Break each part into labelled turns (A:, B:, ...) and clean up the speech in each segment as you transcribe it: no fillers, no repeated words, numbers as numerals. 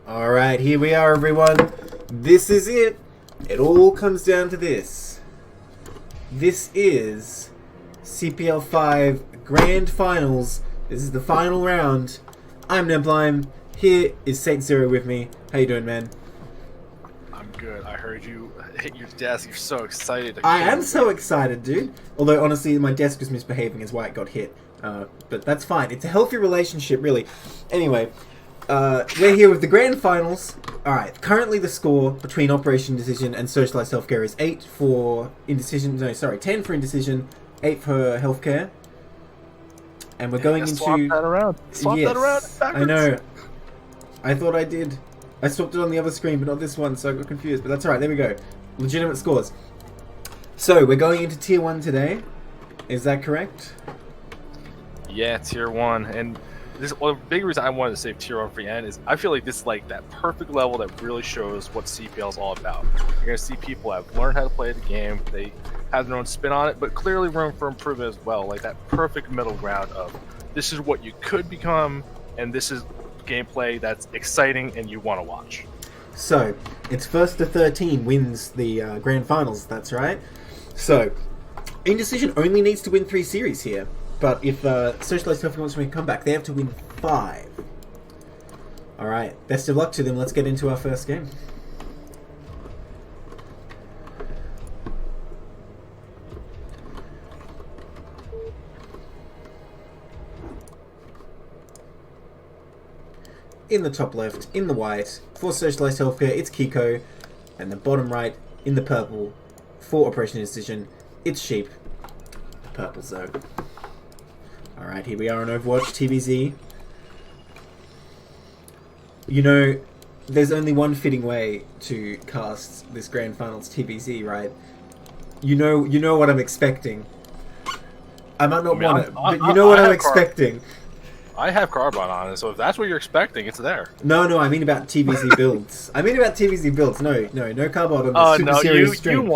A: Alright, here we are, everyone. This is it. It all comes down to this. This is CPL 5 Grand Finals. This is the final round. I'm Neblime. Here is Saint Zero with me. How you doing, man?
B: I'm good. I heard you hit your desk. You're so excited.
A: I am so excited, dude. Although, honestly, my desk was misbehaving is why it got hit. But that's fine. It's a healthy relationship, really. Anyway, we're here with the Grand Finals. Alright, currently the score between Operation Indecision and Socialized Healthcare is 8 for Indecision. No, sorry, 10 for Indecision, 8 for Healthcare. And we're going into...
B: Swap that around. Swap that around backwards.
A: I know. I thought I did. I swapped it on the other screen, but not this one, so I got confused. But that's alright, there we go. Legitimate scores. So, we're going into Tier 1 today. Is that correct?
B: Yeah, Tier 1. And this one big reason I wanted to save Tier 1 for the end is I feel like this is like that perfect level that really shows what CPL is all about. You're going to see people have learned how to play the game. They have their own spin on it, but clearly room for improvement as well. Like that perfect middle ground of this is what you could become, and this is gameplay that's exciting and you want to watch.
A: So, it's first to 13 wins the Grand Finals, that's right. So, Indecision only needs to win 3 series here. But if Socialized Healthcare wants to make a comeback, they have to win 5. Alright, best of luck to them. Let's get into our first game. In the top left, in the white, for Socialized Healthcare, it's Kiko. And the bottom right, in the purple, for Operation Indecision, it's Sheep. The purple zone. Alright, here we are on Overwatch TVZ. You know, there's only one fitting way to cast this Grand Finals TVZ, right? You know what I'm expecting. I might not want it, but you know what I'm expecting.
B: I have Carbon on it, so if that's what you're expecting, it's there.
A: No, I mean about TVZ builds. I mean about TVZ builds. No Carbon on the Super Series stream.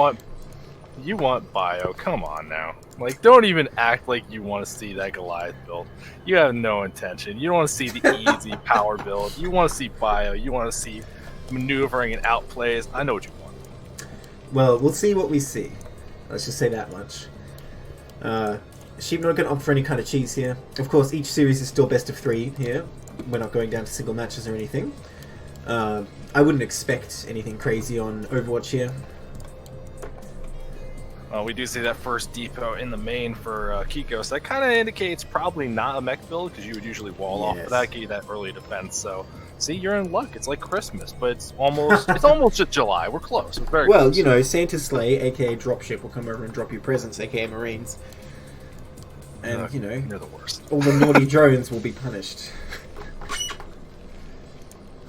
B: You want Bio. Come on now. Like, don't even act like you want to see that Goliath build. You have no intention. You don't want to see the easy power build. You want to see Bio. You want to see maneuvering and outplays. I know what you want.
A: Well, we'll see what we see. Let's just say that much. Sheep not going to opt for any kind of cheese here. Of course, each series is still best of 3 here. We're not going down to single matches or anything. I wouldn't expect anything crazy on Overwatch here.
B: We do see that first depot in the main for Kiko, so that kind of indicates probably not a mech build, because you would usually wall off for that, get you that early defense. So, see, you're in luck. It's like Christmas, but it's almost just July. We're close. We're very close.
A: You know, Santa's sleigh, aka Dropship, will come over and drop you presents, aka Marines. And, you know,
B: you're the worst.
A: All the naughty drones will be punished.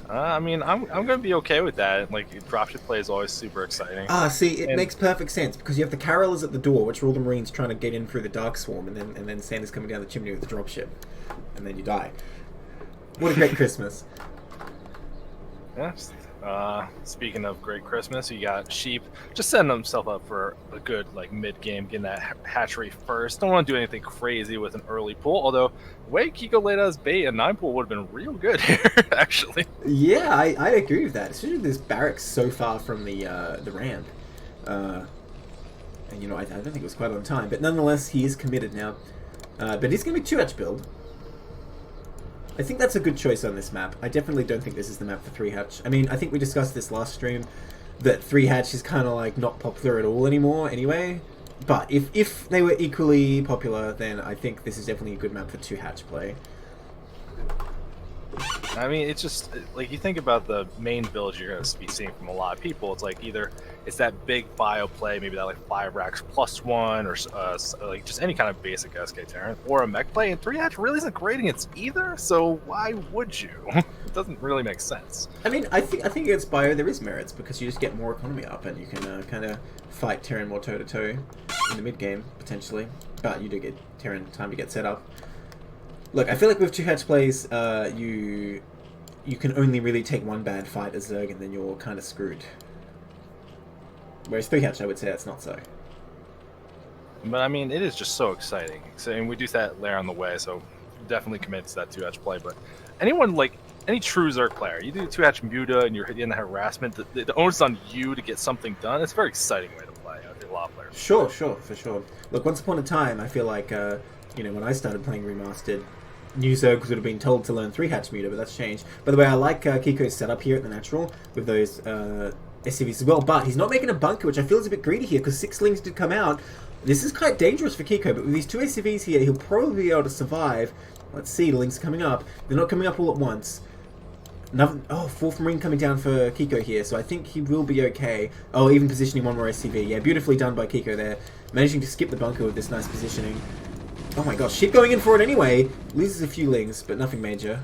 B: I mean, I'm gonna be okay with that. Like, dropship play is always super exciting.
A: See, it makes perfect sense because you have the carolers at the door, which are all the Marines trying to get in through the Dark Swarm, and then Santa's coming down the chimney with the dropship, and then you die. What a great Christmas!
B: Yes. Speaking of great Christmas, you got Sheep just setting himself up for a good mid game, getting that hatchery first. Don't want to do anything crazy with an early pull. Although the way Kiko laid out his bait, a 9 pull would have been real good here, actually.
A: Yeah, I agree with that. Especially this barracks so far from the ramp. And you know, I don't think it was quite on time, but nonetheless, he is committed now. But he's going to be 2-hatch build. I think that's a good choice on this map. I definitely don't think this is the map for 3-hatch. I mean, I think we discussed this last stream, that 3-hatch is kind of like not popular at all anymore anyway. But if they were equally popular, then I think this is definitely a good map for 2-hatch play.
B: I mean, it's just, like, you think about the main builds you're going to be seeing from a lot of people. It's like either it's that big bio play, maybe that 5 racks +1, or like just any kind of basic SK Terran, or a mech play, and 3-hatch really isn't great against either, so why would you? It doesn't really make sense.
A: I mean, I think against bio there is merits, because you just get more economy up, and you can kind of fight Terran more toe-to-toe in the mid-game, potentially. But you do get Terran time to get set up. Look, I feel like with 2-hatch plays, you can only really take one bad fight as Zerg, and then you're kind of screwed. Whereas 3-hatch, I would say that's not so.
B: But I mean, it is just so exciting. So, and we do that layer on the way, so definitely commit to that 2-hatch play. But anyone any true Zerg player, you do 2-hatch Muta and you're hitting the harassment, the onus is on you to get something done. It's a very exciting way to play. I think a lot of players.
A: Sure, for sure. Look, once upon a time, I feel like, when I started playing Remastered, new Zergs would have been told to learn 3-hatch Muta, but that's changed. By the way, I like Kiko's setup here at the natural with those SCVs as well, but he's not making a bunker, which I feel is a bit greedy here, because 6 Lings did come out. This is quite dangerous for Kiko, but with these 2 SCVs here, he'll probably be able to survive. Let's see, the Lings coming up. They're not coming up all at once. Another, 4th Marine coming down for Kiko here, so I think he will be okay. Oh, even positioning one more SCV. Yeah, beautifully done by Kiko there. Managing to skip the bunker with this nice positioning. Oh my gosh, Sheep going in for it anyway. Loses a few Lings, but nothing major.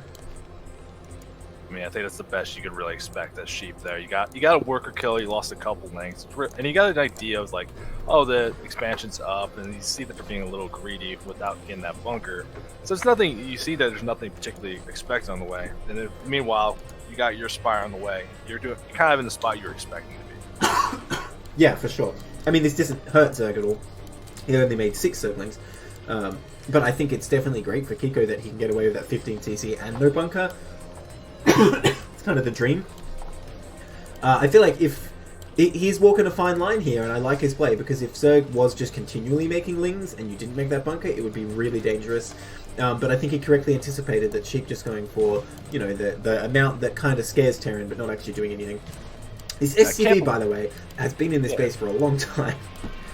B: I mean, I think that's the best you could really expect as Sheep there. You got a worker kill, you lost a couple Lings, and you got an idea of like, oh, the expansion's up, and you see that they're being a little greedy without getting that bunker. So it's nothing, you see that there's nothing particularly expected on the way. And then, meanwhile, you got your Spire on the way. You're kind of in the spot you're expecting to be.
A: Yeah, for sure. I mean, this doesn't hurt Zerg at all. He only made 6 Zerglings. But I think it's definitely great for Kiko that he can get away with that 15 TC and no bunker. It's kind of the dream. I feel like if he's walking a fine line here, and I like his play, because if Zerg was just continually making Lings and you didn't make that bunker, it would be really dangerous. But I think he correctly anticipated that Sheep just going for, the amount that kind of scares Terran, but not actually doing anything. This SCV, by the way, has been in this base for a long time.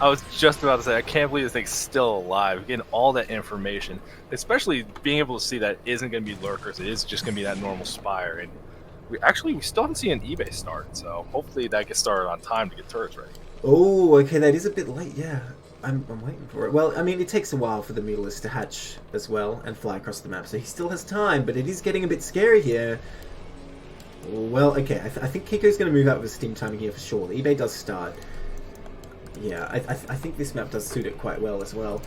B: I was just about to say, I can't believe this thing's still alive. Getting all that information, especially being able to see that it isn't going to be lurkers, it is just going to be that normal Spire. And we still haven't seen an eBay start, so hopefully that gets started on time to get turrets ready.
A: Oh, okay, that is a bit late, yeah. I'm waiting for it. Well, I mean, it takes a while for the Mutalisk to hatch as well and fly across the map, so he still has time, but it is getting a bit scary here. Well, okay, I think Kiko's going to move out with steam timing here for sure. The eBay does start. Yeah, I think this map does suit it quite well as well.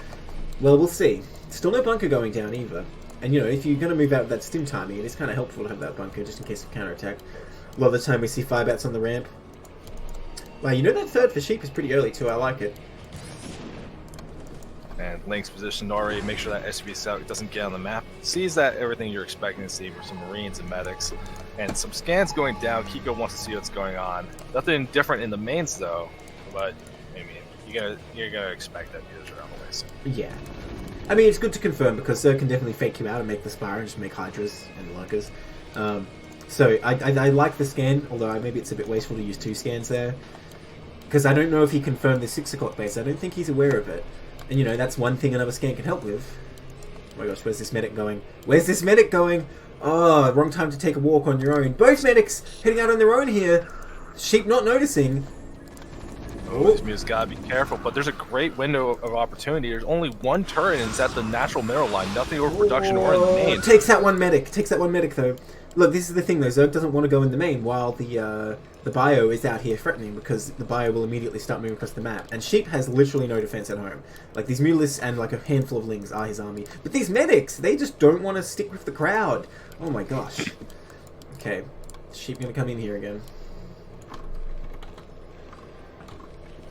A: Well, we'll see. Still no bunker going down either. And, if you're going to move out with that stim timing, it is kind of helpful to have that bunker just in case of counterattack. A lot of the time we see Firebats on the ramp. Wow, that third for Sheep is pretty early too. I like it.
B: And Link's positioned already, make sure that SCV scout doesn't get on the map. Sees that everything you're expecting to see from some Marines and medics. And some scans going down. Kiko wants to see what's going on. Nothing different in the mains though, but I mean, you're gonna expect that news around the way soon.
A: Yeah. I mean, it's good to confirm because Zerg can definitely fake you out and make the Spire and just make Hydras and Lurkers. So I like the scan, although maybe it's a bit wasteful to use 2 scans there. Because I don't know if he confirmed the 6 o'clock base. I don't think he's aware of it. And that's one thing another scan can help with. Oh my gosh, where's this medic going? Where's this medic going? Oh, wrong time to take a walk on your own. Both medics heading out on their own here. Sheep not noticing.
B: Oh, this Mew's gotta be careful, but there's a great window of opportunity. There's only 1 turret and it's at the natural mineral line. Nothing over production or in the main.
A: Takes that one medic. Takes that one medic though. Look, this is the thing though. Zerg doesn't want to go in the main while the bio is out here threatening, because the bio will immediately start moving across the map. And Sheep has literally no defense at home. Like, these Mutalisks and like a handful of Lings are his army. But these medics, they just don't want to stick with the crowd. Oh my gosh. Okay, Sheep gonna come in here again.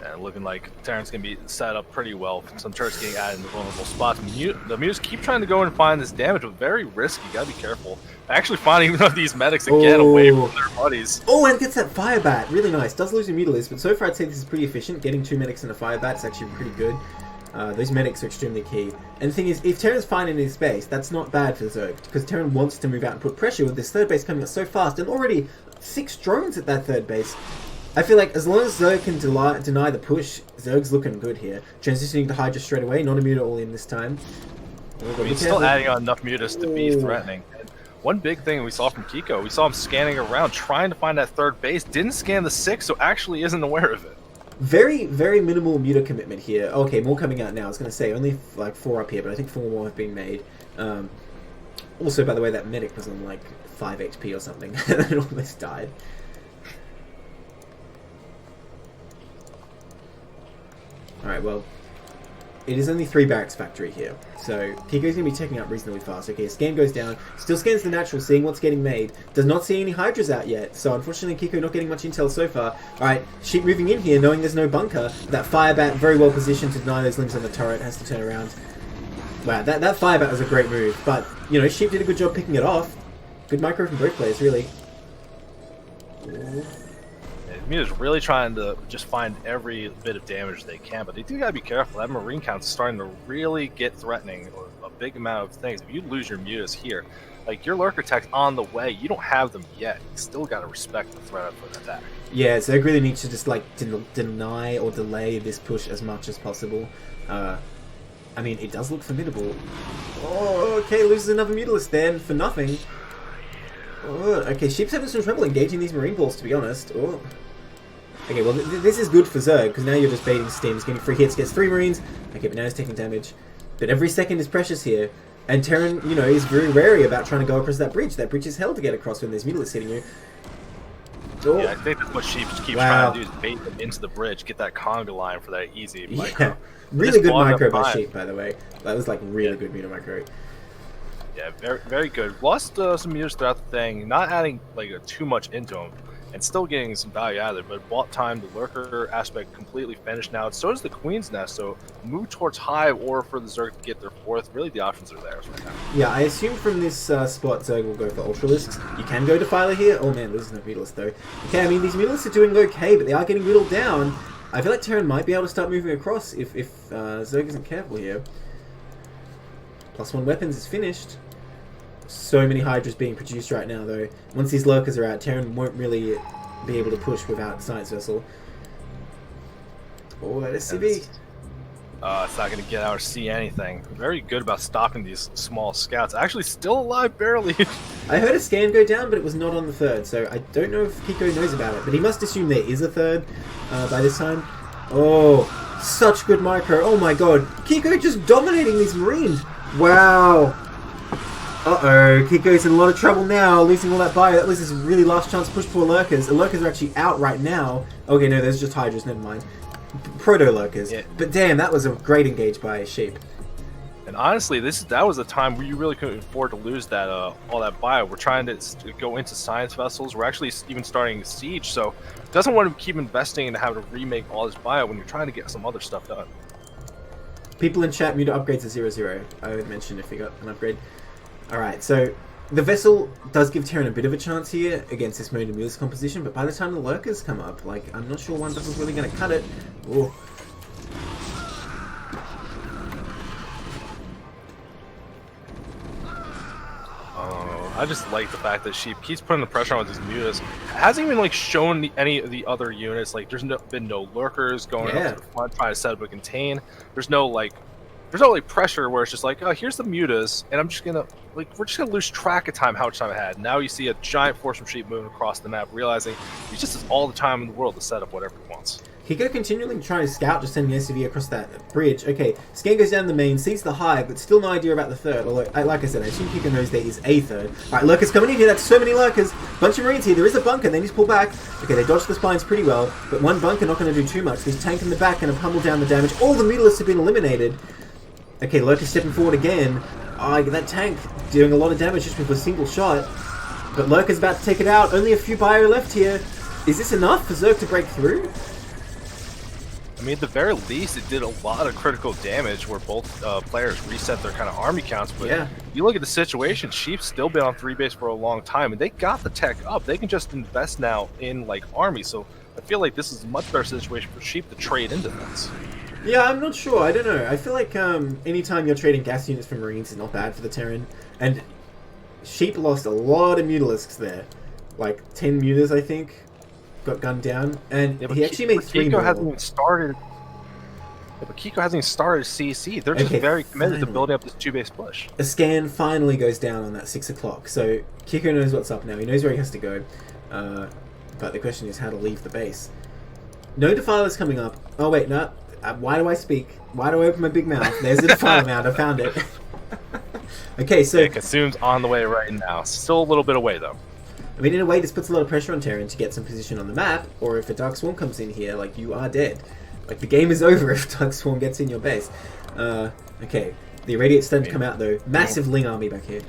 B: And looking like Terran's going to be set up pretty well. Some turrets getting added in the vulnerable spots. The Muse keep trying to go and find this damage, but very risky. You gotta be careful. Actually finding these medics again away from their buddies.
A: Oh, and gets that Firebat. Really nice. Does lose a Mutalisk, but so far I'd say this is pretty efficient. Getting 2 medics and a Firebat is actually pretty good. Those medics are extremely key. And the thing is, if Terran's fine in his base, that's not bad for Zerg, because Terran wants to move out and put pressure with this third base coming up so fast, and already 6 drones at that third base. I feel like as long as Zerg can deny the push, Zerg's looking good here. Transitioning to Hydra straight away, not a Muta all in this time.
B: He's still adding on enough Mutas to be threatening. And one big thing we saw from Kiko, we saw him scanning around, trying to find that third base, didn't scan the 6, so actually isn't aware of it.
A: Very, very minimal Muta commitment here. Okay, more coming out now. I was going to say, only like 4 up here, but I think 4 more have been made. Also, by the way, that medic was on like 5 HP or something, and almost died. Alright, well, it is only 3 barracks factory here, so Kiko's going to be taking up reasonably fast. Okay, scan goes down, still scans the natural, seeing what's getting made. Does not see any Hydras out yet, so unfortunately Kiko not getting much intel so far. Alright, Sheep moving in here, knowing there's no bunker. That Firebat very well positioned to deny those Lings on the turret, has to turn around. Wow, that Firebat was a great move, but, Sheep did a good job picking it off. Good micro from both players, really.
B: Muta's really trying to just find every bit of damage they can, but they do gotta be careful. That Marine count's starting to really get threatening, or a big amount of things. If you lose your Mutas here, like your Lurker tech's on the way, you don't have them yet. You still gotta respect the threat of an attack.
A: Yeah, Zerg really needs to just like deny or delay this push as much as possible. I mean, it does look formidable. Oh, okay, loses another Mutalist then for nothing. Oh, okay, Sheep's having some trouble engaging these Marine balls, to be honest. Oh. Okay, well, this is good for Zerg, because now you're just baiting stims, getting free hits, gets 3 Marines. Okay, but now he's taking damage. But every second is precious here. And Terran, you know, is very wary about trying to go across that bridge. That bridge is hell to get across when there's Mutalists hitting you.
B: Oh. Yeah, I think that's what Sheep keeps trying to do, is bait them into the bridge, get that conga line for that easy micro.
A: Yeah, really good micro by Sheep, by the way. That was like really good Muta micro.
B: Yeah, very, very good. Lost some meters throughout the thing, not adding like too much into them, and still getting some value out of it. But bought time, the Lurker aspect completely finished now. So does the Queen's Nest, so move towards Hive or for the Zerg to get their 4th. Really, the options are there right now.
A: Yeah, I assume from this spot, Zerg will go for Ultralisks. You can go Defiler here. Oh man, this is no Mutalist though. Okay, I mean, these Mutalists are doing okay, but they are getting whittled down. I feel like Terran might be able to start moving across if Zerg isn't careful here. +1 weapons is finished. So many Hydras being produced right now, though. Once these Lurkers are out, Terran won't really be able to push without Science Vessel. Oh, that SCV.
B: It's not going to get out or see anything. Very good about stopping these small scouts. Actually, still alive, barely.
A: I heard a scan go down, but it was not on the 3rd, so I don't know if Kiko knows about it. But he must assume there is a 3rd by this time. Oh, such good micro. Oh my god. Kiko just dominating these Marines. Wow. Uh-oh, Kiko's in a lot of trouble now, losing all that bio. That was his really last chance to push for Lurkers. The Lurkers are actually out right now. Okay, no, there's just Hydras, never mind. Proto-Lurkers. Yeah. But damn, that was a great engage by Sheep.
B: And honestly, that was a time where you really couldn't afford to lose that all that bio. We're trying to go into Science Vessels. We're actually even starting Siege, so doesn't want to keep investing and have to remake all this bio when you're trying to get some other stuff done.
A: People in chat, Muta upgrades to 0-0. I would mention if you got an upgrade. Alright, so the Vessel does give Terran a bit of a chance here against this Marine and Mutalist composition, but by the time the Lurkers come up, like, I'm not sure one Vessel's really going to cut it. Ooh.
B: I just like the fact that Sheep keeps putting the pressure on with his Mutas. Hasn't even like shown any of the other units. Like, there's been no Lurkers going up to the front trying to set up a contain. There's no pressure where it's just like, oh, here's the Mutas, and I'm just gonna we're just gonna lose track of time, how much time I had. Now you see a giant force from Sheep moving across the map, realizing he just has all the time in the world to set up whatever he wants.
A: Kiko continually trying to scout, just sending SCV across that bridge. Okay, Scan goes down the main, sees the Hive, but still no idea about the 3rd. Although, like I said, I assume Kiko knows there is a 3rd. Alright, Lurkers coming in here, that's so many Lurkers. Bunch of Marines here, there is a bunker, they need to pull back. Okay, they dodged the spines pretty well, but one bunker not going to do too much. This tank in the back going to pummel down the damage. All the Mutalists have been eliminated. Okay, Lurkers stepping forward again. That tank doing a lot of damage just with a single shot. But Lurker's about to take it out. Only a few bio left here. Is this enough for Zerg to break through?
B: I mean, at the very least, it did a lot of critical damage where both players reset their kind of army counts. But
A: yeah,
B: you look at the situation, Sheep's still been on 3 base for a long time, and they got the tech up. They can just invest now in like army. So I feel like this is a much better situation for Sheep to trade into this.
A: Yeah, I'm not sure. I don't know. I feel like anytime you're trading gas units for Marines is not bad for the Terran. And Sheep lost a lot of Mutalisks there. Like 10 Mutas, I think, got gunned down. And he actually made 3 more.
B: Hasn't even started. Yeah, but Kiko hasn't even started CC. They're just very committed to building up this 2-base push.
A: A scan finally goes down on that 6 o'clock. So Kiko knows what's up now. He knows where he has to go. But the question is how to leave the base. No Defilers coming up. Oh, wait, no. Why do I speak? Why do I open my big mouth? There's a Defiler mount. I found it. Okay, so...
B: Yeah, Consume's on the way right now. Still a little bit away, though.
A: I mean, in a way, this puts a lot of pressure on Terran to get some position on the map, or if a Dark Swarm comes in here, like, you are dead. Like, the game is over if Dark Swarm gets in your base. Okay. The Irradiate's starting to come out, though. Massive Ling army back here.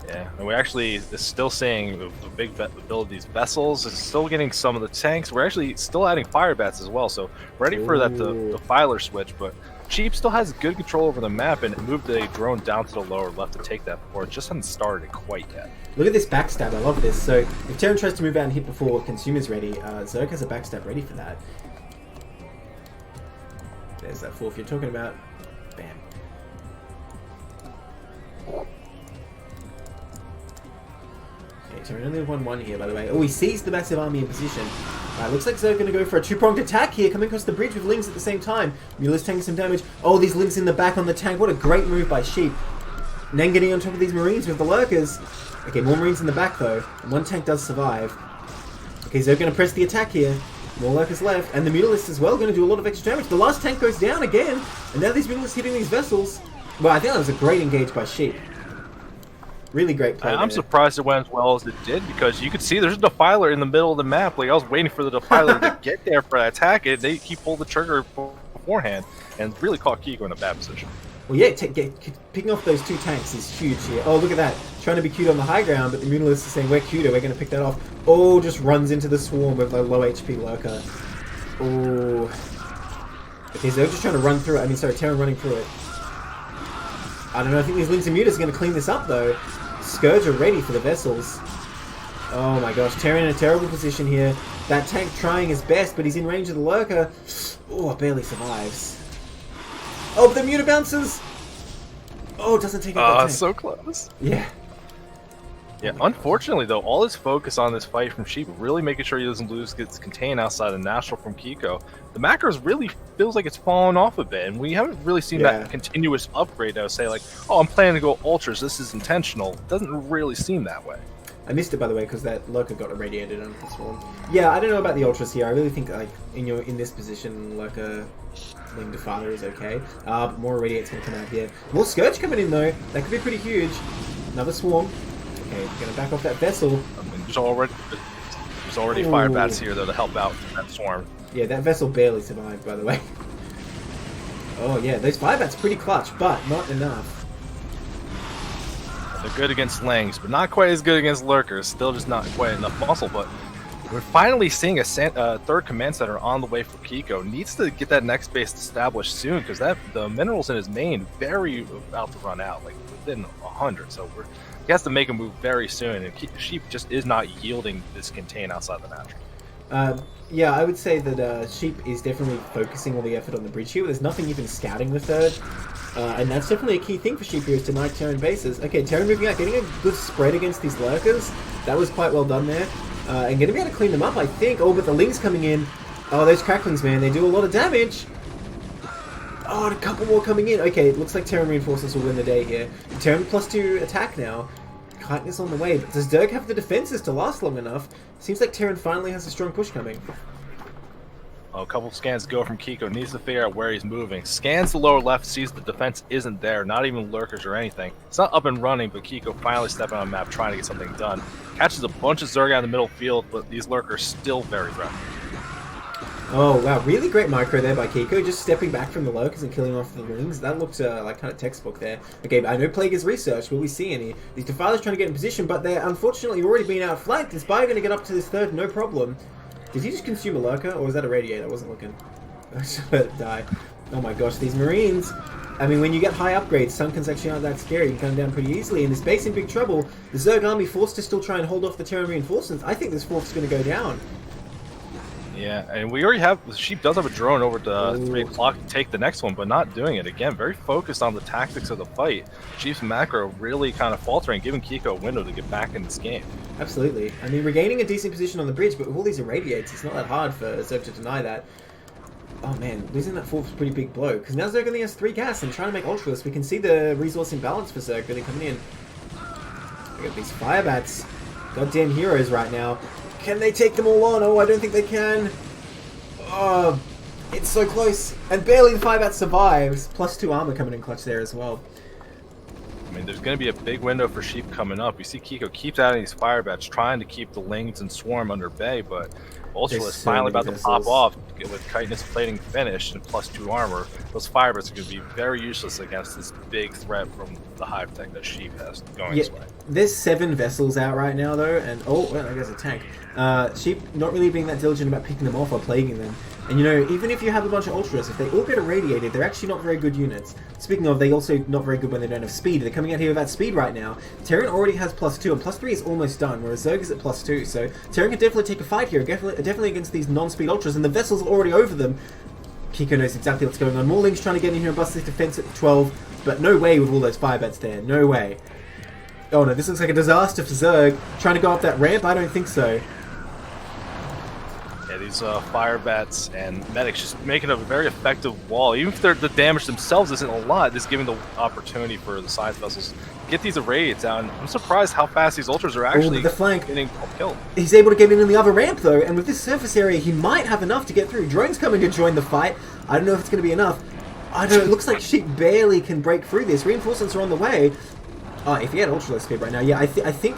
B: Yeah, and we're actually still seeing the big build of these vessels. It's still getting some of the tanks. We're actually still adding fire bats as well, so ready for that
A: Ooh.
B: defiler switch. But Cheap still has good control over the map and moved a drone down to the lower left to take that before. It just hasn't started quite yet.
A: Look at this backstab, I love this. So if Terran tries to move out and hit before Consumer's ready, Zerg has a backstab ready for that. There's that fourth you're talking about. Bam. Okay, Terran only 1-1 here, by the way. Oh, he sees the massive army in position. Looks like Zerg going to go for a two-pronged attack here, coming across the bridge with Lings at the same time. Mueller's taking some damage. Oh, these Lings in the back on the tank. What a great move by Sheep. And then getting on top of these Marines with the Lurkers. Okay, more Marines in the back though. And one tank does survive. Okay, Zerg going to press the attack here. More Lurkers left. And the Mutalist as well going to do a lot of extra damage. The last tank goes down again. And now these Mutalists hitting these vessels. Well, I think that was a great engage by Sheep. Really great play.
B: I'm surprised it went as well as it did, because you could see there's a defiler in the middle of the map. Like, I was waiting for the defiler to get there for that attack, and he pulled the trigger beforehand and really caught Kiko in a bad position.
A: Well, yeah, picking off those two tanks is huge here. Oh, look at that. Trying to be cute on the high ground, but the Mutalists is saying, we're cuter, we're going to pick that off. Oh, just runs into the swarm with a low HP Lurker. Oh. Okay, so they're just trying to run through it. I mean, sorry, Terran running through it. I don't know, I think these Lings and Mutas are going to clean this up, though. Scourge are ready for the vessels. Oh my gosh, Terran in a terrible position here. That tank trying his best, but he's in range of the Lurker. Oh, barely survives. Oh, but the Muta bounces! Oh, doesn't take out that tank.
B: So close.
A: Yeah.
B: Yeah, unfortunately, though, all his focus on this fight from Sheep, really making sure he doesn't lose, gets contained outside of Natural from Kiko. The macros really feels like it's fallen off a bit, and we haven't really seen that continuous upgrade. I would say, like, oh, I'm planning to go Ultras, this is intentional. It doesn't really seem that way.
A: I missed it, by the way, because that Lurker got irradiated under the swarm. Yeah, I don't know about the Ultras here. I really think, like, in this position, Lurker Ling Defiler is okay. But more irradiate's going to come out here. More Scourge coming in, though. That could be pretty huge. Another swarm. Okay, going to back off that vessel.
B: I mean, there's already fire bats here, though, to help out that swarm.
A: Yeah, that vessel barely survived, by the way. Oh, yeah, those fire bats pretty clutch, but not enough.
B: They're good against Lings, but not quite as good against Lurkers. Still just not quite enough muscle, but we're finally seeing a third command center on the way for Kiko. Needs to get that next base established soon, because the minerals in his main very about to run out, like within 100. So he has to make a move very soon, and Sheep just is not yielding this contain outside the natural.
A: Yeah, I would say that Sheep is definitely focusing all the effort on the bridge here. There's nothing even scouting the third. And that's definitely a key thing for Sheep here, is to knife Terran bases. Okay, Terran moving out, getting a good spread against these Lurkers. That was quite well done there. And going to be able to clean them up, I think. Oh, but the Lings coming in. Oh, those Cracklings, man, they do a lot of damage. Oh, and a couple more coming in. Okay, it looks like Terran Reinforcers will win the day here. Terran +2 attack now. Kindness on the way, but does Dirk have the defenses to last long enough? Seems like Terran finally has a strong push coming.
B: Oh, a couple scans go from Kiko. Needs to figure out where he's moving. Scans the lower left, sees the defense isn't there, not even Lurkers or anything. It's not up and running, but Kiko finally stepping on the map, trying to get something done. Catches a bunch of Zerg out in the middle field, but these Lurkers still very threatening.
A: Oh, wow. Really great micro there by Kiko, just stepping back from the Lurkers and killing off the Lings. That looked like kind of textbook there. Okay, I know Plague is researched. Will we see any? These Defilers trying to get in position, but they're unfortunately already being outflanked. Is Spire going to get up to this third? No problem. Did he just consume a Lurker, or was that a Radiator? I wasn't looking. I just let it die. Oh my gosh, these Marines. I mean, when you get high upgrades, Sunkens actually aren't that scary. You can come down pretty easily. And this base in big trouble. The Zerg army forced to still try and hold off the Terran reinforcements. I think this fourth's going to go down.
B: Yeah, and we already have, Sheep does have a drone over to 3 o'clock to take the next one, but not doing it. Again, very focused on the tactics of the fight. Sheep's macro really kind of faltering, giving Kiko a window to get back in this game.
A: Absolutely. I mean, regaining a decent position on the bridge, but with all these irradiates, it's not that hard for Zerg to deny that. Oh man, losing that fourth is a pretty big blow, because now Zerg only has 3 gas and trying to make Ultras. We can see the resource imbalance for Zerg really coming in. We got these fire bats. Goddamn heroes right now. Can they take them all on? Oh, I don't think they can. Oh, it's so close. And barely the fire bat survives. +2 armor coming in clutch there as well.
B: I mean, there's going to be a big window for Sheep coming up. You see Kiko keeps adding these fire bats, trying to keep the Lings and Swarm under bay, but Ultra
A: There's
B: is
A: so
B: finally
A: many
B: about to pop
A: vessels.
B: off with chitinous plating finished and +2 armor. Those firebats are going to be very useless against this big threat from the hive tech that Sheep has going
A: Yeah,
B: his way.
A: there's 7 vessels out right now though, and well, I guess a tank. Sheep not really being that diligent about picking them off or plaguing them. And you know, even if you have a bunch of ultras, if they all get irradiated, they're actually not very good units. Speaking of, they also not very good when they don't have speed. They're coming out here without speed right now. Terran already has +2, and +3 is almost done, whereas Zerg is at +2. So Terran can definitely take a fight here, definitely against these non-speed ultras, and the vessels are already over them. Kiko knows exactly what's going on. Mauling's trying to get in here and bust this defense at 12, but no way with all those firebats there. No way. Oh no, this looks like a disaster for Zerg. Trying to go up that ramp? I don't think so.
B: Yeah, these firebats and medics just making a very effective wall. Even if the damage themselves isn't a lot, just giving the opportunity for the science vessels to get these irradiates down. I'm surprised how fast these ultras are actually
A: the flank.
B: getting killed.
A: He's able to get in the other ramp though, and with this surface area, he might have enough to get through. Drone's coming to join the fight. I don't know if it's going to be enough. I don't know, it looks like Sheep barely can break through this. Reinforcements are on the way. Oh, if he had ultra speed right now, yeah, I think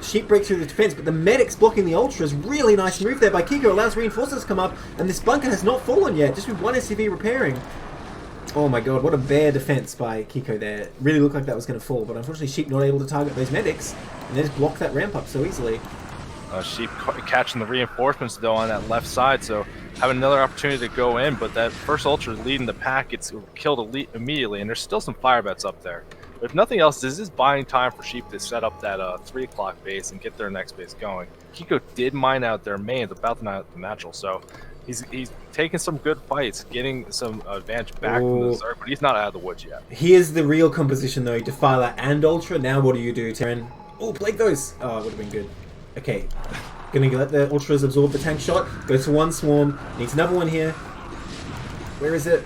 A: Sheep breaks through the defense, but the medic's blocking the ultras. Really nice move there by Kiko. Allows reinforcements to come up, and this bunker has not fallen yet, just with one SCV repairing. Oh my god, what a bare defense by Kiko there. Really looked like that was going to fall, but unfortunately Sheep not able to target those medics, and they just block that ramp up so easily.
B: Sheep catching the reinforcements though on that left side, so having another opportunity to go in, but that first ultra leading the pack gets killed immediately, and there's still some firebats up there. But if nothing else, this is buying time for Sheep to set up that 3 o'clock base and get their next base going. Kiko did mine out their mains, about to mine out the natural, so he's taking some good fights, getting some advantage back from the Zerg, but he's not out of the woods yet.
A: Here's the real composition though, Defiler and Ultra. Now what do you do, Terran? Oh, Blake goes! Oh, it would have been good. Okay, gonna let the Ultras absorb the tank shot. Goes to one swarm, needs another one here. Where is it?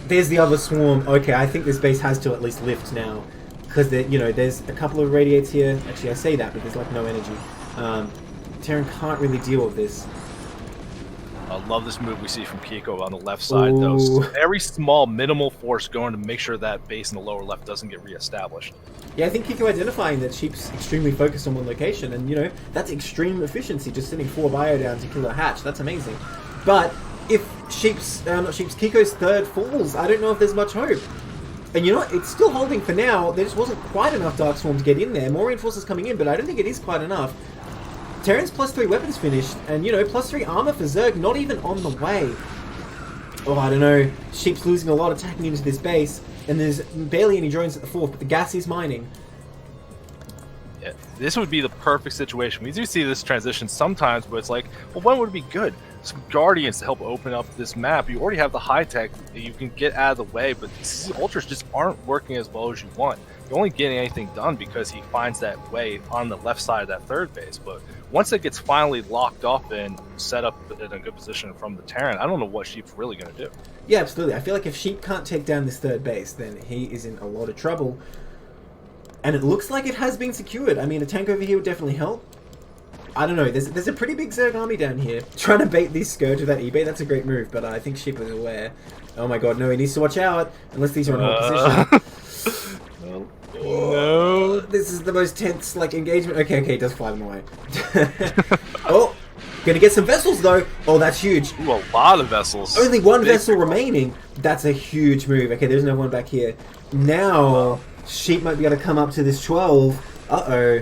A: There's the other swarm. Okay, I think this base has to at least lift now. Because, you know, there's a couple of radiates here. Actually, I say that, but there's like no energy. Terran can't really deal with this.
B: I love this move we see from Kiko on the left side, though. Very small, minimal force going to make sure that base in the lower left doesn't get reestablished.
A: Yeah, I think Kiko identifying that Sheep's extremely focused on one location, and, you know, that's extreme efficiency, just sending 4 bio down to kill a hatch. That's amazing. But if Kiko's third falls, I don't know if there's much hope. And you know what? It's still holding for now. There just wasn't quite enough Dark Swarm to get in there. More reinforcements coming in, but I don't think it is quite enough. Terran's +3 weapons finished, and you know, +3 armor for Zerg, not even on the way. Oh, I don't know. Sheep's losing a lot attacking into this base, and there's barely any drones at the 4th, but the gas is mining.
B: Yeah, this would be the perfect situation. We do see this transition sometimes, but it's like, well, when would it be good? Some Guardians to help open up this map. You already have the high tech that you can get out of the way, but these ultras just aren't working as well as you want. You're only getting anything done because he finds that way on the left side of that third base, but once it gets finally locked up and set up in a good position from the Terran, I don't know what Sheep's really going to do.
A: Yeah, absolutely. I feel like if Sheep can't take down this third base, then he is in a lot of trouble. And it looks like it has been secured. I mean, a tank over here would definitely help. I don't know, there's a pretty big Zerg army down here. Trying to bait these Scourge with that eBay, that's a great move, but I think Sheep is aware. Oh my god, no, he needs to watch out, unless these are in hold position. No. This is the most tense, like, engagement. Okay, he does fly them away. Oh, gonna get some vessels, though. Oh, that's huge.
B: Ooh, a lot of vessels.
A: Only one vessel remaining. That's a huge move. Okay, there's no one back here. Now, Sheep might be able to come up to this 12. Uh-oh.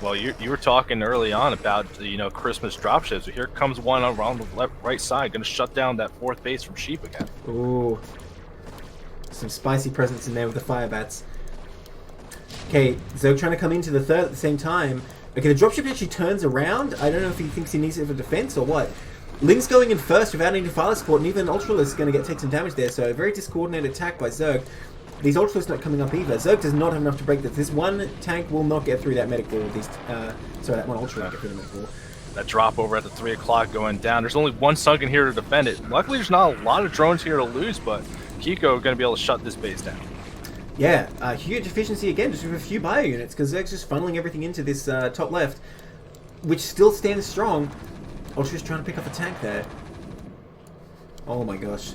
B: Well, you were talking early on about, you know, Christmas dropships. So here comes one around the right side, going to shut down that 4th base from Sheep again.
A: Ooh. Some spicy presence in there with the firebats. Okay, Zerg trying to come into the 3rd at the same time. Okay, the dropship actually turns around. I don't know if he thinks he needs it for defense or what. Ling's going in first without any Defiler support, and even Ultralist is going to take some damage there. So a very discoordinated attack by Zerg. These Ultralists not coming up either. Zerg does not have enough to break this. This one tank will not get through that medic wall. Sorry, that one Ultra won't get through the medic wall.
B: That drop over at the 3 o'clock going down. There's only one Sunken here to defend it. Luckily, there's not a lot of drones here to lose, but Kiko going to be able to shut this base down.
A: Yeah, huge efficiency again, just with a few bio units, because Zerg's just funneling everything into this top left, which still stands strong. Ultra's trying to pick up a tank there. Oh my gosh.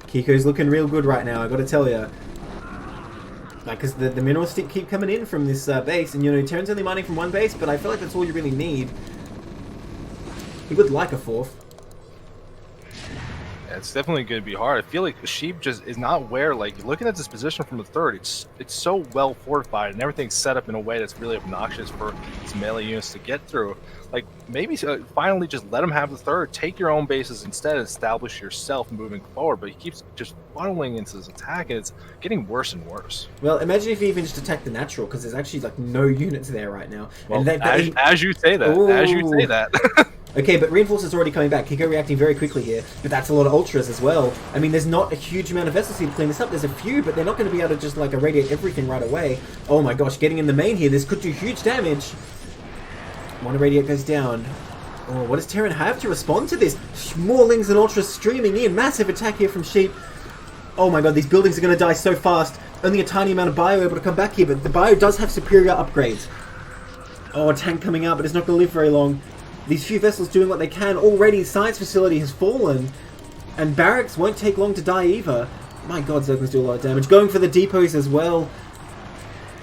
A: Kiko's looking real good right now, I gotta tell ya. Like, because the minerals keep coming in from this base, and you know, Terran's only mining from one base, but I feel like that's all you really need. He would like a 4th.
B: Yeah, it's definitely going to be hard. I feel like Sheep just is not where, like, looking at this position from the third, it's so well fortified and everything's set up in a way that's really obnoxious for these melee units to get through. Like, maybe finally just let him have the third, take your own bases instead, and establish yourself moving forward. But he keeps just funneling into his attack, and it's getting worse and worse.
A: Well, imagine if he even just attacked the natural, because there's actually like no units there right now.
B: Well,
A: and
B: as you say that, as you say that.
A: Okay, but Reinforcer's already coming back. Kiko reacting very quickly here, but that's a lot of Ultras as well. I mean, there's not a huge amount of vessels here to clean this up. There's a few, but they're not going to be able to just like irradiate everything right away. Oh my gosh, getting in the main here, this could do huge damage. One irradiate goes down. Oh, what does Terran have to respond to this? More Lings and Ultras streaming in. Massive attack here from Sheep. Oh my god, these buildings are going to die so fast. Only a tiny amount of bio able to come back here, but the bio does have superior upgrades. Oh, a tank coming out, but it's not going to live very long. These few vessels doing what they can. Already, science facility has fallen. And barracks won't take long to die either. My god, Zerglings do a lot of damage. Going for the depots as well.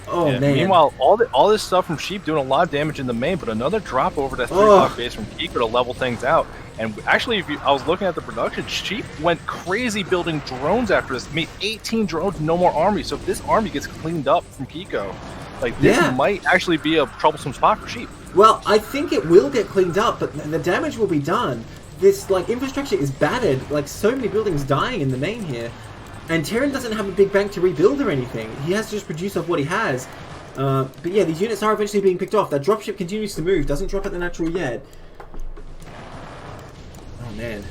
A: Oh,
B: yeah,
A: man.
B: Meanwhile, all this stuff from Sheep doing a lot of damage in the main, but another drop over to 3-block base from Kiko to level things out. And actually, I was looking at the production, Sheep went crazy building drones after this. Made 18 drones, no more army. So if this army gets cleaned up from Kiko, like, this might actually be a troublesome spot for Sheep.
A: Well, I think it will get cleaned up, but the damage will be done. This, like, infrastructure is battered. Like, so many buildings dying in the main here. And Terran doesn't have a big bank to rebuild or anything. He has to just produce off what he has. But yeah, these units are eventually being picked off. That dropship continues to move. Doesn't drop at the natural yet. Oh, man.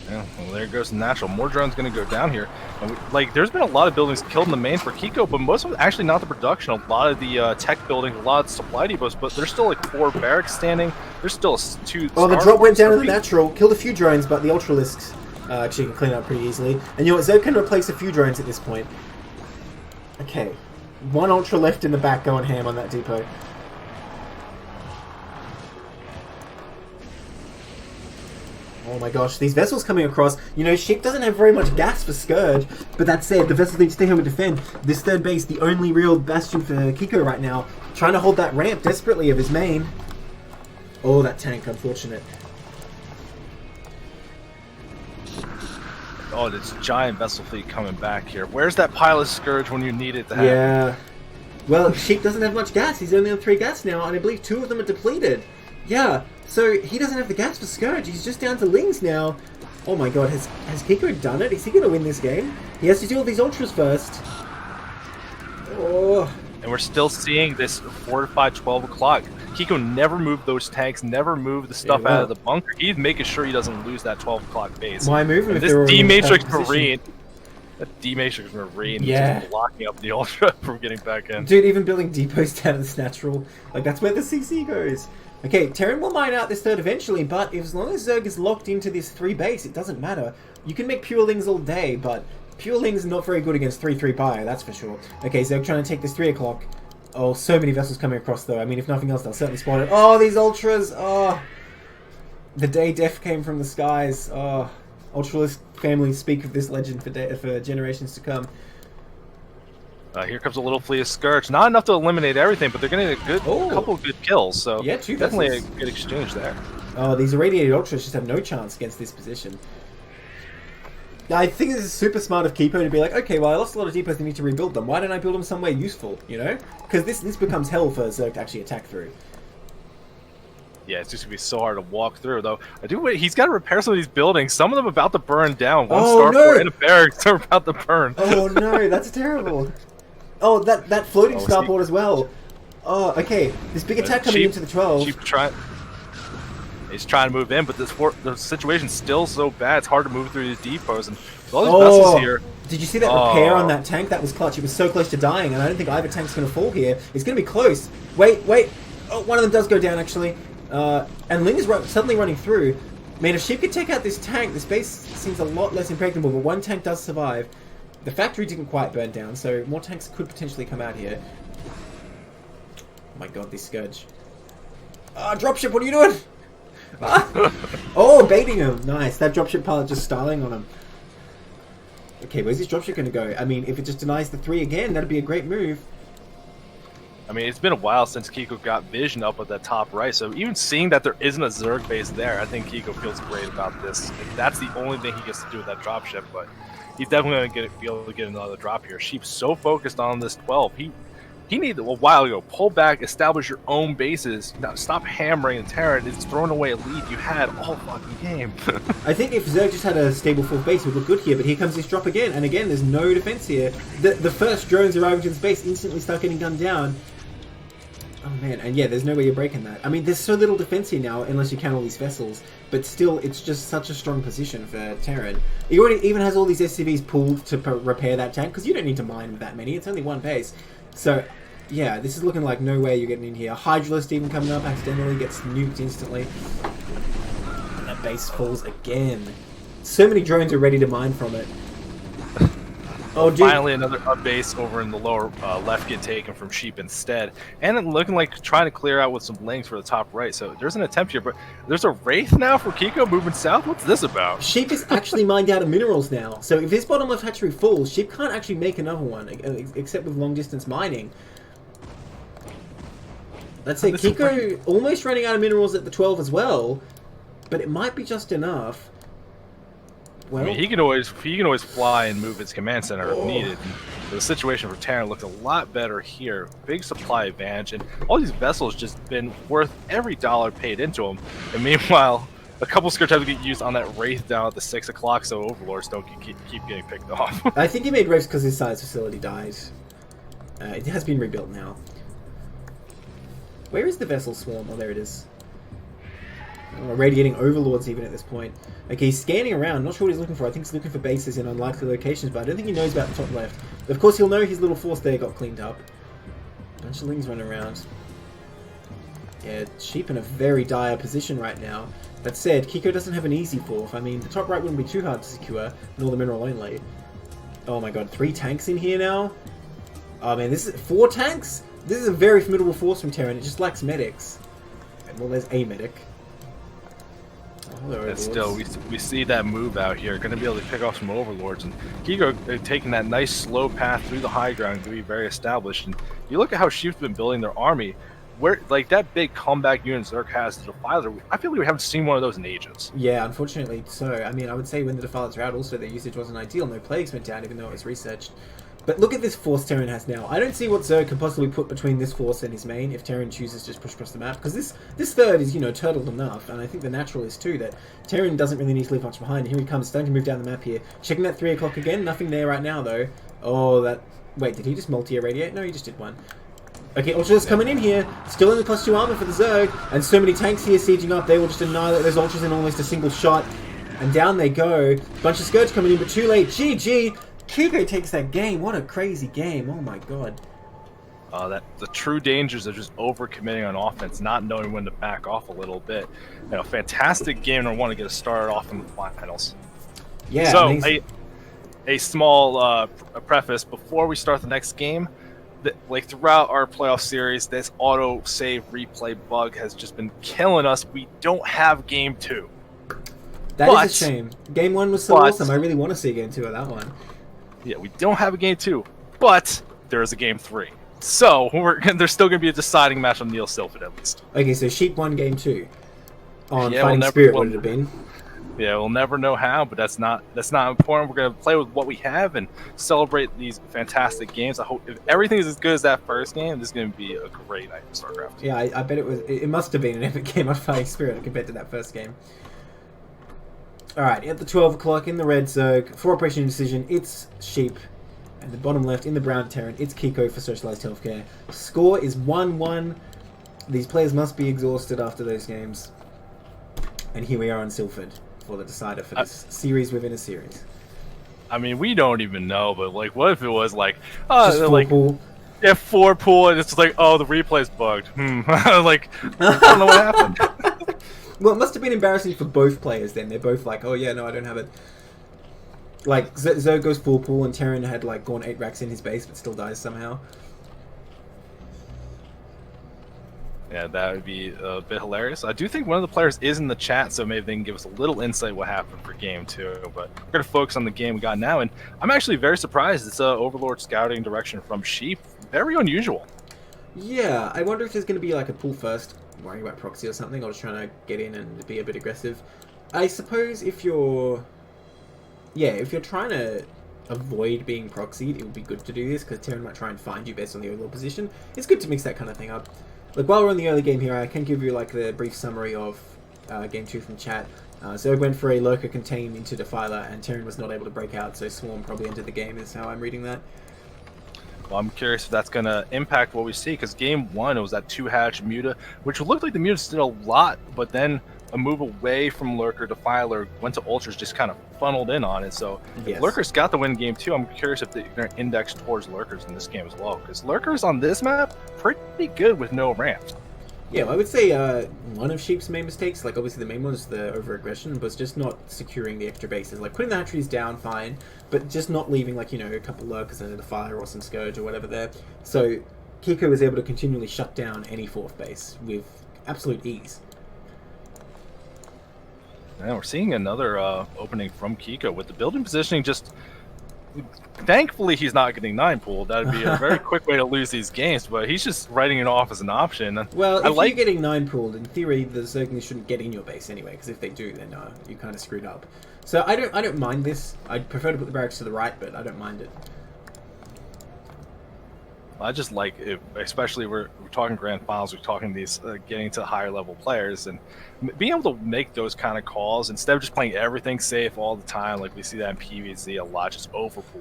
B: Yeah, well, there goes the natural. More drones going to go down here. And like, there's been a lot of buildings killed in the main for Kiko, but most of them actually not the production. A lot of the tech buildings, a lot of the supply depots, but there's still like 4 barracks standing. There's still 2.
A: Oh, the drop went down to the natural. Killed a few drones, but the Ultralisks actually can clean up pretty easily. And you know what? Zerg can replace a few drones at this point. Okay. 1 Ultra left in the back going ham on that depot. Oh my gosh, these vessels coming across. You know, Sheep doesn't have very much gas for Scourge, but that said, the vessels need to stay home and defend. This third base, the only real bastion for Kiko right now, trying to hold that ramp desperately of his main. Oh, that tank, unfortunate.
B: Oh, this giant vessel fleet coming back here. Where's that pilot Scourge when you need it to have?
A: Yeah. Well, Sheep doesn't have much gas. He's only on 3 gas now, and I believe 2 of them are depleted. Yeah, so he doesn't have the gas for Scourge. He's just down to Lings now. Oh my god, has Kiko done it? Is he going to win this game? He has to deal with these Ultras first. Oh.
B: And we're still seeing this fortified 12 o'clock. Kiko never moved those tanks, never moved the stuff out of the bunker. He's making sure he doesn't lose that 12 o'clock base.
A: Why move him if
B: this
A: they're
B: D-Matrix Marine, that D-Matrix Marine is just blocking up the Ultra from getting back in.
A: Dude, even building depots down this natural, like that's where the CC goes. Okay, Terran will mine out this third eventually, but as long as Zerg is locked into this 3 base, it doesn't matter. You can make Pure Lings all day, but Pure Lings are not very good against 3-3 bio, that's for sure. Okay, Zerg trying to take this 3 o'clock. Oh, so many vessels coming across though. I mean, if nothing else, they'll certainly spawn it. Oh, these Ultras! Oh! The day death came from the skies. Oh, Ultralist families speak of this legend for generations to come.
B: Here comes a little fleet of Scourge. Not enough to eliminate everything, but they're going to get a couple of good kills. So
A: yeah, 2
B: definitely
A: vessels.
B: a good exchange there.
A: Oh, these irradiated Ultras just have no chance against this position. I think this is super smart of Kipo to be like, okay, well, I lost a lot of depots, I need to rebuild them. Why don't I build them somewhere useful, you know? Because this becomes hell for Zerg to actually attack through.
B: Yeah, it's just going to be so hard to walk through, though. He's got to repair some of these buildings. Some of them about to burn down. One starport and a barracks are about to burn.
A: Oh, no, that's terrible. Oh, that floating starport as well. Oh, okay. This big attack coming into the 12.
B: He's trying to move in, but the situation's still so bad. It's hard to move through these depots. And with all these vessels here.
A: Did you see that repair on that tank? That was clutch. It was so close to dying, and I don't think either tank's going to fall here. It's going to be close. Wait. Oh, one of them does go down, actually. And Ling is suddenly running through. Man, if Sheep could take out this tank, this base seems a lot less impregnable, but 1 tank does survive. The factory didn't quite burn down, so more tanks could potentially come out here. Oh my god, this Scourge. Dropship, what are you doing? Oh, baiting him. Nice. That dropship pilot just styling on him. Okay, where's this dropship going to go? I mean, if it just denies the 3 again, that'd be a great move.
B: I mean, it's been a while since Kiko got vision up at that top right, so even seeing that there isn't a Zerg base there, I think Kiko feels great about this. And that's the only thing he gets to do with that dropship, but he's definitely going to be able to get another drop here. Sheep's so focused on this 12. He needed a while ago. Pull back, establish your own bases. Now stop hammering and Terran. It's throwing away a lead you had all fucking game.
A: I think if Zerg just had a stable fourth base, it would look good here, but here comes this drop again, and again, there's no defense here. The first drones arriving to the space instantly start getting gunned down. Oh man, and yeah, there's no way you're breaking that. I mean, there's so little defense here now, unless you count all these vessels, but still, it's just such a strong position for Terran. He already even has all these SCVs pulled to repair that tank, because you don't need to mine with that many, it's only one base. So, yeah, this is looking like no way you're getting in here. Hydralist even coming up accidentally, gets nuked instantly. And that base falls again. So many drones are ready to mine from it. Oh, dude.
B: Finally, another base over in the lower left get taken from Sheep instead. And it looking like trying to clear out with some links for the top right. So there's an attempt here, but there's a Wraith now for Kiko moving south. What's this about?
A: Sheep is actually mined out of minerals now. So if this bottom left hatchery falls, Sheep can't actually make another one, except with long distance mining. Let's say Kiko almost running out of minerals at the 12 as well, but it might be just enough. Well,
B: I mean, he can always fly and move his command center if needed. And the situation for Terran looks a lot better here. Big supply advantage, and all these vessels just been worth every dollar paid into them. And meanwhile, a couple scourge have to get used on that Wraith down at the 6 o'clock, so Overlords don't keep getting picked off.
A: I think he made Wraiths because his science facility died. It has been rebuilt now. Where is the vessel swarm? Oh, there it is. Radiating Overlords even at this point. Okay, he's scanning around, not sure what he's looking for. I think he's looking for bases in unlikely locations, but I don't think he knows about the top left. Of course, he'll know his little force there got cleaned up. Bunch of Lings running around. Yeah, Sheep in a very dire position right now. That said, Kiko doesn't have an easy fourth. I mean, the top right wouldn't be too hard to secure, nor the mineral only. Oh my god, 3 tanks in here now? Oh man, this is 4 tanks? This is a very formidable force from Terran. It just lacks medics. And well, there's a medic.
B: And still, we see that move out here. Going to be able to pick off some Overlords. And Kiko taking that nice slow path through the high ground to be very established. And you look at how Sheep's been building their army. Where like that big comeback unit Zerg has, the Defiler, I feel like we haven't seen one of those in ages.
A: Yeah, unfortunately so. I mean, I would say when the Defilers were out, also their usage wasn't ideal. No plagues went down, even though it was researched. But look at this force Terran has now. I don't see what Zerg can possibly put between this force and his main if Terran chooses to just push across the map. Because this third is, you know, turtled enough. And I think the natural is too, that Terran doesn't really need to leave much behind. Here he comes, starting to move down the map here. Checking that 3 o'clock again. Nothing there right now, though. Oh, that... Wait, did he just multi-irradiate? No, he just did one. Okay, Ultra's coming in here. Still in the +2 armor for the Zerg. And so many tanks here sieging up. They will just annihilate those Ultras in almost a single shot. And down they go. Bunch of Scourge coming in, but too late. GG! Kiko takes that game. What a crazy game. Oh my god.
B: The true dangers of just overcommitting on offense, not knowing when to back off a little bit. You know, fantastic game, and I want to get us started off in the finals.
A: Yeah.
B: So, a small preface before we start the next game. Like throughout our playoff series, this auto save replay bug has just been killing us. We don't have game 2.
A: That is a shame. Game 1 was so awesome. I really want to see game 2 of that one.
B: Yeah, we don't have a game 2, but there is a game 3. So there's still going to be a deciding match on Neil Silphid at least.
A: Okay, so Sheep won game 2. On Fighting Spirit would it have been?
B: Yeah, we'll never know how, but that's not important. We're going to play with what we have and celebrate these fantastic games. I hope if everything is as good as that first game, this is going to be a great night for StarCraft.
A: Yeah, I bet it was. It must have been an epic game on Fighting Spirit compared to that first game. Alright, at the 12 o'clock in the red Zerg, for Operation Indecision, it's Sheep. And the bottom left in the brown Terran, it's Kiko for Socialized Healthcare. Score is 1-1. These players must be exhausted after those games. And here we are on Silphid for the decider for this series within a series.
B: I mean, we don't even know, but like, what if it was like,
A: just like,
B: pool? Yeah, 4 pool, and it's like, oh, the replay's bugged. Like, I don't know what happened.
A: Well, it must have been embarrassing for both players then. They're both like, oh yeah, no, I don't have it. Like, Zerg goes full pool and Terran had like gone 8 racks in his base but still dies somehow.
B: Yeah, that would be a bit hilarious. I do think one of the players is in the chat, so maybe they can give us a little insight what happened for game 2. But we're going to focus on the game we got now, and I'm actually very surprised. It's Overlord scouting direction from Sheep. Very unusual.
A: Yeah, I wonder if there's going to be like a pull first, worrying about proxy or something, or just trying to get in and be a bit aggressive. I suppose if you're, yeah, if you're trying to avoid being proxied, it would be good to do this because Terran might try and find you based on the overall position. It's good to mix that kind of thing up. Look, while we're in the early game here, I can give you like the brief summary of game 2 from chat. Zerg went for a lurker contained into Defiler, and Terran was not able to break out, so Swarm probably entered the game, is how I'm reading that.
B: Well, I'm curious if that's going to impact what we see, because game 1, it was that 2-hatch Muta, which looked like the Mutas did a lot, but then a move away from Lurker. Defiler went to Ultras, just kind of funneled in on it. So if Lurkers got the win game 2, I'm curious if they're going to index towards Lurkers in this game as well, because Lurkers on this map, pretty good with no ramps.
A: Yeah, I would say one of Sheep's main mistakes, like obviously the main one was the over-aggression, was just not securing the extra bases. Like putting the hatcheries down, fine, but just not leaving like, you know, a couple lurkers under the fire or some Scourge or whatever there. So Kiko was able to continually shut down any fourth base with absolute ease.
B: And we're seeing another opening from Kiko with the building positioning just... Thankfully, he's not getting 9 pulled. That would be a very quick way to lose these games, but he's just writing it off as an option.
A: Well, if you're getting 9 pulled, in theory, the Zerglings shouldn't get in your base anyway, because if they do, then you kind of screwed up. So I don't mind this. I'd prefer to put the barracks to the right, but I don't mind it.
B: I just like, especially we're talking grand finals, we're talking these getting to higher level players, and being able to make those kind of calls instead of just playing everything safe all the time, like we see that in PvZ a lot, just overpull.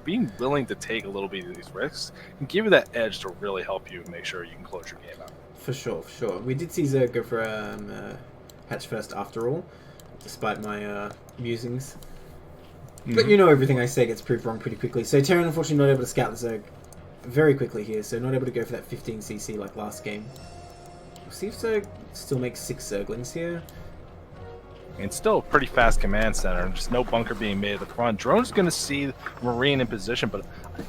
B: Being willing to take a little bit of these risks and give you that edge to really help you make sure you can close your game out.
A: For sure, for sure. We did see Zerg go for hatch first after all, despite my musings. But you know everything I say gets proved wrong pretty quickly. So Terran unfortunately not able to scout the Zerg very quickly here, so not able to go for that 15cc like last game. We'll see if Zerg still makes 6 Zerglings here.
B: And still a pretty fast command center, and just no bunker being made at the front. Drone's going to see Marine in position,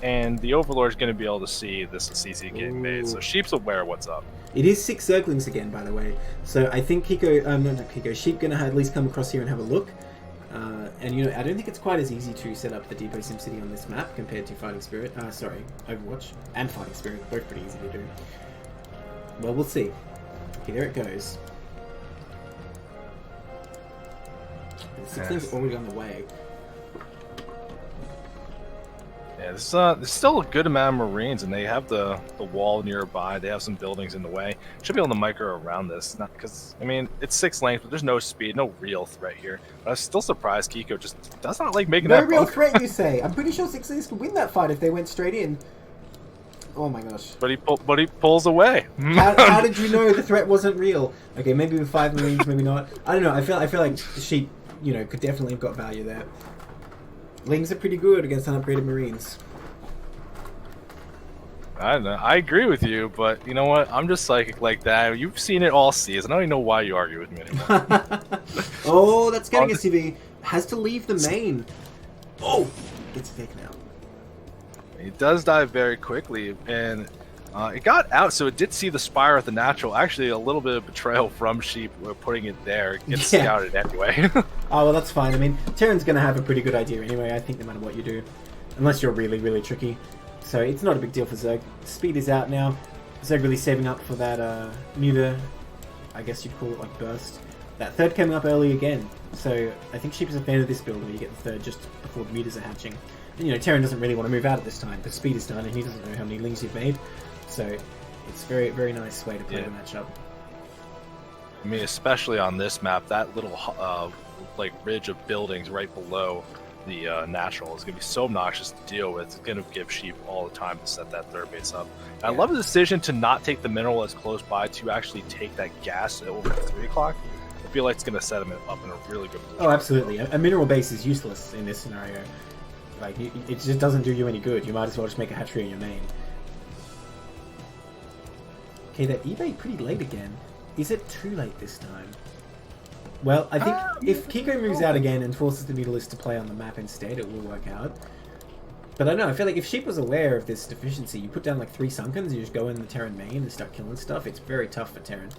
B: and the Overlord's going to be able to see this CC getting made, so Sheep's aware of what's up.
A: It is 6 Zerglings again, by the way. So I think Kiko, not Kiko, Sheep going to at least come across here and have a look. And you know, I don't think it's quite as easy to set up the Depot SimCity on this map compared to Fighting Spirit. Sorry, Overwatch and Fighting Spirit, both pretty easy to do. Well, we'll see. Okay, there it goes. The 6 things already on the way.
B: Yeah, there's still a good amount of Marines, and they have the wall nearby. They have some buildings in the way. Should be able to micro around this. Not because, I mean, it's 6 lanes, but there's no speed, no real threat here. But I was still surprised Kiko just does not like making that.
A: No real threat, you say? I'm pretty sure 6 lanes could win that fight if they went straight in. Oh my gosh.
B: But he pulls away.
A: How did you know the threat wasn't real? Okay, maybe with 5 Marines, maybe not. I don't know. I feel like the Sheep, you know, could definitely have got value there. Lings are pretty good against unupgraded Marines.
B: I don't know. I agree with you, but you know what? I'm just psychic like that. You've seen it all season. I don't even know why you argue with me anymore.
A: Oh, that's getting a CV. Has to leave the main. Oh, gets taken out.
B: It does die very quickly, and it got out, so it did see the Spire at the natural. Actually, a little bit of betrayal from Sheep putting it there. It gets scouted anyway.
A: Oh, well, that's fine. I mean, Terran's going to have a pretty good idea anyway, I think, no matter what you do. Unless you're really, really tricky. So it's not a big deal for Zerg. Speed is out now. Zerg really saving up for that Muta, I guess you'd call it like burst. That third coming up early again. So I think Sheep is a fan of this build where you get the third just before the Mutas are hatching. And you know, Terran doesn't really want to move out at this time because speed is done and he doesn't know how many Lings you've made. So it's very, very nice way to play the matchup.
B: I mean, especially on this map, that little like ridge of buildings right below the natural is going to be so obnoxious to deal with. It's going to give Sheep all the time to set that third base up. And I love the decision to not take the mineral as close by, to actually take that gas over at 3 o'clock. I feel like it's going to set him up in a really good position.
A: Oh, absolutely. A mineral base is useless in this scenario. Like, it just doesn't do you any good. You might as well just make a hatchery in your main. Okay, that eBay pretty late again. Is it too late this time? Well, I think if Kiko moves out again and forces the Mutalist to play on the map instead, it will work out. But I don't know, I feel like if Sheep was aware of this deficiency, you put down like 3 Sunkens, you just go in the Terran main and start killing stuff. It's very tough for Terran.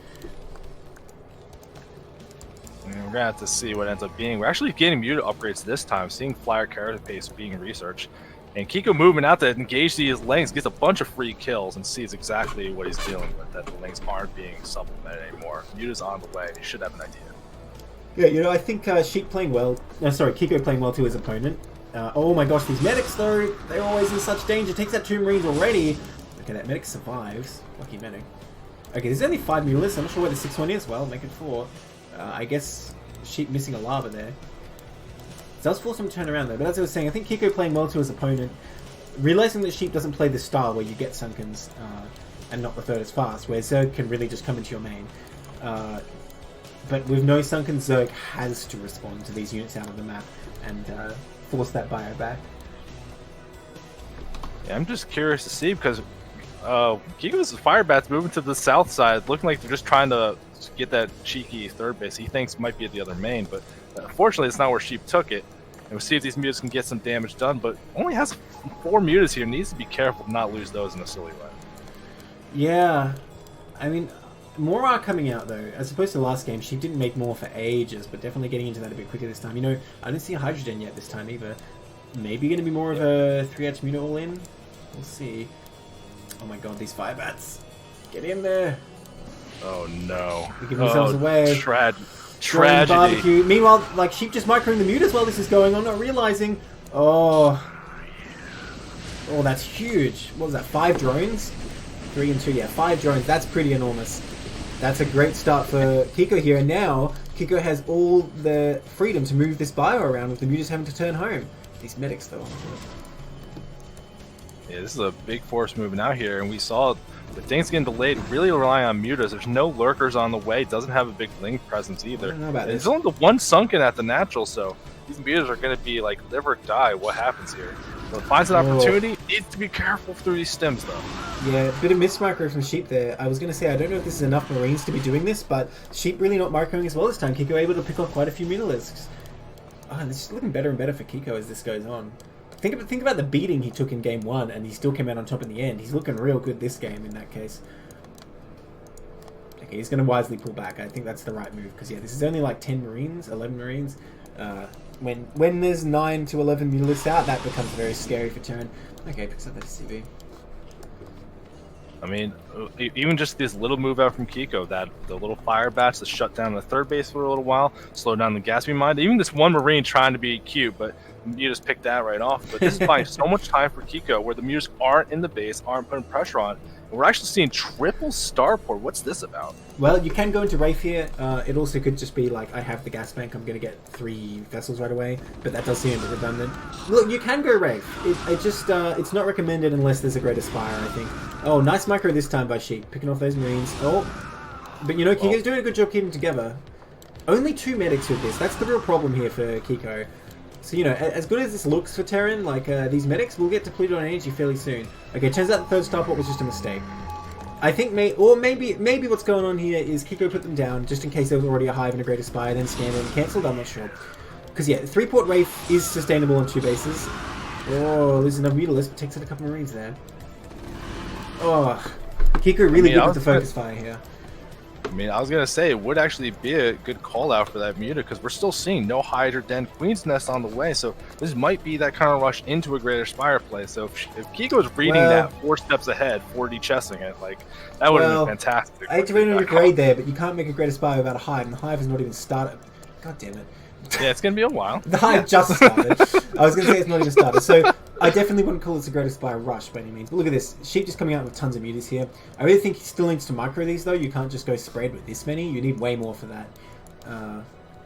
B: And we're going to have to see what ends up being. We're actually getting Muta upgrades this time, seeing Flyer Carapace being researched. And Kiko moving out to engage these lanes gets a bunch of free kills and sees exactly what he's dealing with, that the lanes aren't being supplemented anymore. Muta's on the way. He should have an idea.
A: Yeah, you know, I think Sheep playing well. No, sorry, Kiko playing well to his opponent. Oh my gosh, these medics though, they're always in such danger. Takes out 2 Marines already. Okay, that medic survives. Lucky medic. Okay, there's only 5 Mulas. I'm not sure where the 6th one is. Well, make it 4. I guess Sheep missing a lava there. It does force him to turn around though. But as I was saying, I think Kiko playing well to his opponent. Realizing that Sheep doesn't play the style where you get Sunkens and not the third as fast, where Zerg can really just come into your main. But with no Sunken, Zerg has to respond to these units out of the map and force that bio back.
B: Yeah, I'm just curious to see because Kiko's fire bats moving to the south side, looking like they're just trying to get that cheeky third base he thinks might be at the other main, but unfortunately it's not where Sheep took it. And we'll see if these mutas can get some damage done, but only has 4 mutas here. Needs to be careful to not lose those in a silly way.
A: Yeah, I mean, more are coming out though. As opposed to the last game, Sheep didn't make more for ages, but definitely getting into that a bit quicker this time. You know, I didn't see a Hydrogen yet this time either. Maybe going to be more of a 3H muta all in. We'll see. Oh my god, these fire bats! Get in there!
B: Oh no!
A: They're giving themselves away.
B: Tragedy.
A: Barbecue. Meanwhile, like Sheep just microing the mutas while this is going on, not realizing. Oh, that's huge. What was that? 5 drones? 3 and 2, yeah, 5 drones. That's pretty enormous. That's a great start for Kiko here, and now Kiko has all the freedom to move this bio around with the mutas having to turn home. These medics, though.
B: Yeah, this is a big force moving out here, and we saw the things getting delayed, really relying on mutas. There's no lurkers on the way. Doesn't have a big link presence either.
A: I don't know about
B: There's
A: this.
B: only the 1 Sunken at the natural, so these mutas are going to be like live or die. What happens here? So it finds an opportunity. Needs to be careful through these stems, though.
A: Yeah, a bit of mismicro from Sheep there. I was going to say, I don't know if this is enough Marines to be doing this, but Sheep really not microing as well this time. Kiko able to pick off quite a few Mutalisks. Oh, this is looking better and better for Kiko as this goes on. Think about the beating he took in game 1, and he still came out on top in the end. He's looking real good this game in that case. Okay, he's going to wisely pull back. I think that's the right move, because yeah, this is only like 10 Marines, 11 Marines. When there's 9 to 11 Mutalisks out, that becomes very scary for Terran. Okay, picks up that CV.
B: I mean, even just this little move out from Kiko, that the little fire bats that shut down the third base for a little while, slow down the gas beam mine. Even this 1 Marine trying to be cute, but you just picked that right off. But this is buying so much time for Kiko, where the mutas aren't in the base, aren't putting pressure on. And we're actually seeing triple starport. What's this about?
A: Well, you can go into Wraith here. It also could just be like, I have the gas bank, I'm going to get 3 vessels right away. But that does seem a bit redundant. Look, you can go Wraith. It's not recommended unless there's a Great Aspire, I think. Oh, nice micro this time by Sheep, picking off those Marines. Oh, but you know, Kiko's doing a good job keeping together. Only 2 medics with this. That's the real problem here for Kiko. So, you know, as good as this looks for Terran, like, these medics will get depleted on energy fairly soon. Okay, turns out the third starport was just a mistake. I think maybe what's going on here is Kiko put them down just in case there was already a Hive and a Great Aspire, then scanned and cancelled, I'm not sure. Because, yeah, 3-port Wraith is sustainable on 2 bases. Oh, there's another Mutalist, but takes out a couple Marines there. Oh, Kiko really good with the focus fire here.
B: I mean, I was going to say, it would actually be a good call-out for that muta, because we're still seeing no Hydra Den Queen's Nest on the way, so this might be that kind of rush into a Greater Spire play. So if Kiko's reading that 4 steps ahead, 4D chessing it, like, that would have been fantastic.
A: I hate to run a grade there, but you can't make a Greater Spire without a Hive, and the Hive has not even started. God damn it.
B: Yeah, it's going to be a while.
A: The Hive just started. I was going to say it's not even started. So I definitely wouldn't call this a Great Aspire rush by any means. But look at this. Sheep just coming out with tons of mutas here. I really think he still needs to micro these, though. You can't just go spread with this many. You need way more for that.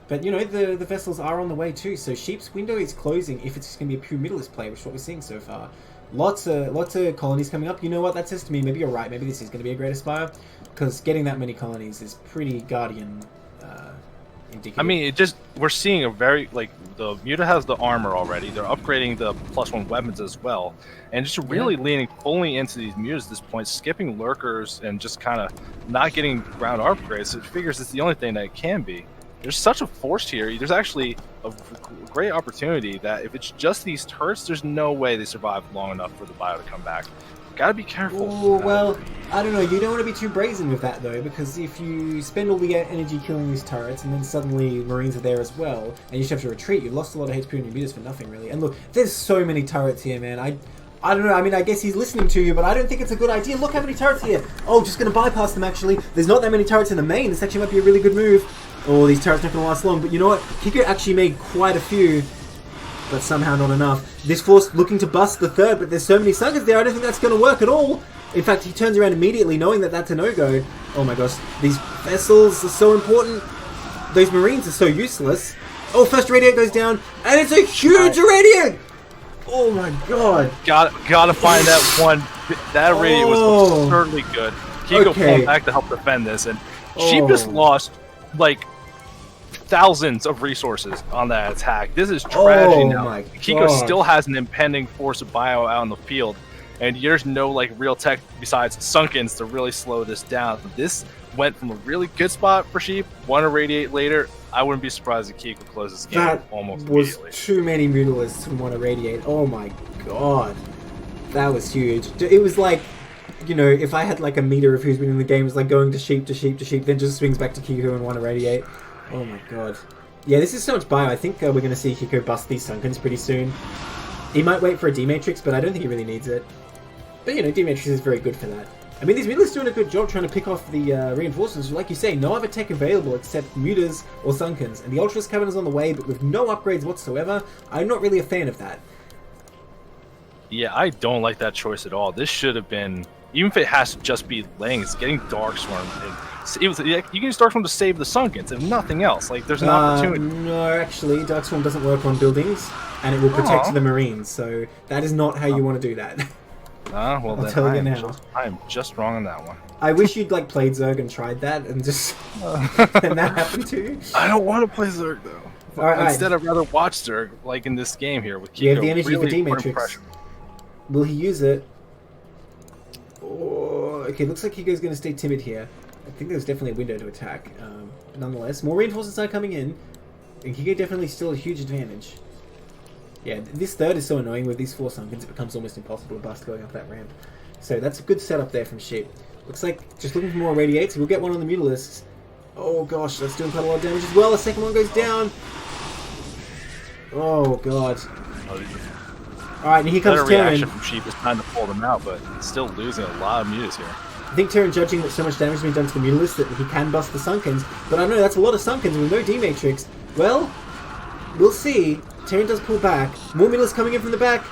A: But, you know, the vessels are on the way, too. So Sheep's window is closing if it's just going to be a pure Mutalist play, which is what we're seeing so far. Lots of colonies coming up. You know what? That says to me, maybe you're right. Maybe this is going to be a Great Aspire. Because getting that many colonies is pretty Guardian indicative.
B: I mean, we're seeing a very, like, the Muta has the armor already. They're upgrading the +1 weapons as well. And just really leaning fully into these mutas at this point, skipping lurkers and just kind of not getting ground upgrades. It figures it's the only thing that it can be. There's such a force here. There's actually a great opportunity that if it's just these turrets, there's no way they survive long enough for the bio to come back. Gotta be careful.
A: Oh, well, I don't know. You don't want to be too brazen with that, though, because if you spend all the energy killing these turrets and then suddenly Marines are there as well, and you just have to retreat, you've lost a lot of HP on your meters for nothing, really. And look, there's so many turrets here, man. I don't know. I mean, I guess he's listening to you, but I don't think it's a good idea. Look how many turrets here. Oh, just going to bypass them, actually. There's not that many turrets in the main. This actually might be a really good move. Oh, these turrets are not going to last long. But you know what? Kiko actually made quite a few, but somehow not enough. This force looking to bust the third, but there's so many Sunkers there, I don't think that's going to work at all. In fact, he turns around immediately, knowing that that's a no-go. Oh my gosh, these vessels are so important. Those Marines are so useless. Oh, first Radiate goes down, and it's a huge Radiate! Oh my god.
B: Gotta find that one. That Radiate was absurdly good. Kiko pulled back to help defend this, and she just lost, like, thousands of resources on that attack. This is tragedy now. Kiko still has an impending force of bio out in the field, and there's no like real tech besides Sunkens to really slow this down. This went from a really good spot for Sheep, won a Radiate later. I wouldn't be surprised if Kiko closes this game almost immediately.
A: That was too many Mutalisks to want to Radiate. Oh my god. That was huge. It was like, you know, if I had like a meter of who's winning the game, it's like going to Sheep to Sheep to Sheep, then just swings back to Kiko and want to Radiate. Oh my god. Yeah, this is so much bio. I think we're going to see Kiko bust these Sunkens pretty soon. He might wait for a D-Matrix, but I don't think he really needs it. But, you know, D-Matrix is very good for that. I mean, these Mutalisks doing a good job trying to pick off the reinforcements. Like you say, no other tech available except Mutas or Sunkens. And the Ultras Cavern is on the way, but with no upgrades whatsoever. I'm not really a fan of that.
B: Yeah, I don't like that choice at all. This should have been, even if it has to just be laying, it's getting Darkstorm. You can use Darkstorm to save the Sunkens, if nothing else. Like, there's an opportunity.
A: No, actually, Darkstorm doesn't work on buildings, and it will protect the Marines. So that is not how you want to do that.
B: Well,
A: I'll tell you now.
B: I am just wrong on that one.
A: I wish you'd like played Zerg and tried that, and just and that happened to you.
B: I don't want to play Zerg though. Instead, I'd rather watch Zerg, like in this game here with Kiko.
A: You have the energy for D-Matrix. Will he use it? Oh, okay, looks like Kiko's going to stay timid here. I think there's definitely a window to attack. Nonetheless, more reinforcements are coming in, and Kiko definitely still a huge advantage. Yeah, this third is so annoying with these 4 Sunkens, it becomes almost impossible to bust going up that ramp. So that's a good setup there from Sheep. Looks like just looking for more Radiates. We'll get one on the Mutalisks. Oh gosh, that's doing quite a lot of damage as well. The second one goes down. Oh god. Alright, and here comes Terran.
B: Reaction from Sheep is trying to pull them out, but still losing a lot of Mutas here.
A: I think Terran judging that so much damage has been done to the Mutalisks that he can bust the Sunkens, but I don't know, that's a lot of Sunkens with no D-Matrix. Well, we'll see. Terran does pull back. More Mutalisks coming in from the back,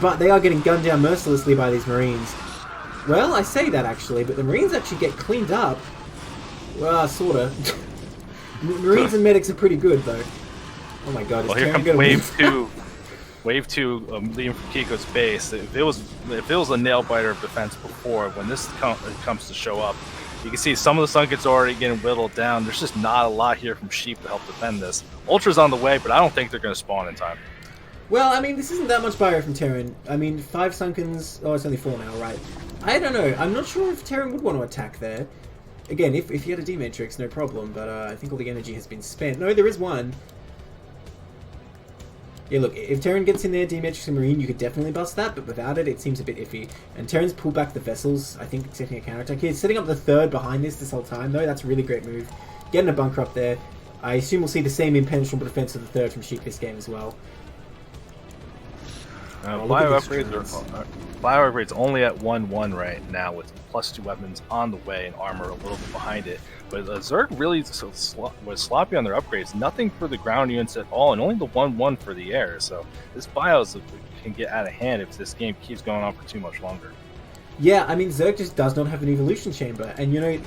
A: but they are getting gunned down mercilessly by these Marines. Well, I say that actually, but the Marines actually get cleaned up. Well, sorta. Marines and medics are pretty good, though. Oh my god,
B: well, here comes wave 2. Wave 2 leading from Kiko's base. If it was a nail-biter of defense before, when this comes to show up, you can see some of the Sunkens already getting whittled down. There's just not a lot here from Sheep to help defend this. Ultra's on the way, but I don't think they're going to spawn in time.
A: Well, I mean, this isn't that much bio from Terran. I mean, 5 Sunkens... Oh, it's only 4 now, right. I don't know. I'm not sure if Terran would want to attack there. Again, if he had a D-Matrix, no problem, but I think all the energy has been spent. No, there is one. Yeah, look, if Terran gets in there, D-Matrix and Marine, you could definitely bust that, but without it, it seems a bit iffy. And Terran's pulled back the vessels, I think, setting a counterattack here. Setting up the third behind this whole time, though. That's a really great move. Getting a bunker up there. I assume we'll see the same impenetrable defense of the third from Sheep this game as well.
B: Bio upgrades only at 1-1 right now, with +2 weapons on the way and armor a little bit behind it. But Zerg really was sloppy on their upgrades. Nothing for the ground units at all, and only the 1-1 for the air. So this bios can get out of hand if this game keeps going on for too much longer.
A: Yeah, I mean, Zerg just does not have an evolution chamber, and you know,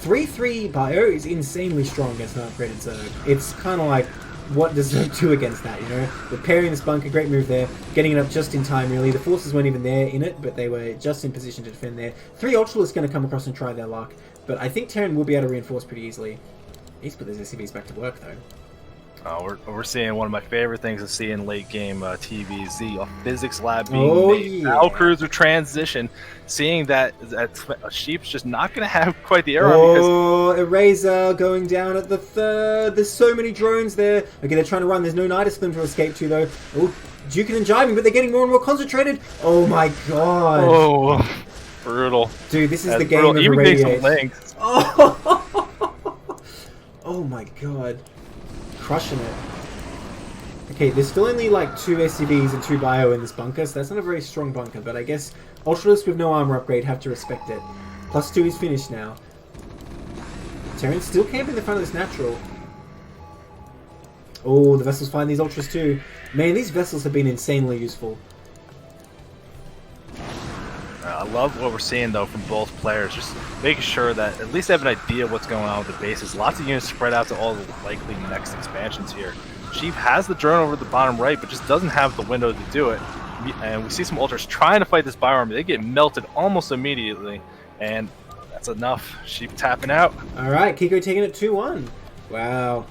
A: 3-3 bio is insanely strong against an upgraded Zerg. It's kind of like, what does Zerg do against that, you know? Repairing this bunker, great move there. Getting it up just in time, really. The forces weren't even there in it, but they were just in position to defend there. 3 Ultralists going to come across and try their luck, but I think Terran will be able to reinforce pretty easily. He's put those SCVs back to work, though.
B: We're seeing one of my favorite things to see in late game TVZ, a physics lab being
A: Oh,
B: made.
A: yeah.
B: Battle Cruiser transition, seeing that Sheep's just not going to have quite the air on
A: Oh, Eraser going down at the third. There's so many drones there. Okay, they're trying to run. There's no Nidus for them to escape to, though. Oh, juking and jiving, but they're getting more and more concentrated. Oh, my God.
B: Oh, brutal.
A: Dude, this is
B: That's
A: the game
B: brutal.
A: of
B: Even getting some
A: Irradiate.
B: length.
A: Oh. Oh, my God. Crushing it. Okay, there's still only like 2 SCVs and 2 bio in this bunker, so that's not a very strong bunker, but I guess Ultralists with no armor upgrade have to respect it. +2 is finished now. Terran's still camping in the front of this natural. Oh, the vessels find these Ultras too. Man, these vessels have been insanely useful.
B: I love what we're seeing though from both players, just making sure that at least they have an idea of what's going on with the bases. Lots of units spread out to all the likely next expansions here. Sheep has the drone over the bottom right, but just doesn't have the window to do it. And we see some Ultras trying to fight this bioarmy. They get melted almost immediately, and that's enough. Sheep tapping out.
A: Alright, Kiko taking it 2-1. Wow.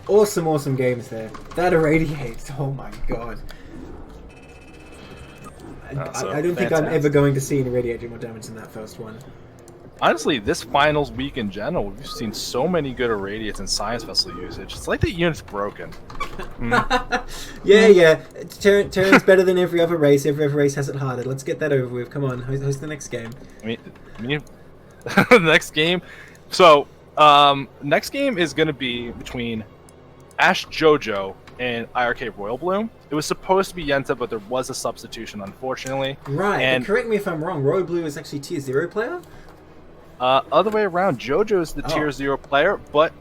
A: Awesome, awesome games there. That irradiates. Oh my God. I don't think I'm ever going to see an irradiate do more damage than that first one.
B: Honestly, this finals week in general, we've seen so many good irradiates and science vessel usage. It's like the unit's broken.
A: Yeah. Terran's better than every other race. Every other race has it harder. Let's get that over with. Come on, host the next game.
B: I mean, the next game. So, next game is going to be between Ash Jojo and IRK Royal Bloom. It was supposed to be Yenta, but there was a substitution, unfortunately.
A: Right,
B: and
A: but correct me if I'm wrong. Royal Blue is actually tier 0 player?
B: Other way around, Jojo is the tier 0 player, but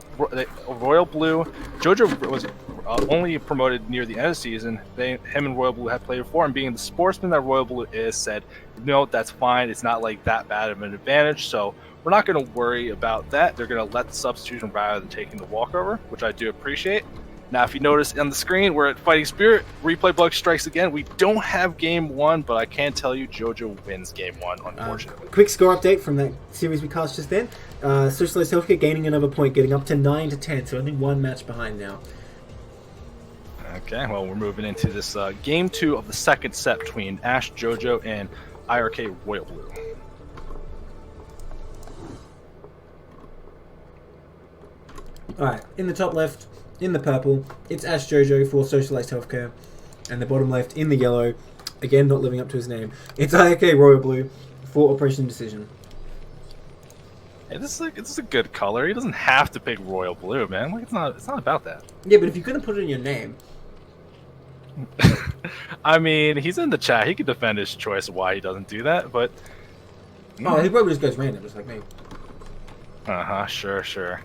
B: Royal Blue, Jojo was only promoted near the end of the season. Him and Royal Blue had played before, and being the sportsman that Royal Blue is, said, no, that's fine. It's not like that bad of an advantage, so we're not going to worry about that. They're going to let the substitution rather than taking the walkover, which I do appreciate. Now, if you notice on the screen, we're at Fighting Spirit. Replay bug strikes again. We don't have Game 1, but I can tell you Jojo wins Game 1, unfortunately.
A: Quick score update from that series we cast just then. Socialized Healthcare gaining another point, getting up to 9-10, so only 1 match behind now.
B: Okay, well, we're moving into this Game 2 of the second set between Ash Jojo and IRK Royal Blue.
A: Alright, in the top left, in the purple, it's Ash Jojo for Socialized Healthcare. And the bottom left, in the yellow, again not living up to his name, it's IRK Royal Blue for Operation Indecision.
B: Hey, this is a good color. He doesn't have to pick Royal Blue, man. Like it's not about that.
A: Yeah, but if you're gonna put it in your name.
B: I mean, he's in the chat. He could defend his choice of why he doesn't do that, but
A: Oh, he probably just goes random, just like me.
B: Sure.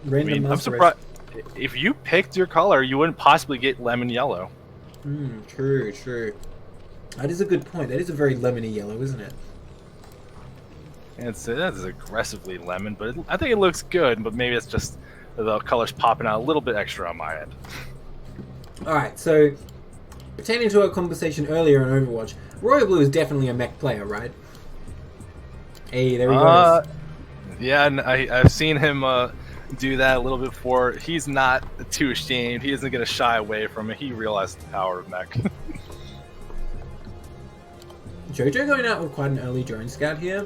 A: Random
B: I'm surprised. If you picked your color, you wouldn't possibly get lemon yellow.
A: True. That is a good point. That is a very lemony yellow, isn't it?
B: That is aggressively lemon, but I think it looks good, but maybe it's just the color's popping out a little bit extra on my end.
A: Alright, so pertaining to our conversation earlier on Overwatch, Royal Blue is definitely a mech player, right? Hey, there he goes.
B: Yeah, and I've seen him do that a little bit before. He's not too ashamed. He isn't going to shy away from it. He realized the power of mech.
A: Jojo going out with quite an early drone scout here.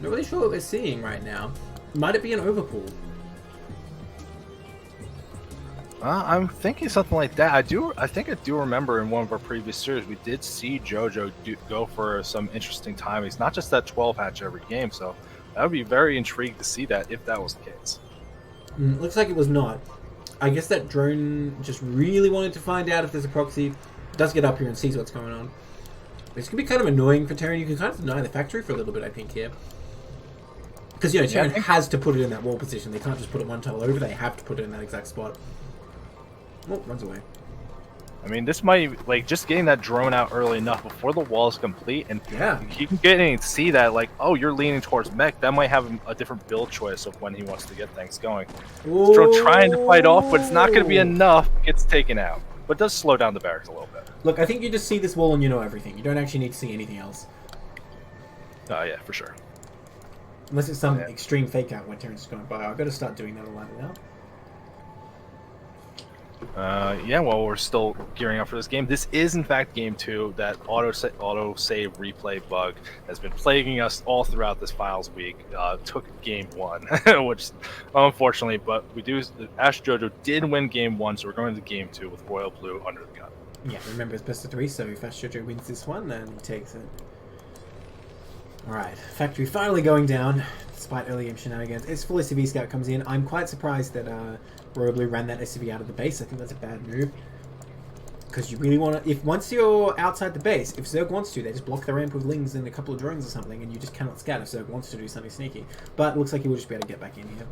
A: Not really sure what we're seeing right now. Might it be an overpull?
B: I'm thinking something like that. I think I do remember in one of our previous series we did see Jojo go for some interesting timings, not just that 12 hatch every game. So I would be very intrigued to see that if that was the case.
A: Looks like it was not. I guess that drone just really wanted to find out if there's a proxy. Does get up here and sees what's going on. This could be kind of annoying for Terran. You can kind of deny the factory for a little bit, I think, here. Because, you know, Terran has to put it in that wall position. They can't just put it one tile over. They have to put it in that exact spot. Oh, runs away.
B: I mean, this might, like, just getting that drone out early enough before the wall is complete, and he can get in and see that, like, oh, you're leaning towards mech. That might have a different build choice of when he wants to get things going. This drone trying to fight off, but it's not going to be enough. Gets taken out. But it does slow down the barracks a little bit.
A: Look, I think you just see this wall and you know everything. You don't actually need to see anything else.
B: Oh, yeah, for sure.
A: Unless it's some extreme fake out when Terran's just going by. I've got to start doing that a lot now.
B: Yeah, well, we're still gearing up for this game. This is, in fact, game 2. That auto save replay bug has been plaguing us all throughout this finals week. Took game 1, which unfortunately, but we do. Ash Jojo did win game 1, so we're going to game 2 with Royal Blue under the gun.
A: Yeah, remember it's best of 3, so if Ash Jojo wins this one, then he takes it. Alright, Factory finally going down, despite early game shenanigans. As full SCV Scout comes in, I'm quite surprised that Royal Blue ran that SCV out of the base. I think that's a bad move. Because you really want to... Once you're outside the base, if Zerg wants to, they just block the ramp with Lings and a couple of drones or something, and you just cannot scout if Zerg wants to do something sneaky. But it looks like he will just be able to get back in here.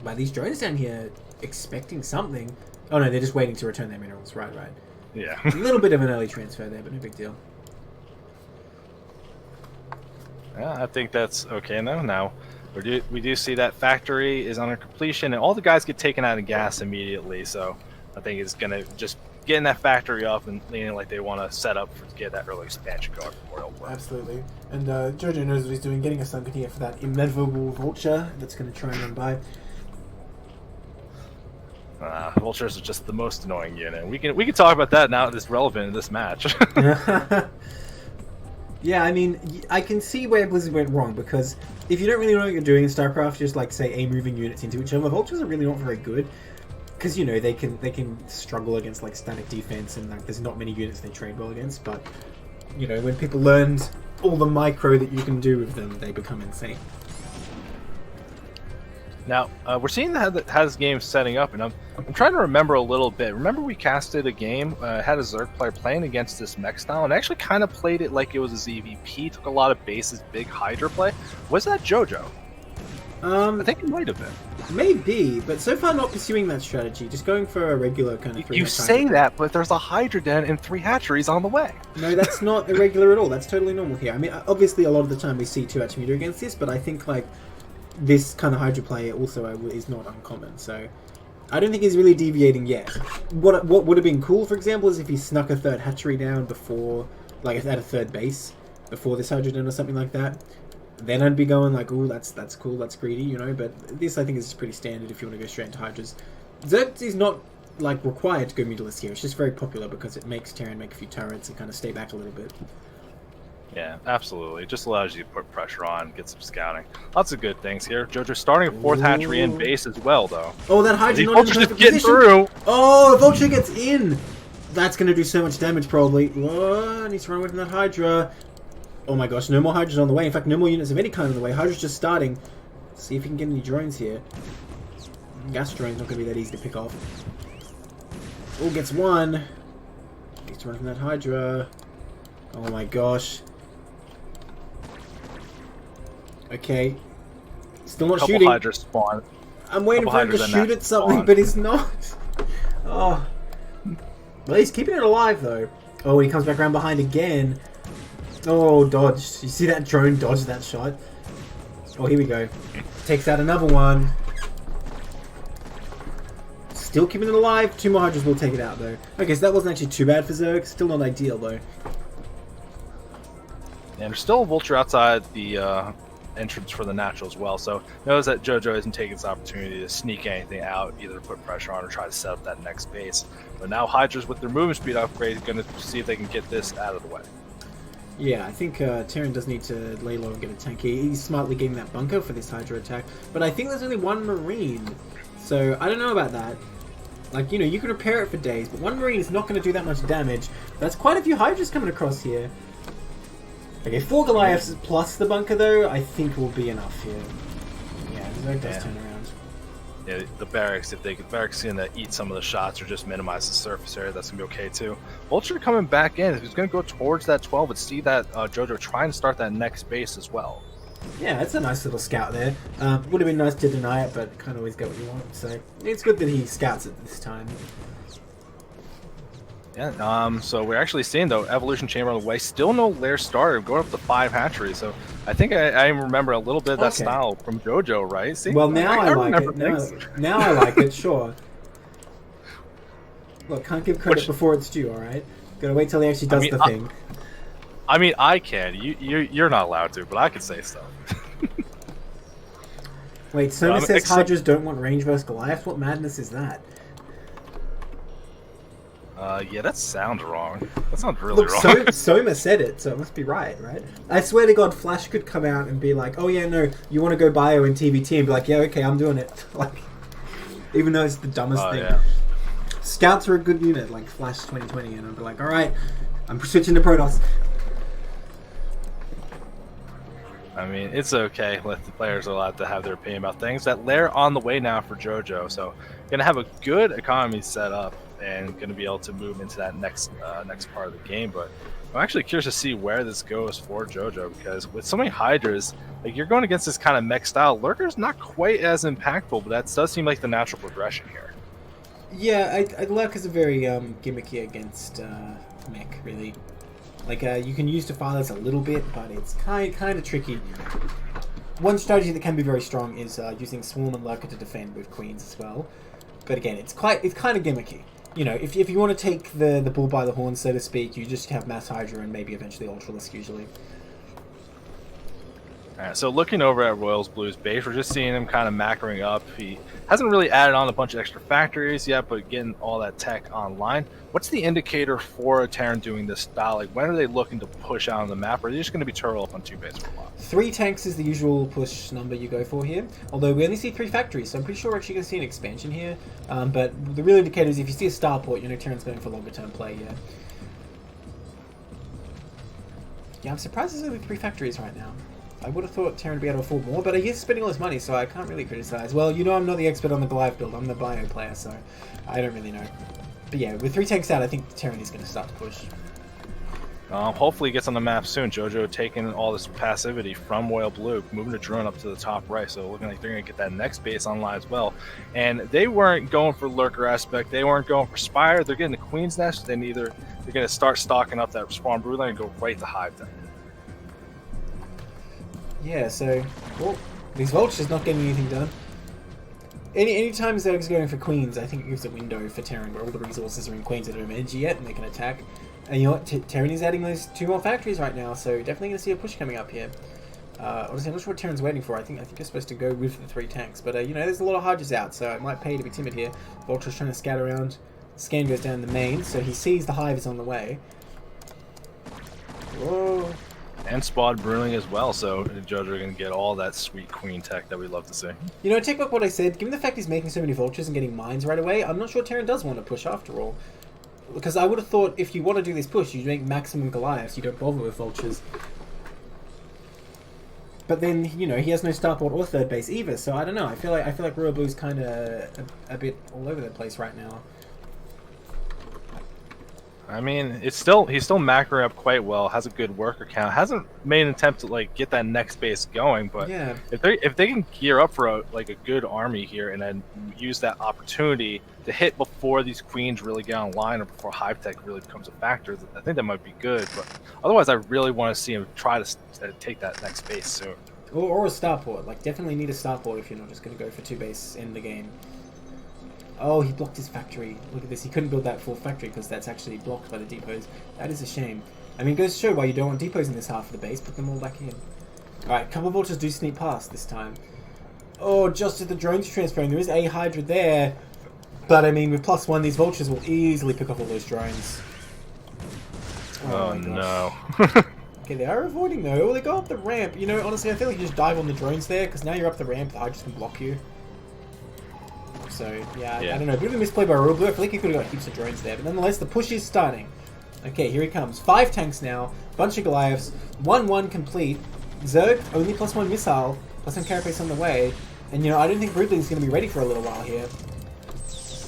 A: Wow, these drones down here expecting something. Oh no, they're just waiting to return their minerals. Right.
B: Yeah.
A: A little bit of an early transfer there, but no big deal.
B: Yeah, I think that's okay now. We do see that factory is under completion, and all the guys get taken out of gas immediately. So I think it's gonna just getting that factory up and leaning like they want to set up to get that early expansion going for Royal Blue.
A: Absolutely, and Jojo knows what he's doing, getting a sunken here for that inevitable vulture that's going to try and run by.
B: Vultures are just the most annoying unit. We can talk about that now. It's relevant in this match.
A: Yeah, I mean, I can see where Blizzard went wrong, because if you don't really know what you're doing in StarCraft, just like say moving units into each other, vultures are really not very good, because you know they can struggle against like static defense, and like there's not many units they trade well against. But you know, when people learned all the micro that you can do with them, they become insane.
B: Now, we're seeing how this game's setting up, and I'm trying to remember a little bit. Remember we casted a game, had a Zerg player playing against this mech style, and actually kind of played it like it was a ZVP, took a lot of bases, big Hydra play. Was that Jojo? I think it might have been.
A: Maybe, but so far not pursuing that strategy, just going for a regular kind of...
B: You say that, but there's a Hydra den and 3 hatcheries on the way.
A: No, that's not irregular at all. That's totally normal here. I mean, obviously a lot of the time we see 2 hatch meter against this, but I think like... this kind of Hydra play also is not uncommon, so I don't think he's really deviating yet. What would have been cool, for example, is if he snuck a 3rd hatchery down before, like at a 3rd base, before this Hydra den or something like that. Then I'd be going like, ooh, that's cool, that's greedy, you know, but this I think is pretty standard if you want to go straight into Hydras. Zerg is not, like, required to go meterless here, it's just very popular because it makes Terran make a few turrets and kind of stay back a little bit.
B: Yeah, absolutely. It just allows you to put pressure on, get some scouting. Lots of good things here. Jojo starting a 4th hatchery in base as well, though.
A: Oh, that Hydra not in the perfect
B: getting
A: position.
B: Through.
A: Oh, the Vulture gets in! That's going to do so much damage, probably. Whoa, needs to run away from that Hydra. Oh my gosh, no more Hydras on the way. In fact, no more units of any kind on the way. Hydra's just starting. Let's see if we can get any drones here. Gas drone's not going to be that easy to pick off. Oh, gets one. Needs to run from that Hydra. Oh my gosh. Okay. Still not shooting.
B: Hydras spawn.
A: I'm waiting for him to shoot at something, but he's not. Oh. Well, he's keeping it alive, though. Oh, he comes back around behind again. Oh, dodged. You see that drone dodge that shot? Oh, here we go. Takes out another one. Still keeping it alive. 2 more Hydras will take it out, though. Okay, so that wasn't actually too bad for Zerg. Still not ideal, though.
B: And there's still a Vulture outside the entrance for the natural as well, so knows that Jojo isn't taking this opportunity to sneak anything out, either put pressure on or try to set up that next base. But now Hydras, with their movement speed upgrade, are going to see if they can get this out of the way.
A: Yeah, I think Terran does need to lay low and get a tank. He's smartly getting that bunker for this Hydra attack, but I think there's only 1 Marine, so I don't know about that. Like, you know, you can repair it for days, but 1 Marine is not going to do that much damage. That's quite a few Hydras coming across here. Okay, 4 Goliaths plus the bunker, though, I think will be enough here. Yeah, Zerg does turn around.
B: Yeah, the barracks, if they get barracks in to eat some of the shots or just minimize the surface area, that's going to be okay, too. Vulture coming back in. He's going to go towards that 12 and see that Jojo trying to start that next base as well.
A: Yeah, it's a nice little scout there. Would have been nice to deny it, but can't always get what you want, so it's good that he scouts it this time.
B: Yeah, so we're actually seeing, though, Evolution Chamber on the way. Still no lair starter, going up to 5 hatcheries. So I think I remember a little bit of that style from JoJo, right? See?
A: Well, now I like it. Now I like it, sure. Look, can't give credit before it's due, alright? Gotta wait till he actually does the thing.
B: I mean, I can. You're not allowed to, but I can say stuff.
A: Wait,
B: So
A: Soma
B: I'm
A: says
B: excited.
A: Hydras don't want range versus Goliath? What madness is that?
B: Yeah, that sounds wrong. That sounds really
A: Look,
B: wrong.
A: Soma said it, so it must be right? I swear to God, Flash could come out and be like, oh yeah, no, you want to go bio in TBT, and be like, yeah, okay, I'm doing it. Like, even though it's the dumbest thing.
B: Yeah.
A: Scouts are a good unit, like Flash 2020, and I'd be like, alright, I'm switching to Protoss.
B: I mean, it's okay. Let the players are allowed to have their opinion about things. That they're on the way now for JoJo, so gonna have a good economy set up and gonna be able to move into that next part of the game. But I'm actually curious to see where this goes for JoJo, because with so many Hydras, like you're going against this kind of mech style, Lurker's not quite as impactful, but that does seem like the natural progression here.
A: Yeah, Lurk is a very gimmicky against mech, really. Like, you can use Defiles a little bit, but it's kind of tricky. One strategy that can be very strong is using Swarm and Lurker to defend with Queens as well. But again, it's kind of gimmicky. You know, if you want to take the bull by the horn, so to speak, you just have Mass Hydra and maybe eventually Ultralisk usually.
B: Alright, so looking over at Royals Blues base, we're just seeing him kind of macroing up. He hasn't really added on a bunch of extra factories yet, but getting all that tech online. What's the indicator for a Terran doing this style? Like, when are they looking to push out on the map, or are they just going to be turtle up on 2 base for a while?
A: 3 tanks is the usual push number you go for here, although we only see 3 factories, so I'm pretty sure we're actually going to see an expansion here. But the real indicator is if you see a starport, you know Terran's going for longer term play, yeah. Yeah, I'm surprised there's only 3 factories right now. I would have thought Terran would be able to afford more, but he is spending all his money, so I can't really criticize. Well, you know I'm not the expert on the Goliath build, I'm the bio player, so I don't really know. But yeah, with 3 tanks out, I think Terran is going to start to push.
B: Hopefully he gets on the map soon. JoJo taking all this passivity from Royal Blue, moving the drone up to the top right, so looking like they're going to get that next base online as well. And they weren't going for Lurker aspect, they weren't going for Spire, they're getting the Queen's Nest, then either they're going to start stocking up that Spawn Broodline and go right to Hive then.
A: Yeah, so these vultures not getting anything done. Anytime Zerg's going for Queens, I think it gives a window for Terran where all the resources are in Queens that don't have energy yet and they can attack. And you know what? Terran is adding those 2 more factories right now, so definitely going to see a push coming up here. Honestly, I'm not sure what Terran's waiting for. I think you're supposed to go with the 3 tanks, but you know, there's a lot of Hydras out, so it might pay to be timid here. Vulture's trying to scout around. Scan goes down the main, so he sees the Hive is on the way. Whoa.
B: And Spawn Brewing as well, so JoJo are going to get all that sweet Queen tech that we love to see.
A: You know, take back what I said. Given the fact he's making so many vultures and getting mines right away, I'm not sure Terran does want to push after all. Because I would have thought if you want to do this push, you make maximum Goliaths, you don't bother with vultures. But then, you know, he has no starport or third base either, so I don't know. I feel like Royal Blue's kind of a bit all over the place right now.
B: I mean, he's still macroing up quite well. Has a good worker count. Hasn't made an attempt to like get that next base going. But
A: yeah,
B: if they can gear up for a good army here and then use that opportunity to hit before these queens really get online or before Hive Tech really becomes a factor, I think that might be good. But otherwise, I really want to see him try to take that next base soon.
A: Or a starport. Like, definitely need a starport if you're not just going to go for 2 base in the game. Oh, he blocked his factory. Look at this. He couldn't build that full factory because that's actually blocked by the depots. That is a shame. I mean, it goes to show why you don't want depots in this half of the base. Put them all back in. Alright, a couple of vultures do sneak past this time. Oh, just as the drone's transferring. There is a Hydra there. But, I mean, with +1, these vultures will easily pick off all those drones.
B: Oh no.
A: Okay, they are avoiding, though. Oh, they go up the ramp. You know, honestly, I feel like you just dive on the drones there because now you're up the ramp, the Hydras can block you. So, yeah, I don't know. A bit of a misplay by Royal Blue. I feel like he could have got heaps of drones there. But nonetheless, the push is starting. Okay, here he comes. 5 tanks now. Bunch of Goliaths. 1-1 complete. Zerg, only +1 missile. +1 carapace on the way. And, you know, I don't think Broodling's going to be ready for a little while here.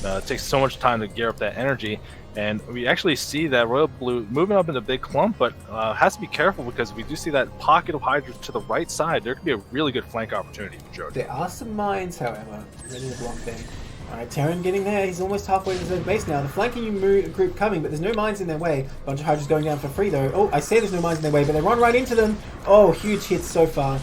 B: It takes so much time to gear up that energy. And we actually see that Royal Blue moving up in a big clump, but has to be careful because we do see that pocket of Hydra to the right side. There could be a really good flank opportunity for JoJo.
A: There are some mines, however, ready to block them. Alright, Terran getting there. He's almost halfway to the third base now. The flanking group coming, but there's no mines in their way. Bunch of Hydras going down for free, though. Oh, I say there's no mines in their way, but they run right into them. Oh, huge hits so far.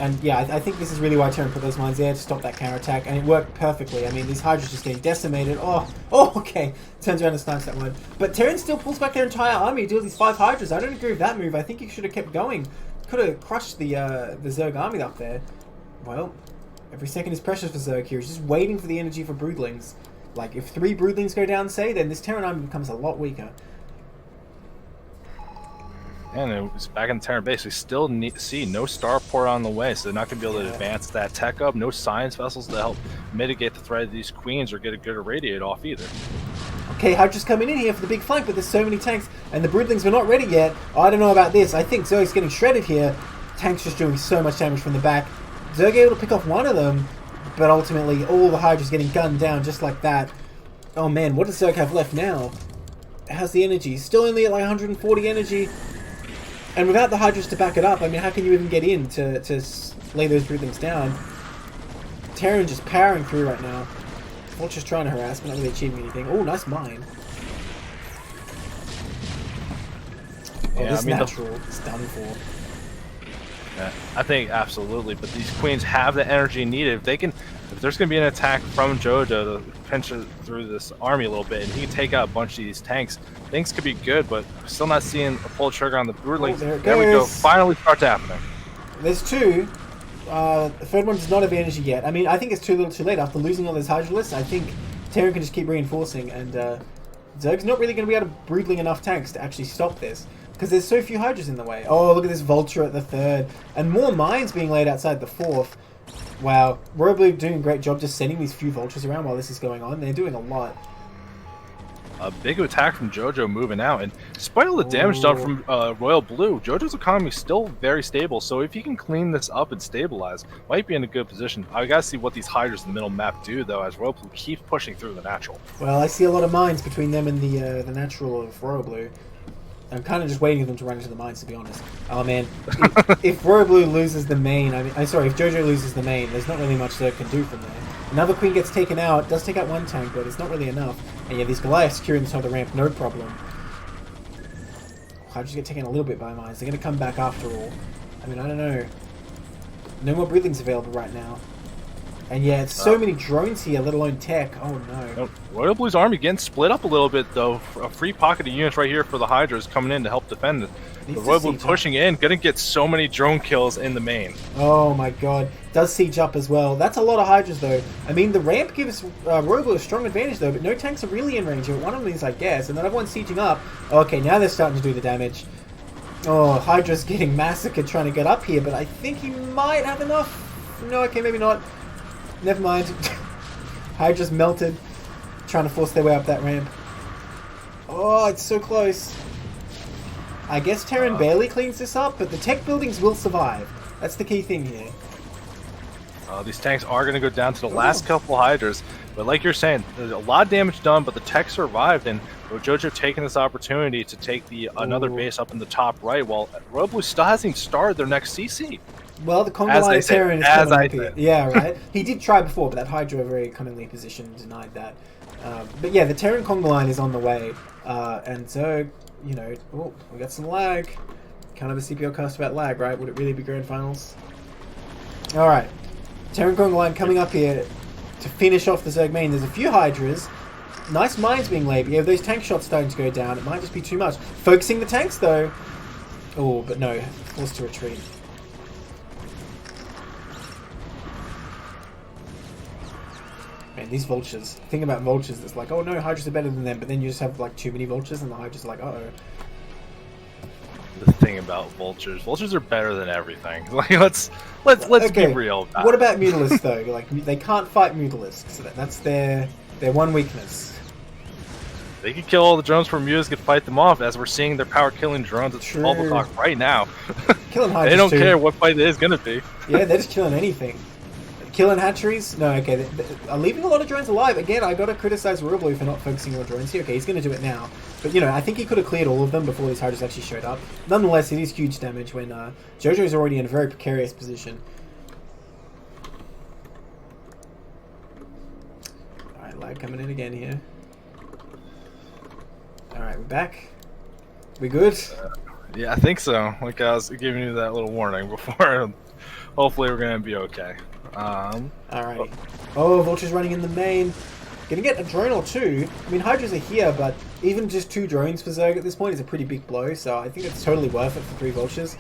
A: And yeah, I think this is really why Terran put those mines there to stop that counter-attack, and it worked perfectly. I mean, these Hydras just getting decimated. Oh, okay. Turns around and snipes that one. But Terran still pulls back their entire army to deal with these 5 Hydras. I don't agree with that move. I think he should have kept going. Could have crushed the Zerg army up there. Well, Every second is precious for Zerg here. He's just waiting for the energy for Broodlings. Like, if 3 Broodlings go down, say, then this Terran army becomes a lot weaker.
B: And it's back in the Terran base. We still see no starport on the way, so they're not going to be able to advance that tech up. No science vessels to help mitigate the threat of these queens or get a good irradiate off either.
A: Okay, Hydra's coming in here for the big flank, but there's so many tanks, and the Broodlings were not ready yet. I don't know about this. I think Zerg's getting shredded here. Tanks just doing so much damage from the back. Zerg able to pick off one of them, but ultimately all the Hydra's getting gunned down just like that. Oh man, what does Zerg have left now? How's the energy? Still only at like 140 energy. And without the Hydras to back it up, I mean, how can you even get in to lay those Broodlings down? Terran just powering through right now. Vulture's trying to harass, but not really achieving anything. Oh, nice mine. Oh,
B: Yeah,
A: this
B: I mean,
A: natural is done for.
B: Yeah, I think absolutely, but these queens have the energy needed. If they can, if there's going to be an attack from Jojo to pinch it through this army a little bit, and he can take out a bunch of these tanks, things could be good. But still not seeing a pull trigger on the Broodlings.
A: Oh,
B: there we go. Finally starts happening.
A: There's 2. The third one does not have energy yet. I mean, I think it's too little too late. After losing all those Hydralists, I think Terran can just keep reinforcing, and Zerg's not really going to be able to Broodling enough tanks to actually stop this. Because there's so few Hydras in the way. Oh, look at this Vulture at the 3rd. And more mines being laid outside the 4th. Wow. Royal Blue doing a great job just sending these few Vultures around while this is going on. They're doing a lot.
B: A big attack from Jojo moving out. And despite all the damage done from Royal Blue, Jojo's economy is still very stable. So if he can clean this up and stabilize, might be in a good position. I got to see what these Hydras in the middle map do, though, as Royal Blue keeps pushing through the natural.
A: Well, I see a lot of mines between them and the natural of Royal Blue. I'm kind of just waiting for them to run into the mines, to be honest. Oh man, if Royal Blue loses the main, if Jojo loses the main, there's not really much Zerg can do from there. Another queen gets taken out, does take out one tank, but it's not really enough. And yeah, these Goliaths securing the top of the ramp, no problem. I'll just get taken a little bit by mines. They're going to come back after all. I mean, I don't know. No more Breathings available right now. And yeah, it's so many drones here, let alone tech. Oh no.
B: Royal Blue's army getting split up a little bit, though. A free pocket of units right here for the Hydras coming in to help defend it. The Royal Blue pushing in, gonna get so many drone kills in the main.
A: Oh my god. Does siege up as well. That's a lot of Hydras though. I mean, the ramp gives Royal Blue a strong advantage though, but no tanks are really in range. One of them is, I guess, and then everyone's sieging up. Okay, now they're starting to do the damage. Oh, Hydra's getting massacred trying to get up here, but I think he might have enough. No, okay, maybe not. Never mind. Hydra's melted, trying to force their way up that ramp. Oh, it's so close. I guess Terran barely cleans this up, but the tech buildings will survive. That's the key thing here.
B: These tanks are going to go down to the last couple Hydras, but like you're saying, there's a lot of damage done, but the tech survived, and Jojo taking this opportunity to take the another base up in the top right, while Royal Blue still hasn't started their next CC.
A: Well, the Congo Line Terran is killing up. Yeah, right. He did try before, but that Hydra very cunningly positioned denied that. But yeah, the Terran Congo Line is on the way, and so, you know, oh, we got some lag. Can't have a CPL cast about lag, right? Would it really be grand finals? All right, Terran Congo Line coming up here to finish off the Zerg main. There's a few Hydras. Nice mines being laid, but yeah, those tank shots starting to go down. It might just be too much. Focusing the tanks though. Oh, but no, forced to retreat. Man, these vultures. The thing about vultures is like, oh no, Hydras are better than them, but then you just have like too many vultures and the Hydras are like, uh-oh.
B: The thing about vultures are better than everything. Like let's be real about
A: what about Mutalisks though? Like they can't fight Mutalisks. So that's their one weakness.
B: They can kill all the drones from Mutalisks and fight them off, as we're seeing their power killing drones at Bubble Talk right now.
A: Killing Hydras
B: they don't care what fight it is gonna be.
A: Yeah, they're just killing anything. Killing hatcheries? No, okay. They're leaving a lot of drones alive. Again, I gotta criticize Royal Blue for not focusing on drones here. Okay, he's gonna do it now. But, you know, I think he could have cleared all of them before these Hydras actually showed up. Nonetheless, it is huge damage when Jojo is already in a very precarious position. Alright, lag coming in again here. Alright, we're back. We good?
B: Yeah, I think so. Like I was giving you that little warning before. Hopefully we're gonna be okay.
A: Alrighty. Oh, Vulture's running in the main. Gonna get a drone or two. I mean, Hydras are here, but even just 2 drones for Zerg at this point is a pretty big blow, so I think it's totally worth it for 3 Vultures.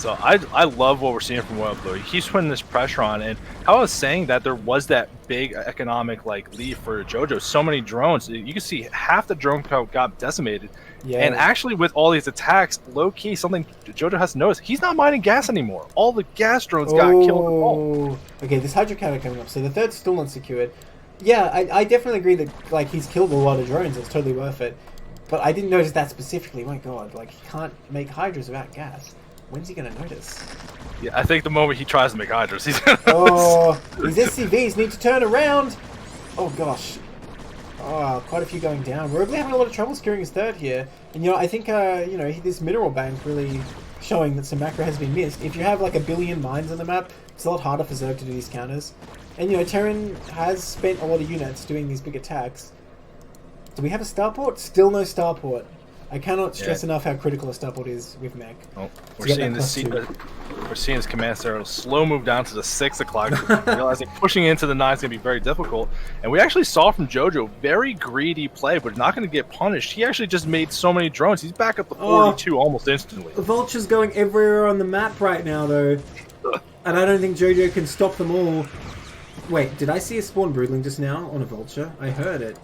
B: So I love what we're seeing from Royal Blue. He keeps putting this pressure on, and how I was saying that there was that big economic lead for JoJo. So many drones, you can see half the drone count got decimated.
A: Yeah.
B: And actually, with all these attacks, low key, something JoJo has to notice: he's not mining gas anymore. All the gas drones got killed. In the ball.
A: Okay, this hydro cannon coming up. So the third's still not secured. Yeah, I definitely agree that he's killed a lot of drones. It's totally worth it. But I didn't notice that specifically. My God, he can't make hydras without gas. When's he gonna notice?
B: Yeah, I think the moment he tries to make hydras, he's gonna
A: these SCVs need to turn around! Oh gosh. Oh, quite a few going down. We're really having a lot of trouble securing his third here. And I think, this mineral bank really showing that some macro has been missed. If you have a billion mines on the map, it's a lot harder for Zerg to do these counters. And, Terran has spent a lot of units doing these big attacks. Do we have a starport? Still no starport. I cannot stress enough how critical a starport is with mech.
B: Oh, we're seeing this command center slow move down to the 6 o'clock, realizing pushing into the 9 is going to be very difficult. And we actually saw from JoJo very greedy play, but not going to get punished. He actually just made so many drones. He's back up to 42 almost instantly.
A: The vulture's going everywhere on the map right now, though. And I don't think JoJo can stop them all. Wait, did I see a spawn broodling just now on a vulture? I heard it.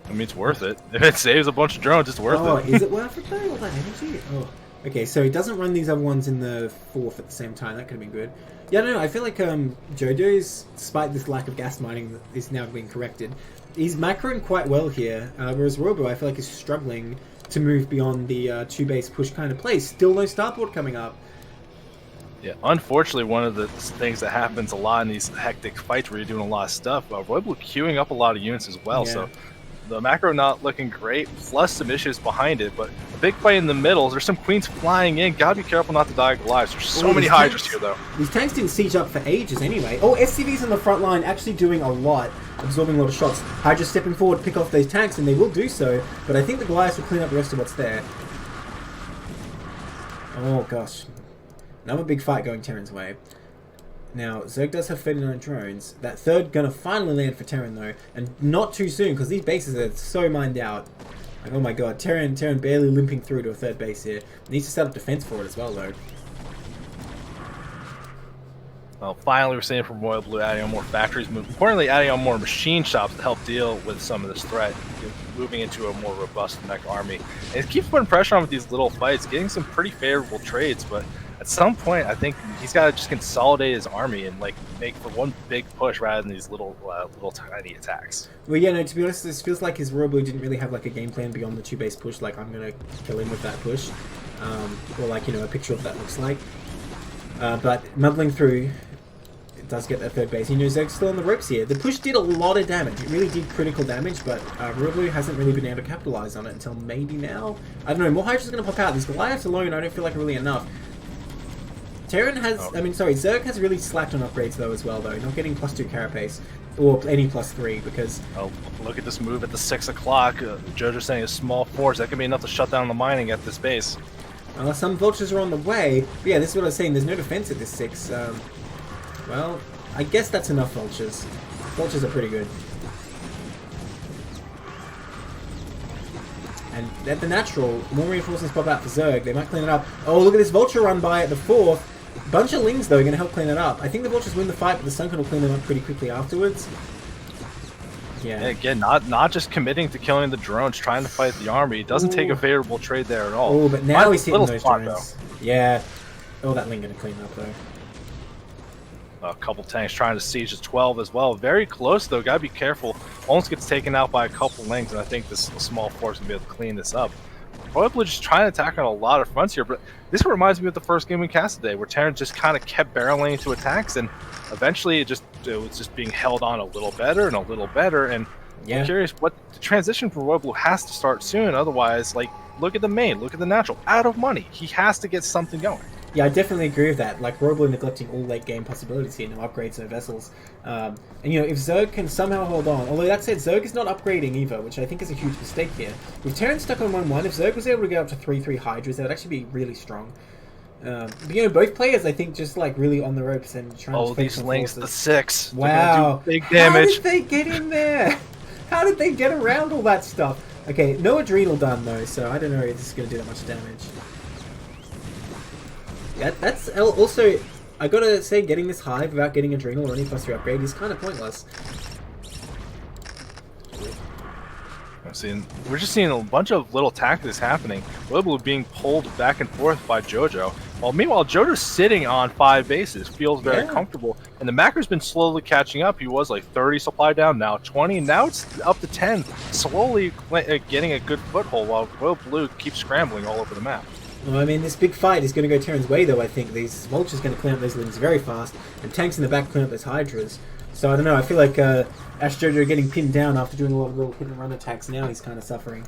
B: I mean, it's worth it. If it saves a bunch of drones, it's worth it.
A: Oh, is it worth it though? All that energy? Oh. Okay, so he doesn't run these other ones in the 4th at the same time. That could have been good. Yeah, no, I feel like JoJo's, despite this lack of gas mining, is now being corrected. He's macroing quite well here, whereas Robo, I feel like, is struggling to move beyond the 2-base push kind of play. Still no starport coming up.
B: Yeah, unfortunately, one of the things that happens a lot in these hectic fights where you're doing a lot of stuff, Robo queuing up a lot of units as well, so... The macro not looking great, plus some issues behind it, but a big play in the middle. There's some queens flying in. Gotta be careful not to die lives. There's so many hydras here, though.
A: These tanks didn't siege up for ages anyway. Oh, SCVs on the front line actually doing a lot, absorbing a lot of shots. Hydra stepping forward, pick off those tanks, and they will do so, but I think the Goliaths will clean up the rest of what's there. Oh, gosh. Another big fight going Terran's way. Now, Zerg does have 39 drones. That third gonna finally land for Terran though, and not too soon because these bases are so mined out. Oh my God, Terran barely limping through to a third base here. Needs to set up defense for it as well though.
B: Well, finally we're seeing from Royal Blue adding on more factories, importantly adding on more machine shops to help deal with some of this threat, moving into a more robust mech army. And it keeps putting pressure on with these little fights, getting some pretty favorable trades, but at some point I think he's got to just consolidate his army and make for one big push rather than these little tiny attacks.
A: Well, yeah, no, to be honest, this feels like his Royal Blue didn't really have a game plan beyond the 2-base push, I'm gonna kill him with that push. Or a picture of that looks like. But muddling through, it does get that third base. Zerg's still on the ropes here. The push did a lot of damage. It really did critical damage, but Royal Blue hasn't really been able to capitalize on it until maybe now. I don't know, more Hydra's gonna pop out. These Goliaths alone I don't feel like are really enough. Terran has, Zerg has really slacked on upgrades though as well though, not getting +2 carapace, or any +3 because...
B: Oh, look at this move at the 6 o'clock, JoJo's saying a small force, that could be enough to shut down the mining at this base.
A: Some vultures are on the way, but yeah, this is what I was saying, there's no defense at this 6, well, I guess that's enough vultures. Vultures are pretty good. And at the natural, more reinforcements pop out for Zerg, they might clean it up. Oh, look at this vulture run by at the 4th. Bunch of Lings, though, are going to help clean it up. I think the vultures win the fight, but the Sunken will clean them up pretty quickly afterwards. Yeah.
B: And again, not just committing to killing the drones, trying to fight the army. It doesn't take a favorable trade there at all.
A: Oh, but now he's hitting those drones. Yeah. Oh, that Ling going to clean up, though.
B: A couple tanks trying to siege the 12 as well. Very close, though. Gotta be careful. Almost gets taken out by a couple Lings, and I think this small force will be able to clean this up. Royal Blue just trying to attack on a lot of fronts here, but this reminds me of the first game we cast today, where Terran just kind of kept barreling into attacks, and eventually it was just being held on a little better and a little better. And yeah. I'm curious, what the transition for Royal Blue has to start soon. Otherwise, look at the main, look at the natural, out of money. He has to get something going. Yeah, I definitely agree with that. Royal Blue neglecting all late game possibilities here, no upgrades, no vessels. And if Zerg can somehow hold on, although that said, Zerg is not upgrading either, which I think is a huge mistake here. With Terran stuck on 1-1, if Zerg was able to get up to 3-3 Hydras, that would actually be really strong. But both players, I think, just really on the ropes and trying to these Lings, the 6.
A: Wow.
B: Do big damage.
A: How did they get in there? How did they get around all that stuff? Okay, no Adrenal done though, so I don't know if this is going to do that much damage. That's also, I gotta say, getting this high without getting Adrenal or any +3 upgrade is kind of pointless.
B: We're just seeing a bunch of little tactics happening. Blue being pulled back and forth by JoJo. While meanwhile, JoJo's sitting on 5 bases, feels very comfortable. And the macro's been slowly catching up. He was like 30 supply down, now 20, and now it's up to 10. Slowly getting a good foothold while Royal Blue keeps scrambling all over the map.
A: Well, I mean, this big fight is going to go Terran's way, though, I think. These Vultures going to clean up those Lings very fast, and Tanks in the back clean up those Hydras. So, I don't know, I feel like Ash JoJo getting pinned down after doing a lot of little hit and run attacks, now he's kind of suffering.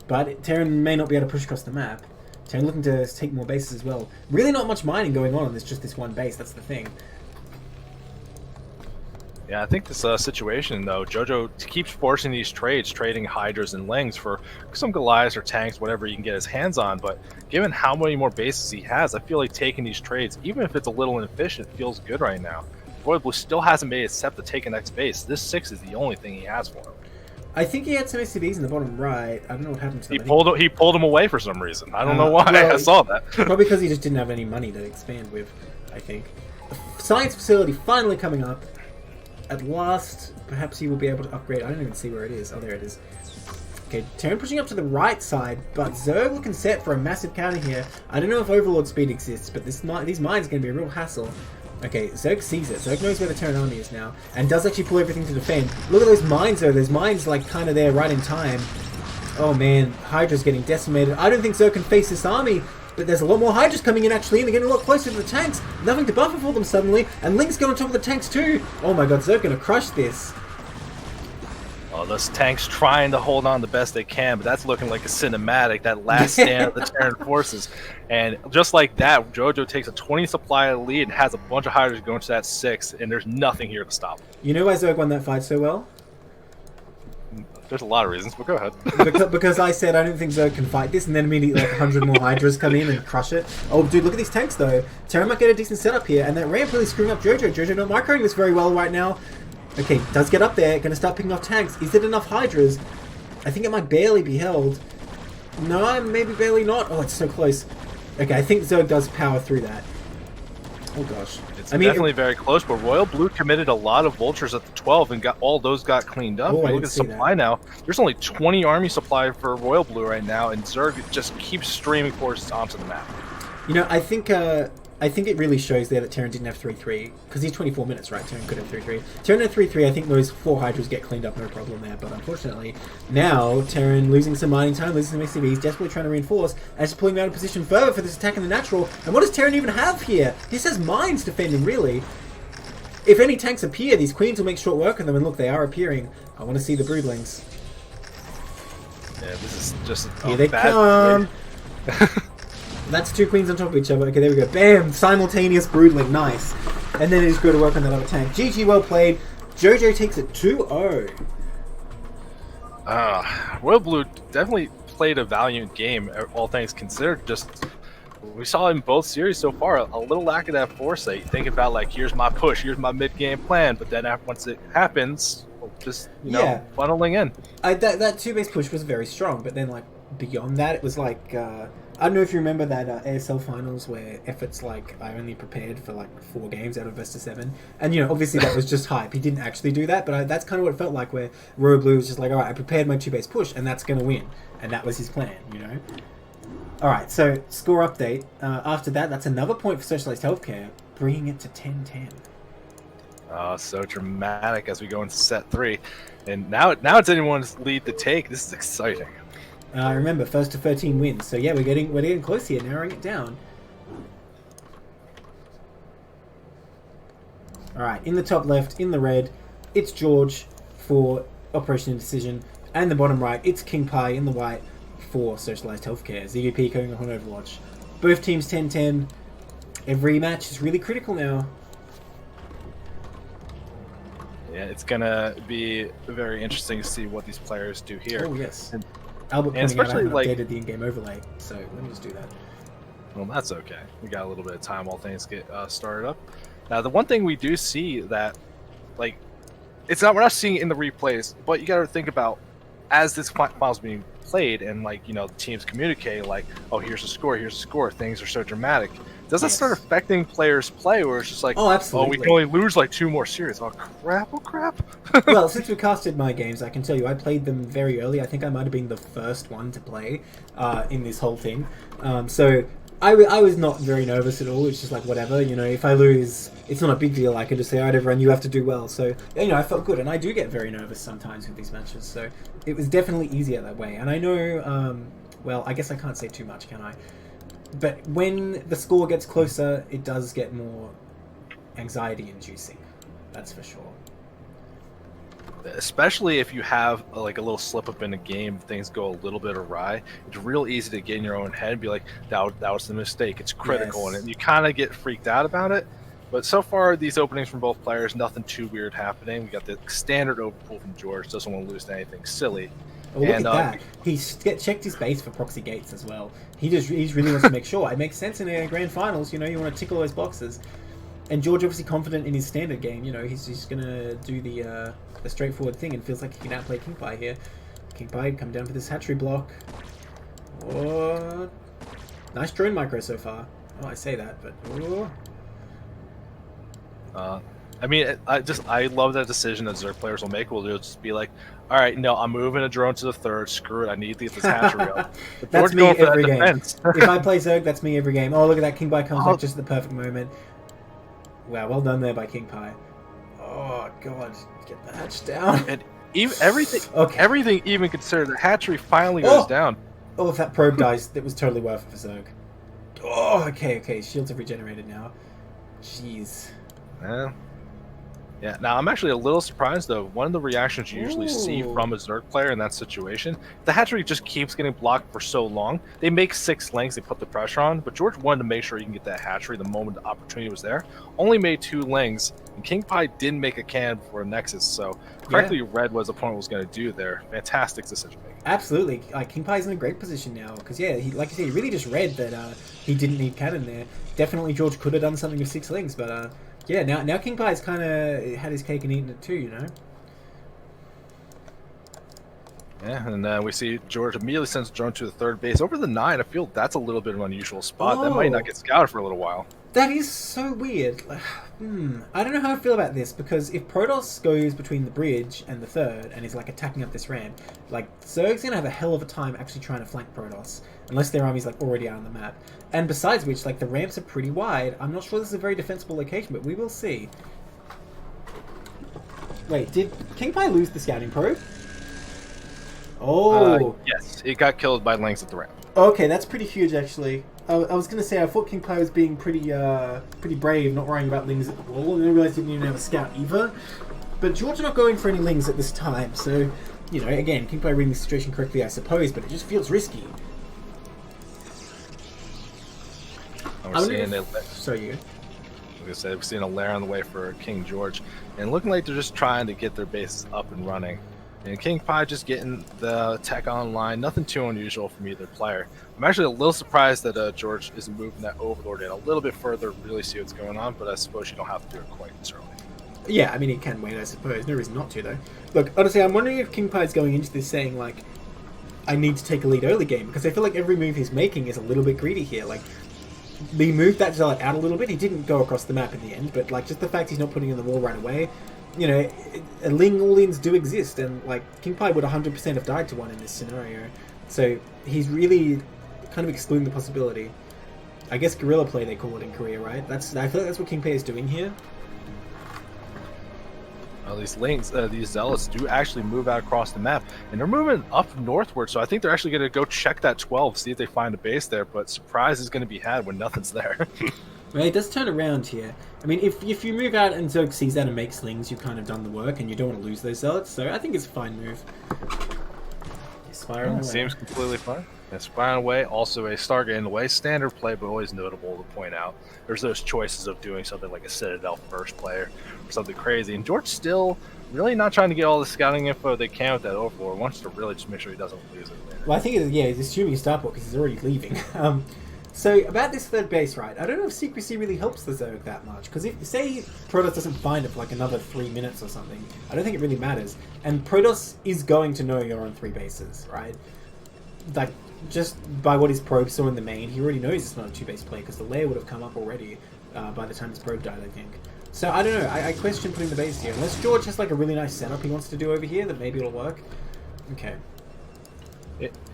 A: But Terran may not be able to push across the map. Terran looking to take more bases as well. Really not much mining going on, there's just this one base, that's the thing.
B: Yeah, I think this situation, though, JoJo keeps forcing these trades, trading Hydras and Lings for some Goliaths or tanks, whatever he can get his hands on. But given how many more bases he has, I feel like taking these trades, even if it's a little inefficient, feels good right now. Royal Blue still hasn't made a step to take a next base. This 6 is the only thing he has for him.
A: I think he had some SCVs in the bottom right. I don't know what happened to them.
B: He pulled him away for some reason. I don't know why. Well, I saw that.
A: Probably because he just didn't have any money to expand with, I think. The science facility finally coming up. At last, perhaps he will be able to upgrade. I don't even see where it is. Oh, there it is. Okay, Terran pushing up to the right side, but Zerg looking set for a massive counter here. I don't know if Overlord speed exists, but these mines are going to be a real hassle. Okay, Zerg sees it. Zerg knows where the Terran army is now, and does actually pull everything to defend. Look at those mines, though. Those mines, like, kind of there right in time. Oh, man. Hydra's getting decimated. I don't think Zerg can face this army, but there's a lot more Hydras coming in, actually, and they're getting a lot closer to the tanks. Nothing to buffer for them suddenly, and Link's got on top of the tanks, too. Oh, my God. Zerg going to crush this.
B: Oh, those tanks trying to hold on the best they can, but that's looking like a cinematic, that last stand of the Terran forces. And just like that, JoJo takes a 20 supply lead and has a bunch of Hydras going to that 6, and there's nothing here to stop.
A: You know why Zerg won that fight so well?
B: There's a lot of reasons, but go ahead.
A: because I said I don't think Zerg can fight this, and then immediately like 100 more Hydras come in and crush it. Oh, dude, look at these tanks, though. Terran might get a decent setup here, and that ramp really screwing up JoJo. JoJo not microing this very well right now. Okay, does get up there, gonna start picking off tanks. Is it enough Hydras? I think it might barely be held. No, maybe barely not. Oh, it's so close. Okay, I think Zerg does power through that. Oh gosh.
B: It's definitely very close, but Royal Blue committed a lot of Vultures at the 12 and got all those got cleaned up.
A: Oh,
B: look at supply now. There's only 20 army supply for Royal Blue right now, and Zerg just keeps streaming forces onto the map.
A: You know, I think it really shows there that Terran didn't have 3-3, because he's 24 minutes, right? Terran could have 3-3. Terran had 3-3, I think those 4 Hydras get cleaned up, no problem there, but unfortunately, now, Terran losing some mining time, losing some SCVs, desperately trying to reinforce, and just pulling out of position further for this attack in the natural. And what does Terran even have here? This has mines defending, really. If any tanks appear, these queens will make short work of them, and look, they are appearing. I want to see the broodlings.
B: Yeah, this is just
A: here they come. That's 2 queens on top of each other. Okay, there we go. Bam! Simultaneous broodling. Nice. And then it is good to work on that other tank. GG, well played. JoJo takes it 2-0.
B: Royal Blue definitely played a valiant game, all things considered. Just we saw in both series so far a little lack of that foresight. Think about, like, here's my push, here's my mid-game plan, but then once it happens, just, you know, funneling in.
A: That 2-base push was very strong, but then, like, beyond that, it was like... I don't know if you remember that ASL finals where efforts like I only prepared for like 4 games out of best of 7, and you know obviously that was just hype. He didn't actually do that, but that's kind of what it felt like. Where Royal Blue was just like, all right, I prepared my 2-base push, and that's gonna win, and that was his plan, you know. All right, so score update. After that, that's another point for Socialized Healthcare, bringing it to 10-10.
B: So dramatic as we go into set 3, and now it's anyone's lead to take. This is exciting.
A: Remember, first to 13 wins. So yeah, we're getting close here, narrowing it down. Alright, in the top left, in the red, it's George for Operation Indecision. And the bottom right, it's King Pie in the white for Socialized Healthcare. ZVP going on Overwatch. Both teams 10-10. Every match is really critical now.
B: Yeah, it's gonna be very interesting to see what these players do here.
A: Oh yes. Albert pointing out I haven't updated the in-game overlay, so let me just do that.
B: Well, that's okay. We got a little bit of time while things get started up. Now, the one thing we do see that, like, we're not seeing it in the replays, but you got to think about as this file's being played and, like, you know, the teams communicate, like, oh, here's the score, things are so dramatic. does that start affecting players' play where it's just like,
A: oh, absolutely.
B: we can only lose like 2 more series? Oh crap.
A: Well, since we casted my games, I can tell you I played them very early. I think I might have been the first one to play in this whole thing. So I was not very nervous at all. It's just like, whatever, if I lose, it's not a big deal. I can just say, all right, everyone, you have to do well. So, I felt good. And I do get very nervous sometimes with these matches. So it was definitely easier that way. And I know, well, I guess I can't say too much, can I? But when the score gets closer, it does get more anxiety-inducing. That's for sure.
B: Especially if you have like a little slip up in a game, things go a little bit awry. It's real easy to get in your own head and be like, that was the mistake. It's critical, and you kind of get freaked out about it. But so far, these openings from both players, nothing too weird happening. We got the standard overpull from George. Doesn't want to lose to anything silly.
A: Oh, look at that. He's checked his base for proxy gates as well. He really wants to make sure. It makes sense in a grand finals, you want to tick all those boxes. And George obviously confident in his standard game, he's just going to do the straightforward thing and feels like he can outplay King Pie here. King Pie come down for this hatchery block. Oh, nice drone micro so far. Oh, I say that, but...
B: I mean, I love that decision that Zerg players will make. Will just be like, all right, no, I'm moving a drone to the third. Screw it, I need to get this hatchery up.
A: That's me every game. If I play Zerg, that's me every game. Oh, look at that. King Pie comes back just at the perfect moment. Wow, well done there by King Pie. Oh, God. Get the hatch down.
B: And everything even considered, the hatchery finally goes down.
A: Oh, if that probe dies, that was totally worth it for Zerg. Oh, okay. Shields have regenerated now. Jeez.
B: Yeah, now I'm actually a little surprised though. One of the reactions you usually see from a Zerg player in that situation, the hatchery just keeps getting blocked for so long. They make 6 lengths, they put the pressure on, but George wanted to make sure he can get that hatchery the moment the opportunity was there. Only made 2 lengths, and King Pie didn't make a cannon before a Nexus, so correctly read what his opponent was going to do there. Fantastic decision making.
A: Absolutely. King Pie's in a great position now, because he, like you said, he really just read that he didn't need cannon there. Definitely George could have done something with 6 lengths, but... yeah, now King Pie's kind of had his cake and eaten it too,
B: Yeah, and we see George immediately sends a drone to the third base. Over the 9, I feel that's a little bit of an unusual spot. That might not get scouted for a little while. That
A: is so weird. I don't know how I feel about this, because if Protoss goes between the bridge and the third and is like attacking up this ramp, like Zerg's gonna have a hell of a time actually trying to flank Protoss, unless their army's like already out on the map. And besides which, like the ramps are pretty wide. I'm not sure this is a very defensible location, but we will see. Wait, did King Pie lose the scouting probe? Oh.
B: Yes, it got killed by lengths at the ramp.
A: Okay, that's pretty huge actually. I was going to say, I thought King Pie was being pretty brave, not worrying about lings at the wall, and I realised he didn't even have a scout either. But George not going for any lings at this time, so, again, King Pie reading the situation correctly, I suppose, but it just feels risky.
B: We're seeing we're seeing a lair on the way for King George, and looking like they're just trying to get their base up and running. And King Pie just getting the tech online, nothing too unusual from either player. I'm actually a little surprised that George isn't moving that Overlord in a little bit further, really see what's going on, but I suppose you don't have to do it quite this early.
A: Yeah, I mean, it can wait, I suppose. No reason not to, though. Look, honestly, I'm wondering if King Pie's going into this saying, like, I need to take a lead early game, because I feel like every move he's making is a little bit greedy here. Like, he moved that Zealot out a little bit. He didn't go across the map in the end, but, like, just the fact he's not putting in the wall right away, Ling all-ins do exist, and like King Pie would 100% have died to one in this scenario. So he's really kind of excluding the possibility. I guess guerrilla play they call it in Korea, right? I feel like that's what King Pie is doing here.
B: Well, these Lings, these Zealots do actually move out across the map, and they're moving up northward, so I think they're actually going to go check that 12, see if they find a base there, but surprise is going to be had when nothing's there.
A: Well, it does turn around here. I mean, if you move out and Zerg sees that and makes lings, you've kind of done the work, and you don't want to lose those Zealots, so I think it's a fine move. Spiraling away.
B: Seems completely fine. Yeah, spiraling away, also a Stargate in the way. Standard play, but always notable to point out. There's those choices of doing something like a Citadel first player, or something crazy, and George still really not trying to get all the scouting info they can with that Overlord. Wants to really just make sure he doesn't lose it later.
A: Well, I think, he's assuming Starport because he's already leaving. So, about this third base, right, I don't know if secrecy really helps the Zerg that much, because if, say, Protoss doesn't find it for like another 3 minutes or something, I don't think it really matters. And Protoss is going to know you're on 3 bases, right? like, just by what his probe saw in the main, he already knows it's not a 2-base play because the layer would have come up already by the time his probe died, I think. So I don't know, I question putting the base here. Unless George has like a really nice setup he wants to do over here, that maybe it'll work. Okay.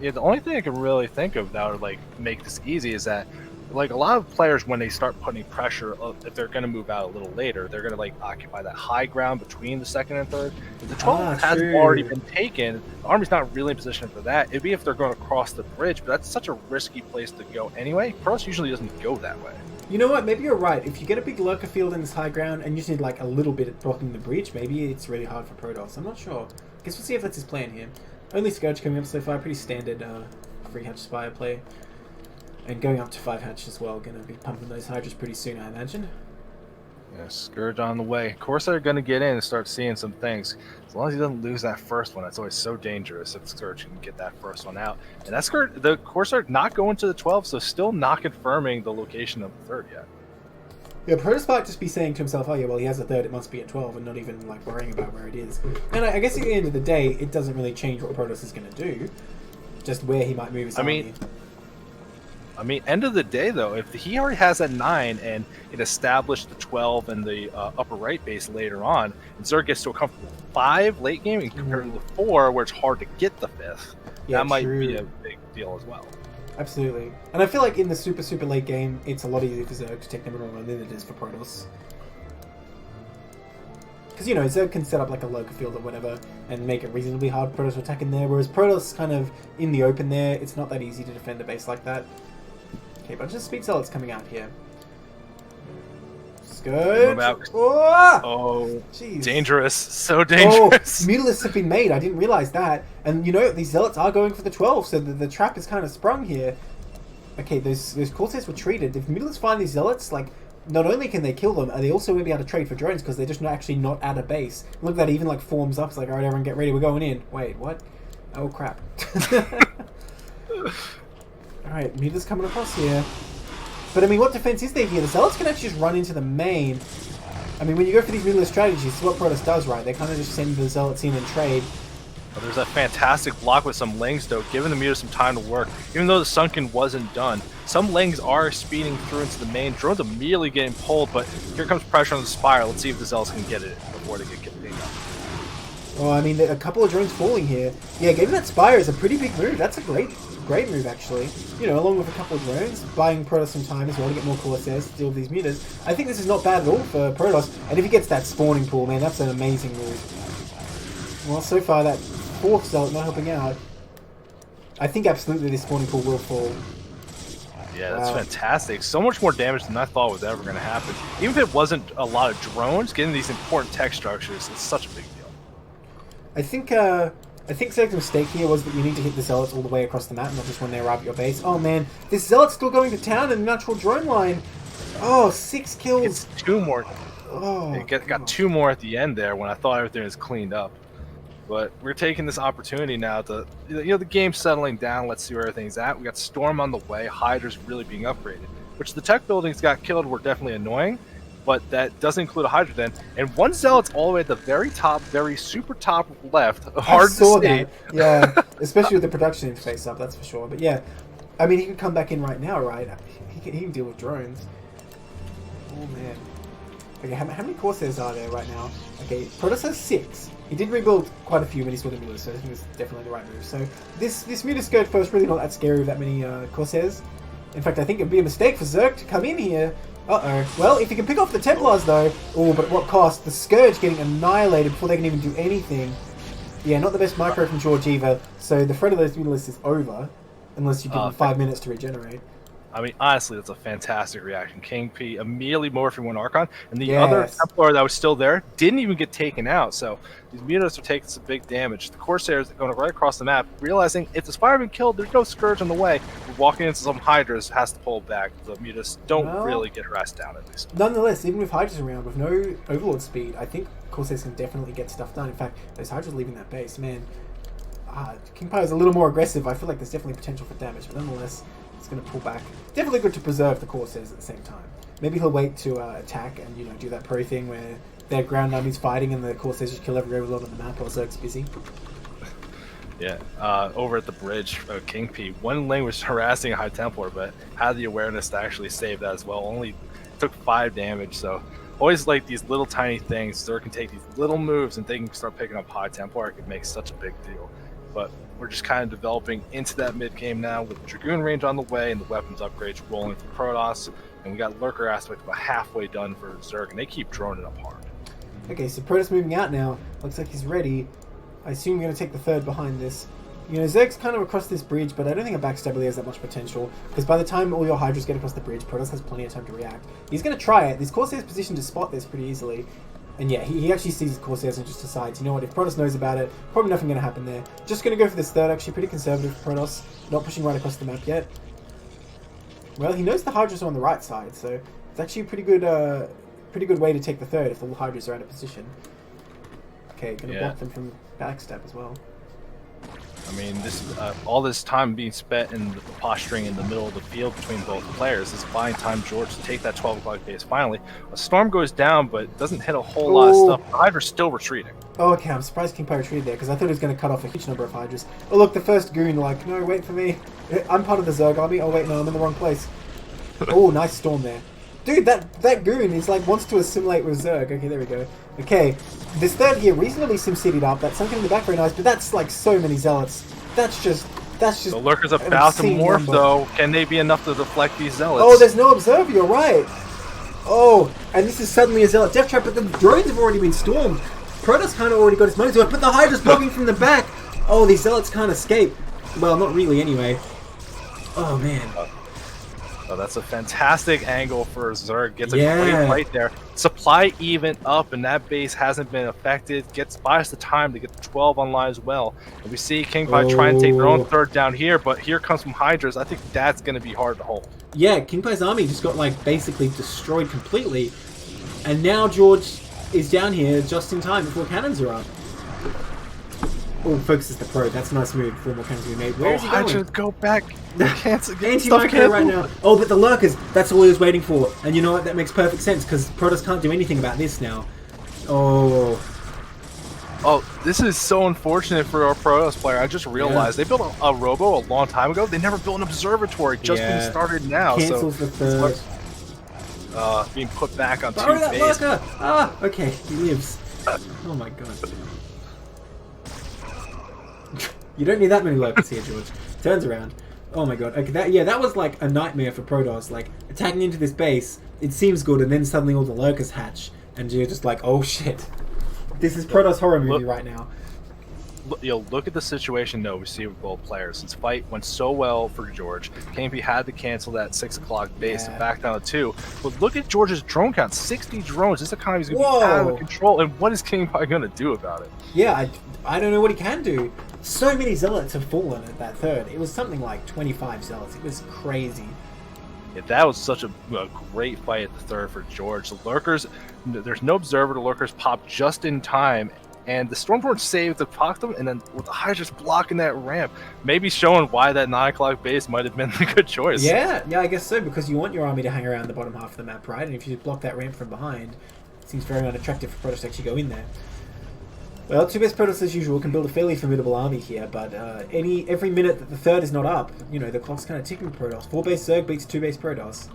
B: Yeah, the only thing I can really think of that would like make this easy is that like a lot of players when they start putting pressure, if they're going to move out a little later, they're going to like occupy that high ground between the second and third. If the 12 has already been taken, the army's not really in position for that. It'd be if they're going across the bridge, but that's such a risky place to go anyway. Protoss usually doesn't go that way.
A: You know what, maybe you're right. If you get a big lurker field in this high ground and you just need like a little bit of blocking the breach, maybe it's really hard for Protoss. I'm not sure. Guess we'll see if that's his plan here. Only Scourge coming up so far, pretty standard 3-hatch Spire play. And going up to 5-hatch as well, gonna be pumping those Hydras pretty soon, I imagine.
B: Yeah, Scourge on the way. Of course they're gonna get in and start seeing some things. As long as he doesn't lose that first one, that's always so dangerous if Scourge can get that first one out. And that's the Corsair not going to the 12, so still not confirming the location of the third yet.
A: Yeah, Protoss might just be saying to himself, oh yeah, well he has a third, it must be at 12, and not even like worrying about where it is. And I guess at the end of the day, it doesn't really change what Protoss is going to do, just where he might move his army.
B: I mean, end of the day though, if he already has that 9 and it established the 12 and the upper right base later on, and Zerg gets to a comfortable 5 late game and compared to the 4 where it's hard to get the 5th,
A: yeah,
B: that might be a big deal as well.
A: Absolutely. And I feel like in the super late game, it's a lot easier for Zerg to take number 1 than it is for Protoss. Because, you know, Zerg can set up like a lurker field or whatever and make it reasonably hard for Protoss to attack in there, whereas Protoss kind of in the open there, it's not that easy to defend a base like that. Okay, bunch of Speed Zealots coming out here. Scourge!
B: Oh, jeez. Dangerous. So dangerous.
A: Oh, Mutalisks have been made. I didn't realize that. And you know, these Zealots are going for the 12, so the trap is kind of sprung here. Okay, those Corsairs were treated. If Mutalisks find these Zealots, like, not only can they kill them, they also won't be able to trade for drones because they're just actually not at a base. Look at that, even like forms up. It's like, alright, everyone get ready, we're going in. Wait, what? Oh, crap. Alright, Mutalisks coming across here. But I mean, what defense is there here? The Zealots can actually just run into the main. I mean, when you go for these Mutalisk strategies, it's what Protoss does, right? They kind of just send the Zealots in and trade.
B: Well, there's a fantastic block with some Lings, though, giving the Mutas some time to work. Even though the Sunken wasn't done, some Lings are speeding through into the main. Drones immediately getting pulled, but here comes pressure on the Spire. Let's see if the Zealots can get it before they get kicked up.
A: Well, I mean, a couple of drones falling here. Yeah, getting that Spire is a pretty big move. That's a great move, actually. You know, along with a couple of drones, buying Protoss some time as well to get more Corsairs to deal with these Mutas. I think this is not bad at all for Protoss. And if he gets that spawning pool, man, that's an amazing move. Well, so far that 4th Zealot not helping out. I think absolutely this spawning pool will fall.
B: Yeah, that's fantastic. So much more damage than I thought was ever going to happen. Even if it wasn't a lot of drones, getting these important tech structures is such a big deal.
A: I think Zerg's mistake here was that you need to hit the Zealots all the way across the map, not just when they arrive at your base. Oh man, this Zealot's still going to town in the natural drone line. Oh, 6 kills.
B: It's 2 more.
A: Oh,
B: it got 2 more at the end there when I thought everything was cleaned up. But we're taking this opportunity now to, you know, the game's settling down. Let's see where everything's at. We got Storm on the way. Hydra's really being upgraded, which the tech buildings got killed were definitely annoying. But that doesn't include a Hydra then. And one Zealot's all the way at the very top, very super top left. Hard to see.
A: That. Yeah, especially with the production interface up, that's for sure. But yeah, I mean, he can come back in right now, right? He can deal with drones. Oh man. Okay, how many Corsairs are there right now? Okay, Protoss has 6. He did rebuild quite a few when he saw the Mutas, so I think it's definitely the right move. So this Mutas Scourge post really not that scary with that many Corsairs. In fact, I think it'd be a mistake for Zerg to come in here. Uh-oh. Well, if he can pick off the Templars, though... Oh, but at what cost? The Scourge getting annihilated before they can even do anything. Yeah, not the best micro from George either. So the threat of those Mutalisks is over. Unless you give them 5 minutes to regenerate.
B: I mean, honestly, that's a fantastic reaction. King P immediately morphing one Archon, and the other Templar that was still there didn't even get taken out. So these Mutas are taking some big damage. The Corsairs going right across the map, realizing if the Spire has been killed, there's no Scourge on the way. We're walking into some Hydras, has to pull back. The Mutas don't really get harassed down at least.
A: Nonetheless, even with Hydras around, with no Overlord speed, I think Corsairs can definitely get stuff done. In fact, those Hydras leaving that base, man. King Pi is a little more aggressive. I feel like there's definitely potential for damage, but nonetheless, it's going to pull back. Definitely good to preserve the Corsairs at the same time. Maybe he'll wait to attack and, you know, do that pro thing where their ground army's fighting and the Corsairs just kill every Overlord on the map while Zerg's busy.
B: Yeah, over at the bridge, King P, one lane was harassing a High Templar, but had the awareness to actually save that as well. Only took 5 damage, so always like these little tiny things. Zerg can take these little moves and they can start picking up High Templar. It can make such a big deal. But we're just kind of developing into that mid game now with Dragoon range on the way and the weapons upgrades rolling for Protoss. And we got Lurker aspect about halfway done for Zerg, and they keep droning up hard.
C: Okay, so Protoss moving out now. Looks like he's ready. I assume you're going to take the third behind this. You know, Zerg's kind of across this bridge, but I don't think a backstab really has that much potential, because by the time all your Hydras get across the bridge, Protoss has plenty of time to react. He's going to try it. This Corsair's positioned to spot this pretty easily. And yeah, he actually sees the Corsairs and just decides, you know what, if Protoss knows about it, probably nothing going to happen there. Just going to go for this third, actually pretty conservative for Protoss, not pushing right across the map yet. Well, he knows the Hydras are on the right side, so it's actually a pretty good way to take the third if the Hydras are out of position. Okay, going to block them from backstab as well.
B: I mean, this all this time being spent in the posturing in the middle of the field between both players is buying time George to take that 12 o'clock base. Finally, a storm goes down, but it doesn't hit a whole lot of stuff. The Hydra's still retreating.
C: Oh, okay, I'm surprised King Pi retreated there, because I thought he was going to cut off a huge number of Hydras. Oh, look, the first goon, like, no, wait for me. I'm part of the Zerg army. Oh, wait, no, I'm in the wrong place. Oh, nice storm there. Dude, that goon is like wants to assimilate with Zerg. Okay, there we go. Okay, this third here reasonably SimCity'd up. That's something in the back very nice, but that's like so many zealots. That's just. The
B: Lurker's about to morph though. Can they be enough to deflect these zealots?
C: Oh, there's no observer. You're right. Oh, and this is suddenly a zealot death trap, but the drones have already been stormed. Protoss kind of already got his money's worth, but the Hydra's blocking from the back. Oh, these zealots can't escape. Well, not really anyway. Oh man.
B: Oh, that's a fantastic angle for Zerg. Gets a great fight there. Supply even up, and that base hasn't been affected. Buys the time to get the 12 online as well. And we see King Pi try and take their own third down here, but here comes some Hydras. I think that's going to be hard to hold.
A: Yeah, King Pi's army just got like basically destroyed completely, and now George is down here just in time before cannons are up. Oh, focuses the probe. That's a nice move. 4 more cannons to be made. Where is he going?
B: Hydra, go back.
A: Anti-micro right now. Oh, but the Lurkers. That's all he was waiting for. And you know what? That makes perfect sense because Protoss can't do anything about this now. Oh.
B: Oh, this is so unfortunate for our Protoss player. I just realized they built a robo a long time ago. They never built an observatory. Just being started now.
A: Cancels the third.
B: Being put back on 2
A: that
B: base.
A: Lurker! Ah, okay. He lives. Oh my god. You don't need that many Lurkers here, George. Turns around. Oh my god. Okay, that was like a nightmare for Protoss. Like, attacking into this base, it seems good, and then suddenly all the Lurkers hatch, and you're just like, oh shit. This is Protoss horror movie right now.
B: Look at the situation though we see with both players. This fight went so well for George. KMP had to cancel that 6 o'clock base and back down to 2. But look at George's drone count, 60 drones. This economy is going to be out of control. And what is KMP going to do about it?
C: Yeah, I don't know what he can do. So many zealots have fallen at that third. It was something like 25 zealots. It was crazy.
B: Yeah, that was such a great fight at the third for George. The Lurkers, there's no observer. The Lurkers popped just in time. And the Stormborn saved to pock them, and then with the Hydras blocking that ramp, maybe showing why that 9 o'clock base might have been the good choice.
C: Yeah, I guess so, because you want your army to hang around the bottom half of the map, right? And if you block that ramp from behind, it seems very unattractive for Protoss to actually go in there. Well, 2 best Protoss as usual can build a fairly formidable army here, but every minute that the third is not up, you know, the clock's kind of ticking for Protoss. 4 base Zerg beats 2 base Protoss.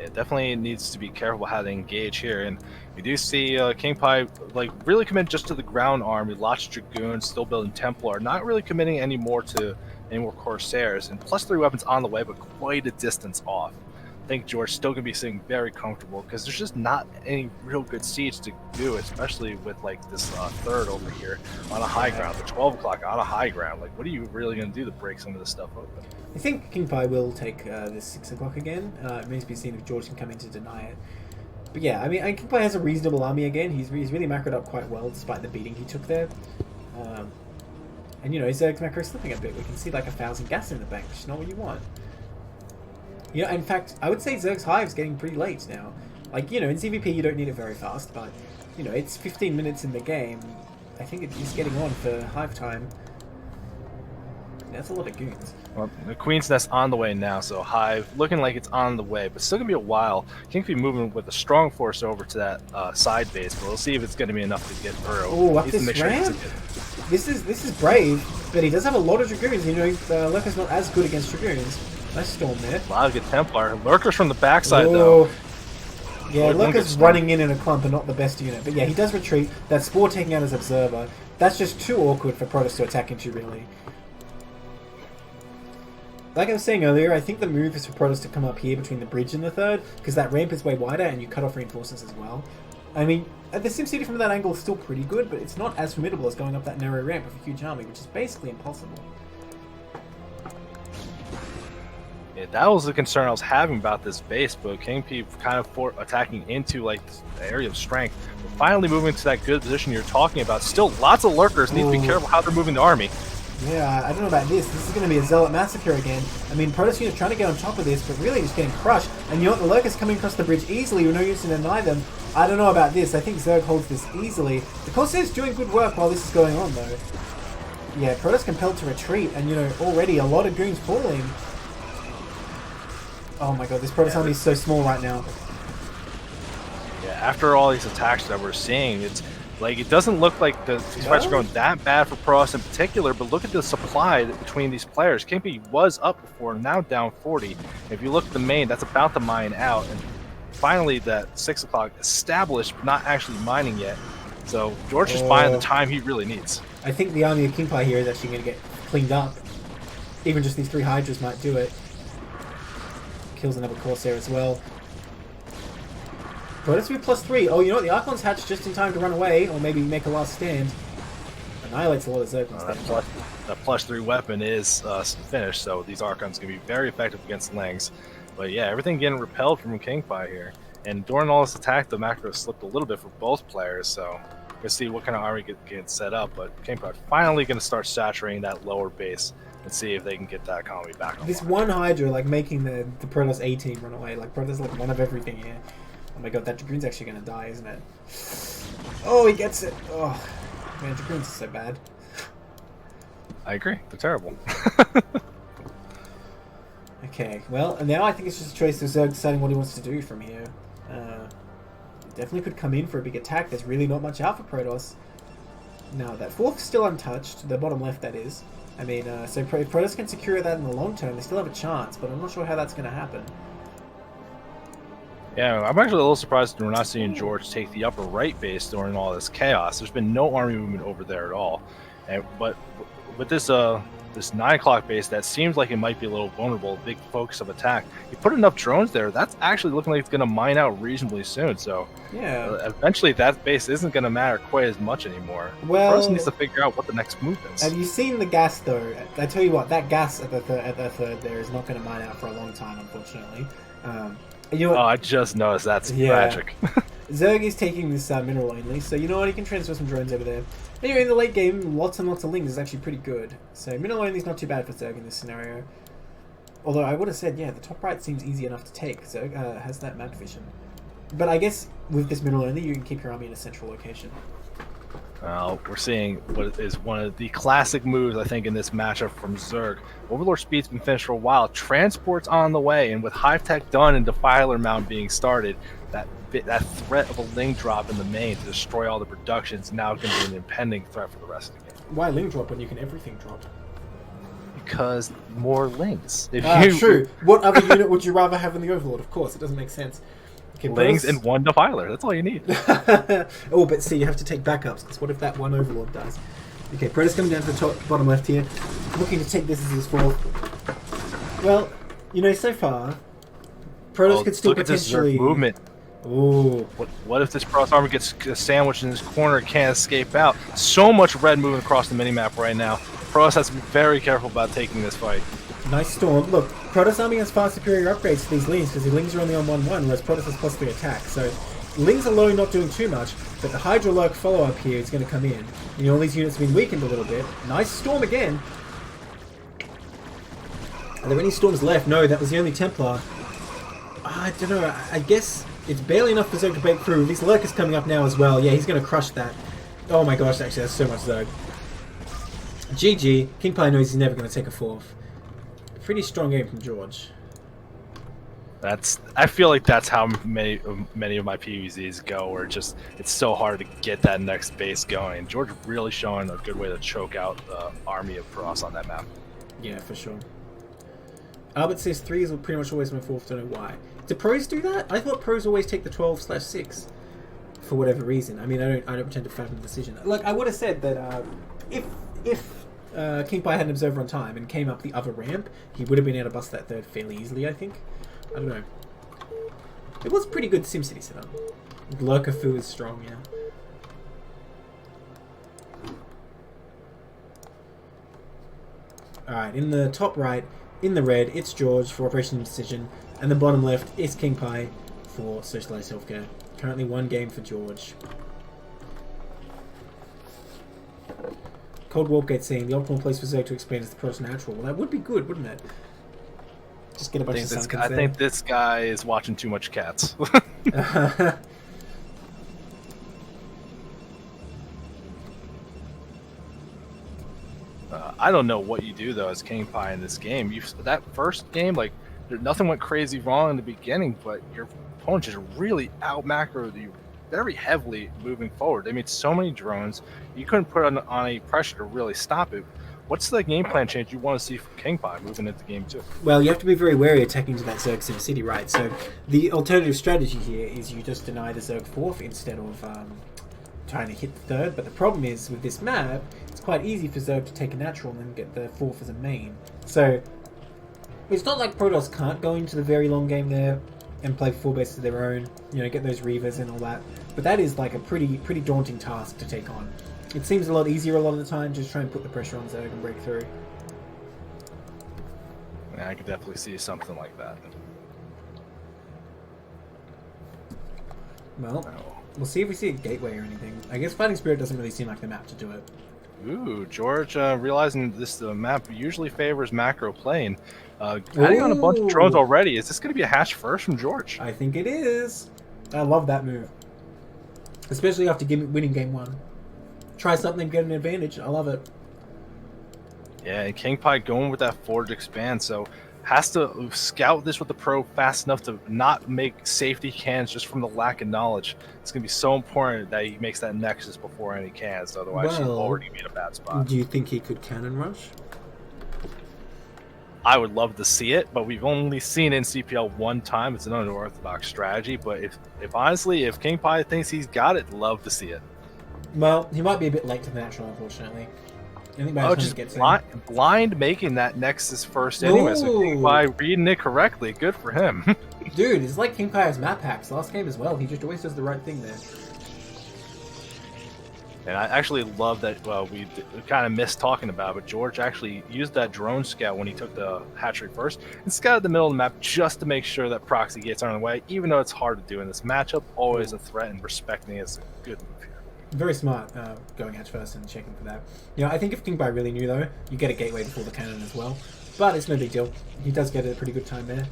B: It definitely needs to be careful how they engage here, and we do see King Pi like really commit just to the ground army, lots of Dragoons, still building Templar, not really committing any more to any more Corsairs, and +3 weapons on the way, but quite a distance off. I think George still going to be sitting very comfortable because there's just not any real good siege to do, especially with like this third over here on a high ground, the 12 o'clock on a high ground. Like, what are you really going to do to break some of this stuff open?
C: I think King Pi will take this 6 o'clock again. It remains to be seen if George can come in to deny it. But yeah, I mean, King Pi has a reasonable army again. He's really macroed up quite well despite the beating he took there. And you know, Zerg's macro is slipping a bit. We can see like 1,000 gas in the bank, which is not what you want. You know, in fact, I would say Zerg's Hive's getting pretty late now. Like, you know, in CVP you don't need it very fast, but, you know, it's 15 minutes in the game. I think it's getting on for Hive time. That's a lot of goons.
B: Well, the Queen's Nest on the way now, so Hive looking like it's on the way, but still going to be a while. King be moving with a strong force over to that side base, but we'll see if it's going to be enough to get through.
C: Oh, up this ramp? This is brave, but he does have a lot of Dragoons. You know, Lurker's not as good against Dragoons. Nice Storm there.
B: A lot of good Templar. Lurkers from the backside,
C: Ooh.
B: though.
C: Yeah,
B: Oh,
C: Lurker's running in a clump and not the best unit. But yeah, he does retreat. That Spore taking out his Observer. That's just too awkward for Protoss to attack into, really. Like I was saying earlier, I think the move is for Protoss to come up here between the bridge and the third, because that ramp is way wider and you cut off reinforcements as well. I mean, the SimCity from that angle is still pretty good, but it's not as formidable as going up that narrow ramp with a huge army, which is basically impossible.
B: Yeah, that was the concern I was having about this base, but King P kind of attacking into like the area of strength. But finally moving to that good position you're talking about. Still lots of lurkers. Need to be careful how they're moving the army.
C: Yeah, I don't know about this. This is going to be a Zealot massacre again. I mean, Protoss units trying to get on top of this, but really just getting crushed. And you know what? The Lurkers coming across the bridge easily with no use to deny them. I don't know about this. I think Zerg holds this easily. The Corsair's doing good work while this is going on, though. Yeah, Protoss compelled to retreat, and you know, already a lot of goons falling. Oh my god, this Protoss army is so small right now.
B: Yeah, after all these attacks that we're seeing, it's like it doesn't look like these fights are going that bad for Protoss in particular, but look at the supply between these players. Kimpy was up before, now down 40. If you look at the main, that's about to mine out, and finally that 6 o'clock established, but not actually mining yet. So George is buying the time he really needs.
C: I think the army of King Pie here is actually going to get cleaned up. Even just these 3 Hydras might do it. Kills another Corsair as well. Protoss with +3. Oh, you know what? The Archons hatched just in time to run away, or maybe make a last stand. Annihilates a lot of Zerglings.
B: That +3 weapon is finished, so these Archons can be very effective against Lings. But yeah, everything getting repelled from King Pie here. And during all this attack, the macro slipped a little bit for both players, so we'll see what kind of army gets set up. But King Pie finally going to start saturating that lower base and see if they can get that economy back on.
C: This one Hydra, like, making the Protoss A team run away. Like, Protoss, like, one of everything here. Oh my god, that Dragoon's actually going to die, isn't it? Oh, he gets it! Oh, man, Dragoons are so bad.
B: I agree. They're terrible.
C: Okay, well, and now I think it's just a choice of Zerg deciding what he wants to do from here. Definitely could come in for a big attack. There's really not much out for Protoss. Now, that 4th is still untouched. The bottom left, that is. I mean, so if Protoss can secure that in the long term, they still have a chance, but I'm not sure how that's going to happen.
B: Yeah, I'm actually a little surprised we're not seeing George take the upper right base during all this chaos. There's been no army movement over there at all. But with this this 9 o'clock base that seems like it might be a little vulnerable, big focus of attack, you put enough drones there, that's actually looking like it's going to mine out reasonably soon. So
C: yeah,
B: eventually that base isn't going to matter quite as much anymore.
C: Well,
B: Protoss needs to figure out what the next move is.
C: Have you seen the gas, though? I tell you what, that gas at the third there is not going to mine out for a long time, unfortunately. You know what?
B: Oh, I just noticed. That's tragic.
C: Zerg is taking this mineral only, so you know what? He can transfer some drones over there. Anyway, in the late game, lots and lots of Lings is actually pretty good. So mineral only is not too bad for Zerg in this scenario. Although I would have said, yeah, the top right seems easy enough to take. Zerg has that map vision. But I guess with this mineral only, you can keep your army in a central location.
B: We're seeing what is one of the classic moves, I think, in this matchup from Zerg. Overlord Speed's been finished for a while. Transport's on the way, and with Hive Tech done and Defiler Mound being started, that threat of a Ling drop in the main to destroy all the production is now going to be an impending threat for the rest of the game.
C: Why Ling drop when you can everything drop?
B: Because more Lings.
C: True. What other unit would you rather have in the Overlord? Of course, it doesn't make sense. Okay,
B: Lings and 1 Defiler. That's all you need.
C: Oh, but see, you have to take backups, because what if that one Overlord dies? Okay, Protoss coming down to the bottom left here, looking to take this as his 4th. Well, you know, so far, Protoss could still
B: look
C: potentially...
B: At this Zerg movement.
C: Ooh.
B: What if this Protoss army gets sandwiched in this corner and can't escape out? So much red moving across the minimap right now. Protoss has to be very careful about taking this fight.
C: Nice storm. Look, Protoss army has far superior upgrades to these Lings, because the Lings are only on 1-1, whereas Protoss has +3 attack. So, Lings alone not doing too much, but the Hydra Lurk follow-up here is going to come in. You know, all these units have been weakened a little bit. Nice storm again. Are there any storms left? No, that was the only Templar. I don't know, I guess it's barely enough for Zerg to break through. These Lurkers coming up now as well. Yeah, he's going to crush that. Oh my gosh, actually, that's so much Zerg. GG. King Pie knows he's never going to take a 4th. Pretty strong game from George.
B: I feel like that's how many of my PvZs go, where it's so hard to get that next base going. George really showing a good way to choke out the army of Pross on that map.
A: Yeah, for sure. Albert says 3 is pretty much always my 4th, don't know why. Do pros do that? I thought pros always take the 12/6 for whatever reason. I mean, I don't pretend to fathom the decision. Like, I would have said that if King Pie had an observer on time and came up the other ramp, he would have been able to bust that 3rd fairly easily, I think. I don't know. It was a pretty good SimCity setup. Lurker Fu is strong, yeah. Alright, in the top right, in the red, it's George for Operation Indecision, and the bottom left is King Pie for Socialized Healthcare. Currently 1 game for George. Cold Warpgate saying the optimal place for Zerg to expand is the Protoss Natural. Well, that would be good, wouldn't it? Just get a bunch of Sunkins
B: I
A: there.
B: think this guy is watching too much Cats. I don't know what you do though as King Pie in this game. That first game, like nothing went crazy wrong in the beginning, but your opponent just really out macroed you very heavily moving forward. They made so many drones, you couldn't put on any pressure to really stop it. What's the game plan change you want to see from King Pie moving into game 2?
A: Well, you have to be very wary attacking to that Zerg Sim City, right? So the alternative strategy here is you just deny the Zerg 4th instead of trying to hit the 3rd. But the problem is with this map, it's quite easy for Zerg to take a natural and then get the 4th as a main. So it's not like Protoss can't go into the very long game there and play 4 bases of their own, you know, get those Reavers and all that. But that is like a pretty daunting task to take on. It seems a lot easier a lot of the time, just try and put the pressure on Zerg and break through.
B: Yeah, I could definitely see something like that.
A: Well, we'll see if we see a gateway or anything. I guess Fighting Spirit doesn't really seem like the map to do it.
B: Ooh, George realizing the map usually favors macro playing. Adding on a bunch of drones already. Is this going to be a hatch first from George?
A: I think it is. I love that move. Especially after winning game 1. Try something, get an advantage. I love it.
B: Yeah, and King Pie going with that forward expand, so has to scout this with the pro fast enough to not make safety cans just from the lack of knowledge. It's going to be so important that he makes that nexus before any cans, otherwise he'll already be in a bad spot.
A: Do you think he could cannon rush?
B: I would love to see it, but we've only seen it in CPL 1 time. It's an unorthodox strategy, but if honestly, if King Pie thinks he's got it, love to see it.
A: Well, he might be a bit late to the natural, unfortunately. I think by the time he gets
B: blind making that Nexus first anyway, so King Pie reading it correctly. Good for him.
A: Dude, it's like King Pie has map hacks. Last game as well. He just always does the right thing there.
B: And I actually love that we kind of missed talking about it, but George actually used that drone scout when he took the hatchery first and scouted the middle of the map just to make sure that proxy gets on the way, even though it's hard to do in this matchup. Always a threat, and respecting it is a good move here.
A: Very smart going hatch first and checking for that. You know, I think if King Pie really knew though, you get a gateway before the cannon as well. But it's no big deal. He does get a pretty good time there.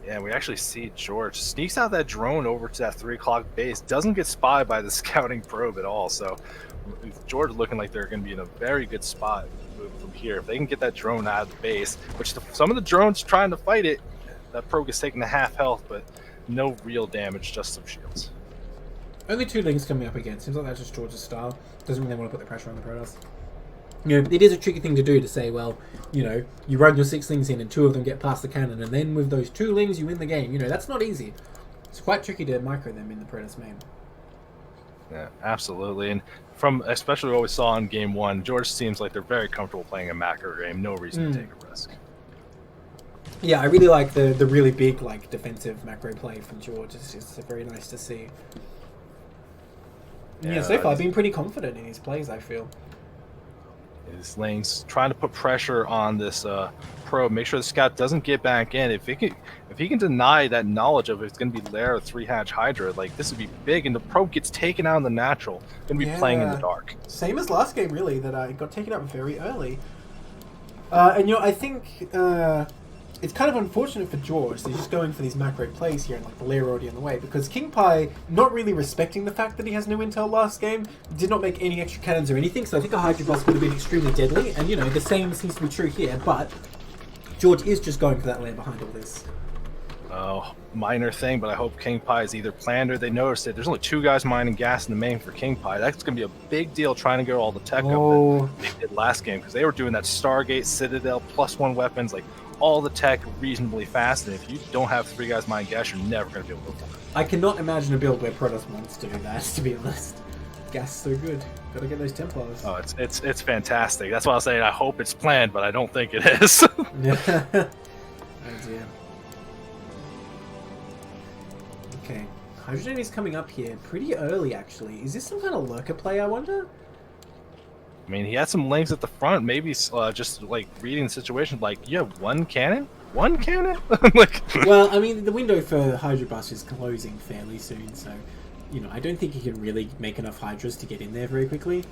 B: Yeah, we actually see George sneaks out that drone over to that 3 o'clock base, doesn't get spotted by the scouting probe at all. So George looking like they're going to be in a very good spot moving from here. If they can get that drone out of the base, which some of the drones trying to fight it, that probe gets taken to half health, but no real damage, just some shields.
A: Only 2 links coming up again. Seems like that's just George's style. Doesn't really want to put the pressure on the Protoss. You know, it is a tricky thing to do to say, well, you know, you run your 6 lings in and 2 of them get past the cannon, and then with those 2 lings you win the game. You know, that's not easy. It's quite tricky to micro them in the Protoss main.
B: Yeah, absolutely. And from especially what we saw in game 1, George seems like they're very comfortable playing a macro game. No reason to take a risk.
A: Yeah, I really like the really big, like, defensive macro play from George. It's just very nice to see. Yeah, so far I've been pretty confident in his plays, I feel.
B: His lanes trying to put pressure on this probe, make sure the scout doesn't get back in. If he can deny that knowledge of it's going to be Lair 3 hatch Hydra, like this would be big, and the probe gets taken out in the natural. Going to be playing in the dark.
C: Same as last game, really, that I got taken out very early. And you know, I think it's kind of unfortunate for George that he's just going for these macro plays here and like the Lair already in the way, because King Pie, not really respecting the fact that he has no intel last game, did not make any extra cannons or anything, so I think a Hydra Blast would have been extremely deadly, and you know, the same seems to be true here, but George is just going for that land behind all this.
B: Oh, minor thing, but I hope King Pie is either planned or they noticed it. There's only 2 guys mining gas in the main for King Pie. That's going to be a big deal trying to get all the tech up that they did last game, because they were doing that Stargate, Citadel, +1 weapons, like all the tech reasonably fast. And if you don't have 3 guys mining gas, you're never going to be able to afford it.
C: I cannot imagine a build where Protoss wants to do that, to be honest. Gas is so good. Gotta get those Templars.
B: Oh, it's fantastic. That's why I was saying I hope it's planned, but I don't think it is.
C: Yeah. Oh dear. Okay. Hydrogen is coming up here pretty early, actually. Is this some kind of lurker play, I wonder?
B: I mean, he had some lanes at the front. Maybe just like reading the situation, like, you have 1 cannon? 1 cannon? Like,
C: well, I mean, the window for Hydra Bus is closing fairly soon, so, you know, I don't think he can really make enough Hydras to get in there very quickly.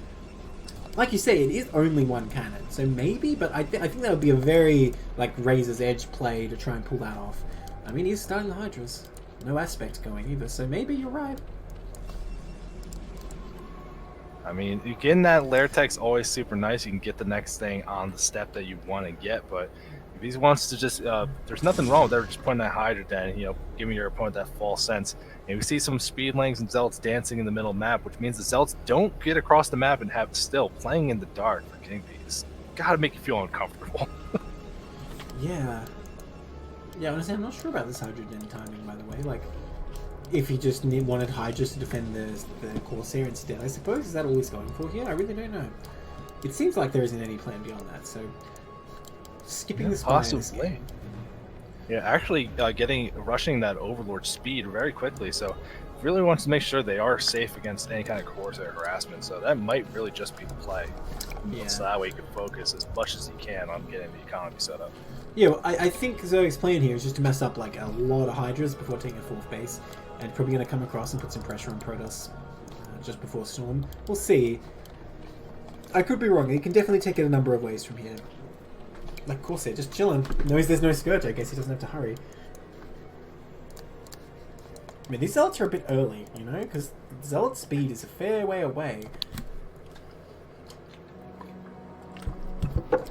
C: Like you say, it is only 1 cannon, so maybe, but I think that would be a very, like, Razor's Edge play to try and pull that off. I mean, he's starting the Hydras. No aspect going either, so maybe you're right.
B: I mean, getting that lair tech's always super nice. You can get the next thing on the step that you want to get, but if he wants to just, there's nothing wrong with ever just putting that Hydra down, you know, giving your opponent that false sense. And we see some speedlings and zealots dancing in the middle of the map, which means the zealots don't get across the map and have it still. Playing in the dark for King Bees gotta make you feel uncomfortable.
C: Yeah. Yeah, honestly, I'm not sure about this Hydrogen timing, by the way. Like, if he just wanted Hydras to defend the Corsair instead, I suppose. Is that all he's going for here? I really don't know. It seems like there isn't any plan beyond that, so skipping this
B: possibly. Yeah, actually rushing that Overlord speed very quickly, so really wants to make sure they are safe against any kind of Corsair harassment, so that might really just be the play.
C: Yeah.
B: So that way you can focus as much as you can on getting the economy set up.
C: Yeah, well, I think Zerg's plan here is just to mess up like a lot of Hydras before taking a 4th base, and probably going to come across and put some pressure on Protoss just before Storm. We'll see. I could be wrong. He can definitely take it a number of ways from here. Like Corsair, just chilling. Knows there's no Scourge, I guess he doesn't have to hurry. I mean, these Zealots are a bit early, you know, because Zealot speed is a fair way away.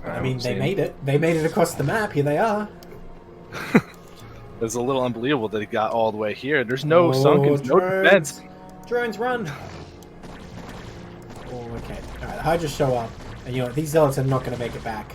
C: I mean, they made it. They made it across the map. Here they are.
B: It's a little unbelievable that he got all the way here. There's no Sunkens, no defense.
C: Drones, run! Oh, okay. Alright, the Hydras show up. And you know what? These Zealots are not going to make it back.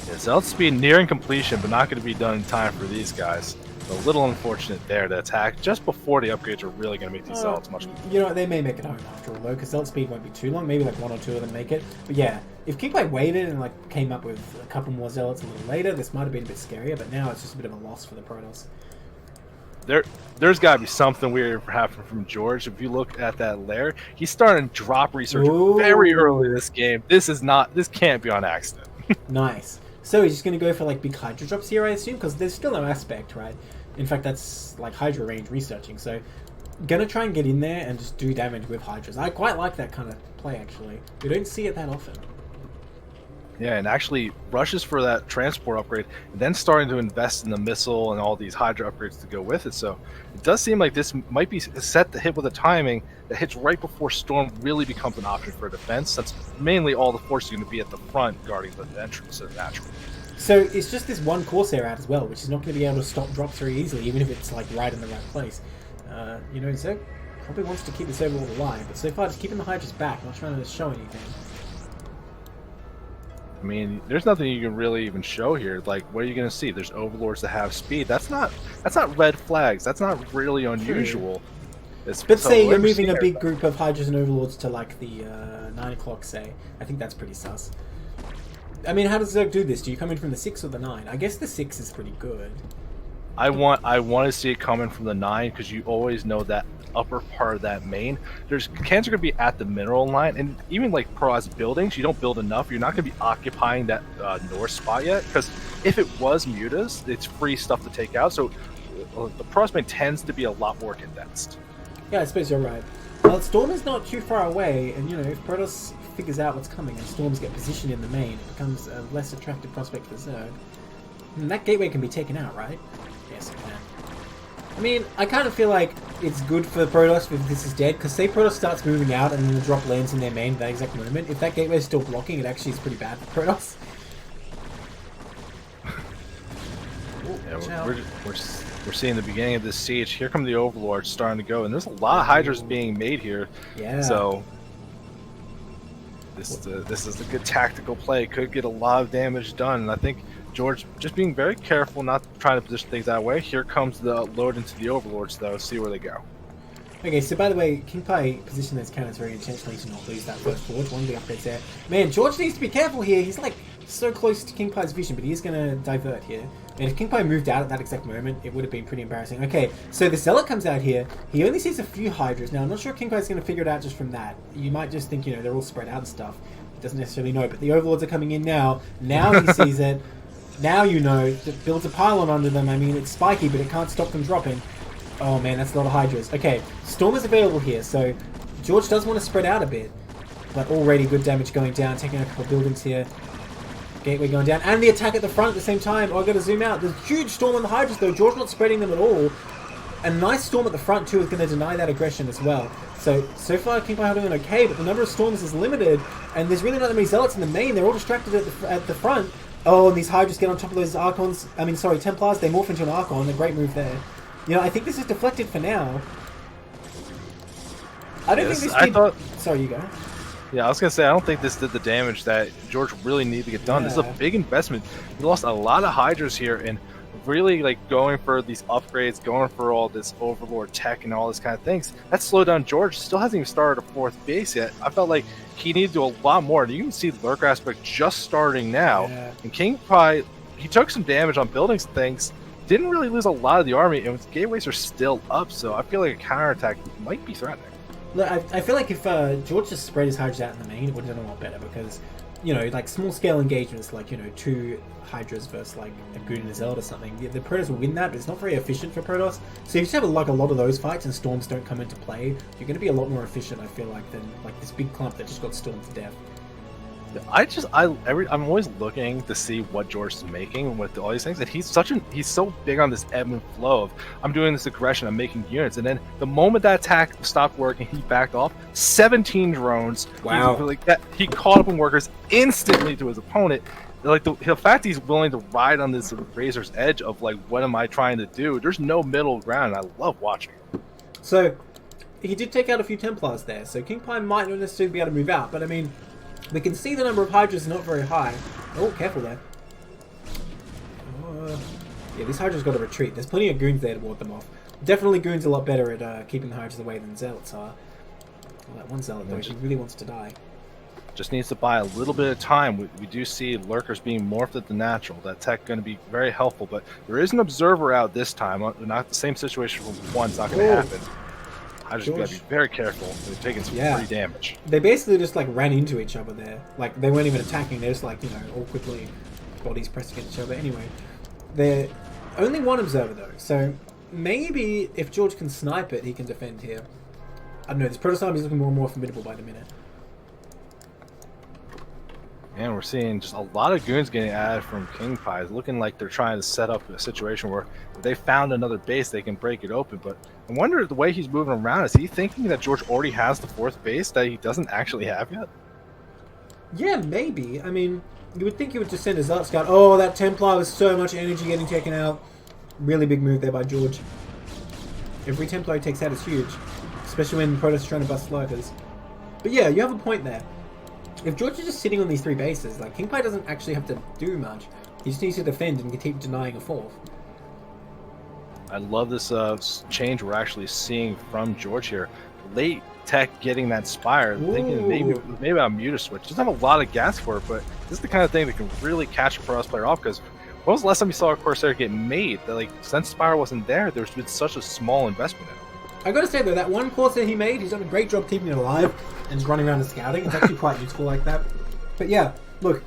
B: Yeah, Zealot speed nearing completion, but not going to be done in time for these guys. A little unfortunate there to attack just before the upgrades are really going to make these Zealots much.
C: You know what? They may make it home after all, though, because Zealot speed won't be too long. Maybe like 1 or 2 of them make it. But yeah, if Kingpie waited and like came up with a couple more Zealots a little later, this might have been a bit scarier, but now it's just a bit of a loss for the Protoss.
B: There's got to be something weird happening from George. If you look at that lair, he's starting drop research very early this game. This can't be on accident.
C: Nice. So he's just going to go for like big Hydra drops here, I assume, because there's still no aspect, right? In fact, that's like Hydra range researching. So gonna try and get in there and just do damage with Hydras. I quite like that kind of play, actually. We don't see it that often.
B: Yeah, and actually rushes for that transport upgrade, and then starting to invest in the missile and all these Hydra upgrades to go with it. So it does seem like this might be set to hit with a timing that hits right before Storm really becomes an option for defense. That's mainly all the force is going to be at the front guarding the entrance to the natural.
C: So it's just this one Corsair out as well, which is not going to be able to stop drops very easily, even if it's like right in the right place. You know, Zerg probably wants to keep this overall alive, but so far just keeping the Hydras back, not trying to show anything.
B: I mean, there's nothing you can really even show here. Like, what are you going to see? There's Overlords that have speed. That's not red flags. That's not really unusual.
C: But say you're moving a big group of Hydras and Overlords to like the 9 o'clock, say. I think that's pretty sus. I mean, how does Zerg do this? Do you come in from the 6 or the 9? I guess the 6 is pretty good.
B: I want to see it coming from the 9, because you always know that upper part of that main. Cans are going to be at the mineral line, and even like Pro's buildings, you don't build enough. You're not going to be occupying that north spot yet, because if it was mutas, it's free stuff to take out. So the Pro's main tends to be a lot more condensed.
C: Yeah, I suppose you're right. Well, Storm is not too far away, and you know, if Protoss figures out what's coming and Storms get positioned in the main, it becomes a less attractive prospect for Zerg. And that gateway can be taken out, right? Yes, it can. I mean, I kind of feel like it's good for Protoss if this is dead, because say Protoss starts moving out and then the drop lands in their main at that exact moment, if that gateway is still blocking, it actually is pretty bad for Protoss. Watch
B: Yeah,
C: out.
B: we're seeing the beginning of this siege. Here come the overlords starting to go, and there's a lot of hydras being made here.
C: Yeah.
B: So this is a good tactical play. Could get a lot of damage done, and I think George just being very careful, not trying to position things that way. Here comes the load into the overlords, though. See where they go.
C: Okay, so by the way, King Pai positioned those cannons very intentionally to not lose that first forge. One of the upgrades there. Man, George needs to be careful here. He's like so close to King Pai's vision, but he is going to divert here. And if King Pai moved out at that exact moment, it would have been pretty embarrassing. Okay, so the Zealot comes out here. He only sees a few Hydras. Now, I'm not sure if King Pai's going to figure it out just from that. You might just think, you know, they're all spread out and stuff. He doesn't necessarily know, but the Overlords are coming in now. Now he sees it. Now you know. It builds a pylon under them. I mean, it's spiky, but it can't stop them dropping. Oh man, that's a lot of Hydras. Okay, Storm is available here, so George does want to spread out a bit. But already good damage going down, taking a couple of buildings here. Gateway going down, and the attack at the front at the same time. Oh, I've got to zoom out. There's a huge Storm on the Hydras though. George not spreading them at all. A nice Storm at the front too is going to deny that aggression as well. So far King Pai holding on okay, but the number of Storms is limited, and there's really not that many Zealots in the main. They're all distracted at the front. Oh, and these Hydras get on top of those Archons. I mean, sorry, Templars. They morph into an Archon. A great move there. You know, I think this is deflected for now. I don't think this did... Sorry, you go.
B: Yeah, I was going to say, I don't think this did the damage that George really needed to get done. This is a big investment. He lost a lot of Hydras here, and really like going for these upgrades, going for all this Overlord tech and all this kind of things. That slowed down George. Still hasn't even started a fourth base yet. I felt like he needed to do a lot more. You can see the Lurker aspect just starting now. Yeah. And King Pai, he took some damage on building things. Didn't really lose a lot of the army, and his gateways are still up, so I feel like a counterattack might be threatening.
C: Look, I feel like if George just spread his Hydras out in the main, it would have done a lot better, because, you know, like small-scale engagements, like, you know, 2 Hydras versus, like, a Goon and a Zealot or something, the Protoss will win that, but it's not very efficient for Protoss. So if you just have, like, a lot of those fights and Storms don't come into play, you're going to be a lot more efficient, I feel like, than, like, this big clump that just got stormed to death.
B: I'm always looking to see what George is making with all these things, and he's so big on this ebb and flow of I'm doing this aggression, I'm making units, and then the moment that attack stopped working, he backed off. 17 drones.
C: Wow!
B: Like that, he caught up in workers instantly to his opponent. Like the fact he's willing to ride on this razor's edge of like, what am I trying to do? There's no middle ground. And I love watching it.
C: So he did take out a few Templars there, so King Pai might not necessarily be able to move out, but I mean, we can see the number of Hydras is not very high. Oh, careful there. Yeah, these Hydras got to retreat. There's plenty of Goons there to ward them off. Definitely Goons a lot better at keeping the Hydras away than Zealots are. Well, that one Zealot, though, he really wants to die.
B: Just needs to buy a little bit of time. We do see Lurkers being morphed at the natural. That tech going to be very helpful, but there is an Observer out this time. Not the same situation from one. It's not going to happen. I just gotta be very careful. They're taking some free damage.
C: They basically just like ran into each other there. Like they weren't even attacking. They're just like, you know, all quickly bodies pressed against each other. Anyway, they're only one Observer though, so maybe if George can snipe it, he can defend here. I don't know. This Protoss army is looking more and more formidable by the minute.
B: And we're seeing just a lot of Goons getting added from King Pai. It's looking like they're trying to set up a situation where if they found another base, they can break it open. But I wonder the way he's moving around, is he thinking that George already has the 4th base that he doesn't actually have yet?
C: Yeah, maybe. I mean, you would think he would just send a Zealot Scout. Oh, that Templar with so much energy getting taken out. Really big move there by George. Every Templar he takes out is huge. Especially when Protoss is trying to bust Lurkers. But yeah, you have a point there. If George is just sitting on these 3 bases, like King Pai doesn't actually have to do much. He just needs to defend and keep denying a 4th.
B: I love this change we're actually seeing from George here. Late tech getting that Spire, thinking maybe a Muta switch. Doesn't have a lot of gas for it, but this is the kind of thing that can really catch a Protoss player off, because when was the last time you saw a Corsair get made? That, like, since Spire wasn't there's been such a small investment in it.
C: I gotta say though, that one Corsair he made, he's done a great job keeping it alive and just running around and scouting. It's actually quite useful like that. But yeah, look,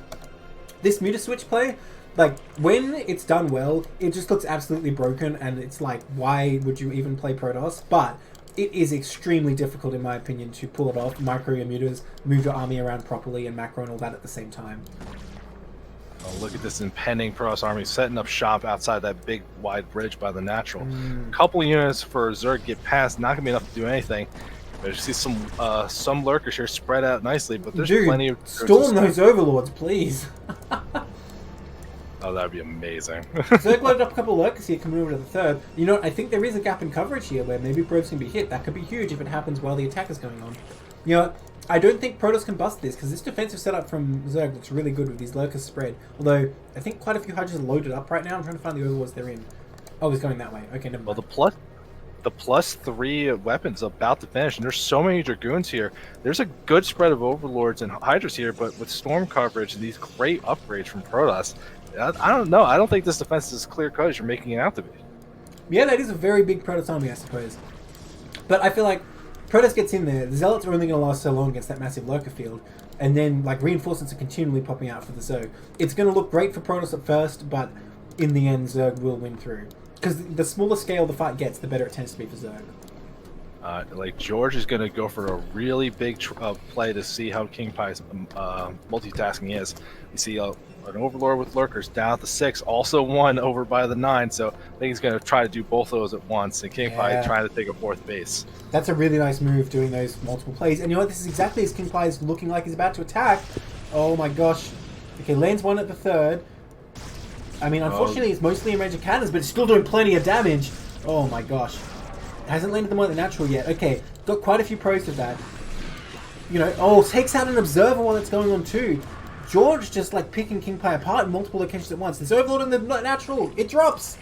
C: this Muta switch play, like, when it's done well, it just looks absolutely broken, and it's like, why would you even play Protoss? But it is extremely difficult, in my opinion, to pull it off. Micro your mutas, move your army around properly, and macro and all that at the same time.
B: Oh, look at this impending Protoss army setting up shop outside that big wide bridge by the natural. A couple of units for Zerg get past, not gonna be enough to do anything. But you see some Lurkers here spread out nicely, but there's plenty of...
C: Storm those Overlords, please!
B: Oh, that'd be amazing.
C: Zerg loaded up a couple of lurkers here coming over to the third. You know, I think there is a gap in coverage here where maybe probes can be hit. That could be huge if it happens while the attack is going on. You know, I don't think Protoss can bust this because this defensive setup from Zerg looks really good with these lurkers spread. Although, I think quite a few Hydras are loaded up right now. I'm trying to find the overlords they're in. Oh, he's going that way. Okay, never mind.
B: Well, the +3 weapons about to finish, and there's so many Dragoons here. There's a good spread of Overlords and Hydras here, but with Storm coverage and these great upgrades from Protoss, I don't know. I don't think this defense is as clear-cut as you're making it out to be.
C: Yeah, that is a very big Protoss army, I suppose. But I feel like Protoss gets in there, the Zealots are only going to last so long against that massive lurker field, and then like reinforcements are continually popping out for the Zerg. It's going to look great for Protoss at first, but in the end, Zerg will win through. Because the smaller scale the fight gets, the better it tends to be for Zerg.
B: Like George is going to go for a really big play to see how King Pie's multitasking is. You see an Overlord with Lurkers down at the 6, also one over by the 9, so I think he's going to try to do both of those at once, and King Pie trying to take a 4th base.
C: That's a really nice move, doing those multiple plays. And you know what, this is exactly as King Pie is looking like he's about to attack. Oh my gosh. Okay, lands one at the 3rd. I mean, unfortunately, it's mostly in range of cannons, but it's still doing plenty of damage. Oh my gosh. Hasn't landed the one at the natural yet. Okay, got quite a few pros with that. You know, takes out an observer while it's going on too. George just like picking King Pie apart in multiple locations at once. There's Overlord in the natural. It drops.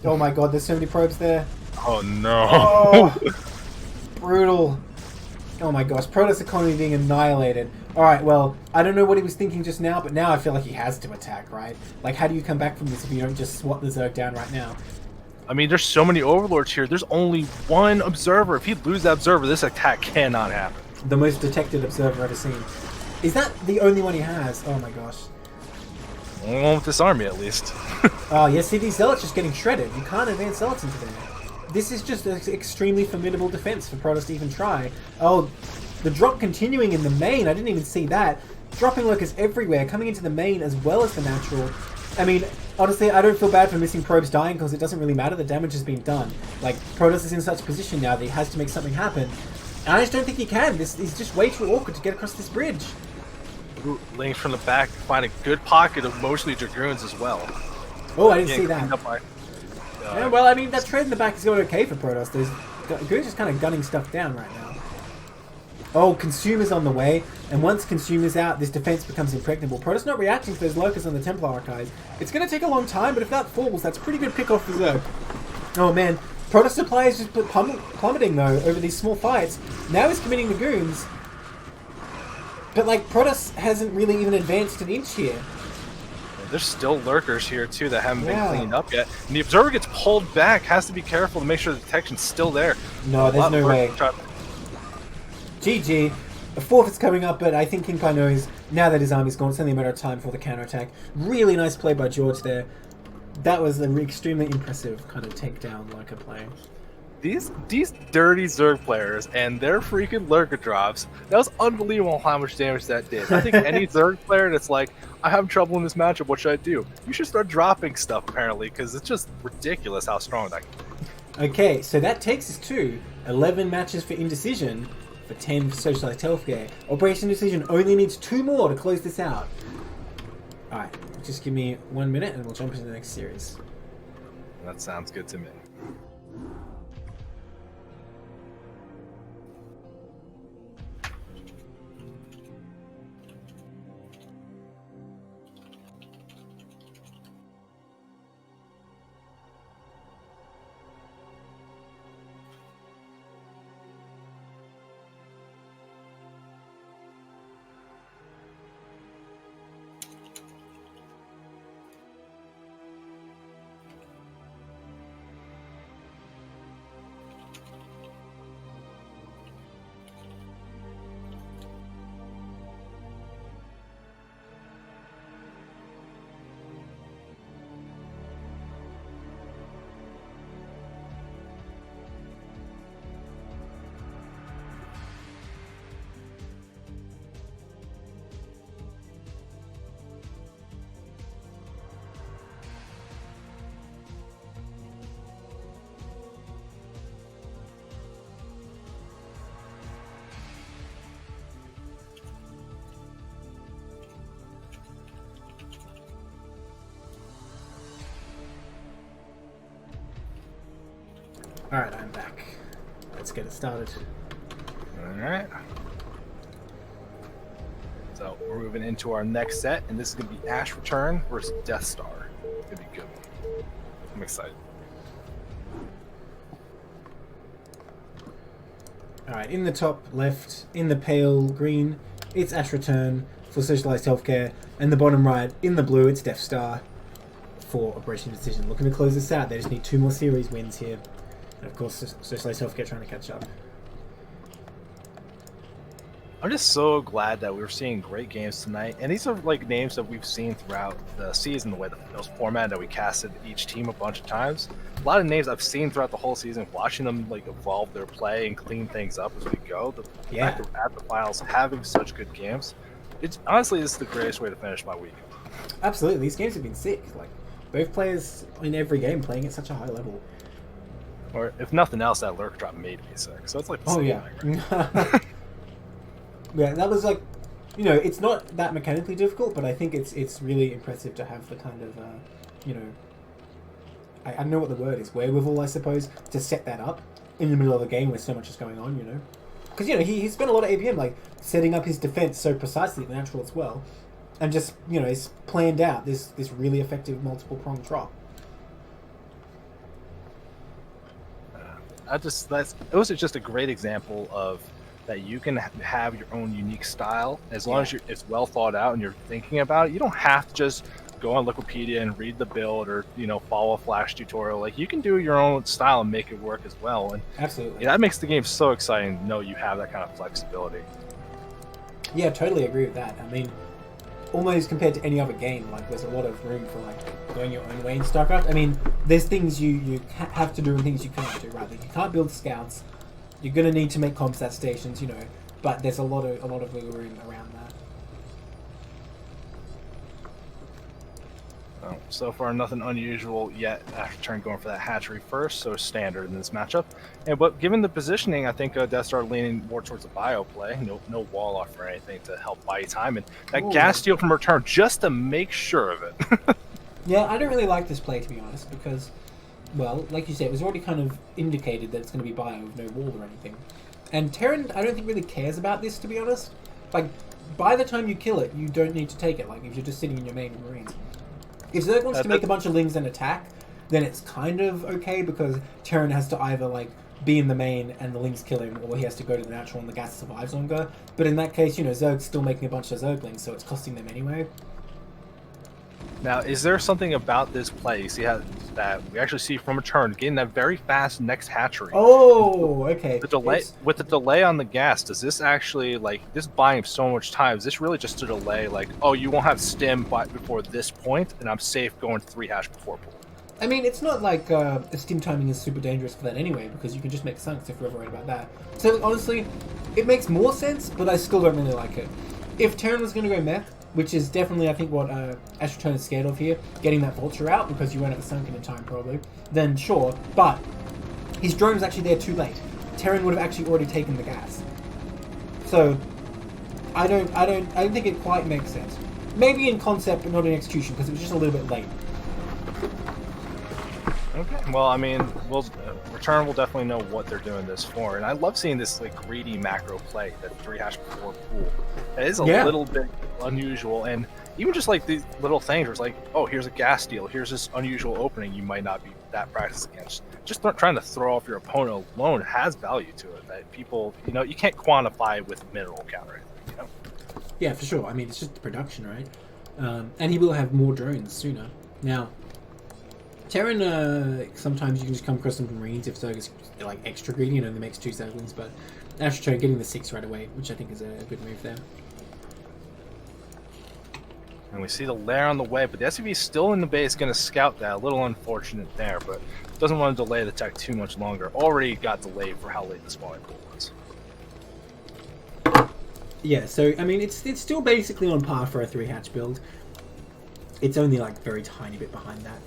C: Oh my god, there's so many probes there.
B: Oh no.
C: Oh, brutal. Oh my gosh, Protoss economy being annihilated. Alright, well, I don't know what he was thinking just now, but now I feel like he has to attack, right? Like, how do you come back from this if you don't just swat the Zerg down right now?
B: I mean, there's so many Overlords here. There's only one Observer. If he'd lose that Observer, this attack cannot happen.
C: The most detected Observer ever seen. Is that the only one he has? Oh my gosh.
B: Well, with this army, at least.
C: Oh, yeah, see, these Zealots just getting shredded. You can't advance Zealots into there. This is just an extremely formidable defense for Protoss to even try. Oh, the drop continuing in the main. I didn't even see that. Dropping lurkers everywhere, coming into the main as well as the natural. I mean, honestly, I don't feel bad for missing probes dying because it doesn't really matter. The damage has been done. Like, Protoss is in such a position now that he has to make something happen. And I just don't think he can. This is just way too awkward to get across this bridge.
B: Ooh, Lings from the back find a good pocket of mostly Dragoons as well.
C: Oh, I didn't see that.
B: By,
C: yeah, well, I mean, that trade in the back is going okay for Protoss. There's Dragoons just kind of gunning stuff down right now. Oh, Consumer's on the way, and once Consumer's out, this defense becomes impregnable. Protoss not reacting to those lurkers on the Templar Archives. It's going to take a long time, but if that falls, that's pretty good pick off for Zerg. Oh man, Protoss supply is just plummeting though over these small fights. Now he's committing the goons. But like, Protoss hasn't really even advanced an inch here.
B: There's still lurkers here too that haven't been cleaned up yet. And the Observer gets pulled back, has to be careful to make sure the detection's still there.
C: No, there's no way. GG. A 4th is coming up, but I think King Pie knows now that his army's gone, it's only a matter of time for the counterattack. Really nice play by George there. That was an extremely impressive kind of takedown like a play.
B: These dirty Zerg players and their freaking lurker drops, that was unbelievable how much damage that did. I think any Zerg player that's like, I have trouble in this matchup, what should I do? You should start dropping stuff apparently, because it's just ridiculous how strong that can be.
C: Okay, so that takes us to 11 matches for Indecision, for 10 for Socialized Healthcare. Operation Indecision only needs 2 more to close this out. Alright, just give me 1 minute and we'll jump into the next series.
B: That sounds good to me.
A: Alright, I'm back. Let's get it started.
B: Alright. So we're moving into our next set, and this is going to be Ash Return versus Death Star. It's going to be a good one. I'm excited.
A: Alright, in the top left, in the pale green, it's Ash Return for Socialized Healthcare, and the bottom right, in the blue, it's Death Star for Operation Indecision. Looking to close this out. They just need 2 more series wins here. And of course, Socialized Healthcare trying to catch up.
B: I'm just so glad that we're seeing great games tonight, and these are like names that we've seen throughout the season, the way it was formatted, that we casted each team a bunch of times. A lot of names I've seen throughout the whole season, watching them like evolve their play and clean things up as we go. The fact that we're at the finals, having such good games, it's honestly, this is the greatest way to finish my week.
A: Absolutely, these games have been sick. Like both players in every game playing at such a high level.
B: Or if nothing else, that lurk drop made me sick. So it's like the
A: Oh
B: same
A: yeah.
B: thing, right?
A: Yeah, that was like, you know, it's not that mechanically difficult, but I think it's really impressive to have the kind of, you know, I don't know what the word is, wherewithal, I suppose, to set that up in the middle of a game where so much is going on, you know. Because, you know, he spent a lot of APM, like, setting up his defense so precisely, the natural as well, and just, you know, he's planned out this really effective multiple-pronged drop.
B: It was just a great example of that you can have your own unique style as long as it's well thought out and you're thinking about it. You don't have to just go on Wikipedia and read the build or, you know, follow a Flash tutorial. Like, you can do your own style and make it work as well. And
A: absolutely,
B: that makes the game so exciting to know you have that kind of flexibility.
A: Yeah, totally agree with that. I mean, almost compared to any other game, like, there's a lot of room for, like, going your own way in StarCraft. I mean, there's things you have to do and things you can't do, right? Like, you can't build scouts. You're gonna need to make comsat stations, you know, but there's a lot of wiggle room around that.
B: So far, nothing unusual yet. After turn going for that hatchery first, so standard in this matchup. But given the positioning, I think Death Star leaning more towards a bio play. No wall off or anything to help buy time, and that gas steal from return just to make sure of it.
A: Yeah, I don't really like this play, to be honest, because, well, like you said, it was already kind of indicated that it's going to be bio with no wall or anything. And Terran, I don't think really cares about this, to be honest. Like, by the time you kill it, you don't need to take it, like, if you're just sitting in your main Marines. If Zerg wants to make a bunch of lings and attack, then it's kind of okay, because Terran has to either, like, be in the main and the lings kill him, or he has to go to the natural and the gas survives longer. But in that case, you know, Zerg's still making a bunch of Zerglings, so it's costing them anyway.
B: Now, is there something about this play you see how that we actually see from a turn getting that very fast next hatchery?
A: Oh, okay.
B: The delay with the delay on the gas, does this actually, like, this buying so much time? Is this really just a delay? Like, oh, you won't have stim before this point, and I'm safe going 3 hash before pool.
A: I mean, it's not like stim timing is super dangerous for that anyway, because you can just make sunks if you're ever worried about that. So honestly, it makes more sense, but I still don't really like it. If Terran was going to go mech, which is definitely, I think, what Ash Return is scared of here, getting that Vulture out because you won't have a sunken in time probably, then sure, but his drone was actually there too late. Terran would have actually already taken the gas. So I don't think it quite makes sense. Maybe in concept, but not in execution, because it was just a little bit late.
B: Okay, well, I mean, Return will definitely know what they're doing this for, and I love seeing this, like, greedy macro play, that 3 hash before pool. It is a little bit unusual, and even just like these little things where it's like, oh, here's a gas deal, here's this unusual opening you might not be that practiced against. Just trying to throw off your opponent alone has value to it that people, you know, you can't quantify with mineral counter, you know?
A: Yeah, for sure. I mean, it's just the production, right? And he will have more drones sooner. Now, Terran, sometimes you can just come across some Marines if Zerg is, like, extra greedy, you know, they makes 2 Zerglings, but Ash Return getting the 6 right away, which I think is a good move there.
B: And we see the lair on the way, but the SUV is still in the base, going to scout that. A little unfortunate there, but doesn't want to delay the tech too much longer. Already got delayed for how late the spawning pool was.
A: Yeah, so, I mean, it's still basically on par for a 3-hatch build. It's only, like, very tiny bit behind that,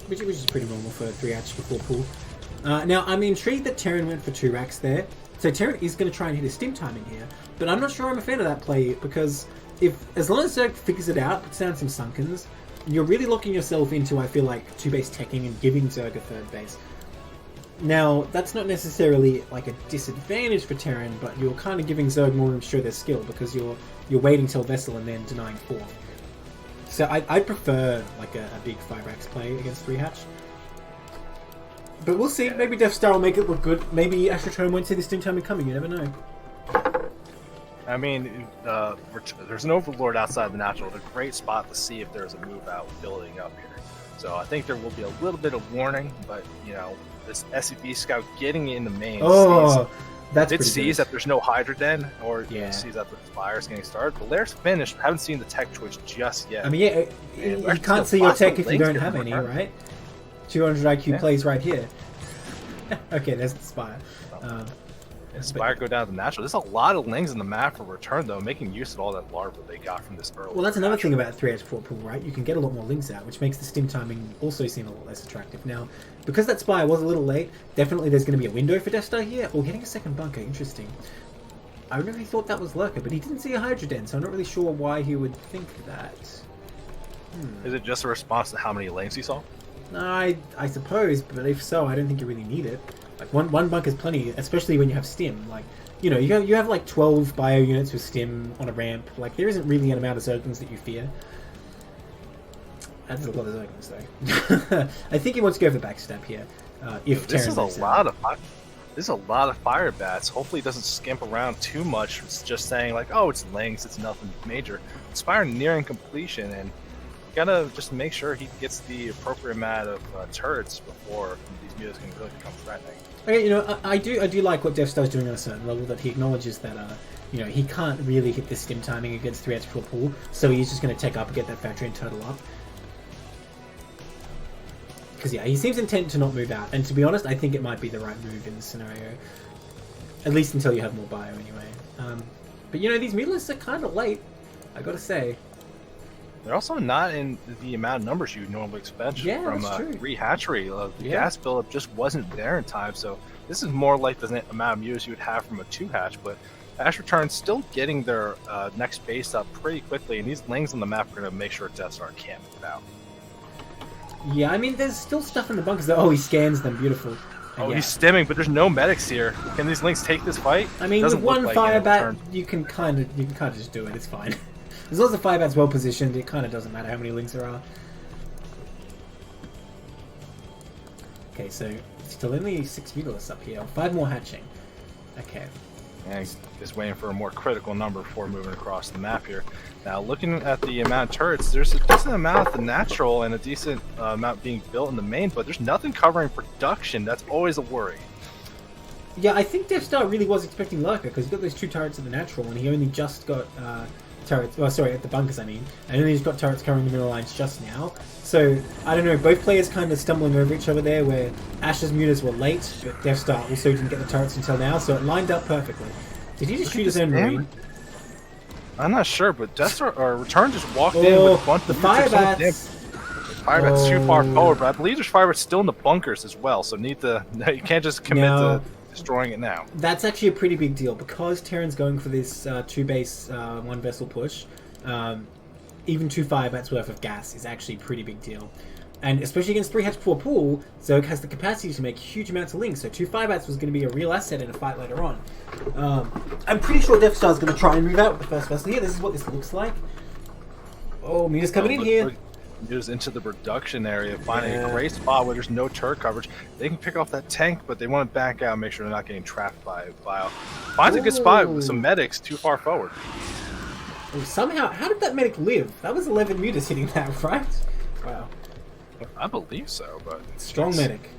A: which is pretty normal for a 3-hatch before pool. Now, I'm intrigued that Terran went for 2 racks there. So Terran is going to try and hit a stim timing here, but I'm not sure I'm a fan of that play, because as long as Zerg figures it out, puts down some Sunkens, you're really locking yourself into, I feel like, 2-base teching and giving Zerg a 3rd base.
C: Now, that's not necessarily like a disadvantage for Terran, but you're kind of giving Zerg more room to show their skill because you're waiting till Vessel and then denying 4th. So I'd prefer like a big 5-Rax play against 3-Hatch. But we'll see. Maybe Death Star will make it look good. Maybe Astroturn won't see this Steam timing coming. You never know.
B: I mean, there's an Overlord outside the natural. It's a great spot to see if there's a move out building up here. So I think there will be a little bit of warning, but you know, this SCV scout getting in the main.
C: That's
B: it sees
C: good.
B: that there's no Hydra Den, or it sees that the Spire's getting started. The Lair's finished. Haven't seen the tech choice just yet.
C: I mean, you can't see your tech if you don't have any, right? 200 IQ plays right here. Okay, there's the Spire.
B: Spire go down to the natural. There's a lot of lings in the map for return, though, making use of all that larva they got from this early.
C: Well, that's another thing about 3H4 pool, right? You can get a lot more lings out, which makes the stim timing also seem a lot less attractive. Now, because that Spire was a little late, definitely there's going to be a window for Death Star here. Or getting a second bunker, interesting. I really thought that was Lurker, but he didn't see a Hydra Den, so I'm not really sure why he would think that.
B: Is it just a response to how many lings he saw?
C: I suppose, but if so, I don't think you really need it. Like one bunker's plenty, especially when you have stim. Like, you know, you have like 12 bio units with stim on a ramp. Like, there isn't really an amount of Zerglings that you fear. That's a lot of Zerglings, though. I think he wants to go for backstab here. If
B: this is
C: Terran
B: this is a lot of fire bats. Hopefully, it doesn't skimp around too much. It's just saying like, oh, it's lings, it's nothing major. Spire nearing completion, and you gotta just make sure he gets the appropriate amount of turrets before these mutas can really become threatening.
C: Okay, you know, I do like what Death Star's doing on a certain level, that he acknowledges that, you know, he can't really hit this stim timing against 3H full pool, so he's just going to take up and get that factory and turtle up. Because, yeah, he seems intent to not move out, and to be honest, I think it might be the right move in this scenario. At least until you have more bio, anyway. But, you know, these mutalisks are kind of late, I gotta say.
B: They're also not in the amount of numbers you normally expect from 3 hatchery. The gas buildup just wasn't there in time, so this is more like the amount of mutas you would have from a 2 hatch. But Astroturn still getting their next base up pretty quickly, and these lings on the map are going to make sure Death Star can't move out.
C: Yeah, I mean, there's still stuff in the bunkers. Oh, he scans them, beautiful.
B: Oh, he's stimming, but there's no medics here. Can these lings take this fight?
C: I mean, with one fire bat, you can kind of just do it. It's fine. As long as the 5-bat's well positioned, it kind of doesn't matter how many lings there are. Okay, so still only 6 mutalisks up here. 5 more hatching. Okay.
B: And just waiting for a more critical number before moving across the map here. Now, looking at the amount of turrets, there's a decent amount at the natural and a decent amount being built in the main, but there's nothing covering production. That's always a worry.
C: Yeah, I think Death Star really was expecting Lurker, because he got those 2 turrets at the natural, and he only just got... turrets, well, sorry, at the bunkers, I mean. And then he's got turrets covering the middle lines just now. So, I don't know, both players kind of stumbling over each other there, where Ash's mutas were late, but Death Star also didn't get the turrets until now, so it lined up perfectly. Did he just shoot his own marine?
B: I'm not sure, but Death Star, or Return just walked in with a bunch of
C: fire bats.
B: Fire bat's too far forward, but I believe there's fire bats still in the bunkers as well, so you can't just commit to destroying it now.
C: That's actually a pretty big deal, because Terran's going for this 2 base, 1 vessel push. Even 2 fire bats worth of gas is actually a pretty big deal. And especially against 3 hatch 4 pool, Zerg has the capacity to make huge amounts of links, so 2 fire bats was going to be a real asset in a fight later on. I'm pretty sure Death Star's going to try and move out with the first vessel here. This is what this looks like. Oh, Mina's coming in here.
B: Moves into the production area, finding a great spot where there's no turret coverage. They can pick off that tank, but they want to back out and make sure they're not getting trapped by bio. Finds a good spot with some medics too far forward.
C: Oh, somehow, how did that medic live? That was 11 mutas hitting that, right? Wow.
B: I believe so, but...
C: Strong medic.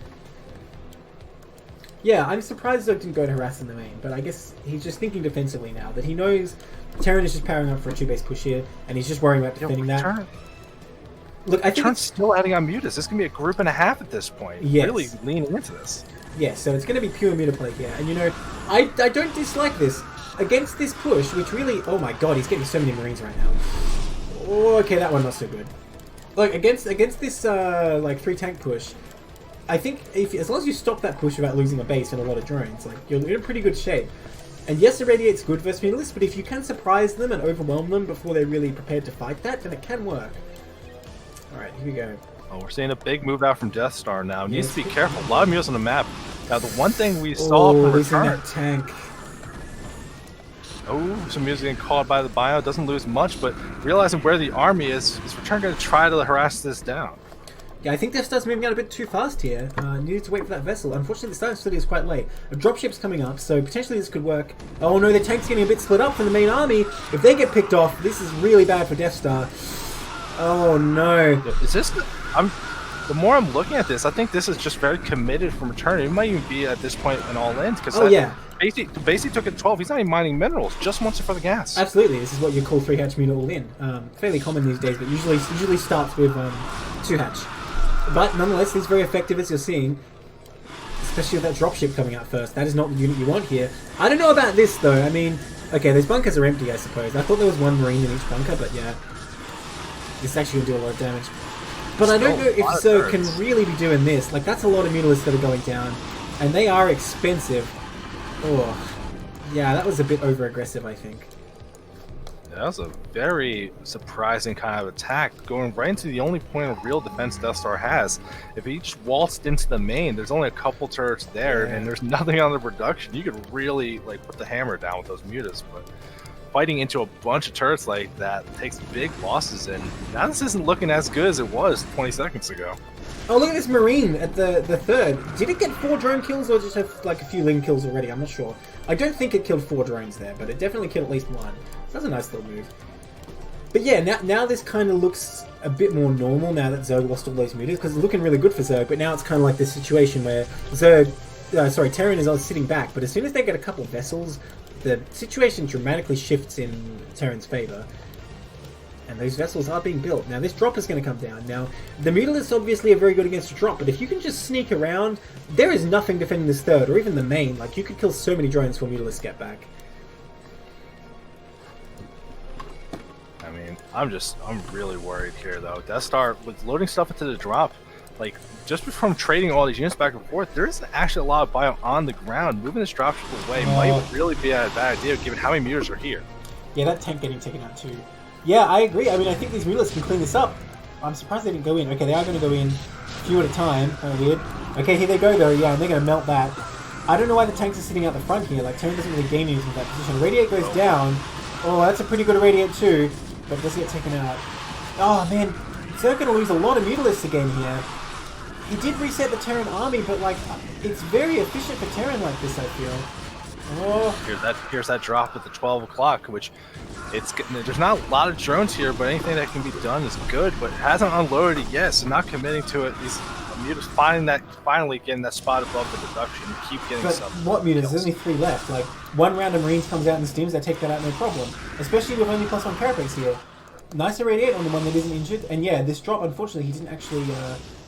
C: Yeah, I'm surprised Zerg didn't go to harass in the main, but I guess he's just thinking defensively now, that he knows Terran is just powering up for a 2-base push here, and he's just worrying about defending that. Look, I think
B: Turn's still adding on mutas. This can be a group and a half at this point.
C: Yes.
B: Really leaning into this.
C: Yeah, so it's going to be pure muta play here, and you know, I don't dislike this. Against this push, which really... Oh my god, he's getting so many marines right now. Oh, okay, that one not so good. Like, against this, like, 3-tank push, I think as long as you stop that push without losing a base and a lot of drones, like, you're in pretty good shape. And yes, Irradiate's good versus mutalisks, but if you can surprise them and overwhelm them before they're really prepared to fight that, then it can work. Alright, here we go.
B: Oh, we're seeing a big move out from Death Star now. Needs to be careful. A lot of mutas on the map. Now, the one thing we saw from
C: losing
B: return,
C: that tank.
B: some music getting called by the bio, doesn't lose much, but realizing where the army is return going to try to harass this down.
A: Yeah, I think Death Star's moving out a bit too fast here. Needed to wait for that vessel. Unfortunately, the starting facility is quite late. A dropship's coming up, so potentially this could work. Oh no, the tank's getting a bit split up from the main army. If they get picked off, this is really bad for Death Star. Oh no.
B: Is this the more I'm looking at this, I think this is just very committed from return. It might even be at this point an all-in, because basically took it 12. He's not even mining minerals, just wants it for the gas.
A: Absolutely, this is what you call 3-hatch mune all-in. Fairly common these days, but usually starts with 2-hatch. But nonetheless, it's very effective, as you're seeing, especially with that dropship coming out first. That is not the unit you want here. I don't know about this though. I mean, okay, those bunkers are empty, I suppose. I thought there was one marine in each bunker, but yeah, this is actually gonna do a lot of damage. But I don't know if Zerg can really be doing this. Like, that's a lot of mutalisks that are going down, and they are expensive. Oh, yeah, that was a bit over-aggressive, I think.
B: That was a very surprising kind of attack, going right into the only point of real defense Death Star has. If he just waltzed into the main, there's only a couple turrets there, and there's nothing on the production. You could really like put the hammer down with those mutas, but fighting into a bunch of turrets like that takes big losses, and now this isn't looking as good as it was 20 seconds ago.
A: Oh, look at this marine at the third. Did it get 4 drone kills or just have like a few ling kills already? I'm not sure. I don't think it killed 4 drones there, but it definitely killed at least 1. That's a nice little move. But yeah, now this kind of looks a bit more normal now that Zerg lost all those mutas, because it's looking really good for Zerg, but now it's kind of like this situation where Terran is sitting back, but as soon as they get a couple of vessels, the situation dramatically shifts in Terran's favour. And those vessels are being built. Now this drop is going to come down. Now, the mutalisks obviously are very good against a drop, but if you can just sneak around, there is nothing defending this third, or even the main. Like, you could kill so many drones before mutalisks get back.
B: I mean, I'm really worried here, though. Death Star, with loading stuff into the drop, like, just from trading all these units back and forth, there isn't actually a lot of bio on the ground. Moving this dropship away might really be a bad idea, given how many mutas are here.
C: Yeah, that tank getting taken out too. Yeah, I agree. I mean, I think these mutalisks can clean this up. I'm surprised they didn't go in. Okay, they are going to go in a few at a time. Kind of weird. Okay, here they go though. Yeah, and they're going to melt that. I don't know why the tanks are sitting out the front here. Like, Terran doesn't really gain anything from that position. Radiate goes down. Oh, that's a pretty good Radiate too, but it doesn't get taken out. Oh man, they're going to lose a lot of mutalisks again here. He did reset the Terran army, but like, it's very efficient for Terran like this, I feel. Oh.
B: Here's that drop at the 12 o'clock, which there's not a lot of drones here, but anything that can be done is good, but it hasn't unloaded it yet, so not committing to it. These mutas finally getting that spot above the production, keep getting
C: but
B: some.
C: What mutas? There's only 3 left. Like, one round of Marines comes out and steams, they take that out no problem. Especially with only +1 carapace here. Nice Radiate on the one that isn't injured, and yeah, this drop, unfortunately, he didn't actually,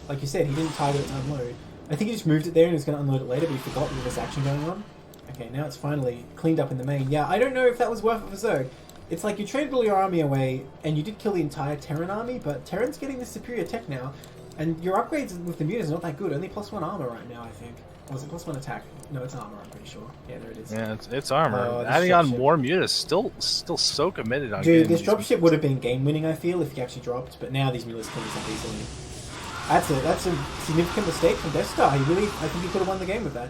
C: like you said, he didn't target it to unload. I think he just moved it there and was going to unload it later, but he forgot there was this action going on. Okay, now it's finally cleaned up in the main. Yeah, I don't know if that was worth it for Zerg. It's like you traded all your army away, and you did kill the entire Terran army, but Terran's getting this superior tech now, and your upgrades with the mutas are not that good. Only +1 armor right now, I think. Or was it +1 attack? No, it's armor, I'm pretty sure. Yeah, there it is.
B: Yeah, it's armor. Adding on more mutas, still so committed on
C: Dude, this dropship would have been game-winning, I feel, if he actually dropped, but now these mutas kill this up easily. That's a significant mistake from Death Star. I think he could have won the game with that.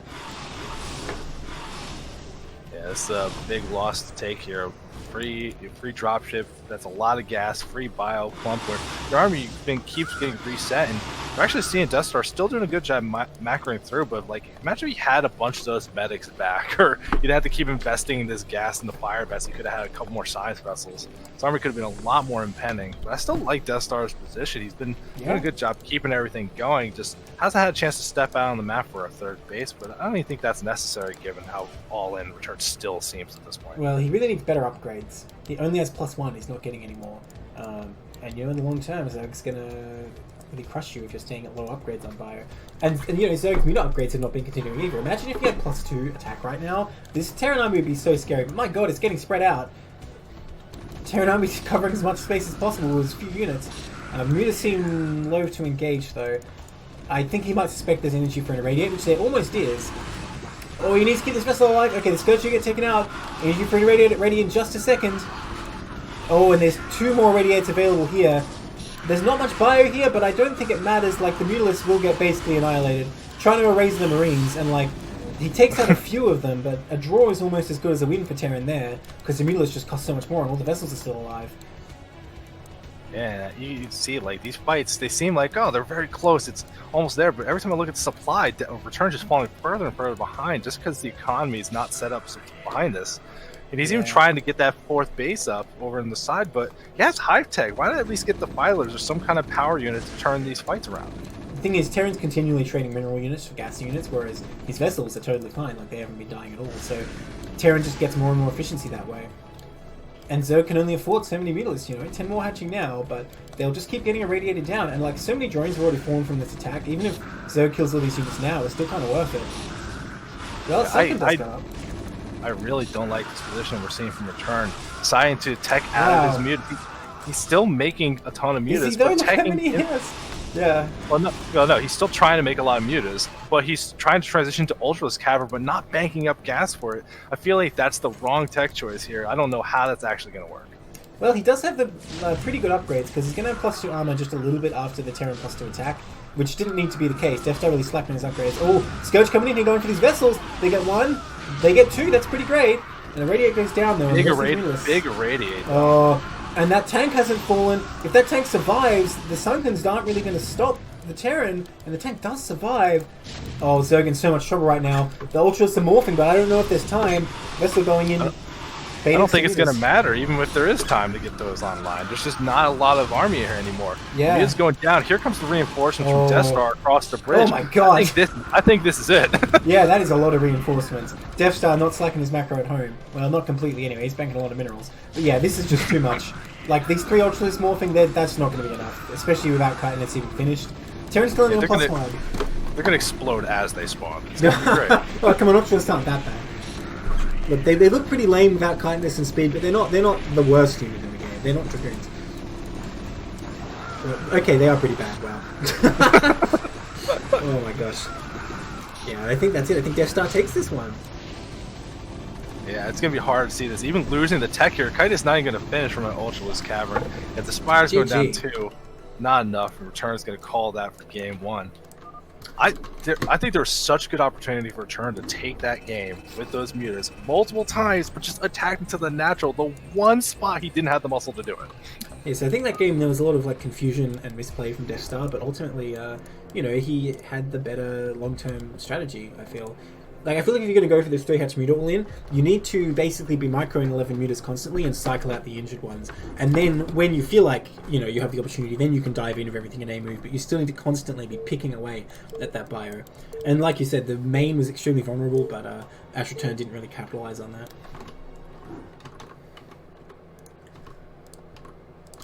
B: Yeah, it's a big loss to take here. Free dropship, that's a lot of gas, free bio clump where your army keeps getting reset, and we're actually seeing Death Star still doing a good job macroing through, but like, imagine if he had a bunch of those medics back, or you'd have to keep investing in this gas and the fire vessel. You could have had a couple more science vessels. His army could have been a lot more impending, but I still like Death Star's position. He's been doing a good job keeping everything going, just hasn't had a chance to step out on the map for a third base, but I don't even think that's necessary given how all-in return still seems at this point.
C: Well, he really needs better upgrades. He only has +1, he's not getting any more. And in the long term, Zerg's gonna really crush you if you're staying at low upgrades on bio. And Zerg's muta upgrades have not been continuing either. Imagine if you had +2 attack right now. This Terran army would be so scary, but my god, it's getting spread out. Terran army's covering as much space as possible with as few units. Mutas seem loath to engage though. I think he might suspect there's energy for an Irradiate, which there almost is. Oh, he needs to keep this vessel alive. Okay, the Scourge should get taken out. Energy for an Irradiate ready in just a second. Oh, and there's 2 more Radiates available here. There's not much bio here, but I don't think it matters. Like, the Mutalisks will get basically annihilated. Trying to erase the Marines, and like, he takes out a few of them, but a draw is almost as good as a win for Terran there, because the Mutilus just cost so much more and all the vessels are still alive.
B: Yeah, you see, like, these fights, they seem like, oh, they're very close, it's almost there, but every time I look at the supply, return's just falling further and further behind, just because the economy is not set up behind this. And he's even trying to get that 4th base up over on the side, but he has high tech. Why not at least get the filers or some kind of power unit to turn these fights around?
C: The thing is, Terran's continually trading mineral units for gas units, whereas his vessels are totally fine, like they haven't been dying at all, so Terran just gets more and more efficiency that way. And Zerg can only afford so many Mutilus, 10 more hatching now, but they'll just keep getting irradiated down, and like so many drones have already fallen from this attack, even if Zerg kills all these units now, it's still kind of worth it. Well, second does go up.
B: I really don't like this position we're seeing from Return. Deciding to tech out of his mute. He's still making a ton of mutas, but teching...
C: Yeah.
B: Well, no, he's still trying to make a lot of mutas, but he's trying to transition to Ultraless Cavern, but not banking up gas for it. I feel like that's the wrong tech choice here. I don't know how that's actually going to work.
C: Well, he does have the pretty good upgrades, because he's going to have +2 armor just a little bit after the Terran +2 attack, which didn't need to be the case. Death Star really slapping his upgrades. Oh, Scourge coming in here going for these vessels. They get 1, they get 2, that's pretty great. And the Radiate goes down though.
B: Big Irradiate.
C: Oh, and that tank hasn't fallen. If that tank survives, the Sunkens aren't really going to stop the Terran, and the tank does survive. Oh, Zerg in so much trouble right now. The Ultras are morphing, but I don't know if there's time. Vessel going in.
B: I don't think it's going to matter, even if there is time to get those online. There's just not a lot of army here anymore.
C: Yeah.
B: It is going down. Here comes the reinforcements from Death Star across the bridge.
C: Oh my god.
B: I think this is it.
C: Yeah, that is a lot of reinforcements. Death Star not slacking his macro at home. Well, not completely anyway. He's banking a lot of minerals. But yeah, this is just too much. Like, these 3 Ultras morphing, that's not going to be enough. Especially without Chitinous even finished. Terran's still only on +1.
B: They're going to explode as they spawn. It's going to be great.
C: Oh, come on, Ultras aren't that bad. Look, they look pretty lame without kindness and speed, but they're not the worst unit in the game. They're not Dragoons. Okay, they are pretty bad. Wow. Oh my gosh. Yeah, I think that's it. I think Death Star takes this one.
B: Yeah, it's going to be hard to see this. Even losing the tech here, Kite is not even going to finish from an Ultraless Cavern. If the Spire's going down 2, not enough. Return's going to call that for game 1. I think there's such good opportunity for Return to take that game with those mutas multiple times, but just attack into the natural, the one spot he didn't have the muscle to do it.
C: Yeah, so I think that game there was a lot of like confusion and misplay from Death Star, but ultimately, he had the better long-term strategy. I feel like if you're going to go for this 3-hatch muta all-in, you need to basically be microing 11 mutas constantly and cycle out the injured ones. And then when you feel like, you have the opportunity, then you can dive into everything in a move, but you still need to constantly be picking away at that bio. And like you said, the main was extremely vulnerable, but Ash Return didn't really capitalize on that.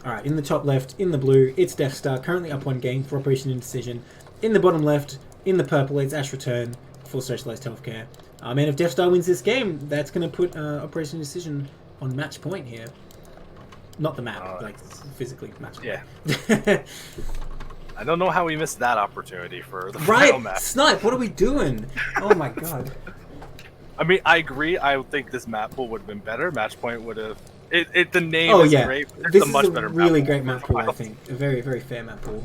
C: Alright, in the top left, in the blue, it's Death Star, currently up 1 game for Operation Indecision. In the bottom left, in the purple, it's Ash Return for Socialized Healthcare. And if Death Star wins this game, that's going to put Operation Indecision on match point here. Not the map, like physically match point.
B: Yeah. I don't know how we missed that opportunity for the final match.
C: Snipe, what are we doing? Oh my god.
B: I mean, I agree. I think this map pool would have been better. Match point would have... the name is great. But
C: this
B: a much
C: is a
B: better
C: really
B: map
C: great map pool, I think. A very, very fair map pool.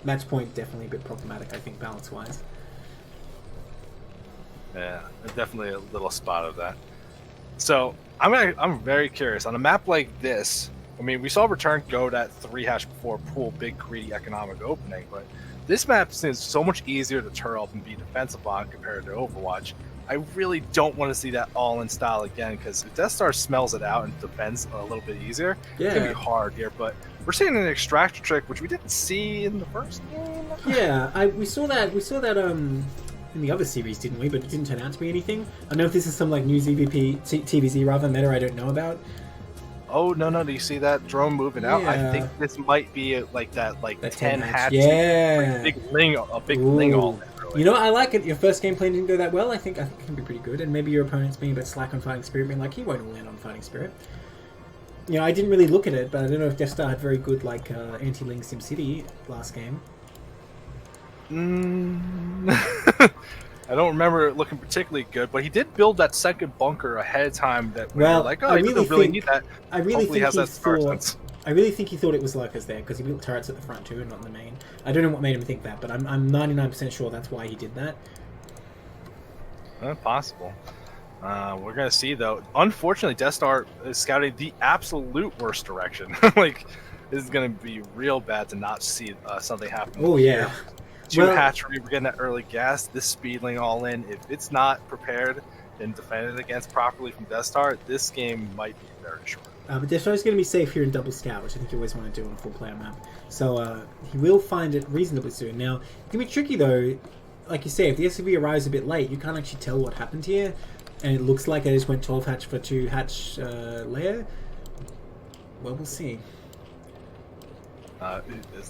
C: Match point definitely a bit problematic, I think, balance-wise.
B: Yeah, definitely a little spot of that. So I'm very curious on a map like this. I mean, we saw Return go that 3-hash before pool, big greedy economic opening, but this map seems so much easier to turn up and be defensive on compared to Overwatch. I really don't want to see that all-in style again, because if Death Star smells it out and defends a little bit easier, it's gonna be hard here. But we're seeing an extractor trick, which we didn't see in the first game.
C: Yeah, we saw that in the other series, didn't we? But it didn't turn out to be anything. I don't know if this is some like new TVZ rather meta I don't know about.
B: Oh no! Do you see that drone moving out? I think this might be like that, like the 10 hatch.
C: Yeah,
B: big ling all.
C: You know, I like it. Your first gameplay didn't go that well. I think it can be pretty good, and maybe your opponent's being a bit slack on Fighting Spirit, being like, he won't land on Fighting Spirit. I didn't really look at it, but I don't know if Death Star had very good like anti-Ling SimCity last game.
B: I don't remember it looking particularly good, but he did build that second bunker ahead of time. That we were like, he doesn't really need that.
C: I really think he thought it was lurkers there because he built turrets at the front too and not in the main. I don't know what made him think that, but I'm 99% sure that's why he did that.
B: Possible. We're gonna see though. Unfortunately, Death Star is scouting the absolute worst direction. Like, this is gonna be real bad to not see something happen.
C: Oh yeah.
B: Two
C: Well-
B: hatchery, we're getting that early gas. This speedling all in. If it's not prepared and defended against properly from Death Star, this game might be very short.
C: But Death Star is going to be safe here in double scout, which I think you always want to do on a full player map. So he will find it reasonably soon. Now, it can be tricky though. Like you say, if the SCV arrives a bit late, you can't actually tell what happened here. And it looks like I just went 12 hatch for 2 hatch layer. Well, we'll see.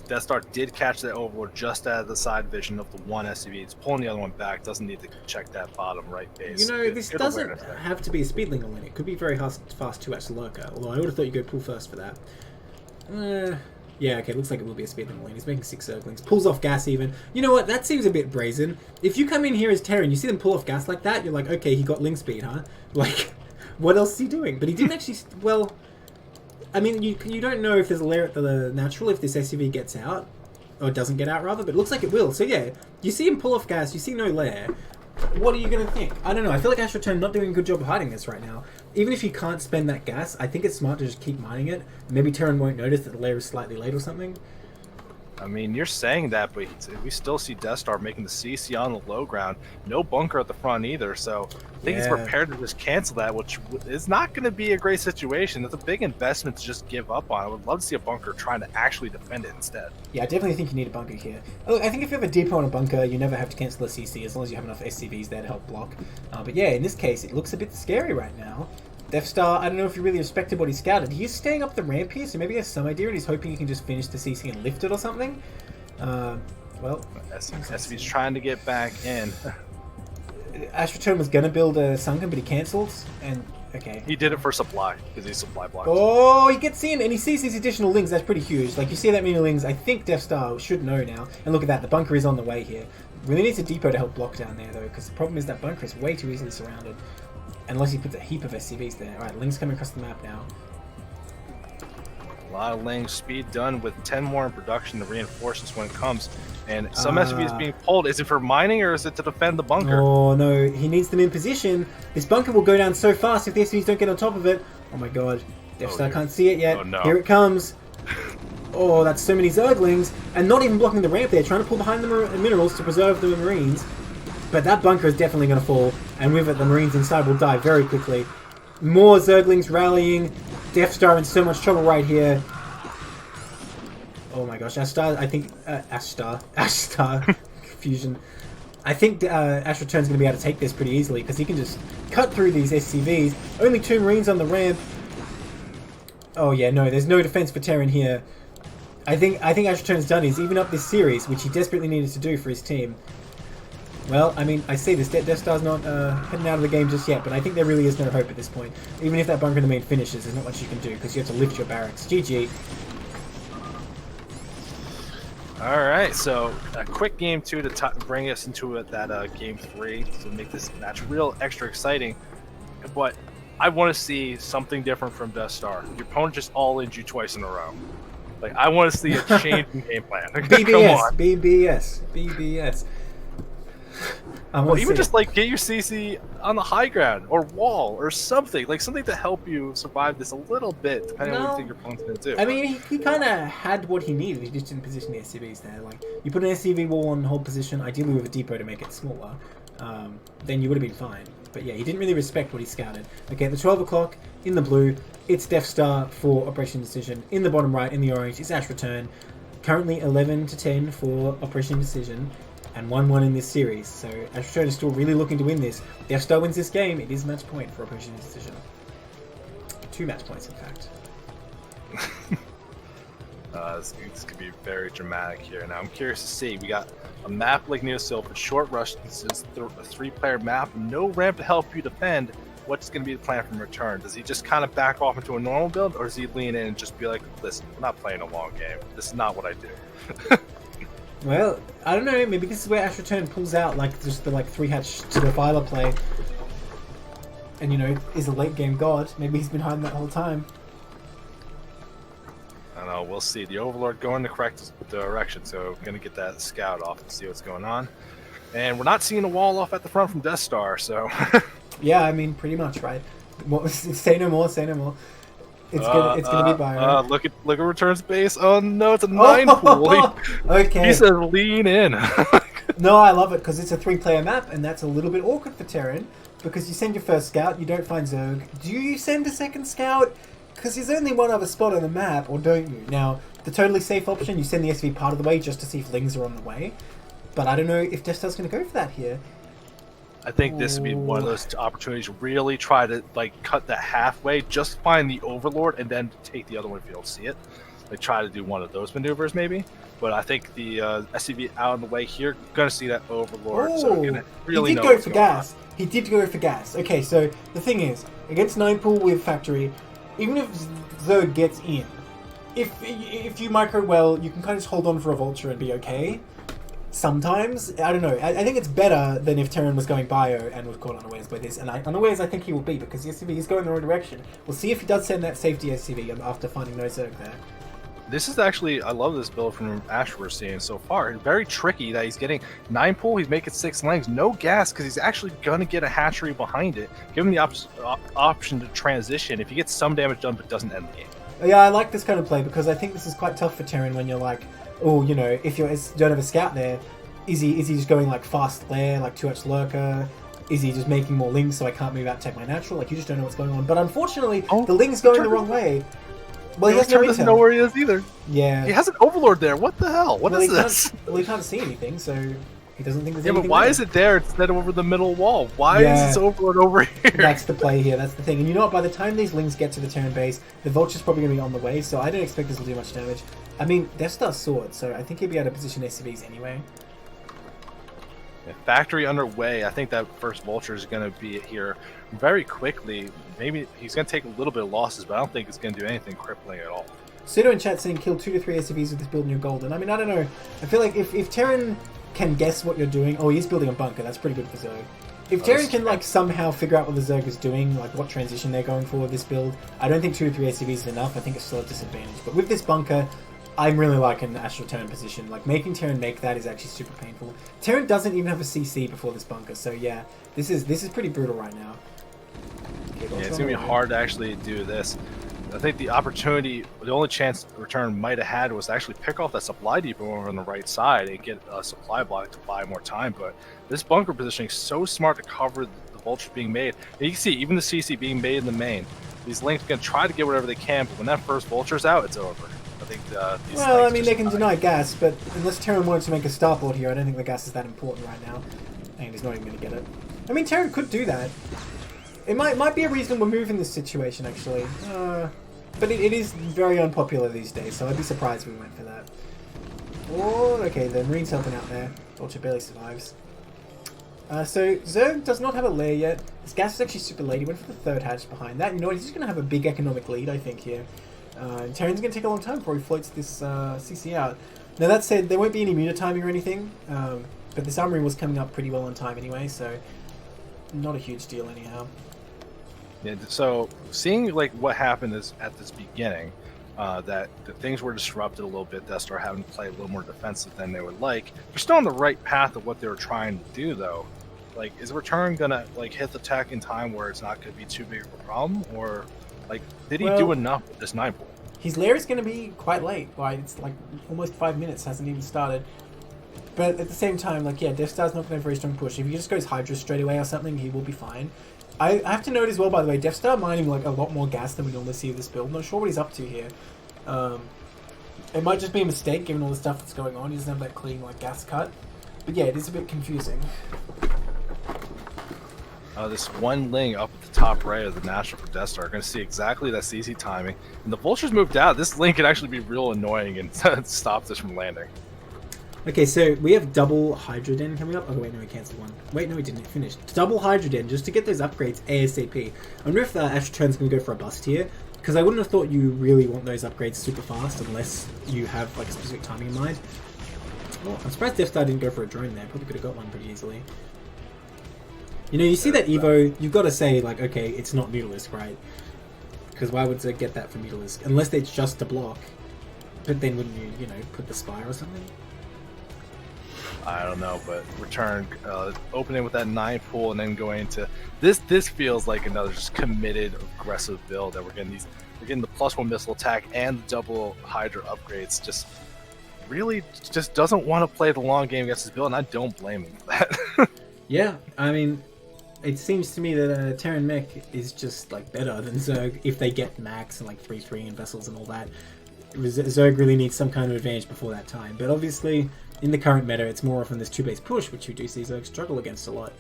B: Death Star did catch that Overlord just out of the side vision of the one SCV. It's pulling the other one back. Doesn't need to check that bottom right base.
C: You know, this doesn't have to be a speedling on it. It could be very fast 2-hatch lurker. Although I would have thought you'd go pull first for that. Yeah, okay, looks like it will be a speedling lane. He's making 6 Zerglings. Pulls off gas even. You know what? That seems a bit brazen. If you come in here as Terran, you see them pull off gas like that, you're like, okay, he got Ling speed, huh? Like, what else is he doing? But he didn't actually... Well... I mean, you don't know if there's a layer at the natural if this SUV gets out, or doesn't get out rather, but it looks like it will. So yeah, you see him pull off gas, you see no layer. What are you going to think? I don't know. I feel like Astroturn not doing a good job of hiding this right now. Even if you can't spend that gas, I think it's smart to just keep mining it. Maybe Terran won't notice that the layer is slightly late or something.
B: I mean, you're saying that, but we still see Death Star making the CC on the low ground. No bunker at the front either, so I think he's prepared to just cancel that, which is not going to be a great situation. It's a big investment to just give up on. I would love to see a bunker trying to actually defend it instead.
C: Yeah, I definitely think you need a bunker here. Look, I think if you have a depot on a bunker, you never have to cancel the CC as long as you have enough SCVs there to help block. But yeah, in this case, it looks a bit scary right now. Death Star, I don't know if he really respected what he scouted. He's staying up the ramp here, so maybe he has some idea and he's hoping he can just finish the CC and lift it or something. Well...
B: SV's trying to get back in.
C: Astroturn was going to build a Sunken, but he cancelled, and... Okay.
B: He did it for supply, because he's supply blocked.
C: Oh, he gets in, and he sees these additional lings. That's pretty huge. Like, you see that many lings, I think Death Star should know now. And look at that, the bunker is on the way here. Really needs a depot to help block down there, though, because the problem is that bunker is way too easily surrounded. Unless he puts a heap of SCVs there. Alright, Ling's coming across the map now.
B: A lot of Ling speed done with 10 more in production to reinforce this when it comes. And some SCV is being pulled. Is it for mining or is it to defend the bunker?
C: Oh no, he needs them in position. This bunker will go down so fast if the SCVs don't get on top of it. Oh my god. Death Star can't see it yet.
B: Oh, no.
C: Here it comes. Oh, that's so many Zerglings. And not even blocking the ramp there, trying to pull behind the minerals to preserve the Marines. But that bunker is definitely going to fall, and with it, the Marines inside will die very quickly. More Zerglings rallying. Death Star in so much trouble right here. Oh my gosh, Ashstar, I think... Ashstar. Confusion. I think Astro Turn's going to be able to take this pretty easily, because he can just cut through these SCVs. Only 2 Marines on the ramp. Oh yeah, no, there's no defense for Terran here. I think Astro Turn's done is even up this series, which he desperately needed to do for his team. Well, I mean, I say this, Death Star's not heading out of the game just yet, but I think there really is no hope at this point. Even if that bunker in the main finishes, there's not much you can do, because you have to lift your barracks. GG.
B: Alright, so a quick game 2 to bring us into that game 3 to make this match real extra exciting. But I want to see something different from Death Star. Your opponent just all-ined you twice in a row. Like, I want to see a change in game plan.
C: BBS,
B: Come on.
C: BBS, BBS.
B: Well, even just like get your CC on the high ground or wall or something to help you survive this a little bit, depending on what you think your opponent's gonna do.
C: I mean, he kind of had what he needed. He just didn't position the SCVs there. Like, you put an SCV wall on hold position, ideally with a depot to make it smaller, then you would have been fine. But yeah, he didn't really respect what he scouted. Okay, at the 12 o'clock in the blue, it's Death Star for Operation Decision. In the bottom right, in the orange, it's Ash Return. Currently 11-10 for Operation Decision. And 1-1 in this series, so Astro is still really looking to win this. If Death Star wins this game, it is match point for Operation Decision. 2 match points, in fact.
B: This could be very dramatic here. Now, I'm curious to see. We got a map like Neosil, but short rush. This is a 3-player map, no ramp to help you defend. What's going to be the plan from return? Does he just kind of back off into a normal build, or does he lean in and just be like, listen, we're not playing a long game. This is not what I do.
C: Well, I don't know, maybe this is where Ash Return pulls out like just the 3-hatch to defiler play. And you know, is a late game god. Maybe he's been hiding that whole time.
B: I don't know, we'll see. The Overlord going the correct direction, so we're gonna get that scout off and see what's going on. And we're not seeing a wall off at the front from Death Star, so...
C: Yeah, I mean, pretty much, right? Say no more, say no more. It's gonna be Byron.
B: Look at return space. Oh no, it's a 9 pool.
C: Okay.
B: He says lean in.
C: No, I love it because it's a 3-player map, and that's a little bit awkward for Terran because you send your first scout, you don't find Zerg. Do you send a second scout? Because there's only one other spot on the map, or don't you? Now, the totally safe option, you send the SV part of the way just to see if Lings are on the way. But I don't know if Death Star's going to go for that here.
B: I think this would be one of those opportunities to really try to like cut that halfway, just find the Overlord, and then take the other one if you don't see it. Like try to do one of those maneuvers maybe. But I think the SCV out of the way here, gonna see that Overlord. So gonna really
C: he did go for gas. He did go for gas. Okay, so the thing is, against 9 pool with Factory, even if Zerg gets in, if you micro well, you can kind of just hold on for a Vulture and be okay. Sometimes, I don't know. I think it's better than if Terran was going bio and was caught unawares by this. And unawares, I think he will be because the SCV is going the wrong direction. We'll see if he does send that safety SCV after finding no Zerg there.
B: This is actually, I love this build from Ash we're seeing so far. Very tricky that he's getting 9 pool, he's making 6 lengths, no gas because he's actually going to get a hatchery behind it. Give him the option to transition if he gets some damage done but doesn't end the game.
C: Yeah, I like this kind of play because I think this is quite tough for Terran when you're like, oh, you know, if you don't have a scout there, is he just going like fast lair, like 2H lurker? Is he just making more lings so I can't move out to take my natural? Like, you just don't know what's going on. But unfortunately, the ling's going the wrong way. Well, he doesn't
B: know where he is either.
C: Yeah.
B: He has an Overlord there. What the hell? What is this?
C: Well, he can't see anything, so he doesn't think there's anything.
B: Yeah, but why is it there instead of over the middle wall? Why is this Overlord over here?
C: That's the play here. That's the thing. And you know what? By the time these lings get to the Terran base, the Vulture's probably going to be on the way, so I don't expect this will do much damage. I mean, Death Star's sword, so I think he'll be able to position SCVs anyway.
B: Yeah, factory underway. I think that first Vulture is going to be here very quickly. Maybe he's going to take a little bit of losses, but I don't think it's going to do anything crippling at all.
C: Pseudo in chat saying kill 2 to 3 SCVs with this build and you're golden. I mean, I don't know. I feel like if Terran can guess what you're doing... Oh, he's building a bunker. That's pretty good for Zerg. If Terran can like somehow figure out what the Zerg is doing, like what transition they're going for with this build, I don't think 2 to 3 SCVs is enough. I think it's still a disadvantage. But with this bunker, I'm really liking the Astral Terran position. Like, making Terran make that is actually super painful. Terran doesn't even have a CC before this bunker, so yeah, this is pretty brutal right now. Okay,
B: yeah, it's going to be hard to actually do this. I think the opportunity, the only chance Return might have had was to actually pick off that supply depot over on the right side and get a supply block to buy more time, but this bunker positioning is so smart to cover the Vulture being made. And you can see, even the CC being made in the main, these links are going to try to get whatever they can, but when that first Vulture's out, it's over. I think
C: well, I mean, they can deny gas, but unless Terran wanted to make a starboard here, I don't think the gas is that important right now. And he's not even going to get it. I mean, Terran could do that. It might be a reasonable move in this situation, actually. But it is very unpopular these days, so I'd be surprised if we went for that. Oh, okay, the Marine's helping out there. Vulture barely survives. So, Zerg does not have a lair yet. His gas is actually super late. He went for the 3rd hatch behind that. You know what, he's just going to have a big economic lead, I think, here. And Terran's going to take a long time before he floats this CC out. Now, that said, there won't be any meter timing or anything. But this armory was coming up pretty well on time anyway, so not a huge deal anyhow.
B: Yeah, so seeing like what happened is at this beginning, that the things were disrupted a little bit. Death Star having to play a little more defensive than they would like. They're still on the right path of what they were trying to do, though. Like, is Return gonna like hit the tech in time where it's not gonna be too big of a problem, or like did he do enough with this 9 pool?
C: His lair is going to be quite late. Like, it's like almost 5 minutes, hasn't even started. But at the same time, like, yeah, Death Star's not going to have a very strong push. If he just goes Hydra straight away or something, he will be fine. I have to note as well, by the way, Death Star mining like a lot more gas than we normally see with this build. Not sure what he's up to here. It might just be a mistake given all the stuff that's going on. He doesn't have that clean like gas cut. But yeah, it is a bit confusing.
B: This one ling up at the top right of the National for Death Star are going to see exactly that CC timing. And the Vulture's moved out. This ling can actually be real annoying and stop this from landing.
A: Okay, so we have double Hydroden coming up. Oh, wait, no, we cancelled one. Wait, no, we didn't. It finished. Double Hydroden, just to get those upgrades ASAP. I wonder if Astral Turn's going to go for a bust here, because I wouldn't have thought you really want those upgrades super fast unless you have like a specific timing in mind. Well, I'm surprised Death Star didn't go for a drone there. Probably could have got one pretty easily. You know, you see that Evo, you've got to say, like, okay, it's not Mutalisk, right? Because why would they get that from Mutalisk? Unless it's just a block. But then wouldn't you, you know, put the Spire or something?
B: I don't know, but return opening with that 9 pool and then going into this. This feels like another just committed, aggressive build that we're getting the +1 missile attack and the double Hydra upgrades. Just really just doesn't want to play the long game against this build, and I don't blame him for that.
A: Yeah, I mean, it seems to me that Terran Mech is just like better than Zerg if they get max and like 3/3 and vessels and all that. Zerg really needs some kind of advantage before that time, but obviously in the current meta it's more often this 2-base push, which you do see Zerg struggle against a lot.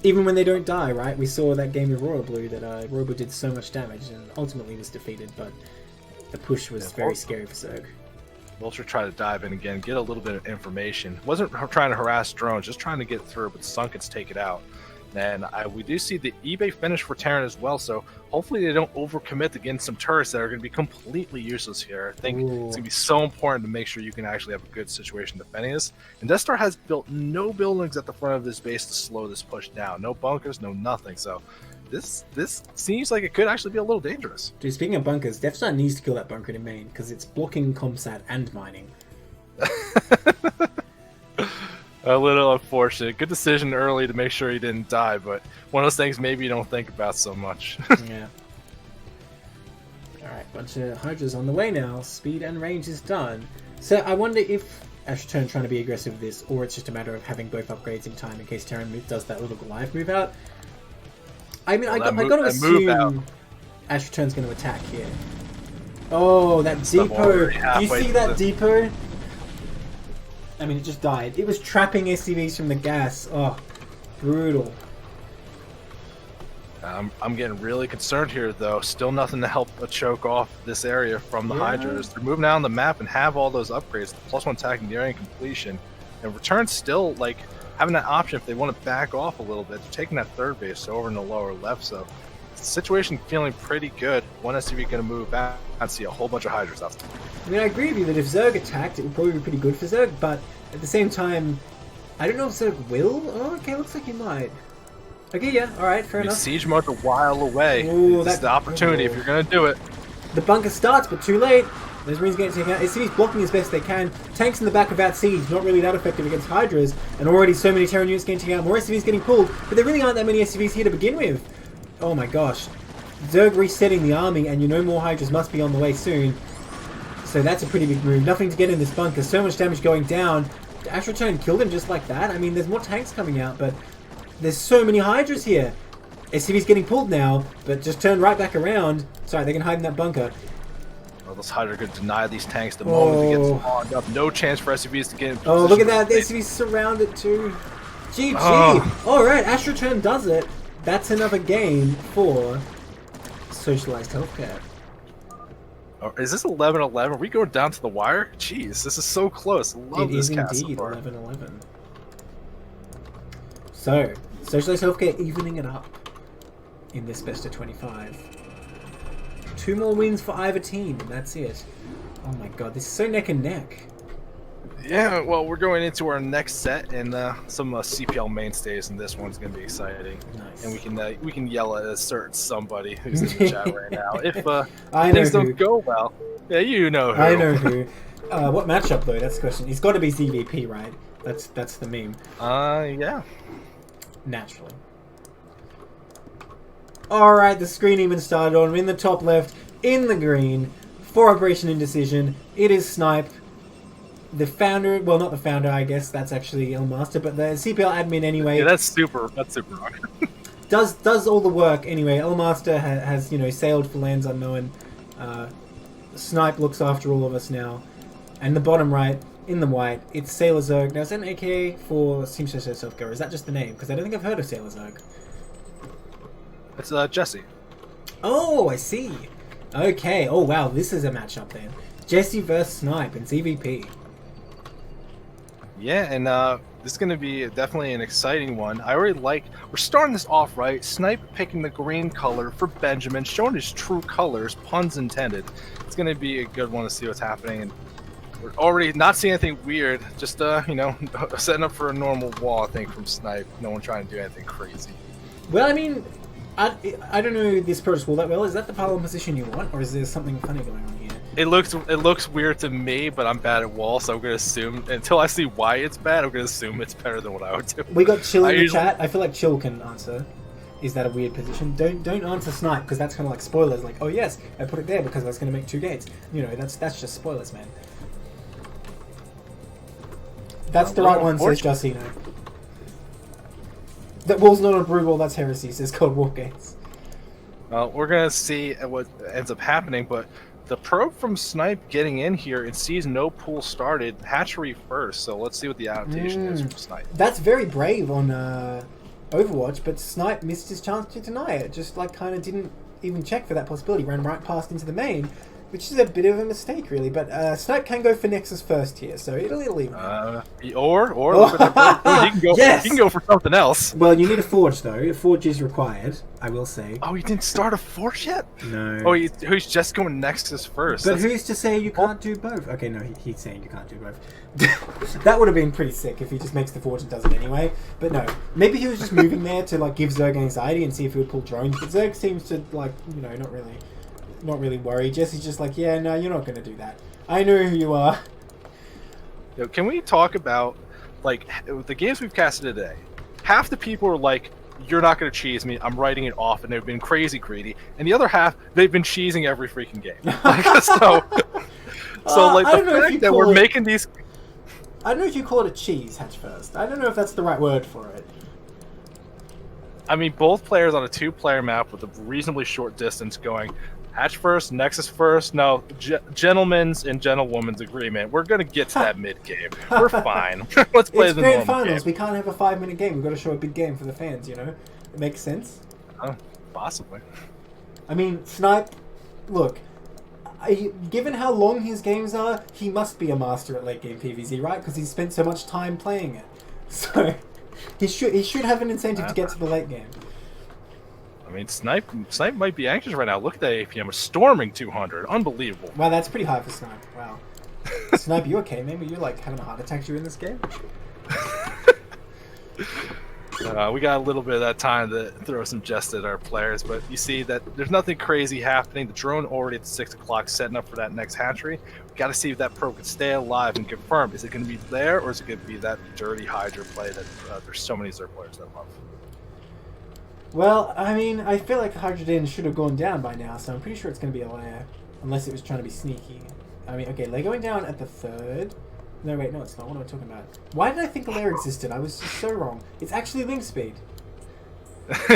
A: Even when they don't die, right? We saw that game with Royal Blue that Royal Blue did so much damage and ultimately was defeated, but the push was very scary for Zerg.
B: Vulture tried to dive in again, get a little bit of information. Wasn't trying to harass drones, just trying to get through, but Sunkets take it out. And we do see the eBay finish for Terran as well, so hopefully they don't overcommit against some turrets that are going to be completely useless here. I think it's going to be so important to make sure you can actually have a good situation defending this. And Death Star has built no buildings at the front of this base to slow this push down. No bunkers, no nothing. So this seems like it could actually be a little dangerous.
A: Dude, speaking of bunkers, Death Star needs to kill that bunker in main, because it's blocking Comsat and mining.
B: A little unfortunate. Good decision early to make sure he didn't die, but one of those things maybe you don't think about so much.
A: Yeah. Alright, bunch of Hydras on the way now. Speed and range is done. So I wonder if Astroturn trying to be aggressive with this, or it's just a matter of having both upgrades in time in case Terran does that little Goliath move out. I mean, I got to assume Astraturn's going to attack here. Oh, that depot. Do you see that depot? I mean, it just died. It was trapping SCVs from the gas. Oh, brutal.
B: I'm getting really concerned here, though. Still nothing to help choke off this area from the Hydras. They're moving out on the map and have all those upgrades. The +1 attacking the area and completion. And return still, like, having that option if they want to back off a little bit. They're taking that third base over in the lower left, so the situation feeling pretty good. One SCV going to move back and see a whole bunch of Hydras out there.
A: I mean, I agree with you that if Zerg attacked, it would probably be pretty good for Zerg, but at the same time, I don't know if Zerg will. Oh, okay, looks like he might. Okay, yeah, alright, fair enough.
B: Siege mode's a while away.
A: Ooh,
B: that's the opportunity if you're going to do it.
A: The bunker starts, but too late. Those Marines getting taken out. SCV's blocking as best they can. Tanks in the back without siege, not really that effective against Hydras. And already so many Terran units getting taken out. More SCVs getting pulled, but there really aren't that many SCVs here to begin with. Oh my gosh. Zerg resetting the army, and you know more Hydras must be on the way soon. So that's a pretty big move. Nothing to get in this bunker. So much damage going down. Astroturn killed him just like that. I mean, there's more tanks coming out, but there's so many Hydras here. SCV's getting pulled now, but just turned right back around. Sorry, they can hide in that bunker.
B: Well, those Hydra could deny these tanks the moment they get spawned up. No chance for SCVs to get in position.
A: Oh, look at that. The SCV's surrounded too. GG. Alright, Astroturn does it. That's another game for Socialized Healthcare.
B: Is this 11-11? Are we going down to the wire? Jeez, this is so close. Love this cast so far.
A: It is indeed 11-11. So, Socialized Healthcare evening it up in this best of 25. 2 more wins for either team, and that's it. Oh my god, this is so neck and neck.
B: Yeah, well, we're going into our next set, and some CPL mainstays, and this one's going to be exciting.
A: Nice.
B: And we can yell at a certain somebody who's in the chat right now if
A: I
B: things don't go well. Yeah, you know who.
A: I know who. What matchup though? That's the question. It's got to be ZVP, right? That's the meme.
B: Yeah.
A: Naturally. Alright, the screen even started on. In the top left, in the green, for Operation Indecision, it is Snipe. The founder, well, not the founder, I guess, that's actually Elmaster, but the CPL admin anyway.
B: Yeah, that's super wrong.
A: does all the work anyway. Elmaster has, you know, sailed for lands unknown. Snipe looks after all of us now. And the bottom right, in the white, it's Sailor Zerg. Now, is that an AKA for Socialized Healthcare, or is that just the name? Because I don't think I've heard of Sailor Zerg.
B: It's Jesse.
A: Oh, I see. Okay. Oh, wow. This is a matchup then. Jesse versus Snipe and ZVP.
B: Yeah, and this is going to be definitely an exciting one. I already like... We're starting this off right. Snipe picking the green color for Benjamin, showing his true colors, puns intended. It's going to be a good one to see what's happening. And we're already not seeing anything weird. Just, you know, setting up for a normal wall, I think, from Snipe. No one trying to do anything crazy.
A: Well, I mean... I don't know this protocol that well. Is that the pylon position you want, or is there something funny going on here?
B: It looks weird to me, but I'm bad at wall, so I'm gonna assume until I see why it's bad, I'm gonna assume it's better than what I would do.
C: We got Chill in the
B: usually-
C: chat. I feel like Chill can answer. Is that a weird position? Don't answer Snipe, because that's kind of like spoilers. Like, oh yes, I put it there because I was going to make 2 gates. You know, that's just spoilers, man. That's the right one, says Justino. That wall's not a brew wall, that's heresy, says Cold War Gates.
B: Well, we're gonna see what ends up happening, but the probe from Snipe getting in here and sees no pool started, hatchery first. So let's see what the adaptation is from Snipe.
C: That's very brave on Overwatch, but Snipe missed his chance to deny it. Just like kind of didn't even check for that possibility. Ran right past into the main, which is a bit of a mistake, really. But Snipe can go for Nexus first here, so it'll even.
B: Or look at the, he can go.
C: Yes!
B: He can go for something else.
C: Well, you need a forge though. A forge is required, I will say.
B: Oh, he didn't start a force yet.
C: No.
B: Oh, he's just going Nexus first.
C: But who's to say you can't do both? Okay, no, he's saying you can't do both. That would have been pretty sick if he just makes the forge and does it anyway. But no, maybe he was just moving there to like give Zerg anxiety and see if he would pull drones. But Zerg seems to like, you know, not really worry. Jesse's just like, yeah, no, you're not going to do that. I know who you are.
B: Yo, can we talk about like the games we've casted today? Half the people are like, "You're not going to cheese me. I'm writing it off," and they've been crazy greedy. And the other half, they've been cheesing every freaking game. So like the fact that we're making these.
C: I don't know if you call it a cheese, Hatch First. I don't know if that's the right word for it.
B: I mean, both players on a 2-player map with a reasonably short distance going Hatch first, Nexus first. No, gentlemen's and gentlewoman's agreement. We're going to get to that mid-game. We're fine. Let's play
C: it's
B: the
C: grand
B: normal
C: finals.
B: game.
C: We can't have a 5-minute game. We've got to show a big game for the fans, you know? It makes sense.
B: Possibly.
C: I mean, Snipe, look, given how long his games are, he must be a master at late game PvZ, right? Because he's spent so much time playing it. So he should have an incentive to get to the late game.
B: I mean, Snipe might be anxious right now. Look at that APM. We're storming 200. Unbelievable.
C: Wow, that's pretty high for Snipe. Wow. Snipe, you okay? Maybe you're like having a heart attack during this game?
B: We got a little bit of that time to throw some jest at our players, but you see that there's nothing crazy happening. The drone already at 6 o'clock setting up for that next hatchery. We got to see if that probe can stay alive and confirm. Is it going to be there, or is it going to be that dirty Hydra play that there's so many Zerg players that love?
C: Well, I mean, I feel like Hydrogen should have gone down by now, so I'm pretty sure it's going to be a lair. Unless it was trying to be sneaky. I mean, okay, lair going down at the 3rd. No, wait, no, it's not. What am I talking about? Why did I think a lair existed? I was just so wrong. It's actually link speed.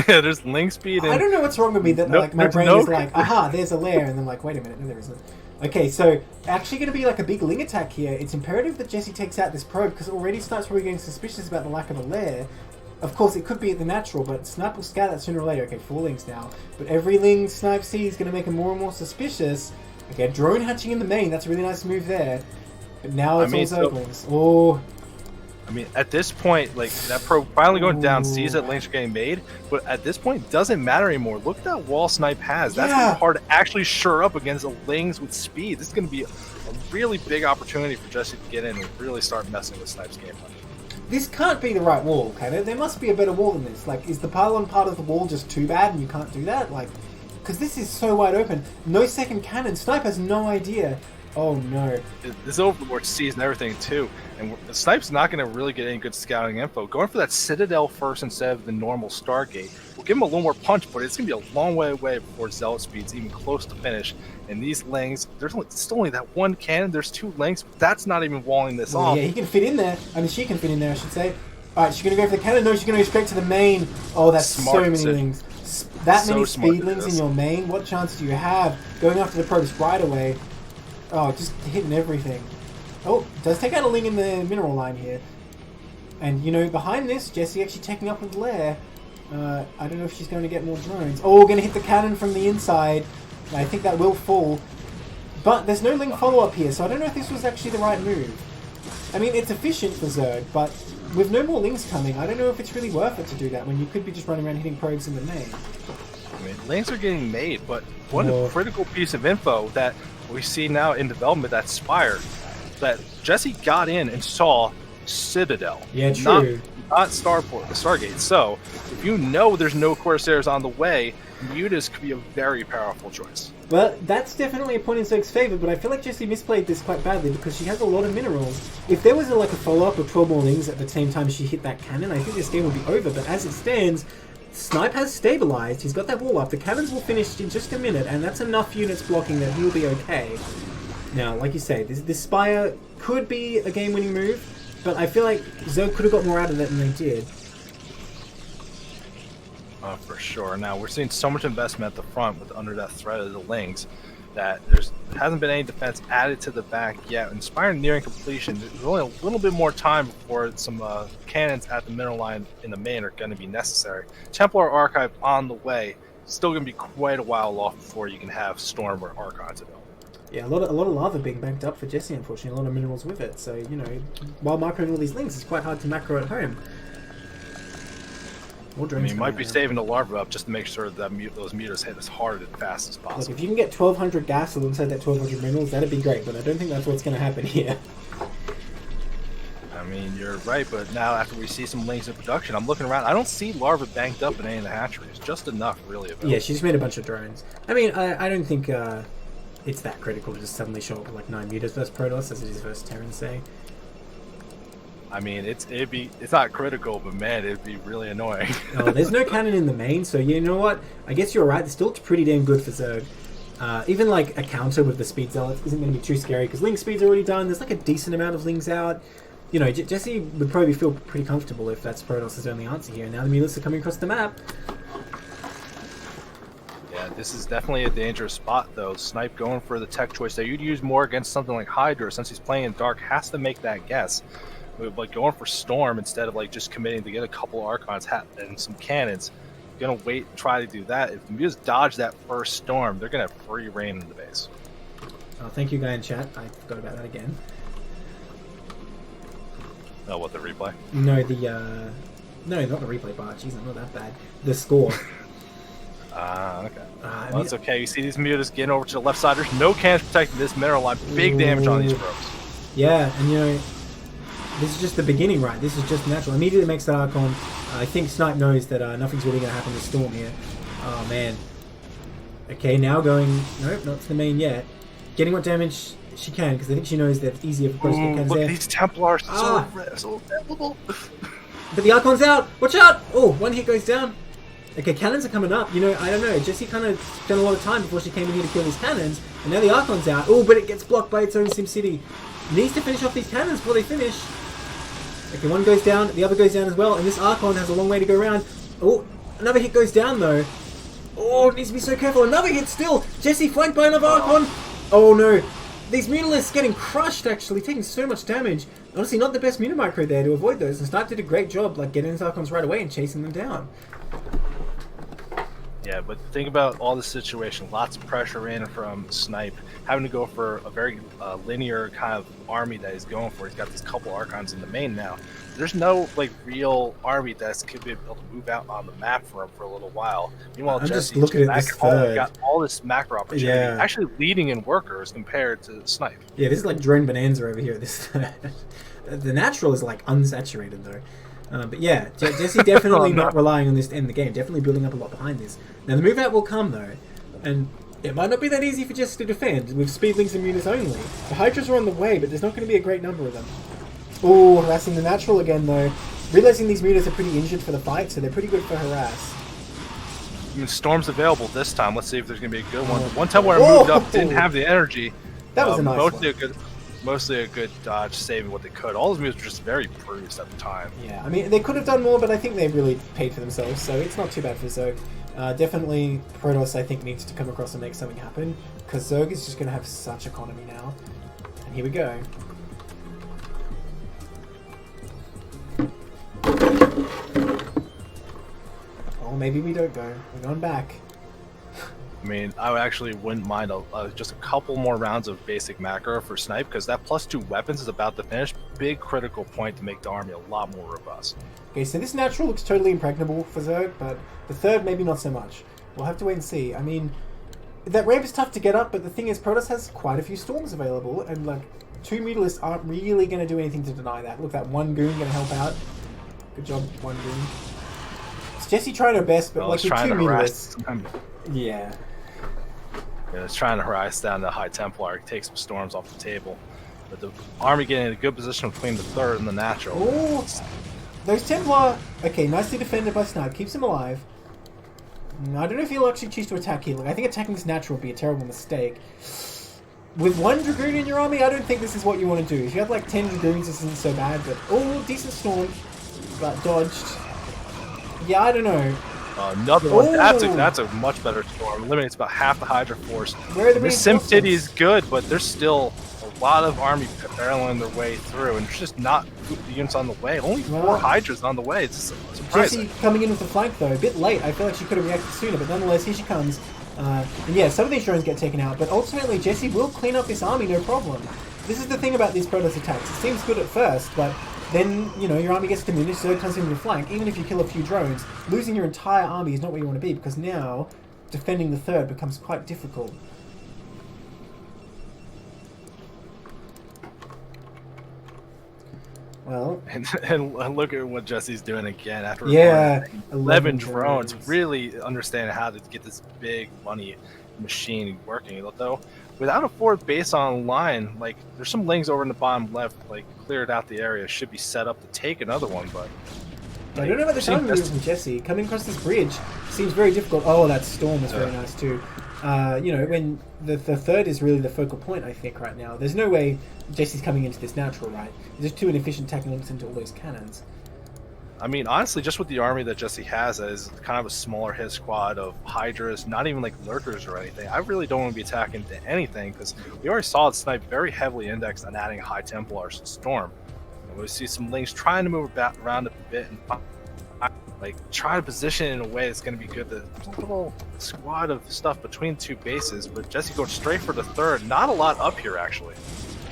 B: Yeah, there's link speed. And
C: I don't know what's wrong with me that like my brain is like, aha, there's a lair, and then like, wait a minute, no, there isn't. Okay, so actually going to be like a big ling attack here. It's imperative that Jesse takes out this probe because already Snipe's probably getting suspicious about the lack of a lair. Of course, it could be at the natural, but Snipe will scout that sooner or later. Okay, 4 lings now. But every ling Snipe sees is going to make him more and more suspicious. Okay, drone hatching in the main. That's a really nice move there. But now it's all Zerglings. Oh.
B: I mean, at this point, like, that probe finally going down, sees that links are getting made, but at this point, it doesn't matter anymore. Look at that wall Snipe has. That's gonna be hard to actually shore up against the lings with speed. This is going to be a really big opportunity for Jesse to get in and really start messing with Snipe's game plan.
C: This can't be the right wall, can it? There must be a better wall than this. Like, is the pylon part of the wall just too bad and you can't do that? Like, because this is so wide open. No second cannon. Snipe has no idea. Oh no.
B: This Overlord sees and everything too, and Snipe's not going to really get any good scouting info. Going for that Citadel first instead of the normal Stargate will give him a little more punch, but it's going to be a long way away before Zealot speed's even close to finish. And these lings, there's still only that one cannon. There's 2 lings. That's not even walling this off.
C: Yeah, he can fit in there. I mean, she can fit in there, I should say. Alright, she's going to go for the cannon. No, she's going to go straight to the main. Oh, that's
B: Smart
C: so many
B: decision.
C: lings. That
B: So
C: many
B: smart
C: speed lings in your main? What chance do you have? Going after the probes right away. Oh, just hitting everything. Oh, does take out a ling in the mineral line here. And, you know, behind this, Jessie actually taking up with Lair. I don't know if she's going to get more drones. Oh, going to hit the cannon from the inside. I think that will fall. But there's no ling follow-up here, so I don't know if this was actually the right move. I mean, it's efficient for Zerg, but with no more lings coming, I don't know if it's really worth it to do that when you could be just running around hitting probes in the main.
B: I mean, lings are getting made, but one critical piece of info that we see now in development, that Spire, that Jesse got in and saw Citadel.
C: Yeah, true.
B: Not Stargate. So, if you know there's no Corsairs on the way, Mutas could be a very powerful choice.
C: Well, that's definitely a point in Zerg's favour, but I feel like Jessie misplayed this quite badly because she has a lot of minerals. If there was like a follow-up of 12 more lings at the same time she hit that cannon, I think this game would be over, but as it stands, Snipe has stabilised, he's got that wall up, the cannons will finish in just a minute, and that's enough units blocking that he'll be okay. Now, like you say, this Spire could be a game-winning move, but I feel like Zerg could have got more out of it than they did.
B: For sure. Now, we're seeing so much investment at the front with under that threat of the lings that there hasn't been any defense added to the back yet. And Spire nearing completion, there's only a little bit more time before some cannons at the middle line in the main are going to be necessary. Templar Archive on the way. Still going to be quite a while off before you can have Storm or Archons available.
C: Yeah, a lot of lava being banked up for Jessie, unfortunately. A lot of minerals with it. So, you know, while macroing all these links, it's quite hard to macro at home.
B: I mean, you might be saving the larva up just to make sure that those meters hit as hard and fast as possible.
C: Look, if you can get 1,200 gas alongside that 1,200 minerals, that'd be great, but I don't think that's what's going to happen here.
B: I mean, you're right, but now after we see some links in production, I'm looking around. I don't see larva banked up in any of the hatcheries. Just enough, really. Available.
C: Yeah, she just made a bunch of drones. I mean, I don't think it's that critical to just suddenly show up with like 9 meters versus Protoss as it is versus Terran, say.
B: I mean, it's not critical, but man, it'd be really annoying.
C: Oh, there's no cannon in the main, so you know what? I guess you're right. It's still pretty damn good for Zerg. Even like a counter with the speed zealots isn't going to be too scary because Ling speed's already done. There's like a decent amount of Lings out. You know, Jessie would probably feel pretty comfortable if that's Protoss' only answer here. Now the Mulists are coming across the map.
B: Yeah, this is definitely a dangerous spot, though. Snipe going for the tech choice that you'd use more against something like Hydra, since he's playing in Dark, has to make that guess. Like going for Storm instead of like just committing to get a couple Archons and some cannons. Gonna wait and try to do that. If the Muse dodge that first Storm, they're gonna have free reign in the base.
C: Oh, thank you, guy in chat. I forgot about that again.
B: Oh, what, the replay?
C: No, no, not the replay bar. Jeez, I'm not that bad. The score.
B: Okay. Well, that's okay. You see these mutas getting over to the left side. There's no cannons protecting this mineral line. Big damage on these probes.
C: Yeah, and you know, this is just the beginning, right? This is just natural. Immediately makes that Archon. I think Snipe knows that nothing's really going to happen to Storm here. Oh, man. Okay, now going... Nope, not to the main yet. Getting what damage she can, because I think she knows that it's easier for close to cannons there.
B: Look, these Templars so available.
C: But the Archon's out! Watch out! Oh, one hit goes down. Okay, cannons are coming up. You know, I don't know. Jessie kind of spent a lot of time before she came in here to kill these cannons. And now the Archon's out. Oh, but it gets blocked by its own SimCity. Needs to finish off these cannons before they finish. Okay, one goes down, the other goes down as well, and this Archon has a long way to go around. Oh, another hit goes down though. Oh, it needs to be so careful. Another hit still. Jessie flanked by another Archon. Oh no. These Mutalisks getting crushed actually, taking so much damage. Honestly, not the best Mutamicro there to avoid those, and Snipe did a great job like getting his Archons right away and chasing them down.
B: Yeah, but think about all the situation. Lots of pressure in from Snipe, having to go for a very linear kind of army that he's going for. He's got these couple Archons in the main now. There's no like real army that's could be able to move out on the map for him for a little while. Meanwhile,
C: I'm
B: Jesse's
C: just looking at this third.
B: got all this macro opportunity, actually leading in workers compared to Snipe.
C: Yeah, this is like drone bonanza over here. This the natural is like unsaturated though. But yeah, Jessie definitely not relying on this to end the game. Definitely building up a lot behind this. Now the move out will come though, and it might not be that easy for Jessie to defend with speedlings and mutas only. The Hydras are on the way, but there's not going to be a great number of them. Oh, harassing the natural again though. Realizing these mutas are pretty injured for the fight, so they're pretty good for harass.
B: I mean, Storm's available this time. Let's see if there's going to be a good one. One time where I moved up, didn't have the energy.
C: That was a nice one.
B: Mostly a good dodge, saving what they could. All those moves were just very bruised at the time.
C: Yeah, I mean, they could have done more, but I think they've really paid for themselves, so it's not too bad for Zerg. Definitely, Protoss, I think, needs to come across and make something happen, because Zerg is just going to have such economy now. And here we go. Oh, maybe we don't go. We're going back.
B: I mean, I actually wouldn't mind just a couple more rounds of basic macro for Snipe, because that +2 weapons is about to finish. Big critical point to make the army a lot more robust.
C: Okay, so this natural looks totally impregnable for Zerg, but the third maybe not so much. We'll have to wait and see. I mean, that ramp is tough to get up, but the thing is, Protoss has quite a few Storms available, and like, 2 Mutalisks aren't really going to do anything to deny that. Look, that one Goon going to help out. Good job, one Goon. It's Jessie trying her best, but like with 2 Mutalisks... Yeah.
B: It's trying to harass down the High Templar, take some storms off the table. But the army getting in a good position between the third and the natural.
C: Oh, those Templar. Okay, nicely defended by Snipe. Keeps him alive. I don't know if he'll actually choose to attack here. Look, I think attacking this natural would be a terrible mistake. With 1 Dragoon in your army, I don't think this is what you want to do. If you have like 10 Dragoons, this isn't so bad. But oh, decent storm, but dodged. Yeah, I don't know.
B: Another one.
C: Oh.
B: That's a much better storm. Eliminates about half the Hydra force.
C: Where are the
B: This Sim
C: reinforcements?
B: City is good, but there's still a lot of army barreling their way through, and there's just not units on the way. Only 4
C: Wow.
B: Hydras on the way. It's just surprising.
C: Jessie coming in with the flank though, a bit late. I feel like she could have reacted sooner, but nonetheless, here she comes. And yeah, some of these drones get taken out, but ultimately Jessie will clean up this army, no problem. This is the thing about these Protoss attacks. It seems good at first, but then, you know, your army gets diminished, so it comes in with your flank. Even if you kill a few drones, losing your entire army is not where you want to be, because now defending the third becomes quite difficult. Well,
B: And look at what Jesse's doing again after
C: yeah,
B: 11 drones. Really understanding how to get this big money machine working. Though, without a 4th base online, like there's some lings over in the bottom left, like cleared out the area, should be set up to take another one. But
C: I don't know about the time movement from Jessie. Coming across this bridge seems very difficult. Oh, that storm is very nice too. You know, when the third is really the focal point, I think, right now. There's no way Jessie's coming into this natural, right? There's too inefficient attacking links into all those cannons.
B: I mean, honestly, just with the army that Jesse has as kind of a smaller hit squad of Hydras, not even like lurkers or anything, I really don't want to be attacking to anything because we already saw it Snipe very heavily indexed on adding a High Templar Storm. And we see some links trying to move around a bit and like try to position in a way that's going to be good. There's a little squad of stuff between 2 bases, but Jesse going straight for the third. Not a lot up here, actually.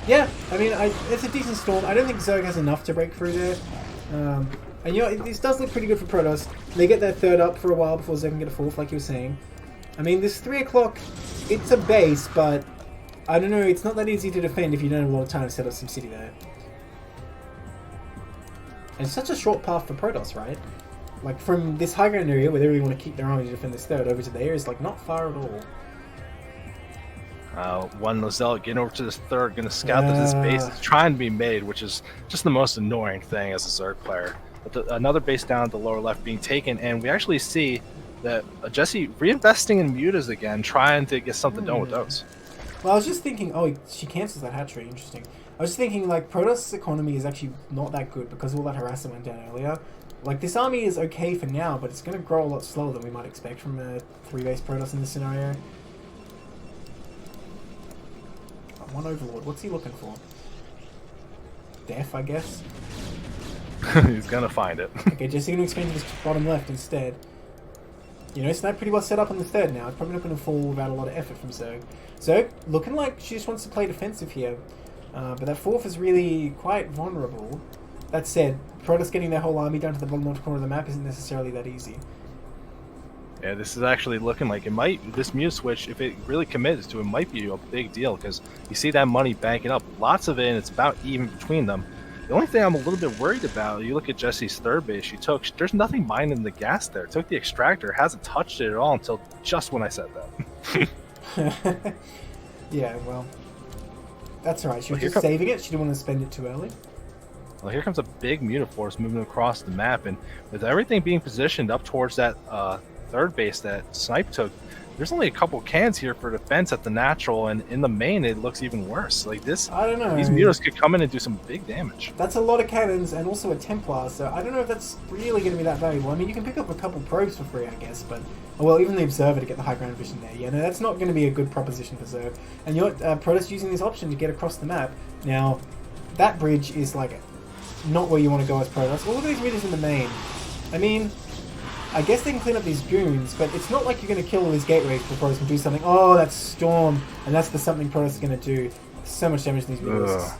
C: Yeah, I mean, it's a decent storm. I don't think Zerg has enough to break through there. And you know, this does look pretty good for Protoss. They get their third up for a while before Zerg can get a 4th, like you were saying. I mean, this 3 o'clock, it's a base, but I don't know, it's not that easy to defend if you don't have a lot of time to set up some city there. And it's such a short path for Protoss, right? Like, from this high ground area where they really want to keep their army to defend this third over to there is, like, not far at all.
B: One Zealot getting over to this third, going to scout that this base is trying to be made, which is just the most annoying thing as a Zerg player. But another base down at the lower left being taken, and we actually see that Jesse reinvesting in mutas again, trying to get something done with those.
C: Well, I was just thinking, oh, she cancels that hatchery, interesting. I was just thinking, like, Protoss' economy is actually not that good because all that harassment went down earlier. Like, this army is okay for now, but it's going to grow a lot slower than we might expect from a 3-base Protoss in this scenario. One Overlord, what's he looking for? Death, I guess?
B: He's going to find it.
C: Okay, Jesse going to expand to this bottom left instead. You know, Snipe pretty well set up on the third now. It's probably not going to fall without a lot of effort from Zerg. Zerg looking like she just wants to play defensive here. But that 4th is really quite vulnerable. That said, Protoss getting their whole army down to the bottom left corner of the map isn't necessarily that easy.
B: Yeah, this is actually looking like it might, this Mute Switch, if it really commits to it, might be a big deal because you see that money banking up. Lots of it, and it's about even between them. The only thing I'm a little bit worried about, you look at Jesse's third base she took, there's nothing mining the gas there. Took the extractor, hasn't touched it at all until just when I said that.
C: Yeah, well, that's alright. She was just saving it. She didn't want to spend it too early.
B: Well, here comes a big Mutaforce moving across the map, and with everything being positioned up towards that third base that Snipe took, there's only a couple cans here for defense at the natural, and in the main it looks even worse. Like this,
C: I don't know.
B: These Mutas could come in and do some big damage.
C: That's a lot of cannons and also a Templar, so I don't know if that's really going to be that valuable. I mean, you can pick up a couple probes for free, I guess, but well, even the Observer to get the high ground vision there. Yeah, no, that's not going to be a good proposition for Zerg. And you're Protoss using this option to get across the map. Now, that bridge is like not where you want to go as Protoss. Well, look at these meters in the main. I mean, I guess they can clean up these goons, but it's not like you're going to kill all these gateways before Protoss can do something. Oh, that's Storm, and that's the something Protoss is going to do. So much damage to these meters.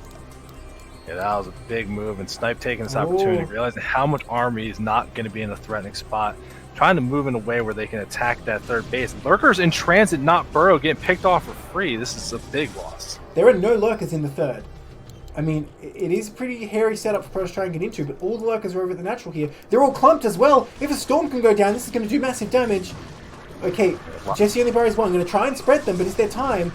B: Yeah, that was a big move, and Snipe taking this opportunity, realizing how much army is not going to be in a threatening spot, trying to move in a way where they can attack that third base. Lurkers in transit, not burrow, getting picked off for free. This is a big loss.
C: There are no lurkers in the third. I mean, it is a pretty hairy setup for Protoss to try and get into, but all the lurkers are over at the natural here. They're all clumped as well. If a storm can go down, this is going to do massive damage. Okay, Jesse only borrows one. I'm going to try and spread them, but is there time?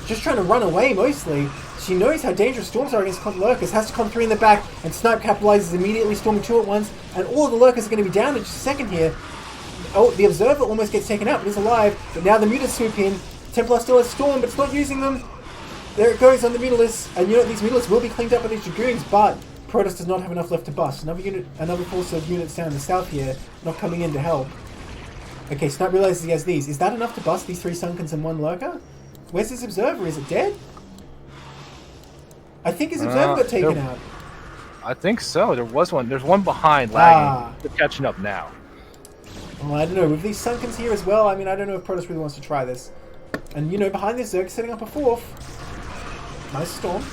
C: Just trying to run away, mostly. She knows how dangerous storms are against lurkers. Has to come 3 in the back, and Snipe capitalizes immediately, storming 2 at once, and all of the lurkers are going to be down in just a second here. Oh, the Observer almost gets taken out, but is alive. But now the Mutants swoop in. Templar still has Storm, but it's not using them. There it goes on the Mutalists, and you know these Mutalists will be cleaned up by these Dragoons, but Protoss does not have enough left to bust. Another force of units down in the south here, not coming in to help. Okay, Snipe realizes he has these. Is that enough to bust these 3 Sunkens and 1 Lurker? Where's his Observer? Is it dead? I think his Observer got taken out.
B: I think so. There was one. There's one behind, lagging. They're catching up now.
C: Well, I don't know. With these Sunkens here as well, I mean, I don't know if Protoss really wants to try this. And, you know, behind this, Zerg setting up a 4th. Nice Storm.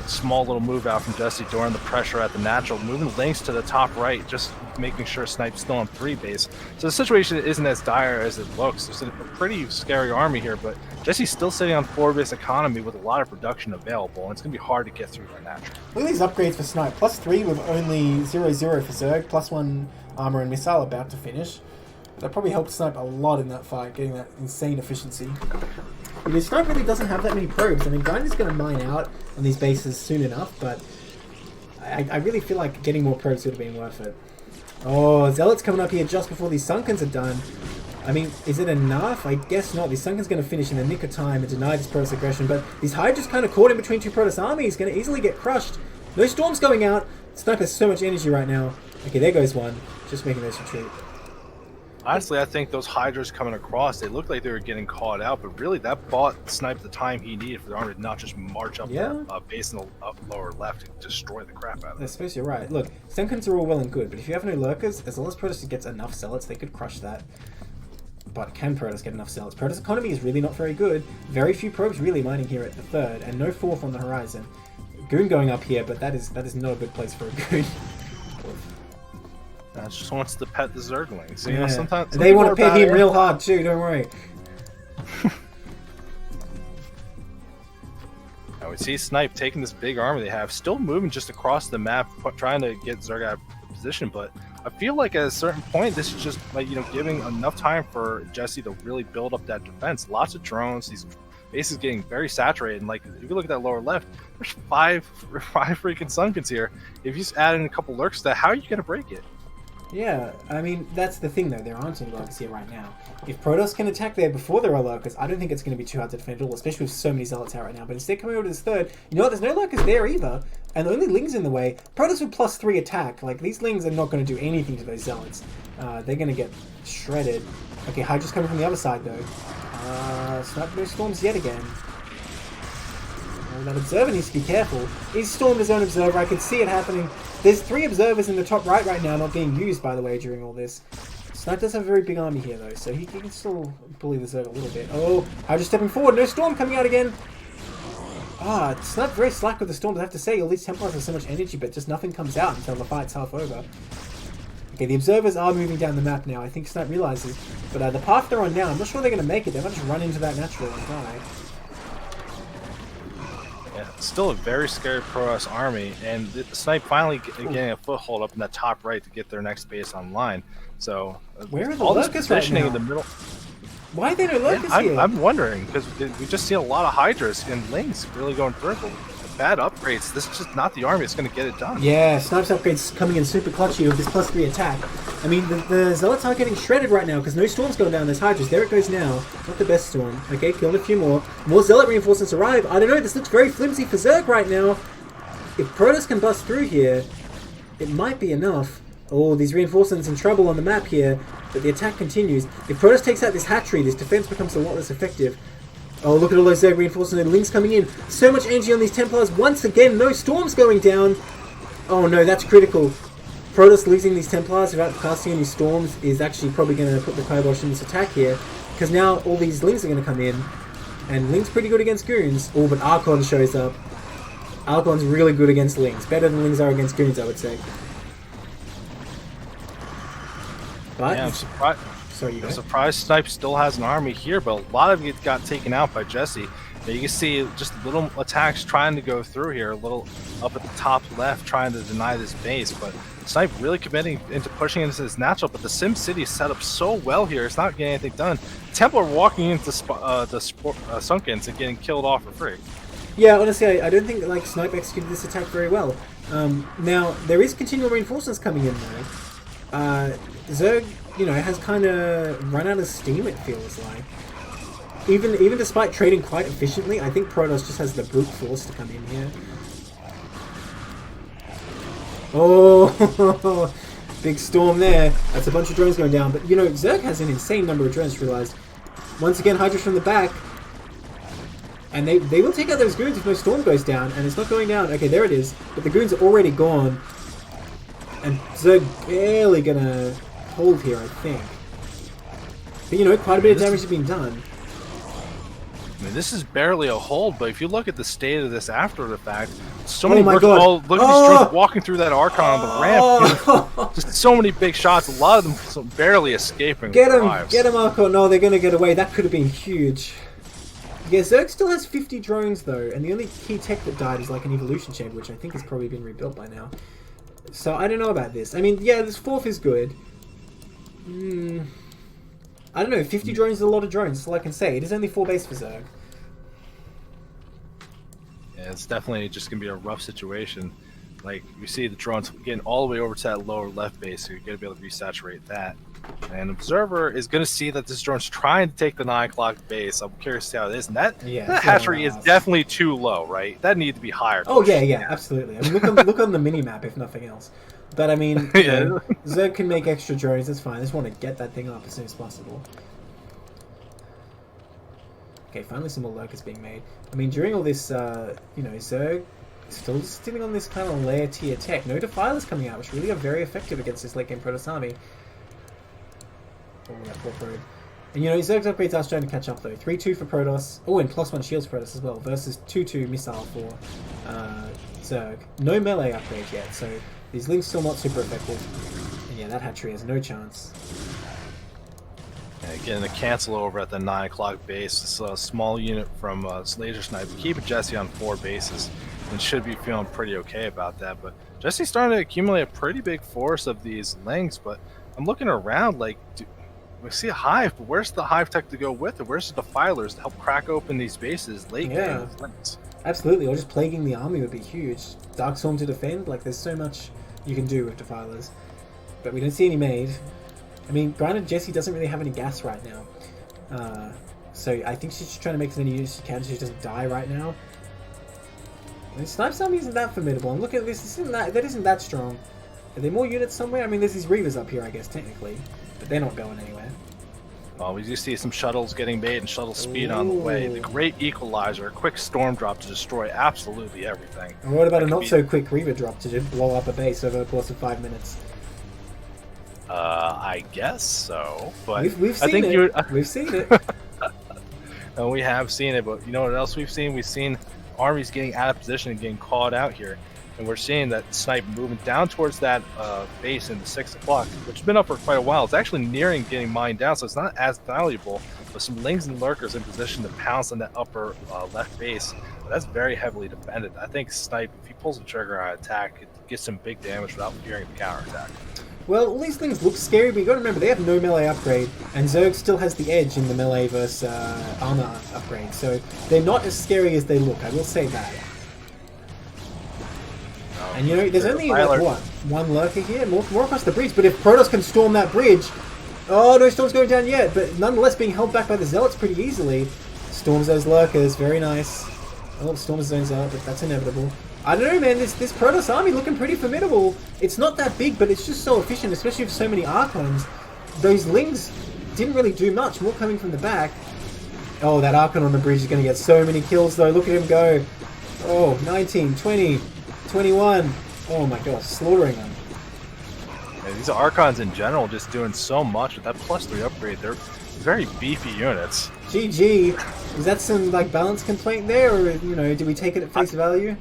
B: Small little move out from Jesse during the pressure at the natural, moving links to the top right, just making sure Snipe's still on 3 base. So the situation isn't as dire as it looks. There's a pretty scary army here, but Jesse's still sitting on 4 base economy with a lot of production available, and it's going to be hard to get through that natural.
C: Look at these upgrades for Snipe. +3 with only 0-0 for Zerg, +1 armor and missile about to finish. That probably helped Snipe a lot in that fight, getting that insane efficiency. Because Snipe really doesn't have that many probes. I mean, Grinder's going to mine out on these bases soon enough, but I really feel like getting more probes would have been worth it. Oh, Zealot's coming up here just before these Sunkens are done. I mean, is it enough? I guess not. These Sunken's going to finish in the nick of time and deny this Protoss aggression, but these Hydra's kind of caught in between 2 Protoss armies, going to easily get crushed. No Storms going out. Snipe has so much energy right now. Okay, there goes one. Just making this retreat.
B: Honestly, I think those Hydras coming across, they looked like they were getting caught out, but really that bought Snipe the time he needed for the army to not just march up their base in the lower left and destroy the crap out of it.
C: I suppose you're right. Look, Sunkens are all well and good, but if you have no Lurkers, as long as Protoss gets enough Zealots, they could crush that. But can Protoss get enough Zealots? Protoss economy is really not very good. Very few probes really mining here at the 3rd, and no 4th on the horizon. Goon going up here, but that is not a good place for a Goon.
B: Just wants to pet the Zerglings. You know, sometimes
C: they want to pet him real hard too, don't worry.
B: Now we see Snipe taking this big army they have, still moving just across the map, trying to get Zerg out of position, but I feel like at a certain point, this is just like, you know, giving enough time for Jesse to really build up that defense. Lots of drones, these bases getting very saturated, and like, if you look at that lower left, there's five freaking Sunkens here. If you just add in a couple lurks to that, how are you going to break it?
C: Yeah, I mean, that's the thing though, there aren't any Lurkers here right now. If Protoss can attack there before there are Lurkers, I don't think it's going to be too hard to defend at all, especially with so many Zealots out right now. But instead coming over to this 3rd, you know what, there's no Lurkers there either, and only Lings in the way. Protoss with +3 attack, like, these Lings are not going to do anything to those Zealots. They're going to get shredded. Okay, Hydra's coming from the other side though. Snipe no Storms yet again. That Observer needs to be careful. He's stormed his own Observer, I can see it happening. There's 3 Observers in the top right now, not being used, by the way, during all this. Snipe does have a very big army here, though, so he can still bully the Zerg a little bit. Oh, Hydra stepping forward, no Storm coming out again! Snipe very slack with the Storms, I have to say. All these Templars have so much energy, but just nothing comes out until the fight's half over. Okay, the Observers are moving down the map now, I think Snipe realizes. But the path they're on now, I'm not sure they're going to make it. They might just run into that natural and die.
B: Yeah, it's still a very scary Protoss army, and the Snipe finally getting a foothold up in that top right to get their next base online. So
C: where are the
B: all this
C: Lurkers
B: positioning
C: right now?
B: in the middle.
C: Why are there no Lurkers here?
B: I'm wondering, because we just see a lot of Hydras and Lings really going through. Bad upgrades. This is just not the army that's going to get it done.
C: Yeah, Snipe's upgrades coming in super clutchy with this +3 attack. I mean, the Zealots are getting shredded right now because no Storms going down. There's Hydras. There it goes now. Not the best Storm. Okay, killed a few more. More Zealot reinforcements arrive. I don't know. This looks very flimsy for Zerg right now. If Protoss can bust through here, it might be enough. Oh, these reinforcements in trouble on the map here, but the attack continues. If Protoss takes out this hatchery, this defense becomes a lot less effective. Oh, look at all those Zerg reinforcements and Lings coming in. So much energy on these Templars. Once again, no Storms going down. Oh no, that's critical. Protoss losing these Templars without casting any Storms is actually probably going to put the kibosh in this attack here. Because now all these Lings are going to come in. And Lings pretty good against Goons. Oh, but Archon shows up. Archon's really good against Lings. Better than Lings are against Goons, I would say. But
B: yeah, I'm surprised.
C: Sorry,
B: I'm surprised Snipe still has an army here, but a lot of it got taken out by Jesse. Now you can see just little attacks trying to go through here, a little up at the top left trying to deny this base, but Snipe really committing into pushing into this natural, but the Sim City is set up so well here, it's not getting anything done. Templar walking into the Sunkens and getting killed off for free.
C: Yeah, honestly, I don't think like Snipe executed this attack very well. Now, there is continual reinforcements coming in though. Zerg, you know, has kind of run out of steam, it feels like. Even despite trading quite efficiently, I think Protoss just has the brute force to come in here. Oh, big storm there. That's a bunch of drones going down. But, you know, Zerg has an insane number of drones, realized. Once again, Hydra's from the back. And they will take out those goons if no storm goes down. And it's not going down. Okay, there it is. But the goons are already gone. And Zerg barely going to hold here, I think. But, you know, quite a bit of damage has been done.
B: I mean, this is barely a hold, but if you look at the state of this after the fact, so many
C: my God.
B: look at these drones walking through that Archon on the ramp. Just so many big shots, a lot of them barely escaping.
C: Get him, Archon. No, they're going to get away. That could have been huge. Yeah, Zerg still has 50 drones, though, and the only key tech that died is like an evolution chamber, which I think has probably been rebuilt by now. So, I don't know about this. I mean, yeah, this fourth is good. I don't know, 50 drones is a lot of drones, that's all I can say. It is only 4 base for Zerg.
B: Yeah, it's definitely just going to be a rough situation. Like, you see the drones getting all the way over to that lower left base, so you're going to be able to resaturate that. And Observer is going to see that this drone's trying to take the 9 o'clock base. I'm curious to see how it is. And that hatchery is definitely too low, right? That needs to be higher.
C: Oh, yeah, absolutely. I mean, look on the mini-map, if nothing else. But, I mean, Zerg can make extra drones, that's fine. I just want to get that thing up as soon as possible. Okay, finally some more lurkers being made. I mean, during all this, you know, Zerg still sitting on this kind of layer tier tech. No Defilers coming out, which really are very effective against this late game Protoss army. Oh, that poor Probe. And, you know, Zerg's upgrades are starting to catch up, though. 3-2 for Protoss. Oh, and +1 shields for Protoss as well, versus 2-2 missile for Zerg. No melee upgrade yet, so these links still not super effective. And yeah, that hatchery has no chance.
B: Yeah, getting a cancel over at the 9 o'clock base. This small unit from Laser Snipe. Keep Jesse on 4 bases and should be feeling pretty okay about that. But Jesse's starting to accumulate a pretty big force of these links. But I'm looking around like, we see a hive, but where's the hive tech to go with it? Where's the defilers to help crack open these bases late game links?
C: Absolutely, or just plaguing the army would be huge. Dark Storm to defend, like there's so much you can do with defilers. But we don't see any made. I mean, granted, Jessie doesn't really have any gas right now. So I think she's just trying to make as many units as she can so she doesn't die right now. And Snipe's army isn't that formidable. I'm looking at this, that isn't that strong. Are there more units somewhere? I mean, there's these Reavers up here, I guess, technically. But they're not going anywhere.
B: Well, we do see some shuttles getting made and shuttle speed on the way. The great equalizer, a quick storm drop to destroy absolutely everything.
C: And what about a not-so-quick Reaver drop to just blow up a base over the course of 5 minutes?
B: I guess so, but
C: we've seen it. We've seen it.
B: And we have seen it, but you know what else we've seen? We've seen armies getting out of position and getting caught out here. And we're seeing that Snipe moving down towards that base in the 6 o'clock, which has been up for quite a while. It's actually nearing getting mined down, so it's not as valuable. But some lings and lurkers in position to pounce on that upper left base. But that's very heavily defended. I think Snipe, if he pulls the trigger on attack, it gets some big damage without fearing the counterattack.
C: Well, all these things look scary, but you got to remember they have no melee upgrade, and Zerg still has the edge in the melee versus armor upgrade. So they're not as scary as they look. I will say that. And you know, there's only like, what, one lurker here, more across the bridge. But if Protoss can storm that bridge, oh, no storm's going down yet. But nonetheless, being held back by the Zealots pretty easily. Storms those lurkers, very nice. Oh, storm zones out, but that's inevitable. I don't know, man. This Protoss army looking pretty formidable. It's not that big, but it's just so efficient, especially with so many Archons. Those Lings didn't really do much. More coming from the back. Oh, that Archon on the bridge is going to get so many kills, though. Look at him go. Oh, 19, 20. 21. Oh my gosh, slaughtering them.
B: Yeah, these Archons in general just doing so much with that +3 upgrade. They're very beefy units.
C: GG. Is that some like balance complaint there, or you know, do we take it at face value?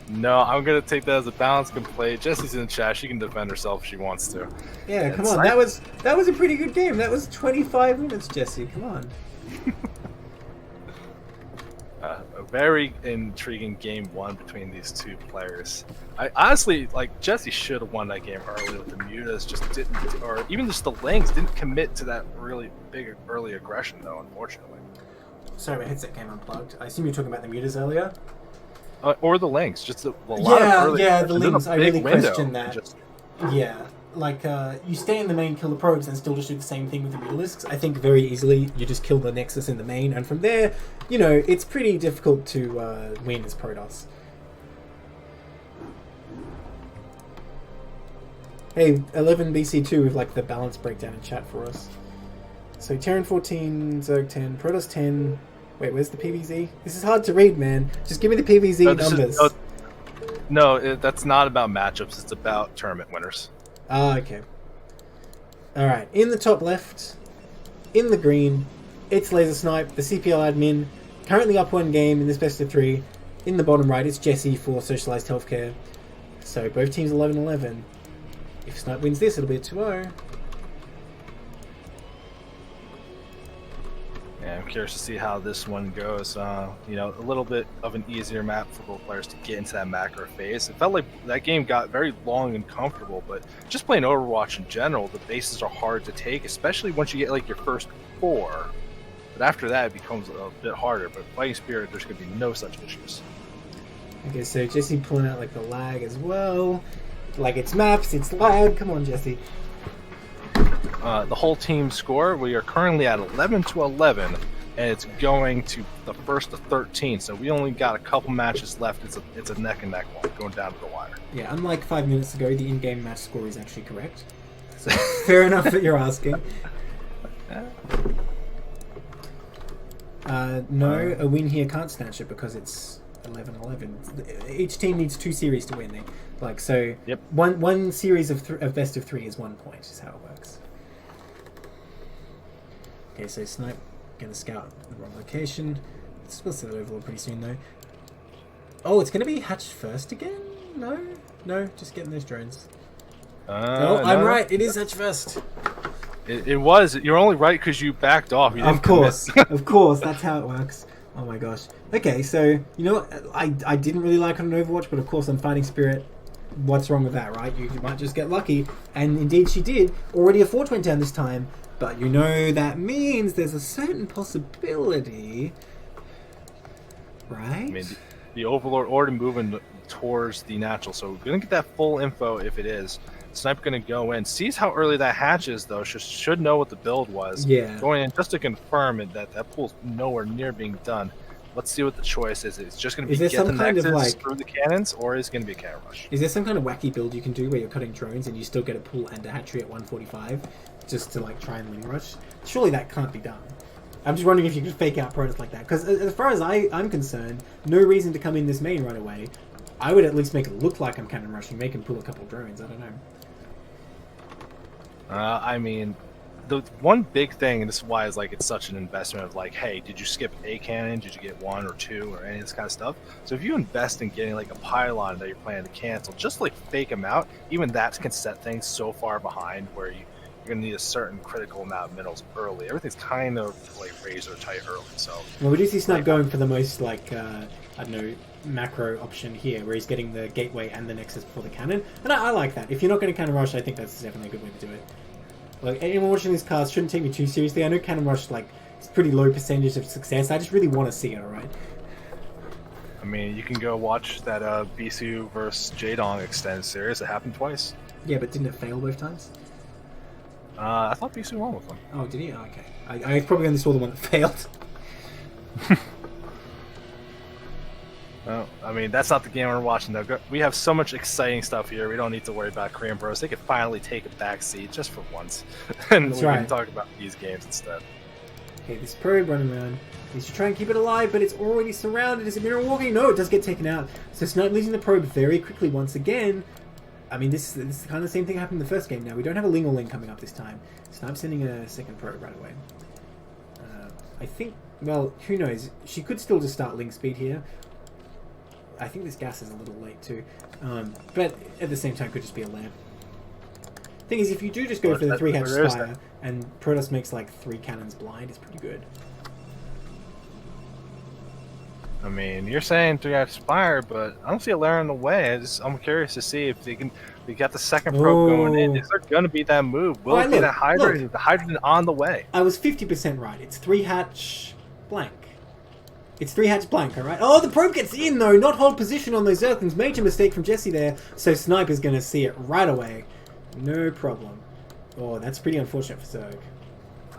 B: No, I'm gonna take that as a balance complaint. Jesse's in the chat. She can defend herself if she wants to.
C: Yeah, come on. That was a pretty good game. That was 25 minutes, Jesse. Come on.
B: A very intriguing game one between these two players. I honestly, like, Jesse should have won that game early with the Mutas, just didn't, or even just the Lynx didn't commit to that really big early aggression, though, unfortunately.
C: Sorry, my headset came unplugged. I assume you were talking about the mutas earlier.
B: Or the Lynx, just a lot of early
C: the
B: aggression. There's
C: Lynx.
B: a
C: I
B: big
C: really
B: window.
C: question that. Yeah, like you stay in the main, kill the probes, and still just do the same thing with the mutalisks. I think very easily you just kill the Nexus in the main, and from there, you know, it's pretty difficult to win as Protoss. Hey, 11 BC2 with like the balance breakdown in chat for us. So Terran 14, Zerg 10, Protoss 10. Wait, where's the PVZ? This is hard to read, man. Just give me the PVZ numbers.
B: That's not about matchups. It's about tournament winners.
C: Ah, okay. Alright, in the top left, in the green, it's Laser Snipe, the CPL admin, currently up one game in this best of 3. In the bottom right, it's Jesse for Socialized Healthcare. So both teams 11-11. If Snipe wins this, it'll be a 2-0.
B: Yeah, I'm curious to see how this one goes. You know, a little bit of an easier map for both players to get into that macro phase. It felt like that game got very long and comfortable, but just playing Overwatch in general, the bases are hard to take, especially once you get like your first 4. But after that, it becomes a bit harder. But Fighting Spirit, there's going to be no such issues.
C: Okay, so Jesse pulling out like the lag as well. Like it's maps, it's lag. Come on, Jesse.
B: The whole team score, we are currently at 11-11, and it's going to the first to 13. So we only got a couple matches left. It's a neck and neck one going down to the wire.
C: Yeah, unlike 5 minutes ago, the in-game match score is actually correct. So fair enough that you're asking. No, a win here can't snatch it because it's 11-11. Each team needs 2 series to win. Like so,
B: yep.
C: One series of best of 3 is 1 point. Is how it works. Okay, so Snipe gonna scout the wrong location. It's supposed to overlord pretty soon though. Oh, it's gonna be hatched first again? No, just getting those drones. Oh, I'm right. It is hatched first.
B: It was. You're only right because you backed off. You
C: of course, of course. That's how it works. Oh my gosh. Okay, so you know what? I didn't really like it on Overwatch, but of course on Fighting Spirit, what's wrong with that, right? You might just get lucky, and indeed she did. Already a 4 went down this time, but you know that means there's a certain possibility, right?
B: I mean, the Overlord already moving towards the natural, so we're gonna get that full info if it is. Snipe gonna go in, sees how early that hatch is though. Should know what the build was.
C: Yeah.
B: Going in just to confirm it that pool's nowhere near being done. Let's see what the choice is. It's just going to be get the Nexus through the cannons, or is it going to be a cannon rush?
C: Is there some kind of wacky build you can do where you're cutting drones and you still get a pool and a hatchery at 145 just to like try and wing rush? Surely that can't be done. I'm just wondering if you could fake out Protoss like that. Because as far as I'm concerned, no reason to come in this main right away. I would at least make it look like I'm cannon rushing, make him pull a couple drones. I don't know.
B: I mean, the one big thing, and this is why it's such an investment of like, hey, did you skip a cannon? Did you get 1 or 2 or any of this kind of stuff? So if you invest in getting like a pylon that you're planning to cancel, just like fake them out, even that can set things so far behind where you're going to need a certain critical amount of minerals early. Everything's kind of like razor tight early. So
C: well, we do see Snipe going for the most like I don't know, macro option here, where he's getting the gateway and the Nexus before the cannon, and I like that. If you're not going to cannon rush, I think that's definitely a good way to do it. Like, anyone watching this cast shouldn't take me too seriously. I know Cannon Rush, like, it's pretty low percentage of success. I just really want to see it, alright?
B: I mean, you can go watch that Bisu versus Jadong extended series. It happened twice.
C: Yeah, but didn't it fail both times?
B: I thought Bisu won with them.
C: Oh, did he? Oh, okay. I probably only saw the one that failed.
B: Well, I mean, that's not the game we're watching, though. We have so much exciting stuff here. We don't need to worry about Korean Bros. They could finally take a back seat just for once. And we can talk about these games instead.
C: Okay, this probe running around. He should try and keep it alive, but it's already surrounded. Is it mineral walking? No, it does get taken out. So Snipe losing the probe very quickly once again. I mean, this is kind of the same thing happened in the first game now. We don't have a Ling or Ling coming up this time. Snipe sending a second probe right away. I think, well, who knows? She could still just start Ling speed here. I think this gas is a little late too, but at the same time could just be a lamp. Thing is, if you do just go for the 3-hatch Spire and Protoss makes like 3 cannons blind, it's pretty good.
B: I mean, you're saying 3 Aspire, but I don't see a Lair in the way. I'm curious to see if they can. We got the second probe going in.
C: Oh.
B: Is there going to be that move? Will
C: Alright,
B: it be
C: look,
B: that Hydra?
C: look.
B: Is the Hydrogen on the way?
C: I was 50% right. It's 3 hatch blank. It's 3 hatch blank, alright? Oh, the probe gets in, though! Not hold position on those Zerglings. Major mistake from Jesse there. So Snipe is going to see it right away. No problem. Oh, that's pretty unfortunate for Zerg.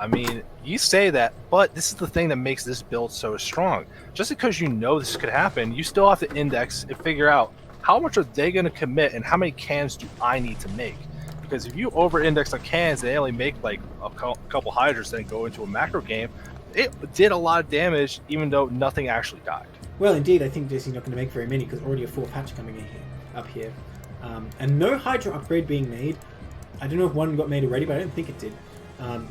B: I mean, you say that, but this is the thing that makes this build so strong. Just because you know this could happen, you still have to index and figure out how much are they going to commit and how many cans do I need to make. Because if you over-index on cans, they only make like a couple Hydras, then go into a macro game. It did a lot of damage, even though nothing actually died.
C: Well, indeed, I think Jesse's not going to make very many because already a 4th hatch coming in here, up here. And no Hydra upgrade being made. I don't know if one got made already, but I don't think it did.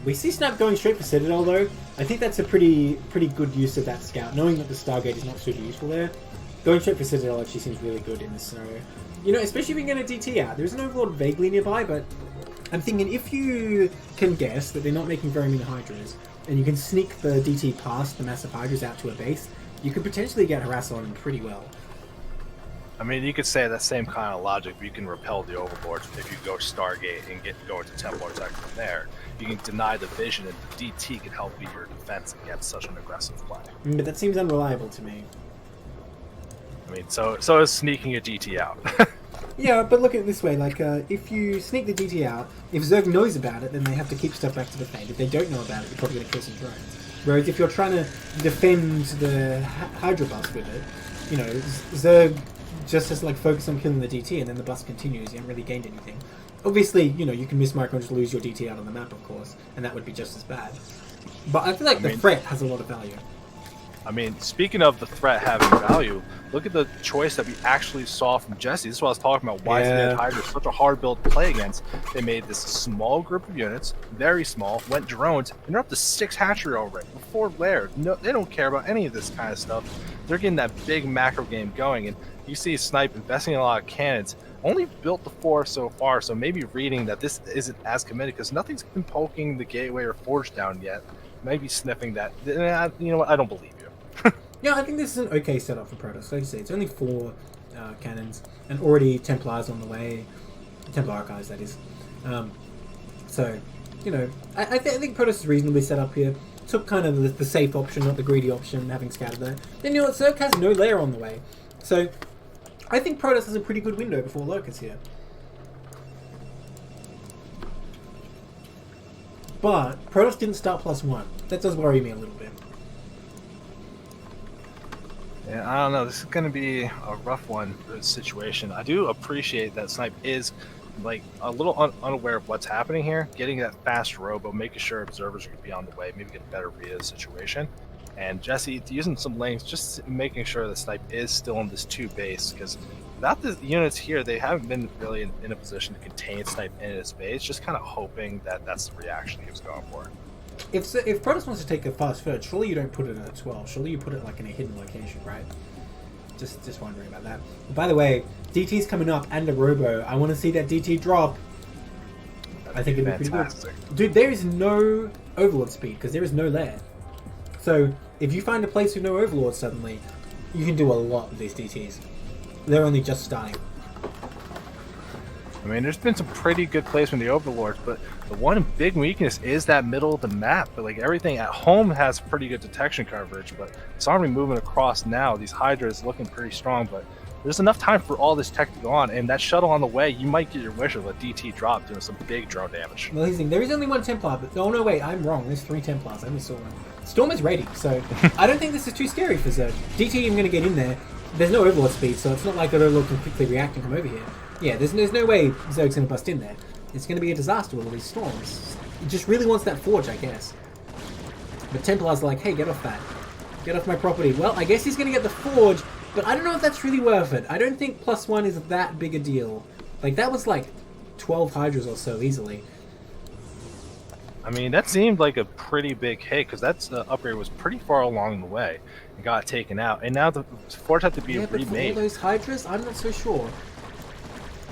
C: We see Snap going straight for Citadel, though. I think that's a pretty good use of that scout, knowing that the Stargate is not super useful there. Going straight for Citadel actually seems really good in this scenario. You know, especially if you can get a DT out. There's an Overlord vaguely nearby, but I'm thinking if you can guess that they're not making very many Hydras, and you can sneak the DT past the massive Hydras out to a base, you could potentially get Harass on them pretty well.
B: I mean, you could say that same kind of logic, but you can repel the Overlords if you go Stargate and go into Templar Tech from there. You can deny the vision, and the DT can help be your defense against such an aggressive play.
C: But that seems unreliable to me.
B: I mean, so is sneaking a DT out.
C: Yeah, but look at it this way, like, if you sneak the DT out, if Zerg knows about it, then they have to keep stuff back to the Fade. If they don't know about it, they're probably going to kill some drones. Whereas if you're trying to defend the Hydra bus with it, you know, Zerg just has to, like, focus on killing the DT, and then the bus continues, you haven't really gained anything. Obviously, you know, you can miss micro and just lose your DT out on the map, of course, and that would be just as bad. But I feel like the threat has a lot of value.
B: I mean, speaking of the threat having value, look at the choice that we actually saw from Jesse. This is what I was talking about. Why is Hydra such a hard build to play against? They made this small group of units, very small, went drones, and they're up to 6 hatchery already, 4 layers. No, they don't care about any of this kind of stuff. They're getting that big macro game going, and you see Snipe investing in a lot of cannons. Only built the 4 so far, so maybe reading that this isn't as committed because nothing's been poking the gateway or forge down yet. Maybe sniffing that. You know what? I don't believe you.
C: Yeah, I think this is an okay setup for Protoss. Like you say, it's only 4 cannons, and already Templars on the way. Templar Archives, that is. So, you know, I think Protoss is reasonably set up here. Took kind of the safe option, not the greedy option, having scattered there. Then, you know what, Zerg has no lair on the way. So, I think Protoss has a pretty good window before Lurkers here. But, Protoss didn't start +1. That does worry me a little bit.
B: Yeah, I don't know. This is going to be a rough one for this situation. I do appreciate that Snipe is like a little unaware of what's happening here, getting that fast robo, making sure observers are going to be on the way, maybe get a better read of the situation. And Jesse using some lanes, just making sure that Snipe is still in this 2 base, because without the units here, they haven't been really in a position to contain Snipe in his base. Just kind of hoping that that's the reaction he was going for.
C: If Protoss wants to take a fast third, surely you don't put it at a 12. Surely you put it like in a hidden location, right? Just wondering about that. By the way, DT's coming up and a robo. I want to see that DT drop. I think it'd be pretty good. Dude, there is no overlord speed because there is no lair. So if you find a place with no overlord suddenly, you can do a lot with these DTs. They're only just starting.
B: I mean, there's been some pretty good placement in the Overlords, but the one big weakness is that middle of the map. But like everything at home has pretty good detection coverage, but this army moving across now, these Hydras looking pretty strong, but there's enough time for all this tech to go on, and that shuttle on the way, you might get your wish of a DT drop doing some big drone damage.
C: Well, there is only 1 Templar, but oh no, wait, I'm wrong. There's 3 Templars. I only saw 1. Storm is ready, so I don't think this is too scary for Zerg. DT, I'm going to get in there. There's no overlord speed, so it's not like that overlord can quickly react and come over here. Yeah, there's no way Zerg's going to bust in there. It's going to be a disaster with all these storms. It just really wants that forge, I guess. But Templar's like, hey, get off that. Get off my property. Well, I guess he's going to get the forge, but I don't know if that's really worth it. I don't think +1 is that big a deal. Like, that was like 12 Hydras or so easily.
B: I mean, that seemed like a pretty big hit, because that upgrade was pretty far along the way and got taken out. And now the forge had to be remade.
C: But for all those Hydras, I'm not so sure.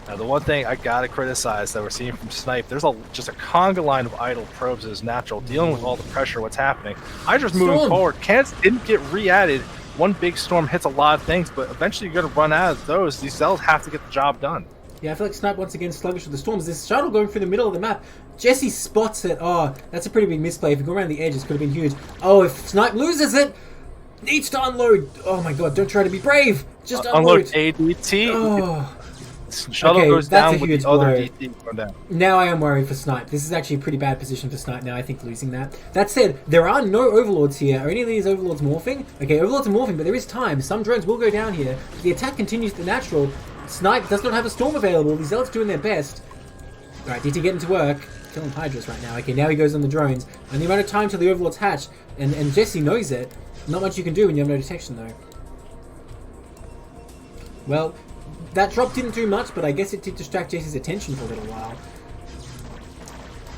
B: Now, the one thing I gotta criticize that we're seeing from Snipe, there's just a conga line of idle probes as natural, dealing with all the pressure, what's happening. Hydra's moving forward. Cannons didn't get re-added. one big storm hits a lot of things, but eventually you're going to run out of those. These Zealots have to get the job done.
C: Yeah, I feel like Snipe once again sluggish with the storms. This shuttle going through the middle of the map. Jesse spots it. Oh, that's a pretty big misplay. If you go around the edges, could have been huge. Oh, if Snipe loses it, needs to unload. Oh my god, don't try to be brave. Just unload.
B: ADT.
C: Oh.
B: Shuttle goes
C: that's
B: down
C: a
B: with
C: huge
B: the other
C: blow.
B: DT going down.
C: Now I am worried for Snipe. This is actually a pretty bad position for Snipe now, I think, losing that. That said, there are no Overlords here. Are any of these Overlords morphing? Okay, Overlords are morphing, but there is time. Some drones will go down here. If the attack continues to the natural, Snipe does not have a Storm available. These Zealots doing their best. Alright, DT getting to work. Killing Hydras right now. Okay, now he goes on the drones. And the amount of time till the Overlords hatch, and Jesse knows it. Not much you can do when you have no detection, though. Well, that drop didn't do much, but I guess it did distract Jesse's attention for a little while.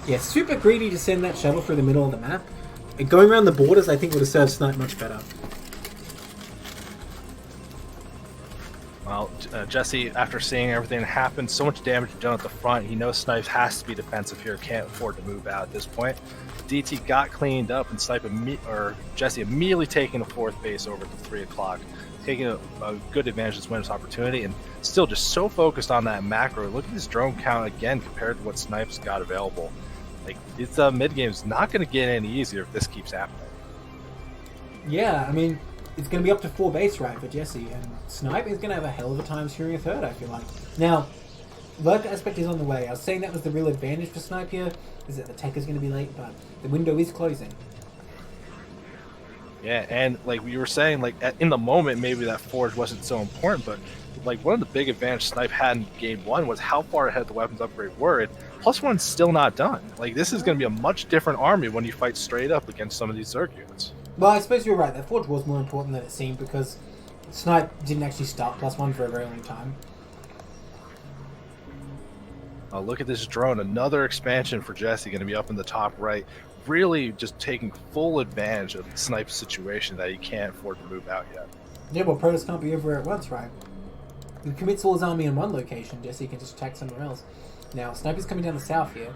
C: Yeah, super greedy to send that shuttle through the middle of the map. Going around the borders, I think, would have served Snipe much better.
B: Well, Jesse, after seeing everything happen, so much damage done at the front, he knows Snipe has to be defensive here, can't afford to move out at this point. DT got cleaned up, and Jesse immediately taking the 4th base over to 3 o'clock, taking a good advantage of this winner's opportunity, and still just so focused on that macro. Look at this drone count again compared to what Snipe's got available. Like, it's mid game's not going to get any easier if this keeps happening.
C: Yeah, I mean, it's going to be up to 4 base right for Jesse, and Snipe is going to have a hell of a time securing a 3rd, I feel like. Now, Lurker aspect is on the way. I was saying that was the real advantage for Snipe here, is that the tech is going to be late, but the window is closing.
B: Yeah, and like we were saying, like in the moment, maybe that forge wasn't so important, but like one of the big advantages Snipe had in game 1 was how far ahead the weapons upgrade were. And +1's still not done. Like, this is going to be a much different army when you fight straight up against some of these Zerg units.
C: Well, I suppose you're right. That forge was more important than it seemed because Snipe didn't actually start +1 for a very long time.
B: Look at this drone. Another expansion for Jesse going to be up in the top right. Really just taking full advantage of Snipe's situation that he can't afford to move out yet.
C: Yeah, well, Protoss can't be everywhere at once, right? He commits all his army in one location, Jesse can just attack somewhere else. Now, Snipe is coming down the south here.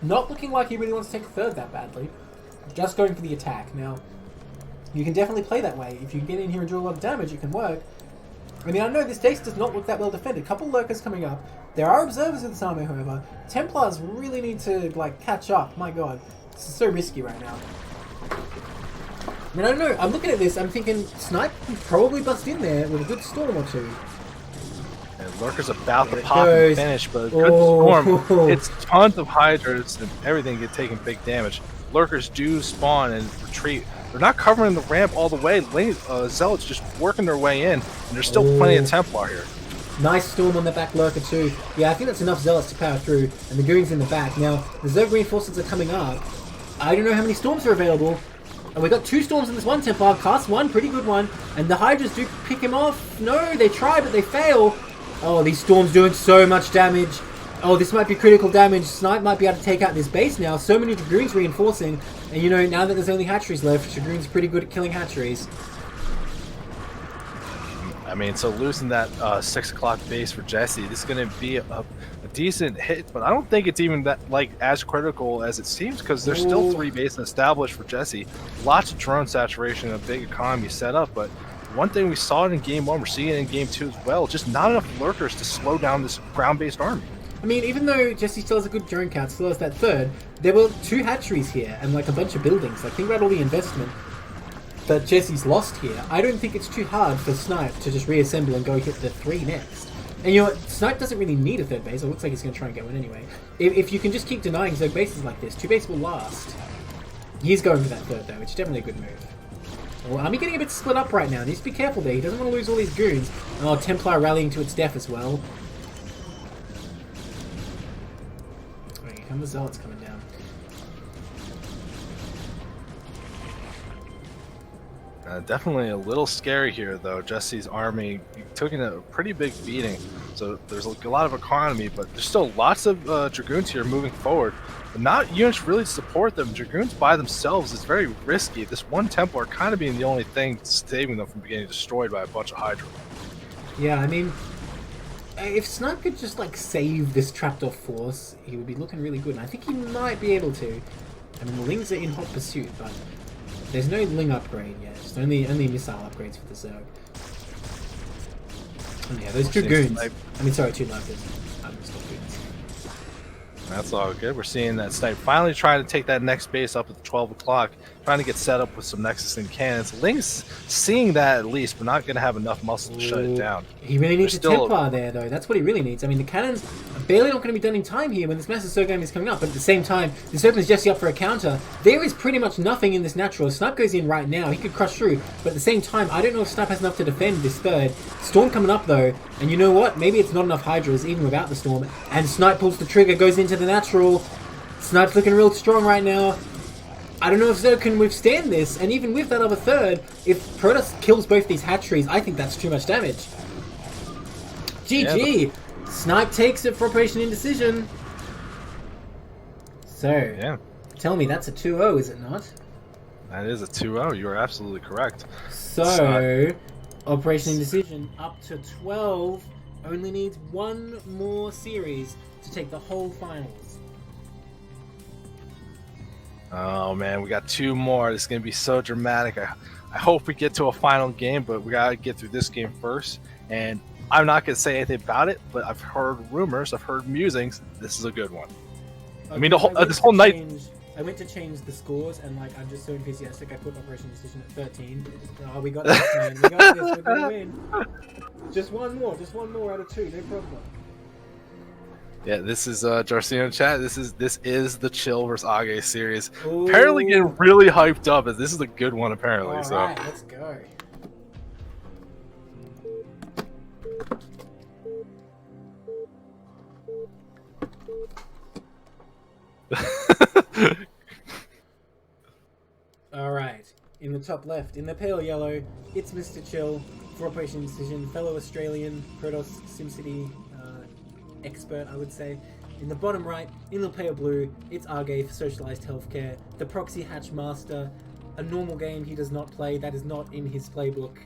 C: Not looking like he really wants to take a 3rd that badly. Just going for the attack. Now, you can definitely play that way. If you get in here and do a lot of damage, it can work. I mean, I know this base does not look that well defended. A couple lurkers coming up. There are observers in this army, however. Templars really need to, like, catch up. My god. This is so risky right now. I mean, I don't know. I'm looking at this. I'm thinking Snipe can probably bust in there with a good storm or two.
B: And Lurker's about to pop and finish, but a good storm. It's tons of Hydras and everything get taking big damage. Lurkers do spawn and retreat. They're not covering the ramp all the way. Zealots just working their way in, and there's still plenty of Templar here.
C: Nice storm on the back Lurker too. Yeah, I think that's enough Zealots to power through, and the Goons in the back. Now, the Zerg reinforcements are coming up. I don't know how many storms are available. And we got 2 storms in this one Templar. Cast 1, pretty good one. And the Hydras do pick him off. No, they try, but they fail. Oh, these storms doing so much damage. Oh, this might be critical damage. Snipe might be able to take out this base now. So many Dragoons reinforcing. And you know, now that there's only hatcheries left, Dragoons pretty good at killing hatcheries.
B: I mean, so losing that 6 o'clock base for Jesse, this is going to be a decent hit, but I don't think it's even that as critical as it seems because there's still 3 bases established for Jesse. Lots of drone saturation, a big economy set up, but one thing we saw it in game 1, we're seeing it in game 2 as well. Just not enough lurkers to slow down this ground-based army.
C: I mean, even though Jesse still has a good drone count, still has that 3rd, there were 2 hatcheries here and like a bunch of buildings. Like, think about all the investment that Jesse's lost here. I don't think it's too hard for Snipe to just reassemble and go hit the 3 next. And you know what? Snipe doesn't really need a 3rd base. It looks like he's going to try and go in anyway. If you can just keep denying Zerg bases like this, 2 bases will last. He's going for that 3rd though, which is definitely a good move. Well, army getting a bit split up right now. He needs to be careful there. He doesn't want to lose all these goons. Oh, Templar rallying to its death as well. Here come the Zealots coming down.
B: Definitely a little scary here, though. Jesse's army took in a pretty big beating, so there's a lot of economy, but there's still lots of Dragoons here moving forward. But not units really to support them. Dragoons by themselves is very risky. This one Templar kind of being the only thing saving them from getting destroyed by a bunch of Hydra.
C: Yeah, I mean, if Snipe could just like save this trapped off force, he would be looking really good, and I think he might be able to. I mean, the Lings are in hot pursuit, but There's no Ling upgrade yet. Just only missile upgrades for the Zerg. And yeah, those two goons. I mean, sorry, 2 lefties. I missed off goons.
B: That's all good. We're seeing that Snipe finally trying to take that next base up at 12 o'clock, trying to get set up with some Nexus and cannons. Link's seeing that at least, but not going to have enough muscle to shut it down.
C: He really needs a
B: There's
C: Templar there, though. That's what he really needs. I mean, the cannons are barely not going to be done in time here when this massive Zerg game is coming up, but at the same time, this opens Jesse up for a counter. There is pretty much nothing in this natural. Snipe goes in right now. He could crush through, but at the same time, I don't know if Snipe has enough to defend this third. Storm coming up, though, and you know what? Maybe it's not enough Hydras, even without the Storm, and Snipe pulls the trigger, goes into the natural. Snipe's looking real strong right now. I don't know if Zerg can withstand this, and even with that other third, if Protoss kills both these hatcheries, I think that's too much damage. GG! Yeah, Snipe takes it for Operation Indecision. So, tell me, that's a 2-0, is it not?
B: That is a 2-0, you are absolutely correct.
C: So, Operation Indecision up to 12, only needs 1 more series to take the whole finals.
B: Oh man, we got 2 more. This is going to be so dramatic. I hope we get to a final game, but we got to get through this game first. And I'm not going to say anything about it, but I've heard rumors, I've heard musings. This is a good one. I mean, this whole night.
C: I went to change the scores, and like I'm just so enthusiastic. I put Operation Decision at 13. Oh, we got this, man. We got this. We're gonna win. Just one more out of 2. No problem.
B: Yeah, this is Jarcino chat. This is the Chill vs Age series.
C: Ooh.
B: Apparently getting really hyped up, as this is a good one. Apparently,
C: all
B: so.
C: Right, let's go. All right, in the top left, in the pale yellow, it's Mr. Chill for Operation Decision, fellow Australian Protoss SimCity expert, I would say. In the bottom right, in the pale blue, it's Argay for Socialized Healthcare, the proxy hatch master. A normal game he does not play, that is not in his playbook.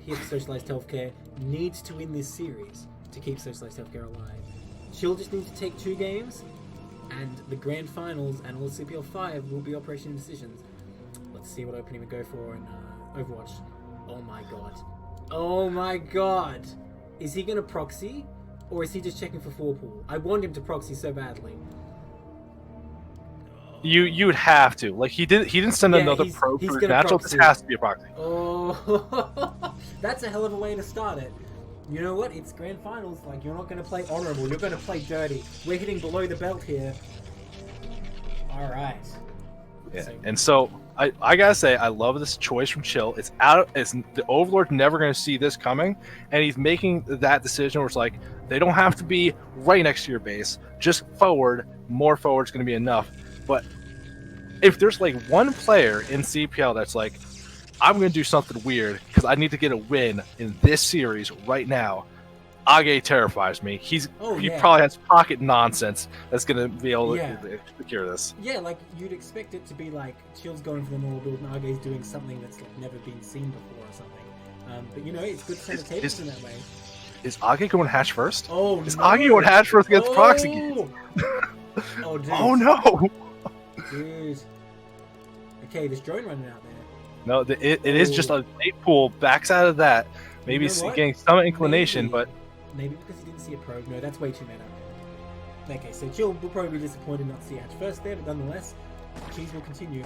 C: Here for Socialized Healthcare needs to win this series to keep Socialized Healthcare alive. Chill just needs to take 2 games, and the grand finals and all CPL 5 will be Operation Decisions. Let's see what opening we go for in Overwatch. Oh my god. Oh my god! Is he gonna proxy? Or is he just checking for 4-pool? I want him to proxy so badly.
B: You would have to. Like he didn't send another probe for natural. This has to be a proxy.
C: Oh, that's a hell of a way to start it. You know what? It's grand finals. Like, you're not going to play honorable. You're going to play dirty. We're hitting below the belt here. All right.
B: Yeah. And so I gotta say, I love this choice from Chill. It's the Overlord's never gonna see this coming, and he's making that decision where it's like they don't have to be right next to your base, just forward. More forward's gonna be enough. But if there's like one player in CPL that's like, I'm gonna do something weird because I need to get a win in this series right now, Age terrifies me. He probably has pocket nonsense that's gonna be able to secure this.
C: Yeah, like you'd expect it to be like Chill's going for the normal build and Age's doing something that's like never been seen before or something. But you know, it's good to set the tables in that way.
B: Is Age going hatch first?
C: Oh,
B: is Age going hatch first against Proxy Games?
C: Oh, dude.
B: Oh no!
C: Dude. Okay, there's drone running out there.
B: No, it is just a late pool. Backs out of that. Maybe
C: you know
B: getting some inclination, but.
C: Maybe because he didn't see a probe. No, that's way too meta. Okay, so Chill will probably be disappointed not to see Hatch first there, but nonetheless, Cheese will continue.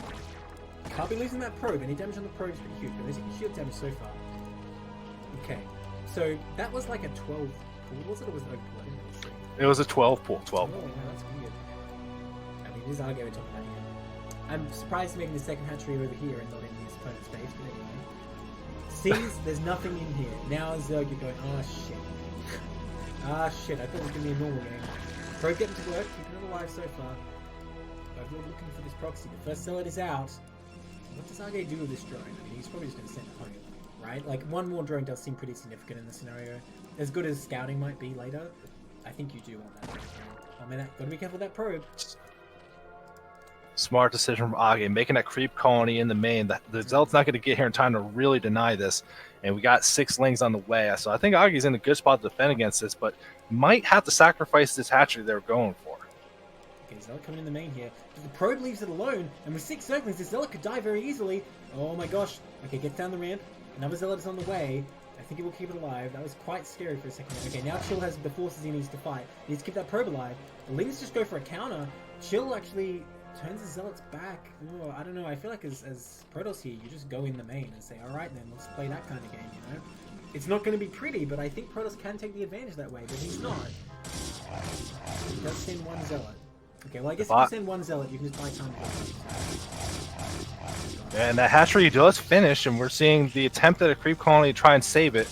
C: Can't be losing that probe. Any damage on the probe is pretty huge, but there's shield damage so far. Okay, so that was like a 12 pool, was it? Or was it open pool?
B: It was a 12 pool. 12 pool.
C: Oh, no, that's weird. I mean, it is Argo on top of that here. I'm surprised making the second hatchery over here and not in his opponent's base, but anyway. Sees, there's nothing in here. Now Zerg, you're going, oh shit. Ah shit, I thought it was going to be a normal game. Probe getting to work, keeping it alive so far. Overlord looking for this proxy. The first zealot is out. What does Age do with this drone? I mean, he's probably just going to send it home, right? Like, one more drone does seem pretty significant in this scenario. As good as scouting might be later, I think you do want that. Oh man, gotta be careful with that probe.
B: Smart decision from Age, making that creep colony in the main. The Zealot's not going to get here in time to really deny this. And we got 6 Lings on the way. So I think Age's in a good spot to defend against this, but might have to sacrifice this hatchery they were going for.
C: Okay, Zealot coming in the main here. The probe leaves it alone, and with 6 Zerglings, this Zealot could die very easily. Oh my gosh. Okay, gets down the ramp. Another Zealot is on the way. I think it will keep it alive. That was quite scary for a second. Okay, now Chill has the forces he needs to fight. He needs to keep that probe alive. The Lings just go for a counter. Chill actually turns the Zealots back. Oh, I don't know. I feel like as Protoss here, you just go in the main and say, alright then, let's play that kind of game, you know? It's not going to be pretty, but I think Protoss can take the advantage that way, but he's not. He does send 1 Zealot. Okay, well I guess if you send 1 Zealot, you can just buy time.
B: And that hatchery does finish, and we're seeing the attempt at a creep colony to try and save it.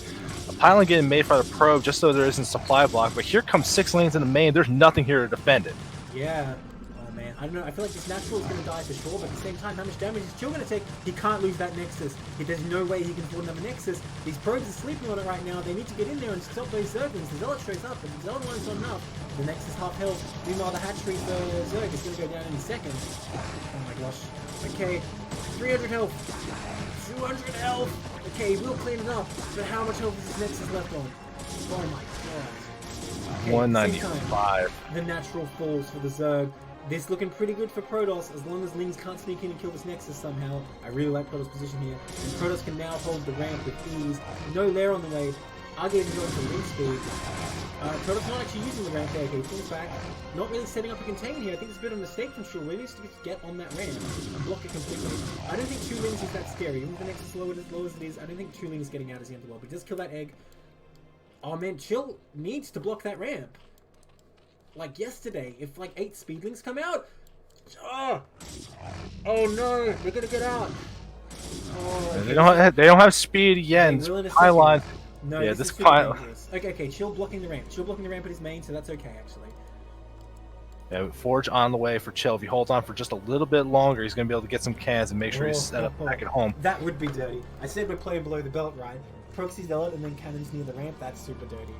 B: A pylon getting made for the probe just so there isn't supply block, but here comes 6 lanes in the main. There's nothing here to defend it.
C: Yeah. Oh man, I don't know. I feel like this natural is going to die for sure, but at the same time, how much damage is Chill going to take? He can't lose that Nexus. There's no way he can afford another Nexus. These probes are sleeping on it right now. They need to get in there and stop those Zerglings. The Zealot shows up, but the Zealot line's not enough. The Nexus half health. Meanwhile, the hatchery for Zerg is going to go down any second. Oh my gosh. Okay, 300 health. 200 health. Okay, we'll clean it up. But how much health is this Nexus left on? Oh my god. Okay,
B: 195.
C: The natural falls for the Zerg. This looking pretty good for Protoss, as long as Lings can't sneak in and kill this Nexus somehow. I really like Protoss' position here. And Protoss can now hold the ramp with ease. No lair on the way. Arge even going for Ling speed. Protoss not actually using the ramp there. Okay, pulls back. Not really setting up a contain here. I think it's a bit of a mistake from Shul. He needs to get on that ramp and block it completely. I don't think 2 Lings is that scary. Even if the Nexus is low as it is, I don't think 2 Lings getting out is the end of the world. But he does kill that egg. Oh man, Chill needs to block that ramp. Like yesterday, if like 8 speedlings come out, oh no, they're gonna get out. Oh, okay.
B: They don't have speed yet. Pylon.
C: No,
B: yeah,
C: this
B: pylon.
C: Okay, Chill blocking the ramp. Chill blocking the ramp at his main, so that's okay actually.
B: Yeah, Forge on the way for Chill. If he holds on for just a little bit longer, he's gonna be able to get some cans and make sure he's set up back at home.
C: That would be dirty. I said we're playing below the belt, right? Proxy Zealot and then cannons near the ramp. That's super dirty.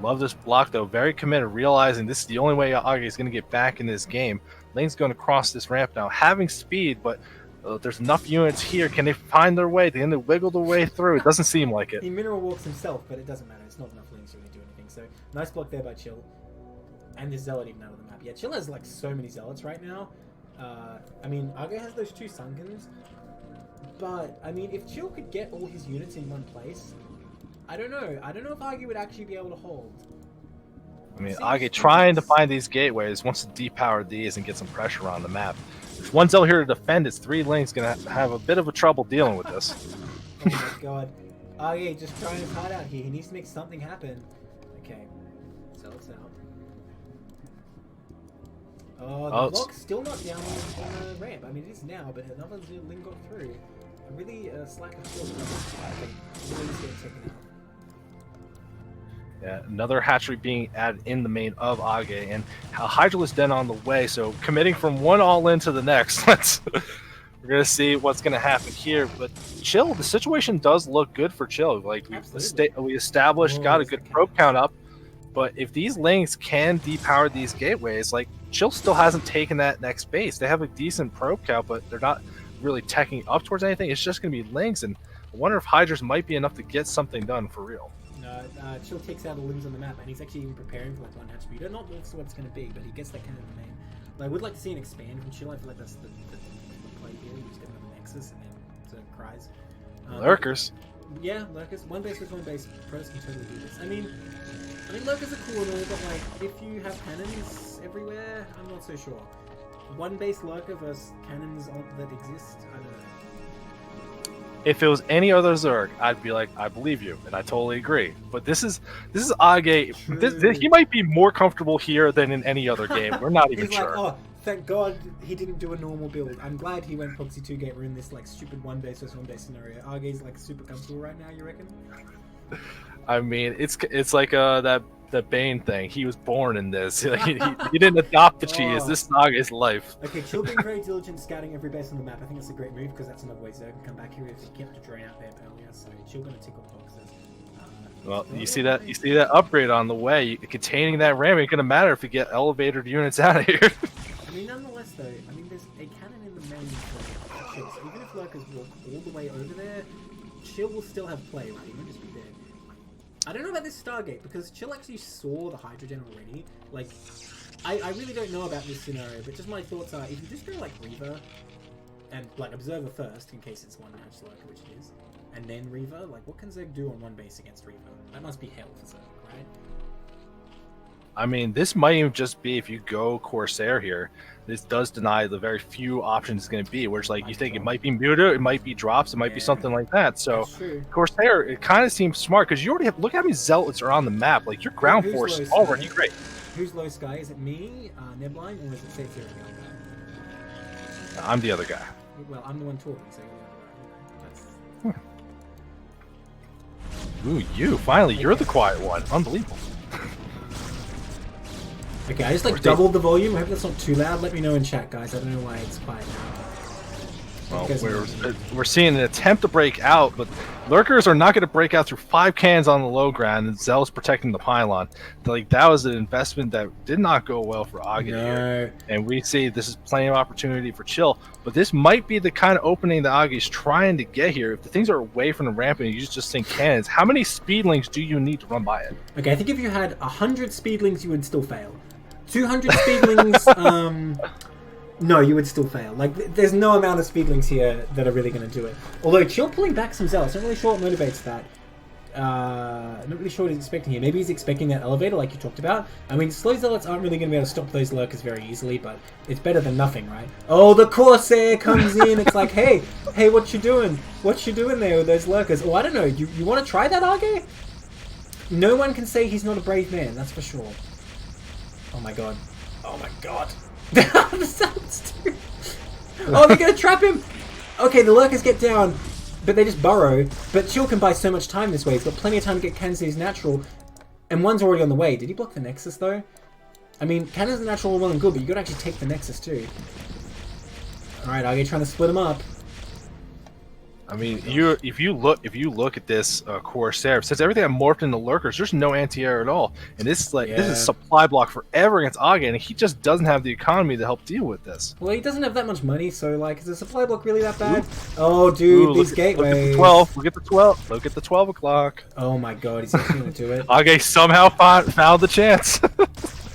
B: Love this block though, very committed, realizing this is the only way Augie is going to get back in this game. Lane's going to cross this ramp now, having speed, but there's enough units here. Can they find their way? Can they wiggle their way through? It doesn't seem like it.
C: He mineral walks himself, but it doesn't matter. It's not enough Lanes to really do anything. So nice block there by Chill. And this Zealot even out of the map. Yeah, Chill has like so many Zealots right now. I mean, Argo has those 2 Sunkens, but I mean, if Chill could get all his units in one place, I don't know. I don't know if Argy would actually be able to hold.
B: I mean, Argy trying to find these gateways, wants to depower these and get some pressure on the map. There's 1 Zealot here to defend. It's 3 Lanes going to have a bit of a trouble dealing with this.
C: Oh my god. Argy just trying his heart out here. He needs to make something happen. Okay. Zealot's out. Oh, the block's still not down on the ramp. I mean, it is now, but another Ling got through. A really slack of skill. Okay, really getting taken out.
B: Yeah, another hatchery being added in the main of Age, and Hydralisk Den on the way, so committing from one all-in to the next. We're going to see what's going to happen here, but Chill, the situation does look good for Chill. Like, we established, got a good probe count up, but if these lanes can depower these gateways, like, Chill still hasn't taken that next base. They have a decent probe count, but they're not really teching up towards anything. It's just going to be lanes, and I wonder if Hydras might be enough to get something done for real.
C: Chill takes out the Lings on the map, and he's actually even preparing for like 1 hatch speed. Not what it's going to be, but he gets that cannon in the main. I would like to see an expand from Chill. I feel like that's the play here. You just get another Nexus and then sort of cries.
B: Lurkers.
C: Yeah, Lurkers. 1 base with 1 base. Pros can totally do this. I mean, Lurkers are cool and all, but like, if you have cannons everywhere, I'm not so sure. 1 base Lurker versus cannons that exist, I don't know.
B: If it was any other Zerg, I'd be like, I believe you, and I totally agree. But this is Age. He might be more comfortable here than in any other game. We're not even sure.
C: Like, oh, thank God he didn't do a normal build. I'm glad he went Proxy 2 gate. We're in this like stupid 1 base versus 1 base scenario. Age's like super comfortable right now. You reckon?
B: I mean, it's like the Bane thing. He was born in this. he didn't adopt the cheese. This is Age's life.
C: Okay, Chill being very diligent, scouting every base on the map. I think that's a great move because that's another way Zerg can come back here if he kept to drain out there earlier. So Chill gonna tick off boxes.
B: Well, you see that upgrade on the way. Containing that ramp ain't gonna matter if you get elevated units out of here.
C: I mean, nonetheless though, there's a cannon in the main for Chill. So even if Lurkers walk all the way over there, Chill will still have play, right? He won't just be dead. I don't know about this Stargate, because Chill actually saw the Hydrogen already. Like, I really don't know about this scenario, but just my thoughts are, if you just go like Reaver and like Observer first, in case it's one match Lurker, which it is, and then Reaver, like what can Zerg do on one base against Reaver? That must be hell for Zerg, right?
B: I mean, this might even just be if you go Corsair here. This does deny the very few options it's going to be, where it's like you think it might be Muta, it might be drops, it might be something like that. So Corsair, it kind of seems smart because you already have. Look how many zealots are on the map. Like your ground force is already great.
C: Who's low sky? Is it me, Nebline, or is it Safe Zero?
B: I'm the other guy.
C: Well, I'm the one talking, so you're the other guy.
B: Ooh, you finally, you're the quiet one. Unbelievable.
C: Okay, I just like doubled the volume. I hope that's not too loud. Let me know in chat, guys. I don't know why it's quiet now.
B: Well, we're seeing an attempt to break out, but Lurkers are not going to break out through 5 cans on the low ground, and Zell's protecting the pylon. Like that was an investment that did not go well for Agate here, and we see this is plenty of opportunity for Chill. But this might be the kind of opening that Age's trying to get here. If the things are away from the ramp and you just think cannons, how many speedlings do you need to run by it?
C: Okay, I think if you had 100 speedlings, you would still fail. 200 speedlings, no, you would still fail. Like, there's no amount of speedlings here that are really going to do it. Although, Chill pulling back some zealots, not really sure what motivates that. Not really sure what he's expecting here. Maybe he's expecting that elevator like you talked about. I mean, slow zealots aren't really going to be able to stop those lurkers very easily, but it's better than nothing, right? Oh, the Corsair comes in. It's like, hey, what you doing? What you doing there with those lurkers? Oh, I don't know. You want to try that, Age? No one can say he's not a brave man, that's for sure. Oh my god. Oh my god. Oh, they're gonna trap him! Okay, the lurkers get down, but they just burrow. But Chill can buy so much time this way. He's got plenty of time to get cannons to his natural. And one's already on the way. Did he block the Nexus, though? I mean, cannons and natural are well and good, but you gotta actually take the Nexus, too. Alright, Age trying to split him up.
B: I mean, if you look at this Corsair, since everything got morphed into lurkers, there's no anti-air at all, and this is this is a supply block forever against Age, and he just doesn't have the economy to help deal with this.
C: Well, he doesn't have that much money, so like, is the supply block really that bad? Oh, dude, these gateways.
B: Look at the 12. Look at the 12. Look at the 12 o'clock.
C: Oh my god, he's actually gonna do it.
B: Age somehow found the chance.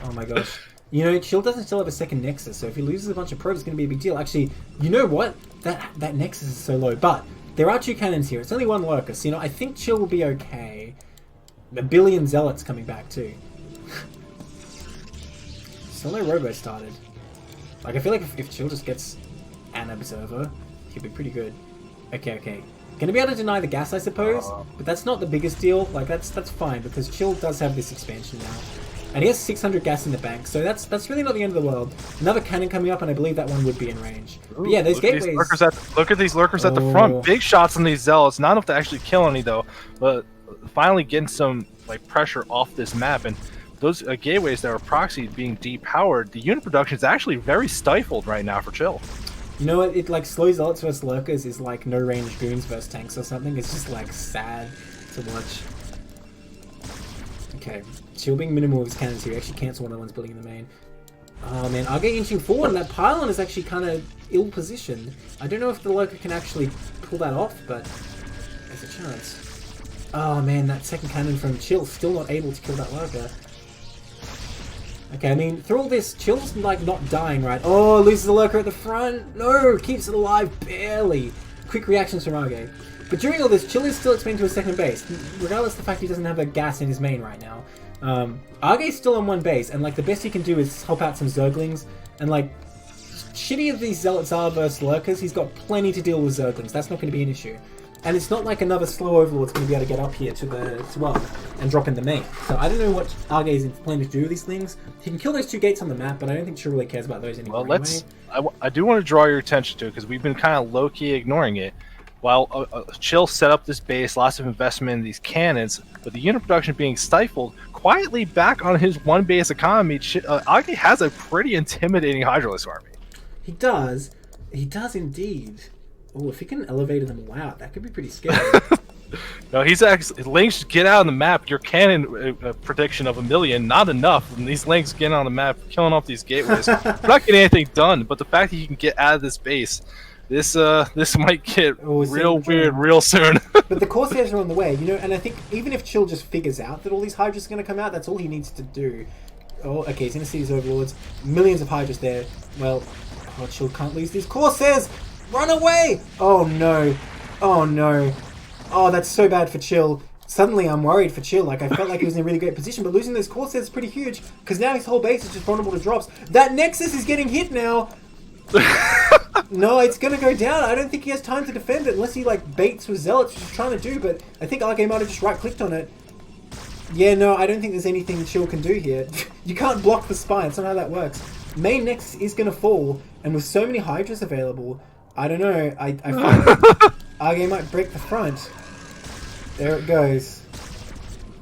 C: Oh my gosh. You know, Chill doesn't still have a second Nexus, so if he loses a bunch of probes, it's going to be a big deal. Actually, you know what? That Nexus is so low, but there are 2 cannons here. It's only 1 lurker, so you know, I think Chill will be okay. A billion zealots coming back too. Still no robo started. Like, I feel like if Chill just gets an observer, he'll be pretty good. Okay. Gonna be able to deny the gas, I suppose, but that's not the biggest deal. Like, that's fine, because Chill does have this expansion now. And he has 600 gas in the bank, so that's really not the end of the world. Another cannon coming up, and I believe that one would be in range. But yeah, those gateways...
B: Look at these lurkers at the front. Big shots on these zealots. Not enough to actually kill any, though. But finally getting some like pressure off this map. And those gateways that are proxy being depowered, the unit production is actually very stifled right now for Chill.
C: You know what? It like slow zealots versus lurkers is like no range goons versus tanks or something. It's just like sad to watch. Okay, Chill being minimal with his cannons here. Actually cancel one of the ones building in the main. Oh man, Age inching forward, and that pylon is actually kind of ill-positioned. I don't know if the lurker can actually pull that off, but there's a chance. Oh man, that second cannon from Chill still not able to kill that lurker. Okay, I mean, through all this, Chill's like not dying, right? Oh, loses the lurker at the front. No, keeps it alive barely. Quick reactions from Age. But during all this, Chill is still expanding to his second base, regardless of the fact he doesn't have a gas in his main right now. Age's still on 1 base, and like the best he can do is help out some Zerglings, and like, shitty as these Zealots are versus Lurkers, he's got plenty to deal with Zerglings. That's not going to be an issue. And it's not like another slow Overlord's going to be able to get up here to the 12 and drop in the main. So I don't know what Age is planning to do with these things. He can kill those 2 gates on the map, but I don't think Chill really cares about those anymore.
B: Well, I do want to draw your attention to it, because we've been kind of low-key ignoring it. While Chill set up this base, lots of investment in these cannons, but the unit production being stifled, quietly back on his 1 base economy, Age has a pretty intimidating Hydralisk army.
C: He does indeed. Oh, if he can elevate them all out, that could be pretty scary.
B: No, he's actually links get out on the map. Your cannon prediction of 1 million, not enough. And these links getting on the map, killing off these gateways, we're not getting anything done. But the fact that you can get out of this base. This might get real weird real soon.
C: But the Corsairs are on the way, you know, and I think even if Chill just figures out that all these Hydras are going to come out, that's all he needs to do. Oh, okay, he's going to see his overlords. Millions of Hydras there. Well, oh, Chill can't lose these Corsairs! Run away! Oh no. Oh no. Oh, that's so bad for Chill. Suddenly I'm worried for Chill. Like, I felt like he was in a really great position, but losing those Corsairs is pretty huge, because now his whole base is just vulnerable to drops. That Nexus is getting hit now! No, it's gonna go down. I don't think he has time to defend it, unless he, like, baits with Zealots, which he's trying to do, but I think Arge might have just right-clicked on it. Yeah, no, I don't think there's anything Chill can do here. You can't block the spine, it's not how that works. Main Nexus is gonna fall, and with so many Hydras available, I don't know, I find Arge might break the front. There it goes.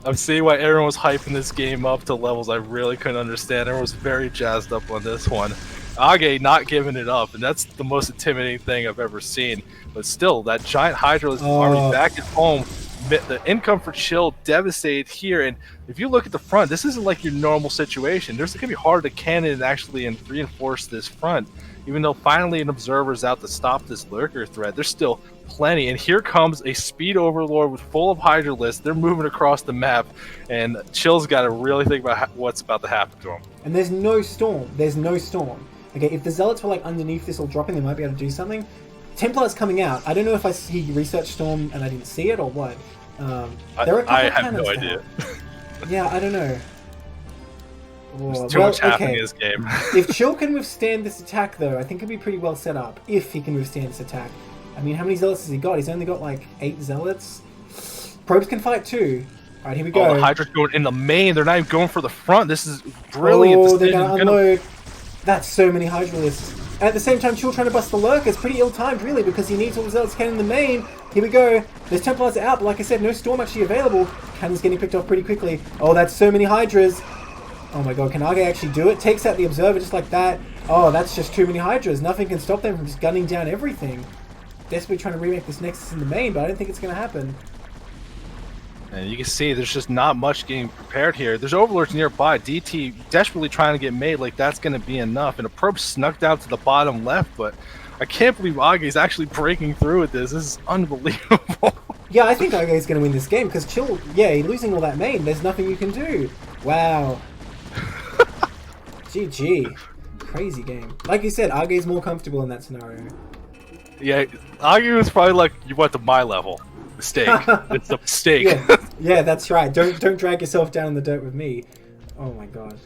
B: I'm seeing why everyone was hyping this game up to levels I really couldn't understand. Everyone was very jazzed up on this one. Age not giving it up, and that's the most intimidating thing I've ever seen. But still, that giant Hydralisk army back at home, the income for Chill devastated here. And if you look at the front, this isn't like your normal situation. There's going to be hard to cannon and actually reinforce this front. Even though finally an observer's out to stop this lurker threat, there's still plenty. And here comes a speed overlord with full of Hydralisks. They're moving across the map, and Chill's got to really think about what's about to happen to him.
C: And there's no storm. There's no storm. Okay, if the Zealots were like underneath this or dropping, they might be able to do something. Templar's coming out. I don't know if he researched storm and I didn't see it or what.
B: I have no idea.
C: Yeah, I don't know.
B: There's too much happening in this game.
C: If Chill can withstand this attack, though, I think he'll be pretty well set up. If he can withstand this attack. I mean, how many Zealots has he got? He's only got like 8 Zealots. Probes can fight too. Alright, here we go.
B: Oh, the Hydra's going in the main. They're not even going for the front. This is brilliant.
C: Oh, they're going to unload. That's so many Hydralisks. At the same time, Chill trying to bust the Lurker. It's pretty ill-timed, really, because he needs all the Zealots cannon in the main. Here we go. Those Templars are out, but like I said, no Storm actually available. Cannon's getting picked off pretty quickly. Oh, that's so many Hydras. Oh my god, can Age actually do it? Takes out the Observer just like that. Oh, that's just too many Hydras. Nothing can stop them from just gunning down everything. Desperately trying to remake this Nexus in the main, but I don't think it's going to happen.
B: And you can see there's just not much getting prepared here. There's Overlords nearby. DT desperately trying to get made like that's going to be enough. And a probe snuck down to the bottom left, but I can't believe Age is actually breaking through with this. This is unbelievable.
C: Yeah, I think Age is going to win this game because Chill, yeah, losing all that main, there's nothing you can do. Wow. GG. Crazy game. Like you said, Age is more comfortable in that scenario.
B: Yeah, Age was probably like, you went to my level. Mistake. It's a mistake.
C: Yeah, that's right. Don't drag yourself down in the dirt with me. Oh my god.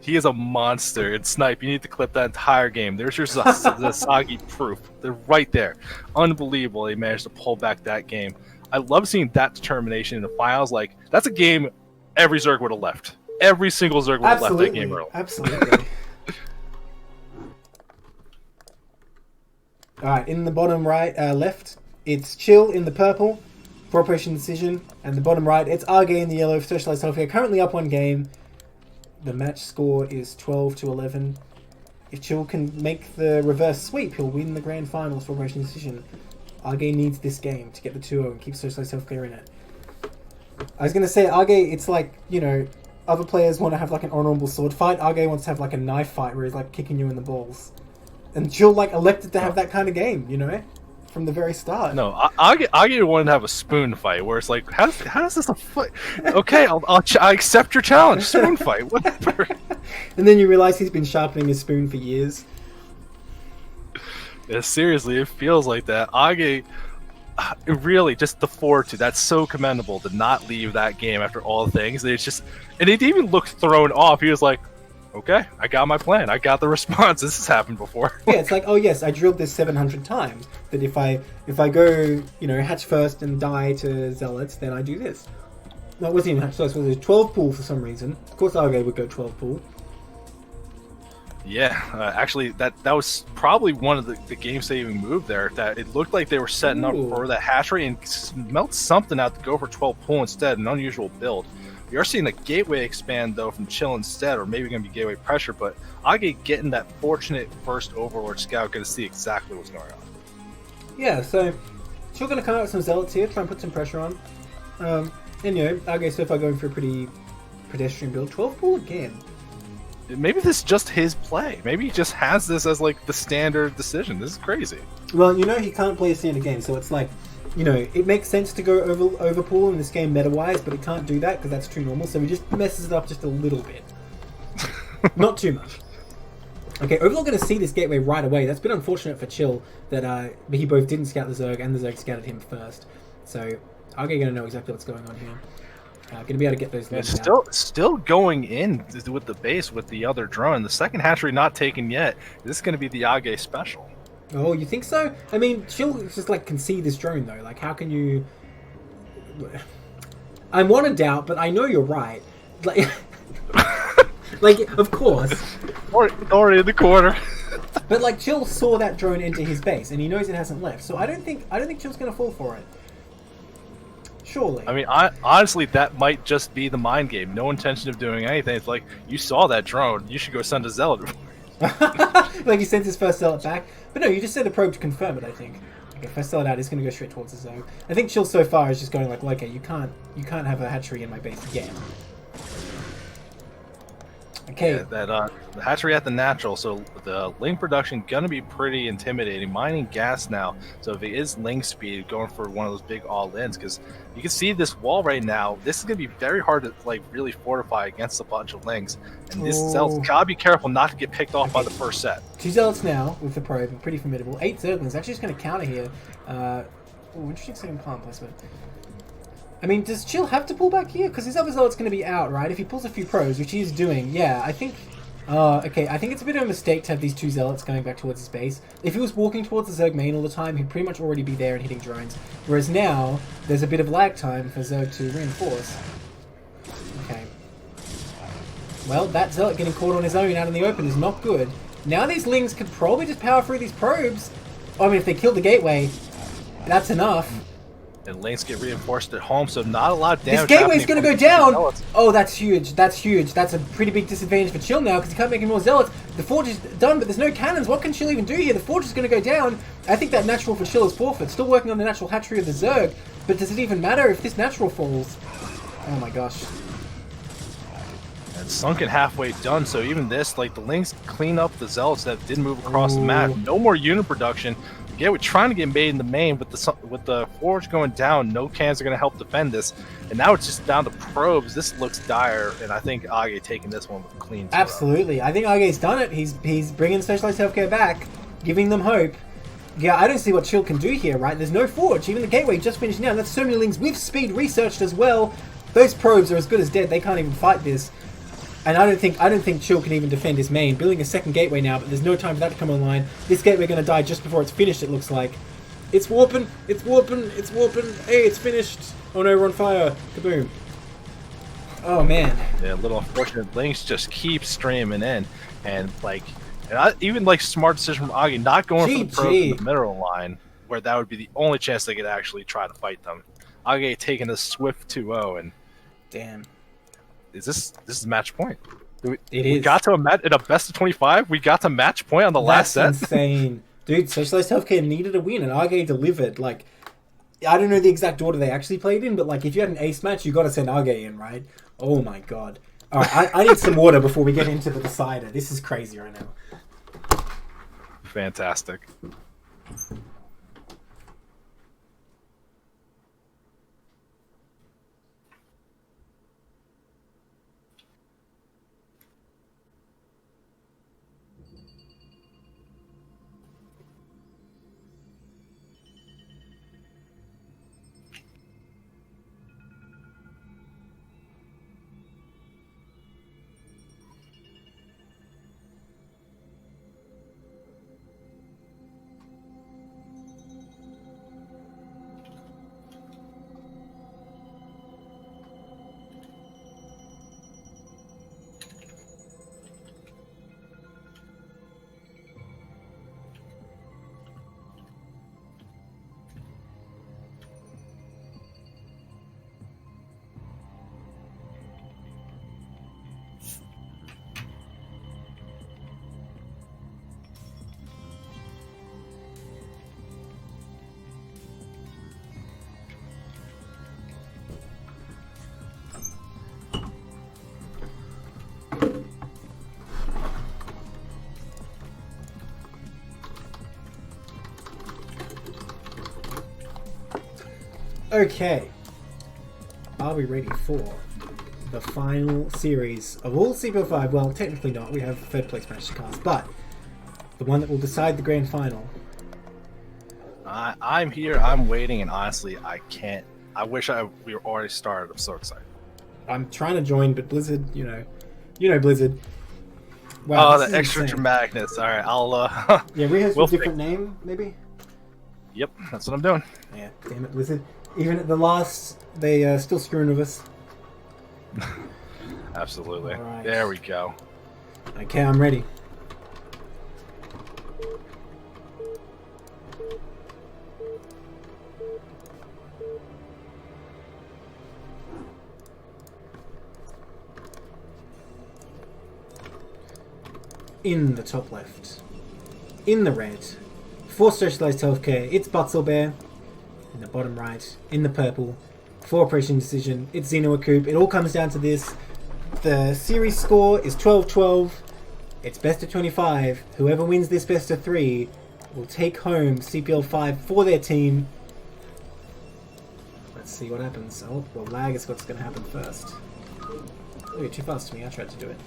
B: He is a monster. And Snipe, you need to clip that entire game. There's your Zasagi proof. They're right there. Unbelievable they managed to pull back that game. I love seeing that determination in the finals. Like, that's a game every Zerg would have left. Every single Zerg would have left that game early.
C: Absolutely. Alright, in the bottom right, left, it's Chill in the purple for Operation Indecision, and the bottom right, it's Age in the yellow for Socialized Healthcare. Currently up one game. The match score is 12-11. If Chill can make the reverse sweep, he'll win the grand finals for Operation Indecision. Age needs this game to get the 2-0 and keep Socialized Healthcare in it. I was going to say, Age, it's like, you know, other players want to have like an honorable sword fight. Age wants to have like a knife fight where he's like kicking you in the balls. And Chill like elected to have that kind of game, you know? From the very start.
B: No, I wanted to have a spoon fight where it's like, how does this a fight? Okay, I accept your challenge, spoon fight, whatever.
C: And then you realize he's been sharpening his spoon for years.
B: Yeah, seriously, it feels like that. Age, really, just the fortitude. That's so commendable to not leave that game after all things. It's just, and it even looked thrown off. He was like, okay, I got my plan. I got the response. This has happened before. Yeah,
C: it's like, oh yes, I drilled this 700 times. That if I go, you know, hatch first and die to Zealots, then I do this. No, it wasn't even hatch first. It was a 12 pool for some reason. Of course, Age would go 12 pool.
B: Yeah, actually, that was probably one of the game-saving move there. That it looked like they were setting up for that hash rate and smelt something out to go for 12 pool instead. An unusual build. We are seeing the gateway expand though from Chill instead, or maybe going to be gateway pressure. But Age getting that fortunate first Overlord scout, going to see exactly what's going on.
C: Yeah, so Chill going to come out with some Zealots here, try and put some pressure on. And you know, Age so far going for a pretty pedestrian build. 12 pool again.
B: Maybe this is just his play. Maybe he just has this as like the standard decision. This is crazy.
C: Well, you know he can't play a standard game, so it's like, you know, it makes sense to go over pool in this game meta-wise, but it can't do that because that's too normal, so he just messes it up just a little bit. Not too much. Okay, Overlord going to see this gateway right away. That's been unfortunate for Chill that he both didn't scout the Zerg and the Zerg scouted him first. So Arge going to know exactly what's going on here. Going to be able to get those links
B: Still going in with the base with the other drone. The second hatchery not taken yet. This is going to be the Age special.
C: Oh, you think so? I mean, Chill just like can see this drone though. Like, how can you? I'm one in doubt, but I know you're right. Like, like of course.
B: Already in the corner.
C: But like, Chill saw that drone into his base, and he knows it hasn't left. So I don't think Chill's going to fall for it. Surely.
B: I mean, honestly, that might just be the mind game. No intention of doing anything. It's like, you saw that drone. You should go send a zealot.
C: Like he sends his first zealot back. But no, you just sent a probe to confirm it, I think. Okay, first zealot out is going to go straight towards the zone. I think Chill so far is just going like, well, okay, you can't have a hatchery in my base again. Okay.
B: Yeah, the hatchery at the natural, so the Ling production gonna be pretty intimidating. Mining gas now, so if it is Ling speed, going for one of those big all-ins, because you can see this wall right now. This is gonna be very hard to like really fortify against a bunch of Lings, and this Zealot's gotta be careful not to get picked off by the first set.
C: 2 Zealots now with the probe, pretty formidable. 8 Zerglings, actually just gonna counter here. Interesting second plant placement. I mean, does Chill have to pull back here? Because his other Zealot's going to be out, right? If he pulls a few probes, which he is doing, yeah, I think... okay, I think it's a bit of a mistake to have these 2 Zealots going back towards his base. If he was walking towards the Zerg main all the time, he'd pretty much already be there and hitting drones. Whereas now, there's a bit of lag time for Zerg to reinforce. Okay. Well, that Zealot getting caught on his own out in the open is not good. Now these Lings could probably just power through these probes. I mean, if they kill the gateway, that's enough.
B: And Lings get reinforced at home, so not a lot of damage.
C: This gateway's going to go down! Oh, that's huge. That's huge. That's a pretty big disadvantage for Chill now, because he can't make any more Zealots. The Forge is done, but there's no cannons. What can Chill even do here? The Forge is going to go down. I think that natural for Chill is forfeit. Still working on the natural hatchery of the Zerg, but does it even matter if this natural falls? Oh my gosh.
B: And Sunken halfway done, so even this, like, the Lings clean up the Zealots that didn't move across the map. No more unit production. Yeah, we're trying to get made in the main, but with the Forge going down, no cans are going to help defend this. And now it's just down to probes. This looks dire, and I think Age taking this one with a clean 2-0.
C: Absolutely. I think Age's done it. He's bringing Socialized Healthcare back, giving them hope. Yeah, I don't see what Chill can do here, right? There's no Forge. Even the gateway just finished now. That's so many Lings with speed researched as well. Those probes are as good as dead. They can't even fight this. And I don't think Chill can even defend his main. Building a second gateway now, but there's no time for that to come online. This gateway going to die just before it's finished, it looks like. It's warping! It's warping! It's warping! Hey, it's finished! Oh no, we're on fire! Kaboom! Oh man.
B: Yeah, little unfortunate Lings just keep streaming in. And like, even like smart decision from Age, not going for the probe in the mineral line, where that would be the only chance they could actually try to fight them. Age taking a swift 2-0, and
C: damn.
B: This is match point.
C: We
B: got to in a best of 25. We got to match point on the last set.
C: That's insane, dude. Socialized Healthcare needed a win, and Age delivered. Like, I don't know the exact order they actually played in, but like, if you had an ace match, you got to send Age in, right? Oh my god. All right, I need some water before we get into the decider. This is crazy right now.
B: Fantastic.
C: Okay. Are we ready for the final series of all CPL 5. Well, technically not. We have third place match to cast, but the one that will decide the grand final.
B: I'm here. I'm waiting, and honestly, I can't. I wish we were already started. I'm so excited.
C: I'm trying to join, but Blizzard, you know Blizzard. Wow,
B: Oh,
C: this
B: the
C: is
B: extra
C: insane.
B: dramaticness. All right, I'll.
C: Yeah, rehost
B: we'll
C: with a different name, maybe.
B: Yep, that's what I'm doing.
C: Yeah, damn it, Blizzard. Even at the last, they still screwing with us.
B: Absolutely.
C: Alright.
B: There we go.
C: Okay, I'm ready. In the top left, in the red, for Socialized Healthcare, it's Butzelbear. In the bottom right, in the purple, for Operation Indecision, it's Xenoacoup. It all comes down to this. The series score is 12-12. It's best of 25. Whoever wins this best of 3 will take home CPL 5 for their team. Let's see what happens. Oh, well, lag is what's going to happen first. Oh, you're too fast to me. I tried to do it.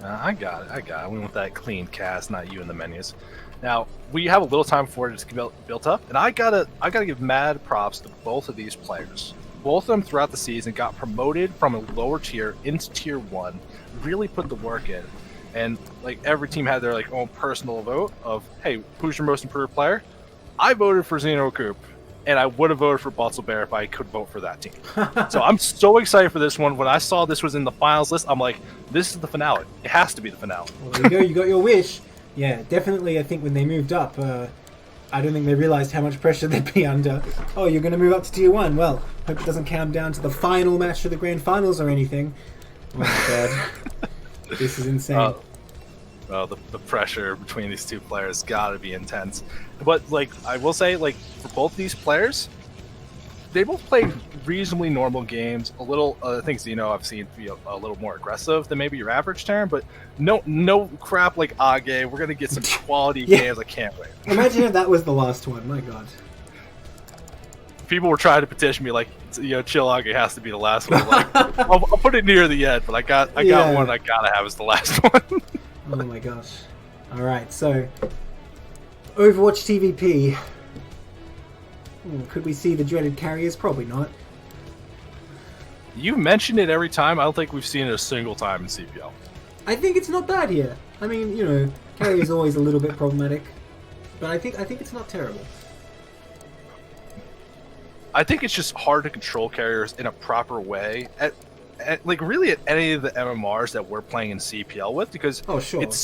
B: I got it. I went with that clean cast, not you in the menus. Now we have a little time before it gets built up, and I gotta give mad props to both of these players. Both of them throughout the season got promoted from a lower tier into tier 1, really put the work in, and like every team had their like own personal vote of, hey, who's your most improved player? I voted for Xenoacoup, and I would have voted for Butzelbear if I could vote for that team. So I'm so excited for this one. When I saw this was in the finals list, I'm like, this is the finale. It has to be the finale.
C: Well, there you go. You got your wish. Yeah, definitely. I think when they moved up, I don't think they realised how much pressure they'd be under. Oh, you're going to move up to tier 1. Well, hope it doesn't count down to the final match of the grand finals or anything. Oh my god. This is insane.
B: Well, the pressure between these two players got to be intense. But like I will say, like for both these players, they both played reasonably normal games. A little, things I've seen be a little more aggressive than maybe your average Terran, but no crap like Age. We're gonna get some quality games. I can't wait.
C: Imagine if that was the last one. My god.
B: People were trying to petition me like, Chill Age has to be the last one. Like, I'll put it near the end, but I got one I gotta have as the last one.
C: Oh my gosh. Alright, so Overwatch TVP. Could we see the dreaded carriers? Probably not.
B: You mention it every time. I don't think we've seen it a single time in CPL.
C: I think it's not bad here. I mean, carry is always a little bit problematic, but I think it's not terrible.
B: I think it's just hard to control carriers in a proper way at really at any of the MMRs that we're playing in CPL with, because it's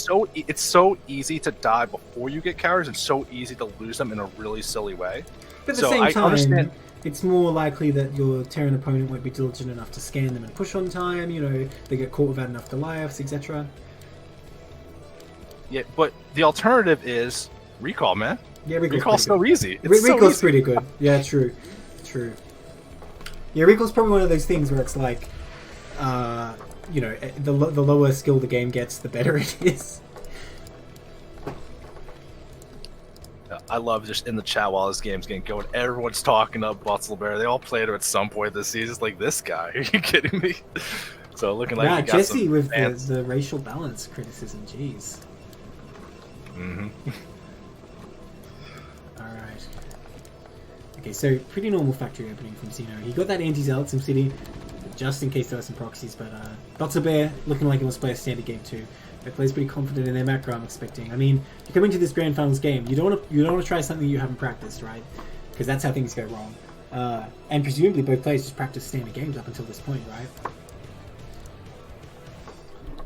B: so easy to die before you get carriers and so easy to lose them in a really silly way.
C: But at the same time, it's more likely that your Terran opponent won't be diligent enough to scan them and push on time, they get caught without enough Goliaths, etc.
B: Yeah, but the alternative is recall, man.
C: Yeah,
B: recall's so easy.
C: Recall's pretty good. Yeah, true. Yeah, recall's probably one of those things where it's like, the lower skill the game gets, the better it is.
B: I love just in the chat while this game's getting going, everyone's talking up Butzelbear. They all played him at some point this season. It's like, this guy, are you kidding me? So looking like
C: Jesse with the racial balance criticism, jeez.
B: Mm-hmm.
C: Alright. Okay, so pretty normal factory opening from Xeno. He got that anti-zealot SimCity, just in case there were some proxies, but Butzelbear looking like he wants to play a standard game too. They plays pretty confident in their macro, I'm expecting. I mean, you come into this grand finals game, you don't want to try something you haven't practiced, right? Because that's how things go wrong. And presumably both players just practice standard games up until this point, right?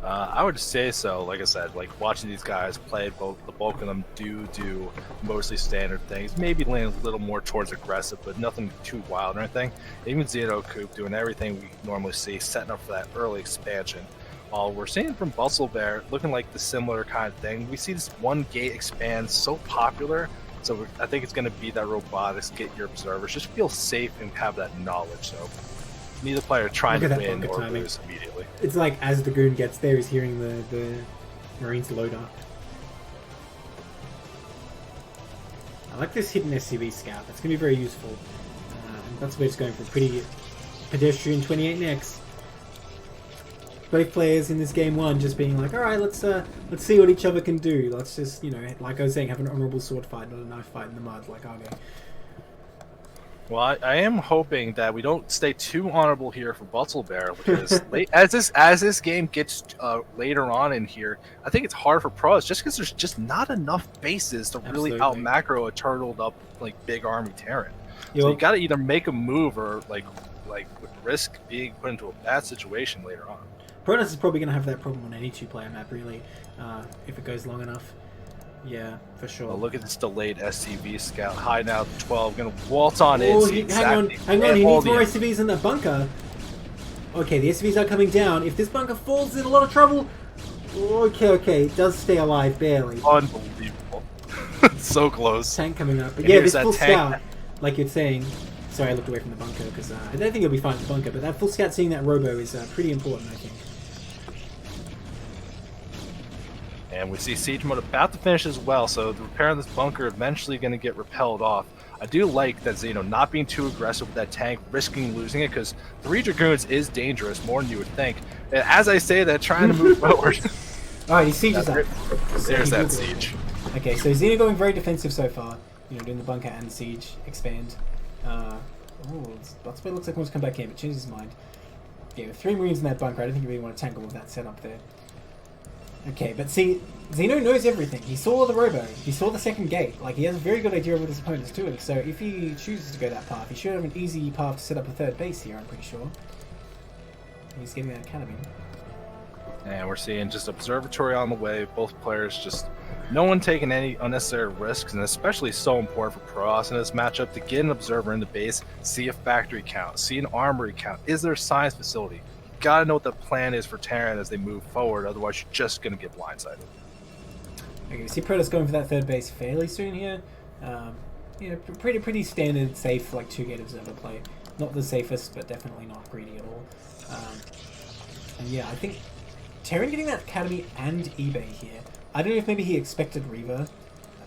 B: I would say so. Like I said, like watching these guys play, the bulk of them do mostly standard things. Maybe lean a little more towards aggressive, but nothing too wild or anything. Even Xenoacoup doing everything we normally see, setting up for that early expansion. While we're seeing from Butzelbear looking like the similar kind of thing. We see this one gate expand so popular, so I think it's going to be that robotics, get your observers, just feel safe and have that knowledge. So neither player trying to win or lose immediately.
C: It's like as the goon gets there, he's hearing the Marines load up. I like this hidden SCV scout. That's going to be very useful. That's where it's going for pretty pedestrian 28 next. both players in this game one just being like, all right, let's see what each other can do. Let's just, like I was saying, have an honorable sword fight, not a knife fight in the mud, like Argo.
B: Well, I am hoping that we don't stay too honorable here for Butzelbear, because as this game gets later on in here, I think it's hard for pros just because there's just not enough bases to really out macro a turtled up like big army Terran. So you got to either make a move or like risk being put into a bad situation later on.
C: Protoss is probably going to have that problem on any two-player map, really, if it goes long enough. Yeah, for sure.
B: Well, look at this delayed SCV scout. High now 12, gonna waltz on in.
C: Hang on, he needs more SCVs in that bunker. Okay, the SCVs are coming down. If this bunker falls, in a lot of trouble. Okay, it does stay alive, barely.
B: Unbelievable. So close.
C: Tank coming up. But
B: and
C: yeah, this full
B: tank.
C: scout, like you're saying... Sorry, I looked away from the bunker, because I don't think it'll be fine in the bunker, but that full scout seeing that robo is pretty important, I think.
B: And we see siege mode about to finish as well, so the repair of this bunker eventually going to get repelled off. I do like that Xeno not being too aggressive with that tank, risking losing it, because 3 Dragoons is dangerous, more than you would think. And as I say that, trying to move forward.
C: Alright, he sieges that.
B: There's that siege.
C: Okay, so Xeno going very defensive so far. Doing the bunker and siege, expand. Butzelbear looks like he wants to come back in, but changes his mind. Yeah, with 3 Marines in that bunker, I don't think you really want to tangle with that setup there. Okay, but see, Xeno knows everything. He saw the robo. He saw the second gate. Like, he has a very good idea of what his opponent's doing. So if he chooses to go that path, he should have an easy path to set up a 3rd base here, I'm pretty sure. He's getting that academy.
B: And we're seeing just observatory on the way. Both players just... No one taking any unnecessary risks, and especially so important for Protoss in this matchup to get an observer in the base, see a factory count, see an armory count. Is there a science facility? Gotta know what the plan is for Terran as they move forward, otherwise you're just gonna get blindsided.
C: Okay, we see Protoss going for that 3rd base fairly soon here. Pretty standard, safe, like 2-gate observer play. Not the safest, but definitely not greedy at all. And yeah, I think Terran getting that academy and eBay here. I don't know if maybe he expected Reaver,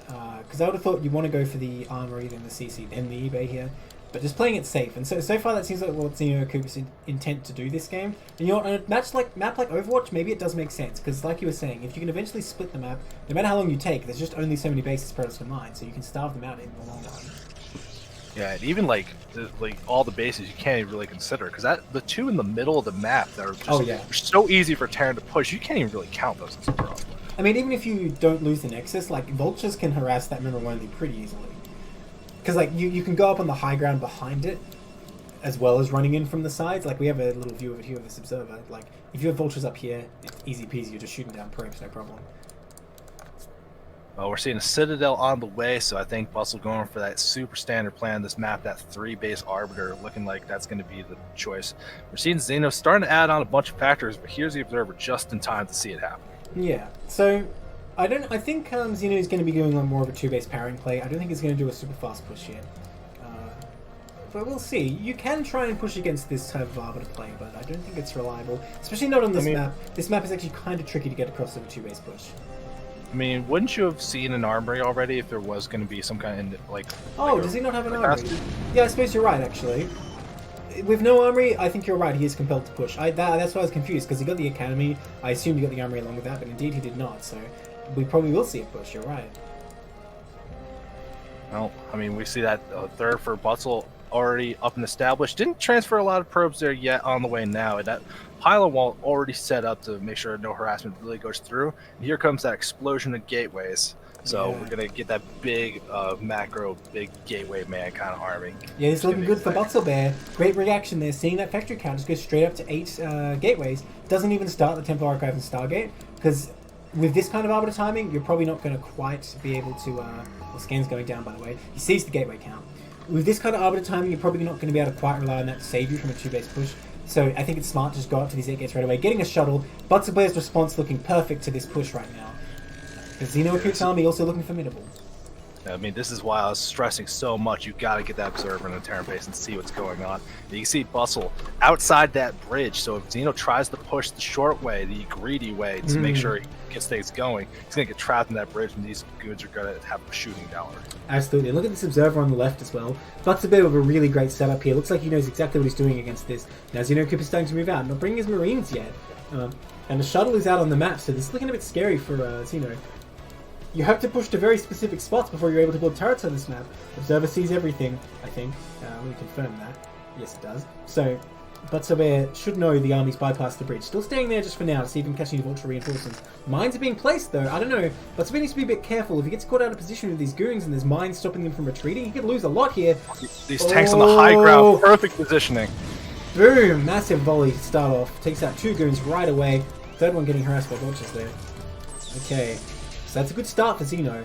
C: because I would have thought you want to go for the armory, then the CC, then the eBay here. But just playing it safe, and so far that seems like what Cooper's intent to do this game. And on a map like Overwatch, maybe it does make sense, because like you were saying, if you can eventually split the map, no matter how long you take, there's just only so many bases Protoss can mine, so you can starve them out in the long run.
B: Yeah, and even like all the bases you can't even really consider, because the 2 in the middle of the map that are just so easy for Terran to push, you can't even really count those as a problem.
C: I mean, even if you don't lose the Nexus, like Vultures can harass that mineral only pretty easily. Because like you can go up on the high ground behind it, as well as running in from the sides. Like we have a little view of it here with this observer. Like if you have Vultures up here, it's easy peasy. You're just shooting down probes, no problem.
B: Well, we're seeing a Citadel on the way, so I think Bustle going for that super standard plan. This map, that 3-base Arbiter, looking like that's going to be the choice. We're seeing Xeno starting to add on a bunch of factors, but here's the observer just in time to see it happen.
C: Yeah. So I think Xeno is going to be doing more of a 2-base powering play. I don't think he's going to do a super fast push yet. But we'll see. You can try and push against this type of Arbiter play, but I don't think it's reliable. Especially not on this map. This map is actually kind of tricky to get across with a 2-base push.
B: I mean, wouldn't you have seen an armory already if there was going to be some kind of,
C: does he not have an armory? Yeah, I suppose you're right, actually. With no armory, I think you're right, he is compelled to push. That's why I was confused, because he got the academy. I assumed he got the armory along with that, but indeed he did not, so we probably will see a push, you're right.
B: Well, I mean, we see that 3rd for Butzel already up and established. Didn't transfer a lot of probes there yet, on the way now. And that pylon wall already set up to make sure no harassment really goes through. And here comes that explosion of gateways. So we're going to get that big macro, big gateway man kind of army. Yeah,
C: it's looking good for Butzelbear. Great reaction there. Seeing that factory count just go straight up to 8 gateways. Doesn't even start the Temple Archive and Stargate. Because with this kind of Arbiter timing, you're probably not going to quite be able to... well, scan's going down, by the way. He sees the gateway count. With this kind of Arbiter timing, you're probably not going to be able to quite rely on that to save you from a 2-base push. So I think it's smart to just go up to these 8 gates right away. Getting a shuttle. Butzelbear's response looking perfect to this push right now. Because Xeno Cook's army also looking formidable.
B: I mean, this is why I was stressing so much. You got to get that observer in the Terran base and see what's going on. And you can see Bustle outside that bridge. So if Xeno tries to push the short way, the greedy way, to make sure he gets things going, he's going to get trapped in that bridge, and these goods are going to have a shooting down.
C: Absolutely. Look at this observer on the left as well. Butzelbear with a really great setup here. Looks like he knows exactly what he's doing against this. Now Xeno Cooper's starting to move out. Not bringing his Marines yet. And the shuttle is out on the map, so this is looking a bit scary for Xeno. You have to push to very specific spots before you're able to build turrets on this map. Observer sees everything, I think. Let me confirm that. Yes, it does. So, Butterbear should know the army's bypassed the bridge. Still staying there just for now to see if he can catch any vulture reinforcements. Mines are being placed though. I don't know. Butterbear needs to be a bit careful. If he gets caught out of position with these goons and there's mines stopping them from retreating, he could lose a lot here.
B: These tanks on the high ground, perfect positioning.
C: Boom! Massive volley to start off. Takes out 2 goons right away. Third one getting harassed by vultures there. Okay. So that's a good start for Xeno.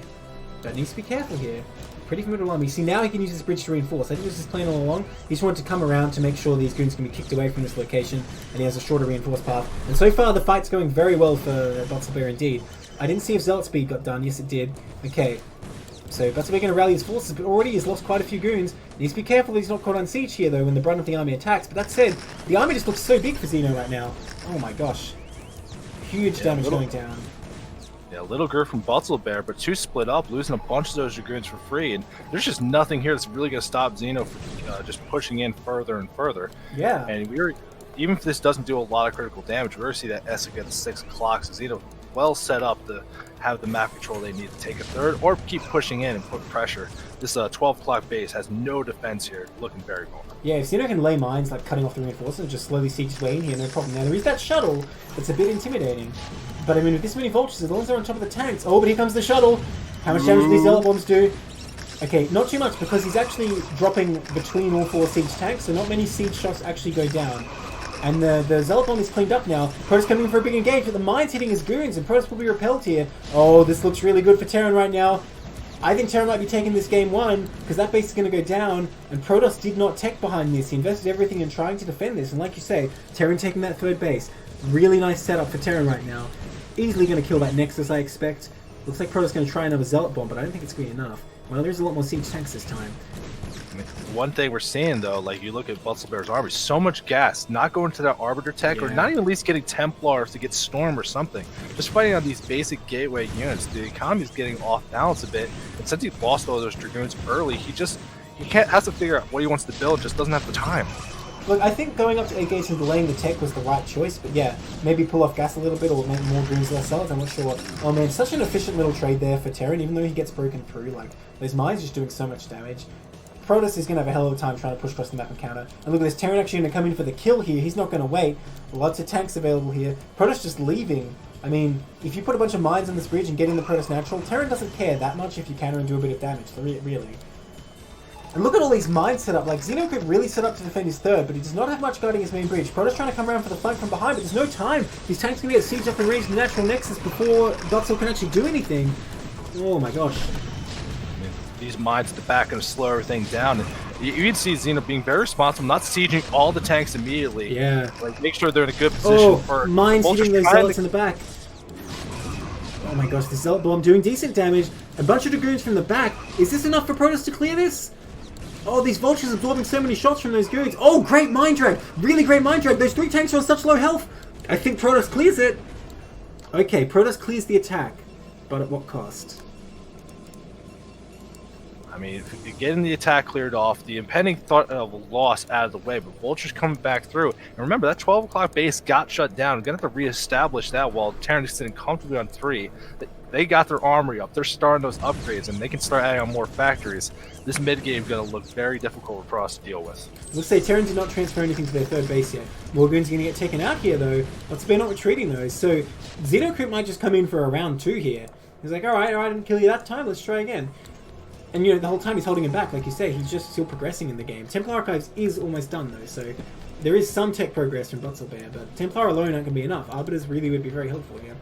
C: But needs to be careful here. Pretty formidable army. See, now he can use this bridge to reinforce. I think this is his plan all along. He just wanted to come around to make sure these goons can be kicked away from this location, and he has a shorter reinforced path. And so far, the fight's going very well for Butterbear indeed. I didn't see if Zealot Speed got done. Yes, it did. Okay. So Butterbear going to rally his forces, but already he's lost quite a few goons. Needs to be careful that he's not caught on siege here, though, when the brunt of the army attacks. But that said, the army just looks so big for Xeno right now. Oh my gosh. Huge damage going down.
B: Yeah, little girl from Butterbear, but 2 split up, losing a bunch of those dragoons for free, and there's just nothing here that's really going to stop Xeno from just pushing in further and further.
C: Yeah.
B: And even if this doesn't do a lot of critical damage, we're going to see that Essek at 6 o'clock, so Xeno well set up to have the map control they need to take a third, or keep pushing in and put pressure. This 12 o'clock base has no defense here, looking very vulnerable.
C: Yeah, if Xeno can lay mines, like cutting off the reinforcements, just slowly siege his way in here, no problem. Now, there is that shuttle that's a bit intimidating. But I mean, with this many vultures, as long as they're on top of the tanks... Oh, but here comes the shuttle! How much damage do these Zealot bombs do? Okay, not too much, because he's actually dropping between all 4 siege tanks, so not many siege shots actually go down. And the Zealot bomb is cleaned up now. Protoss coming in for a big engage, but the mine's hitting his goons, and Protoss will be repelled here. Oh, this looks really good for Terran right now. I think Terran might be taking this game 1, because that base is going to go down, and Protoss did not tech behind this. He invested everything in trying to defend this, and like you say, Terran taking that 3rd base. Really nice setup for Terran right now. Easily going to kill that Nexus, I expect. Looks like Protoss going to try another Zealot bomb, but I don't think it's going to be enough. Well, there's a lot more siege tanks this time.
B: One thing we're seeing, though, like you look at Butterbear's army, so much gas, not going to that Arbiter tech, or not even at least getting Templars to get Storm or something. Just fighting on these basic gateway units. The economy is getting off balance a bit, and since he lost all those Dragoons early, he has to figure out what he wants to build, just doesn't have the time.
C: Look, I think going up to 8 gates and delaying the tech was the right choice, but yeah, maybe pull off gas a little bit or make more goons, less Zealots, I'm not sure what. Oh man, such an efficient little trade there for Terran, even though he gets broken through, like, those mines just doing so much damage. Protoss is going to have a hell of a time trying to push across the map and counter. And look at this, Terran actually going to come in for the kill here, he's not going to wait. Lots of tanks available here. Protoss just leaving. I mean, if you put a bunch of mines on this bridge and get in the Protoss natural, Terran doesn't care that much if you counter and do a bit of damage, really. And look at all these mines set up. Like, Xeno could really set up to defend his 3rd, but he does not have much guarding his main bridge. Protoss trying to come around for the flank from behind, but there's no time. These tanks can get siege up and range the natural nexus before Gutzel can actually do anything. Oh my gosh.
B: These mines at the back going to slow everything down. You can see Xeno being very responsible, not sieging all the tanks immediately.
C: Yeah.
B: Like, make sure they're in a good position for...
C: mines hitting those Zealots in the back. Oh my gosh, the Zealot bomb doing decent damage. A bunch of Dragoons from the back. Is this enough for Protoss to clear this? Oh, these vultures absorbing so many shots from those goons. Oh, great mine drag. Really great mine drag. Those 3 tanks are on such low health. I think Protoss clears it. Okay, Protoss clears the attack. But at what cost?
B: I mean, if you're getting the attack cleared off, the impending threat of a loss out of the way, but Vulture's coming back through. And remember, that 12 o'clock base got shut down. We're going to have to reestablish that while Terran is sitting comfortably on 3. They got their armory up. They're starting those upgrades, and they can start adding on more factories. This mid-game is going to look very difficult for us to deal with.
C: Looks like Terran did not transfer anything to their 3rd base yet. More goons are going to get taken out here, though. They're not retreating, though. So Xenocrit might just come in for a round 2 here. He's like, alright, I didn't kill you that time. Let's try again. And, you know, the whole time he's holding him back, like you say. He's just still progressing in the game. Templar Archives is almost done, though, so there is some tech progress from Butterbear, but Templar alone aren't going to be enough. Arbiters really would be very helpful here.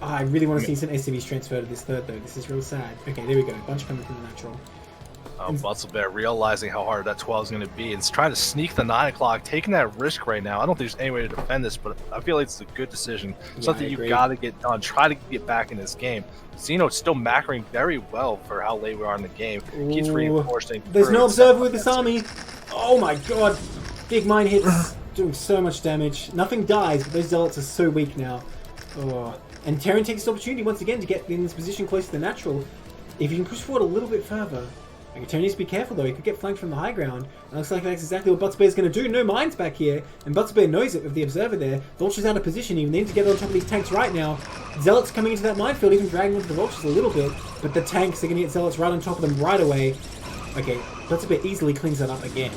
C: Oh, I really want to see some SCVs transfer to this 3rd, though. This is real sad. Okay, there we go. Bunch coming from the natural.
B: Butterbear realizing how hard that 12 is going to be and trying to sneak the 9 o'clock, taking that risk right now. I don't think there's any way to defend this, but I feel like it's a good decision. Something you've got to get done. Try to get back in this game. Xeno's still macroing very well for how late we are in the game. Keeps reinforcing.
C: There's no observer with this army. Oh my god. Big mine hits. Doing so much damage. Nothing dies, but those Zealots are so weak now. Oh. And Terran takes this opportunity once again to get in this position close to the natural. If you can push forward a little bit further. Okay, Terran needs to be careful though. He could get flanked from the high ground. It looks like that's exactly what Buttsbear's going to do. No mines back here, and Buttsbear knows it with the observer there. Vulture's out of position. He needs to get on top of these tanks right now. Zealots coming into that minefield, even dragging onto the Vultures a little bit, but the tanks are going to get Zealots right on top of them right away. Okay, Buttsbear easily cleans that up again.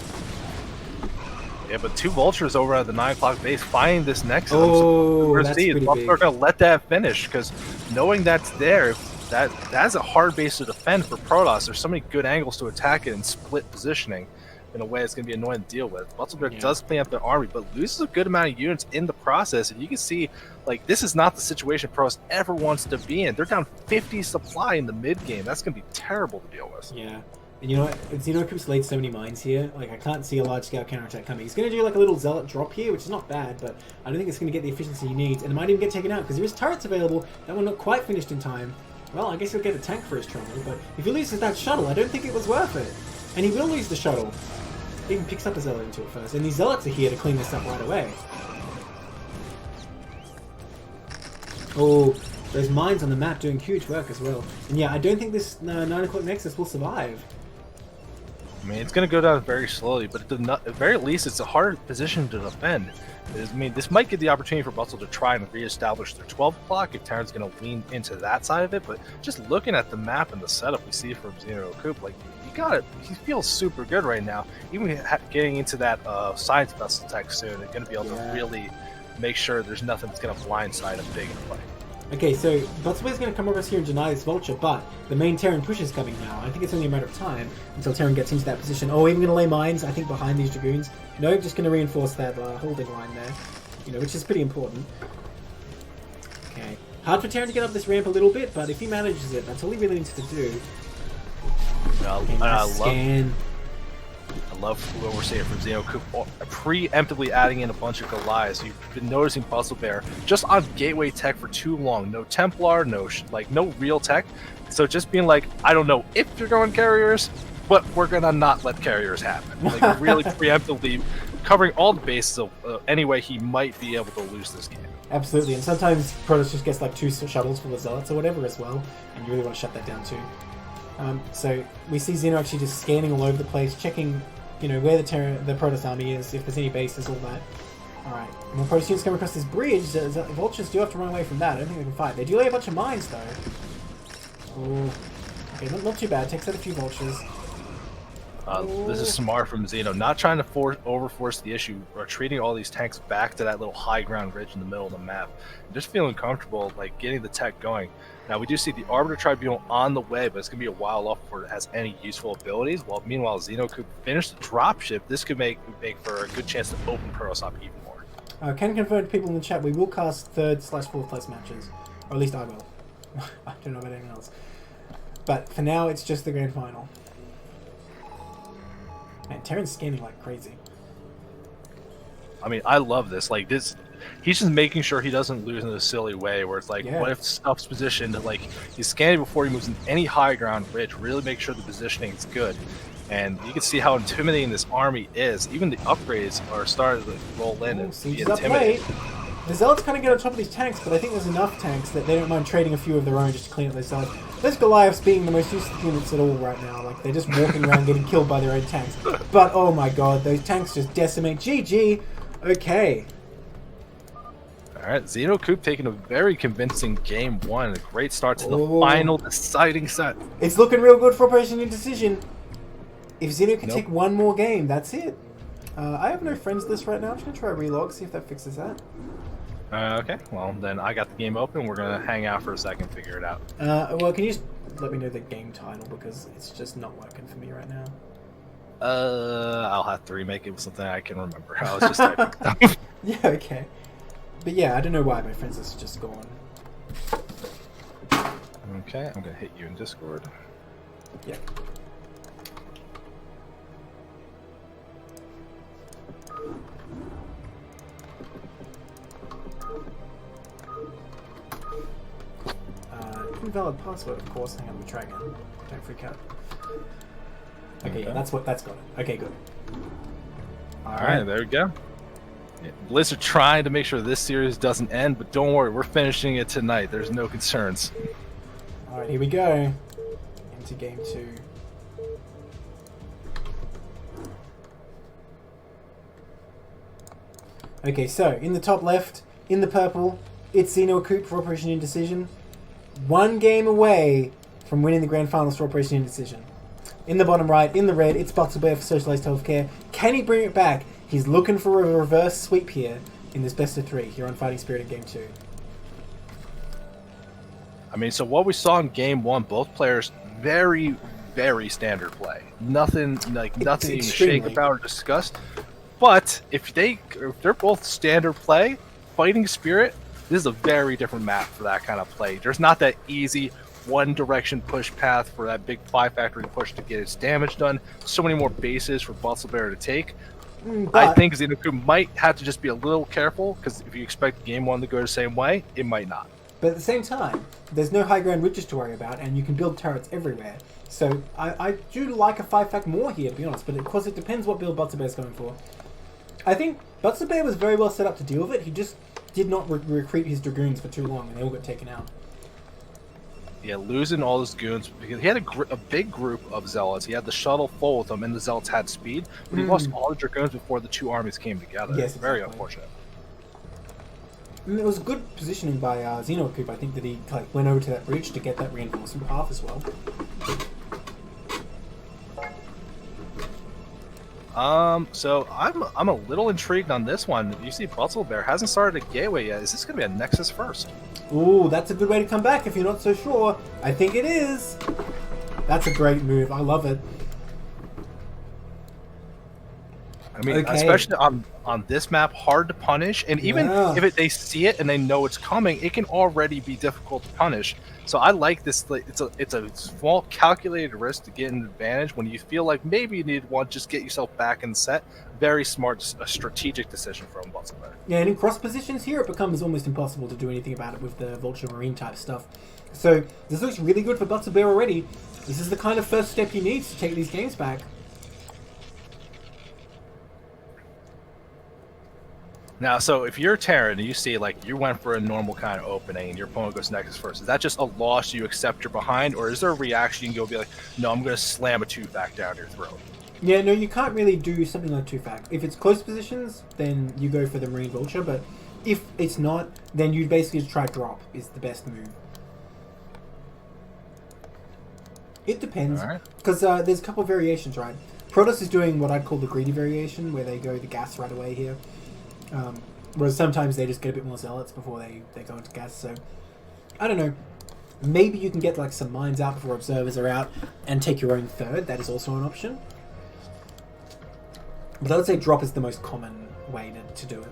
B: Yeah, but 2 Vultures over at the 9 o'clock base find this Nexus.
C: Oh, that's pretty big.
B: Buffalo are going to let that finish, because knowing that's there, that's a hard base to defend for Protoss. There's so many good angles to attack it and split positioning in a way it's going to be annoying to deal with. Butzelberg does clean up their army, but loses a good amount of units in the process, and you can see, like, this is not the situation Protoss ever wants to be in. They're down 50 supply in the mid-game. That's going to be terrible to deal with.
C: Yeah. And you know what? Xenocoop's laid so many mines here. Like, I can't see a large-scale counterattack coming. He's going to do, like, a little Zealot drop here, which is not bad, but I don't think it's going to get the efficiency he needs. And it might even get taken out, because there is turrets available that were not quite finished in time. Well, I guess he'll get a tank for his trouble, but if he loses that shuttle, I don't think it was worth it. And he will lose the shuttle. He even picks up a Zealot into it first. And these Zealots are here to clean this up right away. Oh, those mines on the map doing huge work as well. And yeah, I don't think this 9 o'clock Nexus will survive.
B: I mean, it's going to go down very slowly, but at the very least, it's a hard position to defend. I mean, this might give the opportunity for Butzel to try and reestablish their 12 o'clock if Terran's going to lean into that side of it. But just looking at the map and the setup we see from Xenocoop, like, you got it. He feels super good right now. Even getting into that science vessel tech soon, they're going to be able to really make sure there's nothing that's going to blindside him big in play.
C: Okay, so Butzelbear's going to come over us here and deny this Vulture, but the main Terran push is coming now. I think it's only a matter of time until Terran gets into that position. Oh, even going to lay mines, I think, behind these Dragoons. No, just going to reinforce that holding line there, you know, which is pretty important. Okay. Hard for Terran to get up this ramp a little bit, but if he manages it, that's all he really needs to do. Okay, nice scan.
B: I love what we're seeing from Xenocoop, preemptively adding in a bunch of Goliaths. You've been noticing Butzelbear just on gateway tech for too long. No Templar, no real tech. So just being like, I don't know if you're going carriers, but we're gonna not let carriers happen. Like, really preemptively covering all the bases of any way he might be able to lose this game.
C: Absolutely, and sometimes Protoss just gets like 2 shuttles full of Zealots or whatever as well, and you really want to shut that down too. So we see Xeno actually just scanning all over the place, checking, you know, where the Protoss army is, if there's any bases, all that. Alright, when Protoss units come across this bridge, the Vultures do have to run away from that. I don't think they can fight. They do lay a bunch of mines though. Oh, okay, not too bad. Takes out a few Vultures.
B: This is smart from Xeno, not trying to overforce the issue, or treating all these tanks back to that little high ground ridge in the middle of the map. Just feeling comfortable, like, getting the tech going. Now, we do see the Arbiter Tribunal on the way, but it's going to be a while off before it has any useful abilities. While meanwhile, Xeno could finish the dropship. This could make for a good chance to open Protoss up even more.
C: Can confirm to people in the chat, we will cast 3rd/4th place matches. Or at least I will. I don't know about anyone else. But for now, it's just the grand final. Man, Terran's scanning like crazy.
B: I mean, I love this. Like, this, he's just making sure he doesn't lose in a silly way where it's like, what if stuff's positioned? Like, he's scanning before he moves in any high ground ridge, really make sure the positioning is good. And you can see how intimidating this army is. Even the upgrades are starting to roll in and be intimidating.
C: The Zealots kind of get on top of these tanks, but I think there's enough tanks that they don't mind trading a few of their own just to clean up those Zealots. Those Goliaths being the most useless units at all right now. Like, they're just walking around getting killed by their own tanks. But, oh my god, those tanks just decimate. GG! Okay.
B: Alright, Xenocoop taking a very convincing game 1. A great start to the final deciding set.
C: It's looking real good for Operation Indecision. If Xeno can take one more game, that's it. I have no friends list right now. I'm just going to try relog, see if that fixes that.
B: Okay, well then I got the game open. We're going to hang out for a second, figure it out.
C: Well, can you just let me know the game title, because it's just not working for me right now.
B: I'll have to remake it with something I can remember. I was just typing stuff.
C: Yeah, okay. But yeah, I don't know why my friends list is just gone.
B: Okay, I'm going to hit you in Discord.
C: Yeah. Invalid password, of course. Hang on, let me try again. Don't freak out. Okay, yeah, that's got it. Okay, good.
B: Alright, there we go. Yeah, Blizzard trying to make sure this series doesn't end, but don't worry, we're finishing it tonight. There's no concerns.
C: Alright, here we go. Into game 2. Okay, so in the top left, in the purple, it's Xeno Coop for Operation Indecision. 1 game away from winning the grand finals for Operation Indecision. In the bottom right, in the red, it's Pupil for Socialized Healthcare. Can he bring it back? He's looking for a reverse sweep here in this best of 3 here on Fighting Spirit in Game 2.
B: I mean, so what we saw in Game 1, both players very, very standard play. Nothing to shake about or discuss. But if they're both standard play, Fighting Spirit, this is a very different map for that kind of play. There's not that easy one direction push path for that big 5-factory push to get its damage done. So many more bases for Bear to take. But I think Xenoku might have to just be a little careful, because if you expect Game 1 to go the same way, it might not.
C: But at the same time, there's no high ground ridges to worry about, and you can build turrets everywhere. So I do like a 5-fact more here, to be honest, but of course it depends what build Bear's going for. I think Bear was very well set up to deal with it. He just did not recruit his Dragoons for too long, and they all got taken out.
B: Yeah, losing all his goons, because he had a big group of Zealots. He had the shuttle full with them, and the Zealots had speed, but he lost all the Dragoons before the 2 armies came together.
C: Yes,
B: very
C: exactly.
B: Unfortunate.
C: And it was good positioning by Xenocoop. I think that he went over to that bridge to get that reinforcement path as well.
B: So I'm a little intrigued on this one. You see, Bear hasn't started a gateway yet. Is this going to be a Nexus first?
C: Ooh, that's a good way to come back if you're not so sure. I think it is. That's a great move. I love it.
B: I mean, especially on this map, hard to punish, and even if they see it and they know it's coming, it can already be difficult to punish. So I like this. It's a small calculated risk to get an advantage when you feel like maybe you need one. Just get yourself back in set. Very smart, a strategic decision from Bear.
C: Yeah, and in cross positions here, it becomes almost impossible to do anything about it with the Vulture Marine type stuff. So this looks really good for Bear already. This is the kind of first step he needs to take these games back.
B: Now, so if you're Terran and you see, like, you went for a normal kind of opening and your opponent goes Nexus first, is that just a loss, you accept you're behind, or is there a reaction you can go be like, no, I'm going to slam a 2-fact down your throat?
C: Yeah, no, you can't really do something like 2-fact. If it's close positions, then you go for the Marine Vulture, but if it's not, then you basically just try drop is the best move. It depends, because there's a couple of variations, right? Protoss is doing what I'd call the greedy variation, where they go the gas right away here. Whereas sometimes they just get a bit more Zealots before they go into gas, so I don't know. Maybe you can get like some mines out before observers are out and take your own third. That is also an option. But I would say drop is the most common way to do it.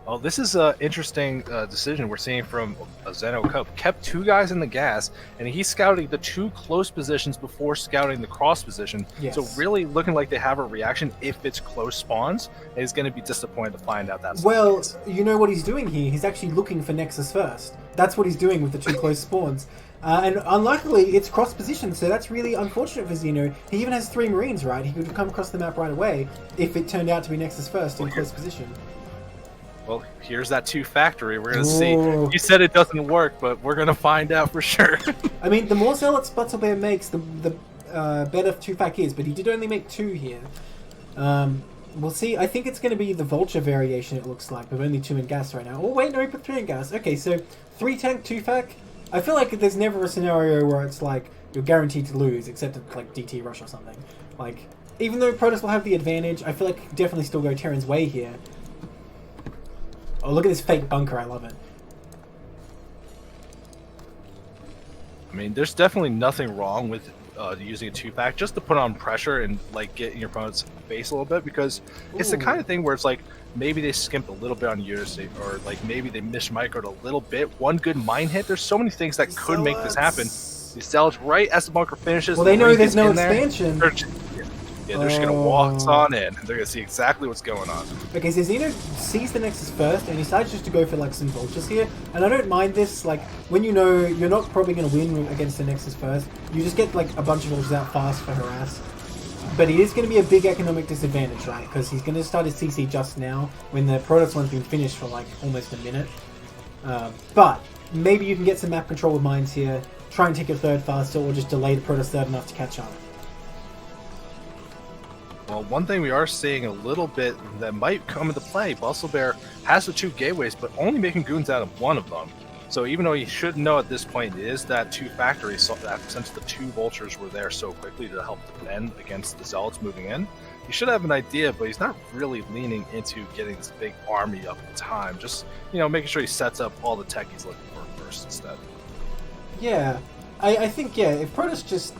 B: Well, this is an interesting decision we're seeing from Zeno Cope. Kept 2 guys in the gas, and he's scouting the 2 close positions before scouting the cross position.
C: Yes.
B: So really looking like they have a reaction if it's close spawns, and he's going to be disappointed to find out that's
C: well, you know what he's doing here? He's actually looking for Nexus first. That's what he's doing with the 2 close spawns. And unluckily, it's cross position, so that's really unfortunate for Xeno. He even has 3 Marines, right? He could have come across the map right away if it turned out to be Nexus first in close position.
B: Well, here's that 2-factory. We're going to see. You said it doesn't work, but we're going to find out for sure.
C: I mean, the more Zealots Bear makes, the better 2-fact is, but he did only make 2 here. We'll see. I think it's going to be the Vulture variation, it looks like, with only 2 in gas right now. Oh, wait, no, he put 3 in gas. Okay, so 3-tank, 2-fact. I feel like there's never a scenario where it's like, you're guaranteed to lose, except at, like, DT Rush or something. Like, even though Protoss will have the advantage, I feel like you can definitely still go Terran's way here. Oh, look at this fake bunker. I love it.
B: I mean, there's definitely nothing wrong with using a 2-fact just to put on pressure and like get in your opponent's face a little bit, because it's the kind of thing where it's like maybe they skimped a little bit on Unity, or like maybe they mismicroed a little bit. One good mine hit. There's so many things that could make this happen. These Zealots right as the bunker finishes.
C: Well, they know there's no expansion.
B: They're just going to walk on in. They're going to see exactly what's going on.
C: Okay, so Xeno sees the Nexus first, and he decides just to go for like some Vultures here. And I don't mind this, like, when you know you're not probably going to win against the Nexus first, you just get like a bunch of Vultures out fast for harass. But it is going to be a big economic disadvantage, right? Because he's going to start his CC just now, when the Protoss one's been finished for like almost a minute. But maybe you can get some map control with mines here, try and take your third faster, or just delay the Protoss third enough to catch up.
B: Well, one thing we are seeing a little bit that might come into play, Bustle Bear has the 2 gateways, but only making goons out of one of them. So even though he should know at this point it is that 2-factor, he saw that since the 2 vultures were there so quickly to help defend against the zealots moving in, he should have an idea, but he's not really leaning into getting this big army up in time. Just, making sure he sets up all the tech he's looking for first instead.
C: Yeah, I think, if Protoss just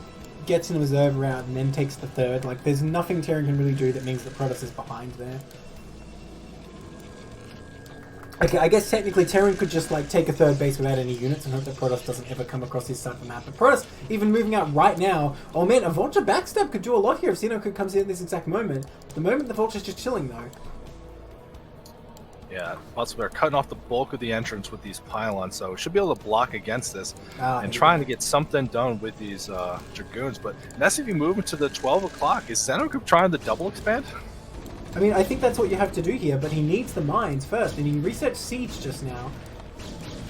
C: gets an observer out and then takes the third, like, there's nothing Terran can really do that means that Protoss is behind there. Okay, I guess technically Terran could just, like, take a third base without any units and hope that Protoss doesn't ever come across his side of the map. But Protoss, even moving out right now, oh man, a Vulture backstab could do a lot here if Xenocube comes in at this exact moment. The moment the Vulture's just chilling, though.
B: Yeah, Bustle Bear cutting off the bulk of the entrance with these pylons, so should be able to block against this and trying to get something done with these Dragoons. But that's if you move into the 12 o'clock. Is Xenocube trying to double expand?
C: I mean, I think that's what you have to do here, but he needs the mines first, and he researched Siege just now.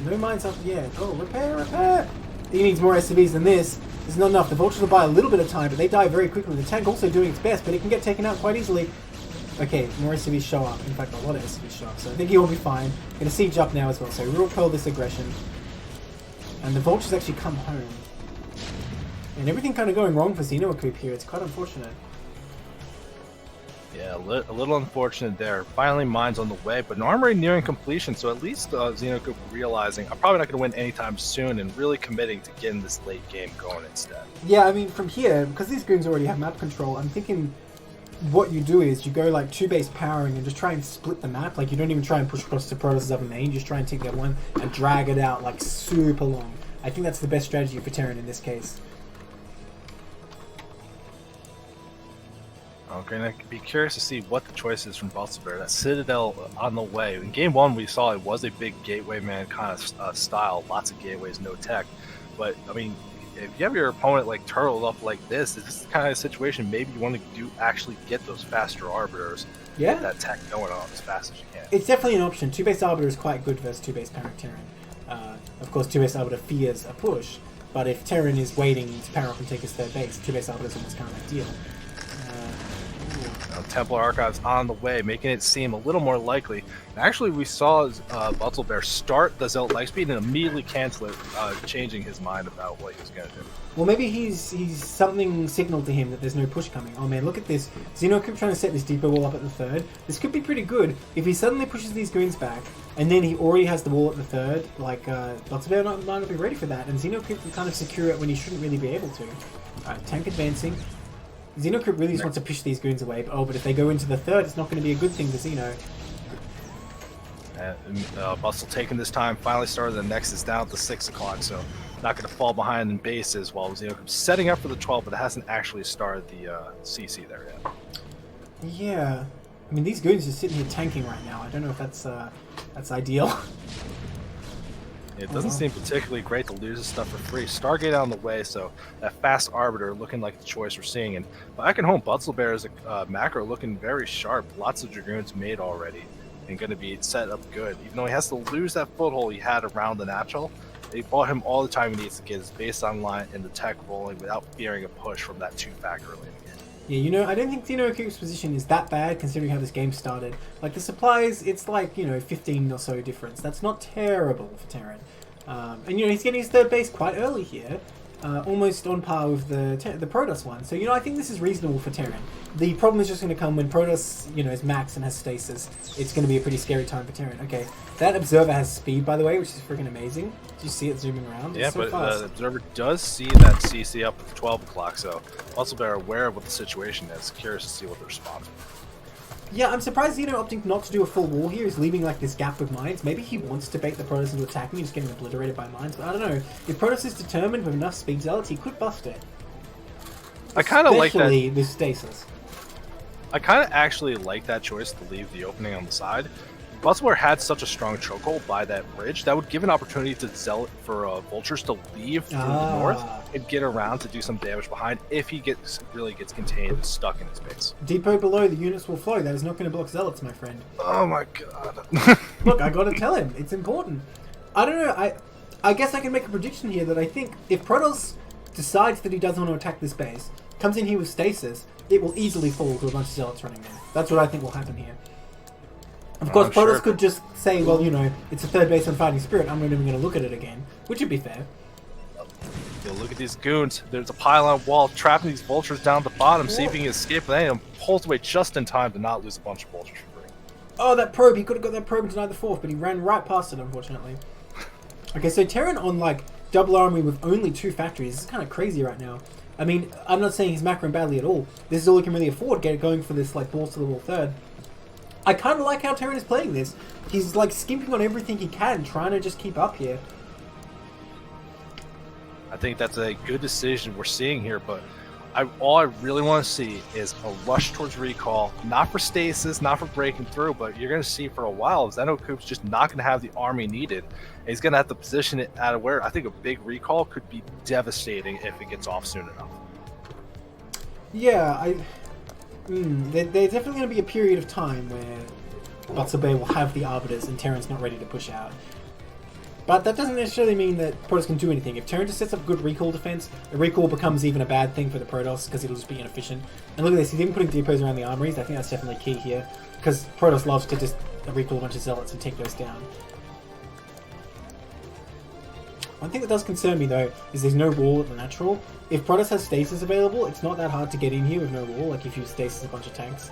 C: No mines up yet. Oh, repair! He needs more SCVs than this. There's not enough. The Vultures will buy a little bit of time, but they die very quickly. The tank also doing its best, but it can get taken out quite easily. Okay, more SCVs show up. In fact, a lot of SCVs show up, so I think he will be fine. Gonna Siege up now as well, so we'll repel this aggression. And the Vultures actually come home. And everything kind of going wrong for Xenocube here. It's quite unfortunate.
B: Yeah, a little unfortunate there. Finally, mines on the way, but an armory nearing completion, so at least Xenocube realizing I'm probably not going to win anytime soon and really committing to getting this late game going instead.
C: Yeah, I mean, from here, because these goons already have map control, I'm thinking what you do is you go like 2 base powering and just try and split the map. Like, you don't even try and push across to Protoss' other main, just try and take that one and drag it out like super long. I think that's the best strategy for Terran in this case.
B: I'm going to be curious to see what the choice is from Bustle Bear. That Citadel on the way. In game 1, we saw it was a big gateway man kind of style. Lots of gateways, no tech. But, I mean, if you have your opponent like turtled up like this is the kind of situation maybe you want to actually get those faster arbiters.
C: Yeah.
B: Get that tech going on as fast as you can.
C: It's definitely an option. 2 base arbiter is quite good versus 2 base parent Terran. Of course, 2 base arbiter fears a push, but if Terran is waiting to power up and take his third base, 2 base arbiter is almost kind of ideal.
B: Templar Archives on the way, making it seem a little more likely. And actually, we saw Bustle Bear start the Zealot Lightspeed and immediately cancel it, changing his mind about what he was going to do.
C: Well, maybe he's something signaled to him that there's no push coming. Oh man, look at this. Xenocube trying to set this depot wall up at the third. This could be pretty good. If he suddenly pushes these goons back, and then he already has the wall at the third, like, Bustle Bear might not be ready for that, and Xenocube can kind of secure it when he shouldn't really be able to. Alright, tank advancing. Xenocube really just wants to push these goons away, but if they go into the third, it's not going to be a good thing for Xeno.
B: Bustle taking this time, finally started the Nexus down at the 6 o'clock, so not going to fall behind in bases while Xenocube setting up for the 12, but it hasn't actually started the CC there yet.
C: Yeah. I mean, these goons are sitting here tanking right now. I don't know if that's ideal.
B: It doesn't seem particularly great to lose this stuff for free. Stargate on the way, so that fast Arbiter looking like the choice we're seeing. And back at home, Bustle Bear is a macro looking very sharp. Lots of Dragoons made already and going to be set up good. Even though he has to lose that foothold he had around the natural, they bought him all the time he needs to get his base online and the tech rolling without fearing a push from that 2-factor laning in.
C: Yeah, you know, I don't think Xenocube's position is that bad considering how this game started. Like, the supplies, it's like, 15 or so difference. That's not terrible for Terran. And, he's getting his third base quite early here. Almost on par with the Protoss one. So, I think this is reasonable for Terran. The problem is just going to come when Protoss, is max and has stasis. It's going to be a pretty scary time for Terran. Okay, that Observer has speed, by the way, which is freaking amazing. Did you see it zooming around?
B: Yeah,
C: it's so
B: but
C: fast.
B: the Observer does see that CC up at 12 o'clock, so also they're aware of what the situation is. Curious to see what the response is.
C: Yeah, I'm surprised opting not to do a full wall here is leaving like this gap with mines. Maybe he wants to bait the Protoss into attacking and just getting obliterated by mines, but I don't know. If Protoss is determined with enough speed zealots, he could bust it.
B: I kind of like that.
C: Especially with stasis.
B: I kind of actually like that choice to leave the opening on the side. Bustle Bear had such a strong chokehold by that bridge that would give an opportunity to Zealot for Vultures to leave through the north and get around to do some damage behind if he really gets contained and stuck in his base.
C: Depot below, the units will flow. That is not going to block Zealots, my friend.
B: Oh my god.
C: Look, I gotta tell him. It's important. I don't know. I guess I can make a prediction here that I think if Protoss decides that he doesn't want to attack this base, comes in here with stasis, it will easily fall to a bunch of zealots running in. That's what I think will happen here. Of course, Protoss could just say, well, you know, it's a third base on Fighting Spirit, I'm not even going to look at it again, which would be fair.
B: Yo, look at these goons. There's a pylon wall trapping these vultures down the bottom, see if he can escape, but then he pulls away just in time to not lose a bunch of vultures for free.
C: Oh, that probe. He could have got that probe and denied the fourth, but he ran right past it, unfortunately. Okay, so Terran on, like, double army with only 2 factories. This is kind of crazy right now. I mean, I'm not saying he's macroing badly at all. This is all he can really afford, going for this, like, balls to the wall third. I kind of like how Terran is playing this. He's, like, skimping on everything he can, trying to just keep up here.
B: I think that's a good decision we're seeing here, but all I really want to see is a rush towards recall, not for stasis, not for breaking through, but you're going to see for a while Xenocoop's just not going to have the army needed. And he's going to have to position it out of where I think a big recall could be devastating if it gets off soon enough.
C: Yeah, there's definitely going to be a period of time where Butzel Bay will have the Arbiters and Terran's not ready to push out. But that doesn't necessarily mean that Protoss can do anything. If Terran just sets up good recall defense, the recall becomes even a bad thing for the Protoss because it'll just be inefficient. And look at this, he's even putting depots around the armories. I think that's definitely key here because Protoss loves to just recall a bunch of zealots and take those down. One thing that does concern me though is there's no wall at the natural. If Protoss has stasis available, it's not that hard to get in here with no wall, like if you stasis a bunch of tanks.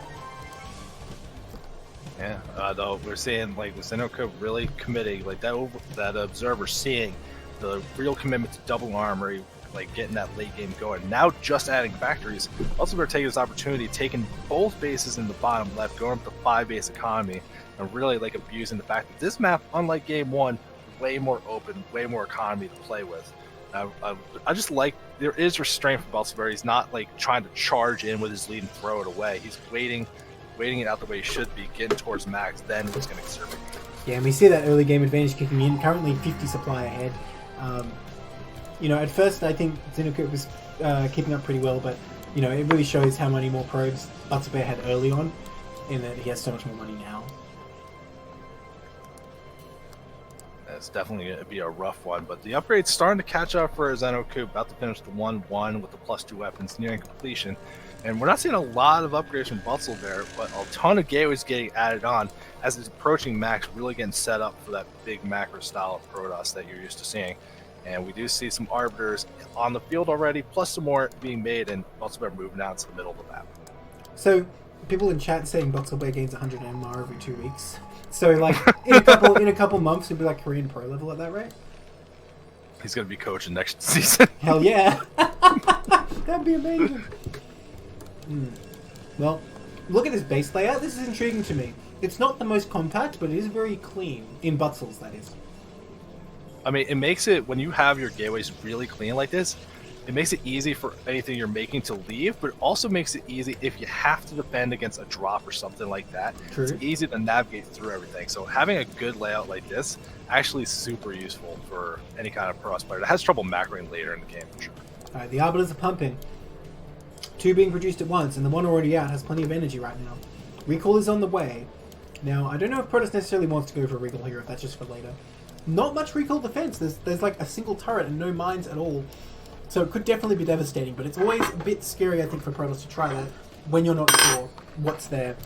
B: Yeah, though we're seeing like the Xenocoop really committing, like that observer seeing the real commitment to double armory, like getting that late game going. Now just adding factories. Also, we're taking this opportunity, taking both bases in the bottom left, going up the 5-base economy, and really like abusing the fact that this map, unlike game 1, way more open, way more economy to play with. I just like there is restraint for Baltimore. He's not like trying to charge in with his lead and throw it away. He's waiting it out the way he should be, getting towards max, then what's going to serve it.
C: Yeah, and we see that early game advantage kicking in, currently 50 supply ahead. You know, at first I think Xenocoop was keeping up pretty well, but, you know, it really shows how many more probes Butzel Bear had early on, in that he has so much more money now.
B: It's definitely going to be a rough one, but the upgrade's starting to catch up for Xenocoop, about to finish the 1-1 with the +2 weapons nearing completion. And we're not seeing a lot of upgrades from Butzel there, but a ton of gateways getting added on as it's approaching max, really getting set up for that big macro style of Protoss that you're used to seeing. And we do see some Arbiters on the field already, plus some more being made, and Butzel Bear moving out to the middle of the map.
C: So, people in chat saying Butzel Bear gains 100 MR every 2 weeks. So, like, in a couple months, he'll be like Korean pro level at that rate?
B: He's going to be coaching next season.
C: Hell yeah! That'd be amazing. Well, look at this base layout. This is intriguing to me. It's not the most compact, but it is very clean. In Butzel's, that is.
B: I mean, it makes it, when you have your gateways really clean like this, it makes it easy for anything you're making to leave, but it also makes it easy if you have to defend against a drop or something like that.
C: True.
B: It's easy to navigate through everything. So having a good layout like this actually is super useful for any kind of Protoss player that has trouble macroing later in the game, for sure.
C: Alright, the Arbiters are pumping. 2 being produced at once, and the one already out has plenty of energy right now. Recall is on the way. Now, I don't know if Protoss necessarily wants to go for recall here, if that's just for later. Not much recall defense. There's like a single turret and no mines at all. So it could definitely be devastating, but it's always a bit scary, I think, for Protoss to try that when you're not sure what's there.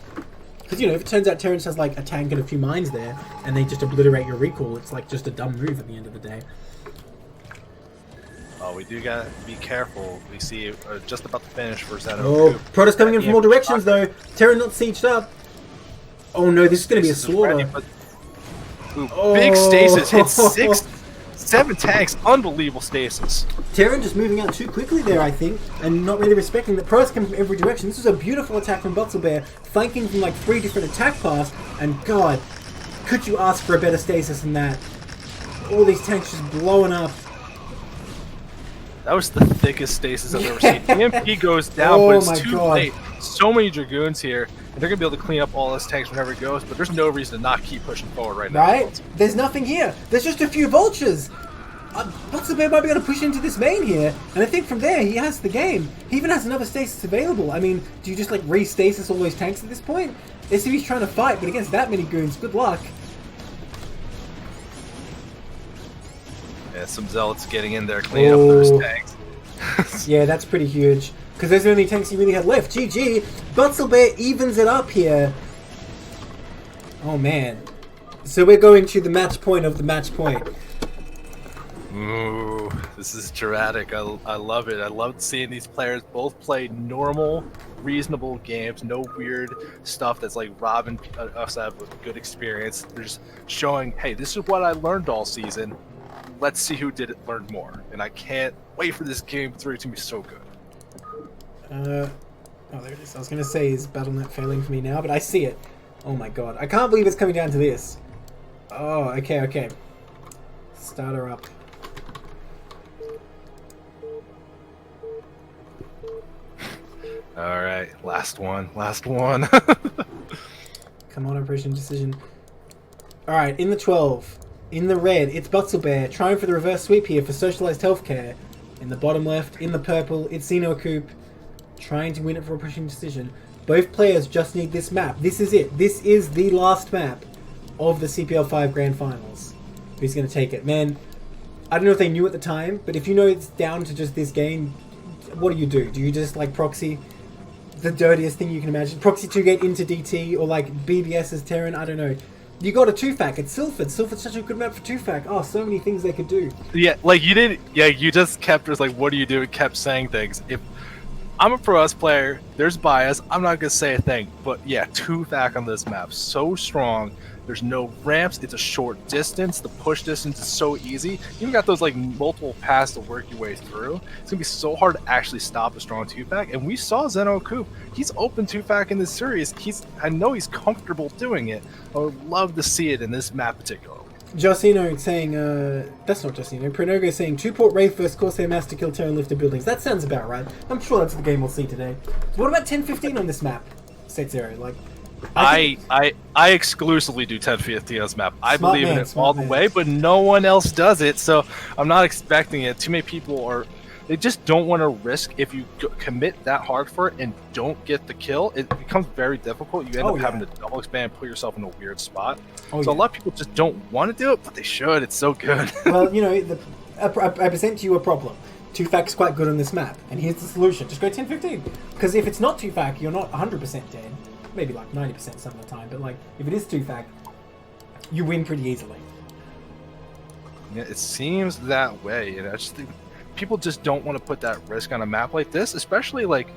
C: Because, you know, if it turns out Terrence has like a tank and a few mines there, and they just obliterate your recall, it's like just a dumb move at the end of the day.
B: Oh, we do gotta be careful. We see just about to finish for Xeno.
C: Oh, Protoss coming in from all directions though. Terran not sieged up. Oh no, this is going to be a slaughter.
B: Big stasis, hit 7 tanks, unbelievable stasis.
C: Terran just moving out too quickly there, I think, and not really respecting that Protoss coming from every direction. This was a beautiful attack from Butzel Bear, flanking from like 3 different attack paths, and god, could you ask for a better stasis than that? All these tanks just blowing up.
B: That was the thickest stasis I've ever seen. EMP goes down, but it's too late. So many Dragoons here, and they're going to be able to clean up all those tanks whenever it goes, but there's no reason to not keep pushing forward right now.
C: Right? There's nothing here. There's just a few vultures. Butzel Bear might be able to push into this main here, and I think from there he has the game. He even has another stasis available. I mean, do you just like re-stasis all those tanks at this point? SCV's trying to fight, but against that many goons, good luck. Yeah,
B: some Zealots getting in there, cleaning up those tanks.
C: Yeah, that's pretty huge. because those are the only tanks he really had left. GG. Butzelbear evens it up here. Oh man. So we're going to the match point of the match point.
B: Ooh, this is dramatic. I love it. I love seeing these players both play normal, reasonable games. No weird stuff that's like robbing us out of a good experience. They're just showing, hey, this is what I learned all season. Let's see who did it learn more. And I can't wait for this game 3 to be so good.
C: Oh, there it is. I was going to say, is BattleNet failing for me now? But I see it. Oh my god. I can't believe it's coming down to this. Oh, okay. Start her up.
B: Alright, last one.
C: Come on, Operation Decision. Alright, in the 12. In the red, it's Butzelbear trying for the reverse sweep here for Socialized Healthcare. In the bottom left, in the purple, it's Xenocoop trying to win it for Operation Decision. Both players just need this map. This is it. This is the last map of the CPL 5 Grand Finals. Who's going to take it? Man, I don't know if they knew at the time, but if you know it's down to just this game, what do? Do you just like proxy the dirtiest thing you can imagine? Proxy 2-gate into DT or like BBS as Terran? I don't know. You got a 2-fac. It's Silphid. Silphid's such a good map for 2-fac. Oh, so many things they could do.
B: Yeah, like you didn't. Yeah, you just kept just like, what do you do? And kept saying things. If I'm a Pro S player, there's bias. I'm not gonna say a thing. But yeah, 2-fac on this map, so strong. There's no ramps. It's a short distance. The push distance is so easy. You even got those like multiple paths to work your way through. It's gonna be so hard to actually stop a strong 2-fac. And we saw Xenocoop. He's open 2-fac in this series. I know he's comfortable doing it. I would love to see it in this map particularly.
C: Josino saying, that's not Josino. Prenogo saying 2-port Wraith vs Corsair Master Kill Terran Lifter Buildings. That sounds about right. I'm sure that's the game we'll see today. What about 10-15 on this map? Set 0, like...
B: I exclusively do 10-15 on this map. I believe in it all the way, but no one else does it, so I'm not expecting it. Too many people are... They just don't want to risk. If you commit that hard for it and don't get the kill, it becomes very difficult. You end up having to double expand and put yourself in a weird spot. A lot of people just don't want to do it, but they should. It's so good.
C: Well, you know, I present to you a problem. 2-fac's quite good on this map, and here's the solution. Just go 10-15. Because if it's not 2-fac, you're not 100% dead. Maybe like 90% some of the time, but like, if it is 2-fac, you win pretty easily.
B: Yeah, it seems that way, and I just think people just don't want to put that risk on a map like this, especially like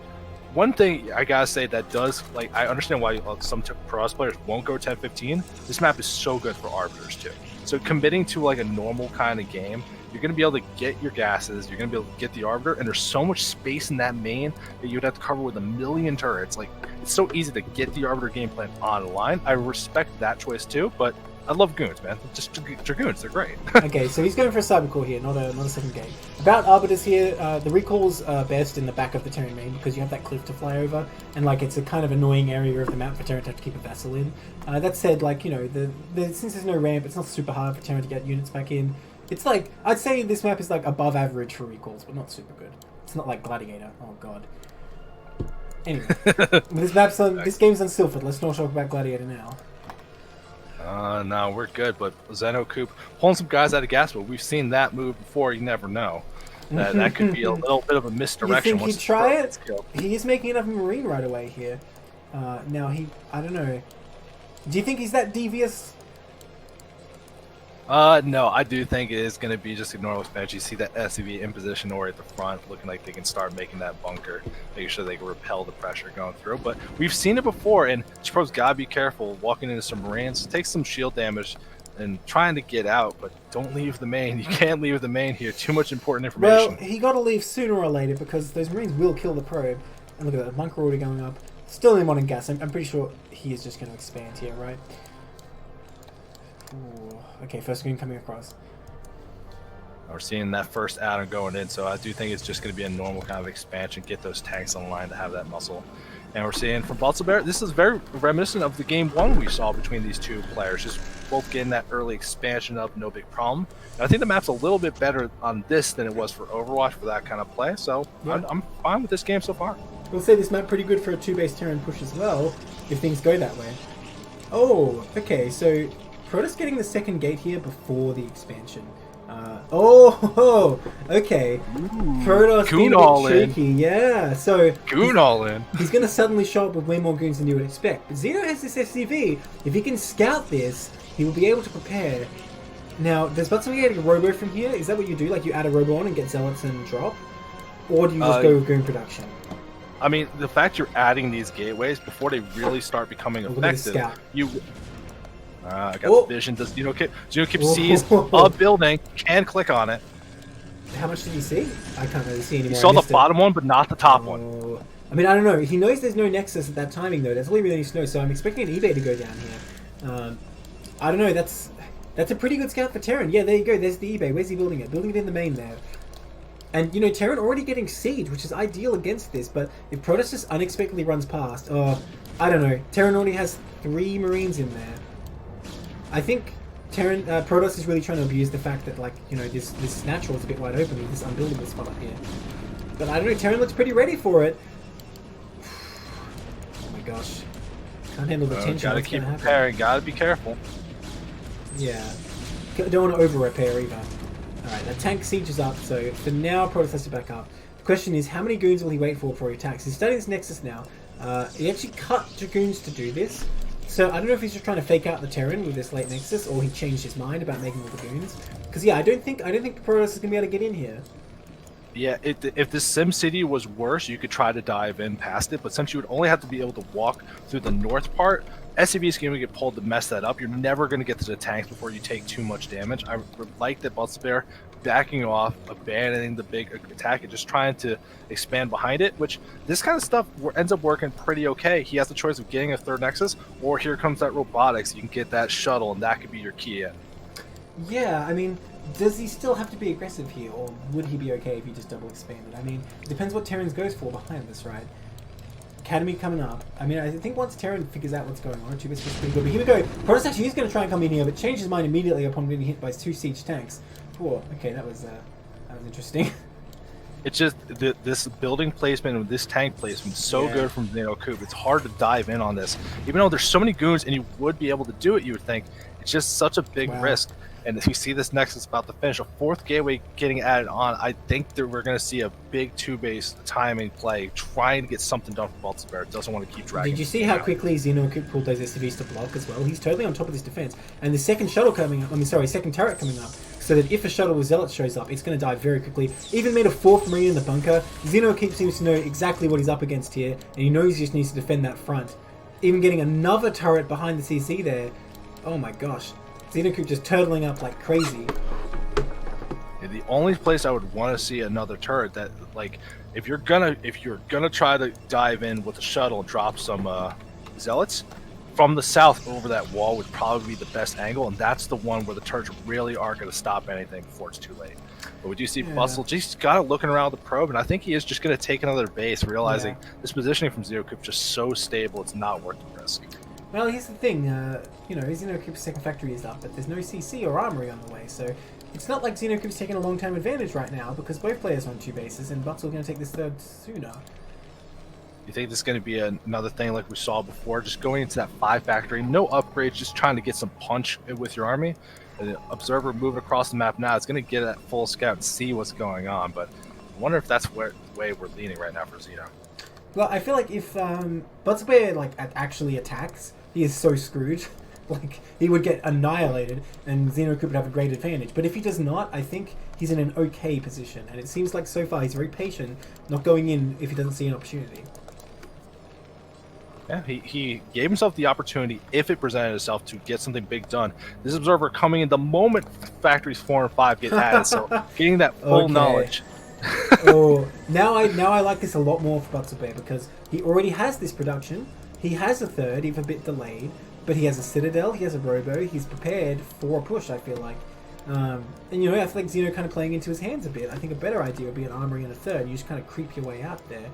B: one thing I gotta say that does, like, I understand why some Pro S players won't go 10-15. This map is so good for arbiters too. So committing to like a normal kind of game, you're going to be able to get your gases, you're going to be able to get the arbiter, and there's so much space in that main that you would have to cover with 1,000,000 turrets. Like, it's so easy to get the arbiter game plan online. I respect that choice too, but I love goons, man. Just Dragoons, they're great.
C: Okay, so he's going for a cybercore here, not a second gate. About arbiters here, the recall's best in the back of the Terran main because you have that cliff to fly over, and like it's a kind of annoying area of the map for Terran to have to keep a vassal in. That said, like, you know, since there's no ramp, it's not super hard for Terran to get units back in. It's like, I'd say this map is like above average for recalls, but not super good. It's not like Gladiator. Oh god. Anyway, this game's on Silphid. Let's not talk about Gladiator now.
B: No, we're good, but Xenocoop pulling some guys out of gas, but we've seen that move before. You never know. That could be a little bit of a misdirection.
C: You think he'd try it? He is making enough Marine right away here. Now I don't know. Do you think he's that devious?
B: No, I do think it is going to be just a normal expansion. You see that SCV in position or at the front, looking like they can start making that bunker, making sure they can repel the pressure going through. But we've seen it before, and Chipro's got to be careful walking into some Marines. Take some shield damage and trying to get out, but don't leave the main. You can't leave the main here. Too much important information.
C: Well, he got to leave sooner or later because those Marines will kill the probe. And look at that, the bunker already going up. Still in modern gas. I'm pretty sure he is just going to expand here, right? Ooh. Okay, first screen coming across.
B: We're seeing that first add-on going in, so I do think it's just going to be a normal kind of expansion, get those tanks on the line to have that muscle. And we're seeing from Butzelbear, this is very reminiscent of the game 1 we saw between these two players, just both getting that early expansion up, no big problem. And I think the map's a little bit better on this than it was for Overwatch for that kind of play, so yeah. I'm fine with this game so far.
C: We'll say this map pretty good for a 2-base Terran push as well, if things go that way. Oh, okay, so Protoss getting the second gate here before the expansion.
A: Okay.
B: Ooh,
A: Protoss being
B: goon
A: a
B: all
A: bit
B: in.
A: cheeky, yeah. So
B: Goon all in.
A: he's going to suddenly show up with way more goons than you would expect. But Xeno has this SCV. If he can scout this, he will be able to prepare. Now, does Butson get a robo from here? Is that what you do? Like you add a robo on and get zealots and drop, or do you just go with goon production?
B: I mean, the fact you're adding these gateways before they really start becoming effective, you. I got the vision. Does Xenokip sees a building, can click on it.
A: How much did he see? I can't really see anymore.
B: He saw the bottom one, but not the top one.
A: I mean, I don't know. He knows there's no nexus at that timing, though. That's all he really needs to know. So I'm expecting an eBay to go down here. I don't know. That's a pretty good scout for Terran. Yeah, there you go. There's the eBay. Where's he building it? Building it in the main there. And, you know, Terran already getting siege, which is ideal against this. But if Protoss just unexpectedly runs past, I don't know. Terran already has 3 Marines in there. I think Protoss is really trying to abuse the fact that, like, you know, this natural is a bit wide open with this unbuildable spot up here. But I don't know, Terran looks pretty ready for it. Oh my gosh. Can't handle the tension.
B: Gotta keep preparing, gotta be careful.
A: Yeah. Don't want to over-repair either. Alright, that tank siege is up, so for now, Protoss has to back up. The question is, how many goons will he wait for before he attacks? He's starting this Nexus now. He actually cut Dragoons to do this. So I don't know if he's just trying to fake out the Terran with this late Nexus, or he changed his mind about making all the goons. Because yeah, I don't think Protoss is gonna be able to get in here.
B: Yeah, if the Sim City was worse, you could try to dive in past it, but since you would only have to be able to walk through the north part, SCV is going to get pulled to mess that up. You're never going to get to the tanks before you take too much damage. I like that Buttsbear backing off, abandoning the big attack, and just trying to expand behind it, which this kind of stuff ends up working pretty okay. He has the choice of getting a third Nexus, or here comes that robotics. You can get that shuttle, and that could be your key in.
A: Yeah, I mean, does he still have to be aggressive here, or would he be okay if he just double expanded? I mean, it depends what Terrans goes for behind this, right? Academy coming up. I mean, I think once Terran figures out what's going on, 2 bits is pretty good. But here we go. Protoss actually is going to try and come in here, but changed his mind immediately upon being hit by 2 siege tanks. Whoa, okay, that was interesting.
B: It's just this building placement and this tank placement is so good from Xenocoop. It's hard to dive in on this. Even though there's so many goons and you would be able to do it, you would think. It's just such a big risk. And if you see this Nexus about to finish, a 4th gateway getting added on, I think that we're going to see a big 2-base timing play, trying to get something done for Baltimore. It doesn't want to keep dragging.
A: Did you see how quickly Xenocoop pulled those SCVs to block as well? He's totally on top of this defense. And the second shuttle coming up, second turret coming up, so that if a shuttle with Zealots shows up, it's going to die very quickly. Even made a 4th Marine in the bunker. Xenocoop seems to know exactly what he's up against here, and he knows he just needs to defend that front. Even getting another turret behind the CC there. Oh my gosh. Xenocoop just turtling up like crazy.
B: Yeah, the only place I would want to see another turret that, like, if you're gonna try to dive in with a shuttle and drop some zealots from the south over that wall would probably be the best angle, and that's the one where the turrets really aren't going to stop anything before it's too late. But we do see Bustle just kind of looking around the probe, and I think he is just going to take another base, realizing this positioning from Xenocoop is just so stable, it's not worth the risk.
A: Well, here's the thing, you know, Xenocoop's second factory is up, but there's no CC or armory on the way, so it's not like Xenocoop's taking a long-term advantage right now, because both players are on 2 bases, and Butts are going to take this third sooner.
B: You think this is going to be another thing like we saw before, just going into that 5 factory, no upgrades, just trying to get some punch with your army? The observer moving across the map now is going to get that full scout and see what's going on, but I wonder if that's the way we're leaning right now for Xeno.
A: Well, I feel like if Buttsbear actually attacks, he is so screwed. Like, he would get annihilated, and Xenocoop would have a great advantage. But if he does not, I think he's in an okay position. And it seems like so far he's very patient, not going in if he doesn't see an opportunity.
B: Yeah, he gave himself the opportunity, if it presented itself, to get something big done. This observer coming in the moment factories 4 and 5 get added, so getting that full knowledge.
A: Now I like this a lot more for Buttsbear, because he already has this production. He has a third, even a bit delayed, but he has a Citadel, he has a Robo, he's prepared for a push, I feel like. And you know, I feel like Xeno kind of playing into his hands a bit. I think a better idea would be an armory and a third. You just kind of creep your way out there.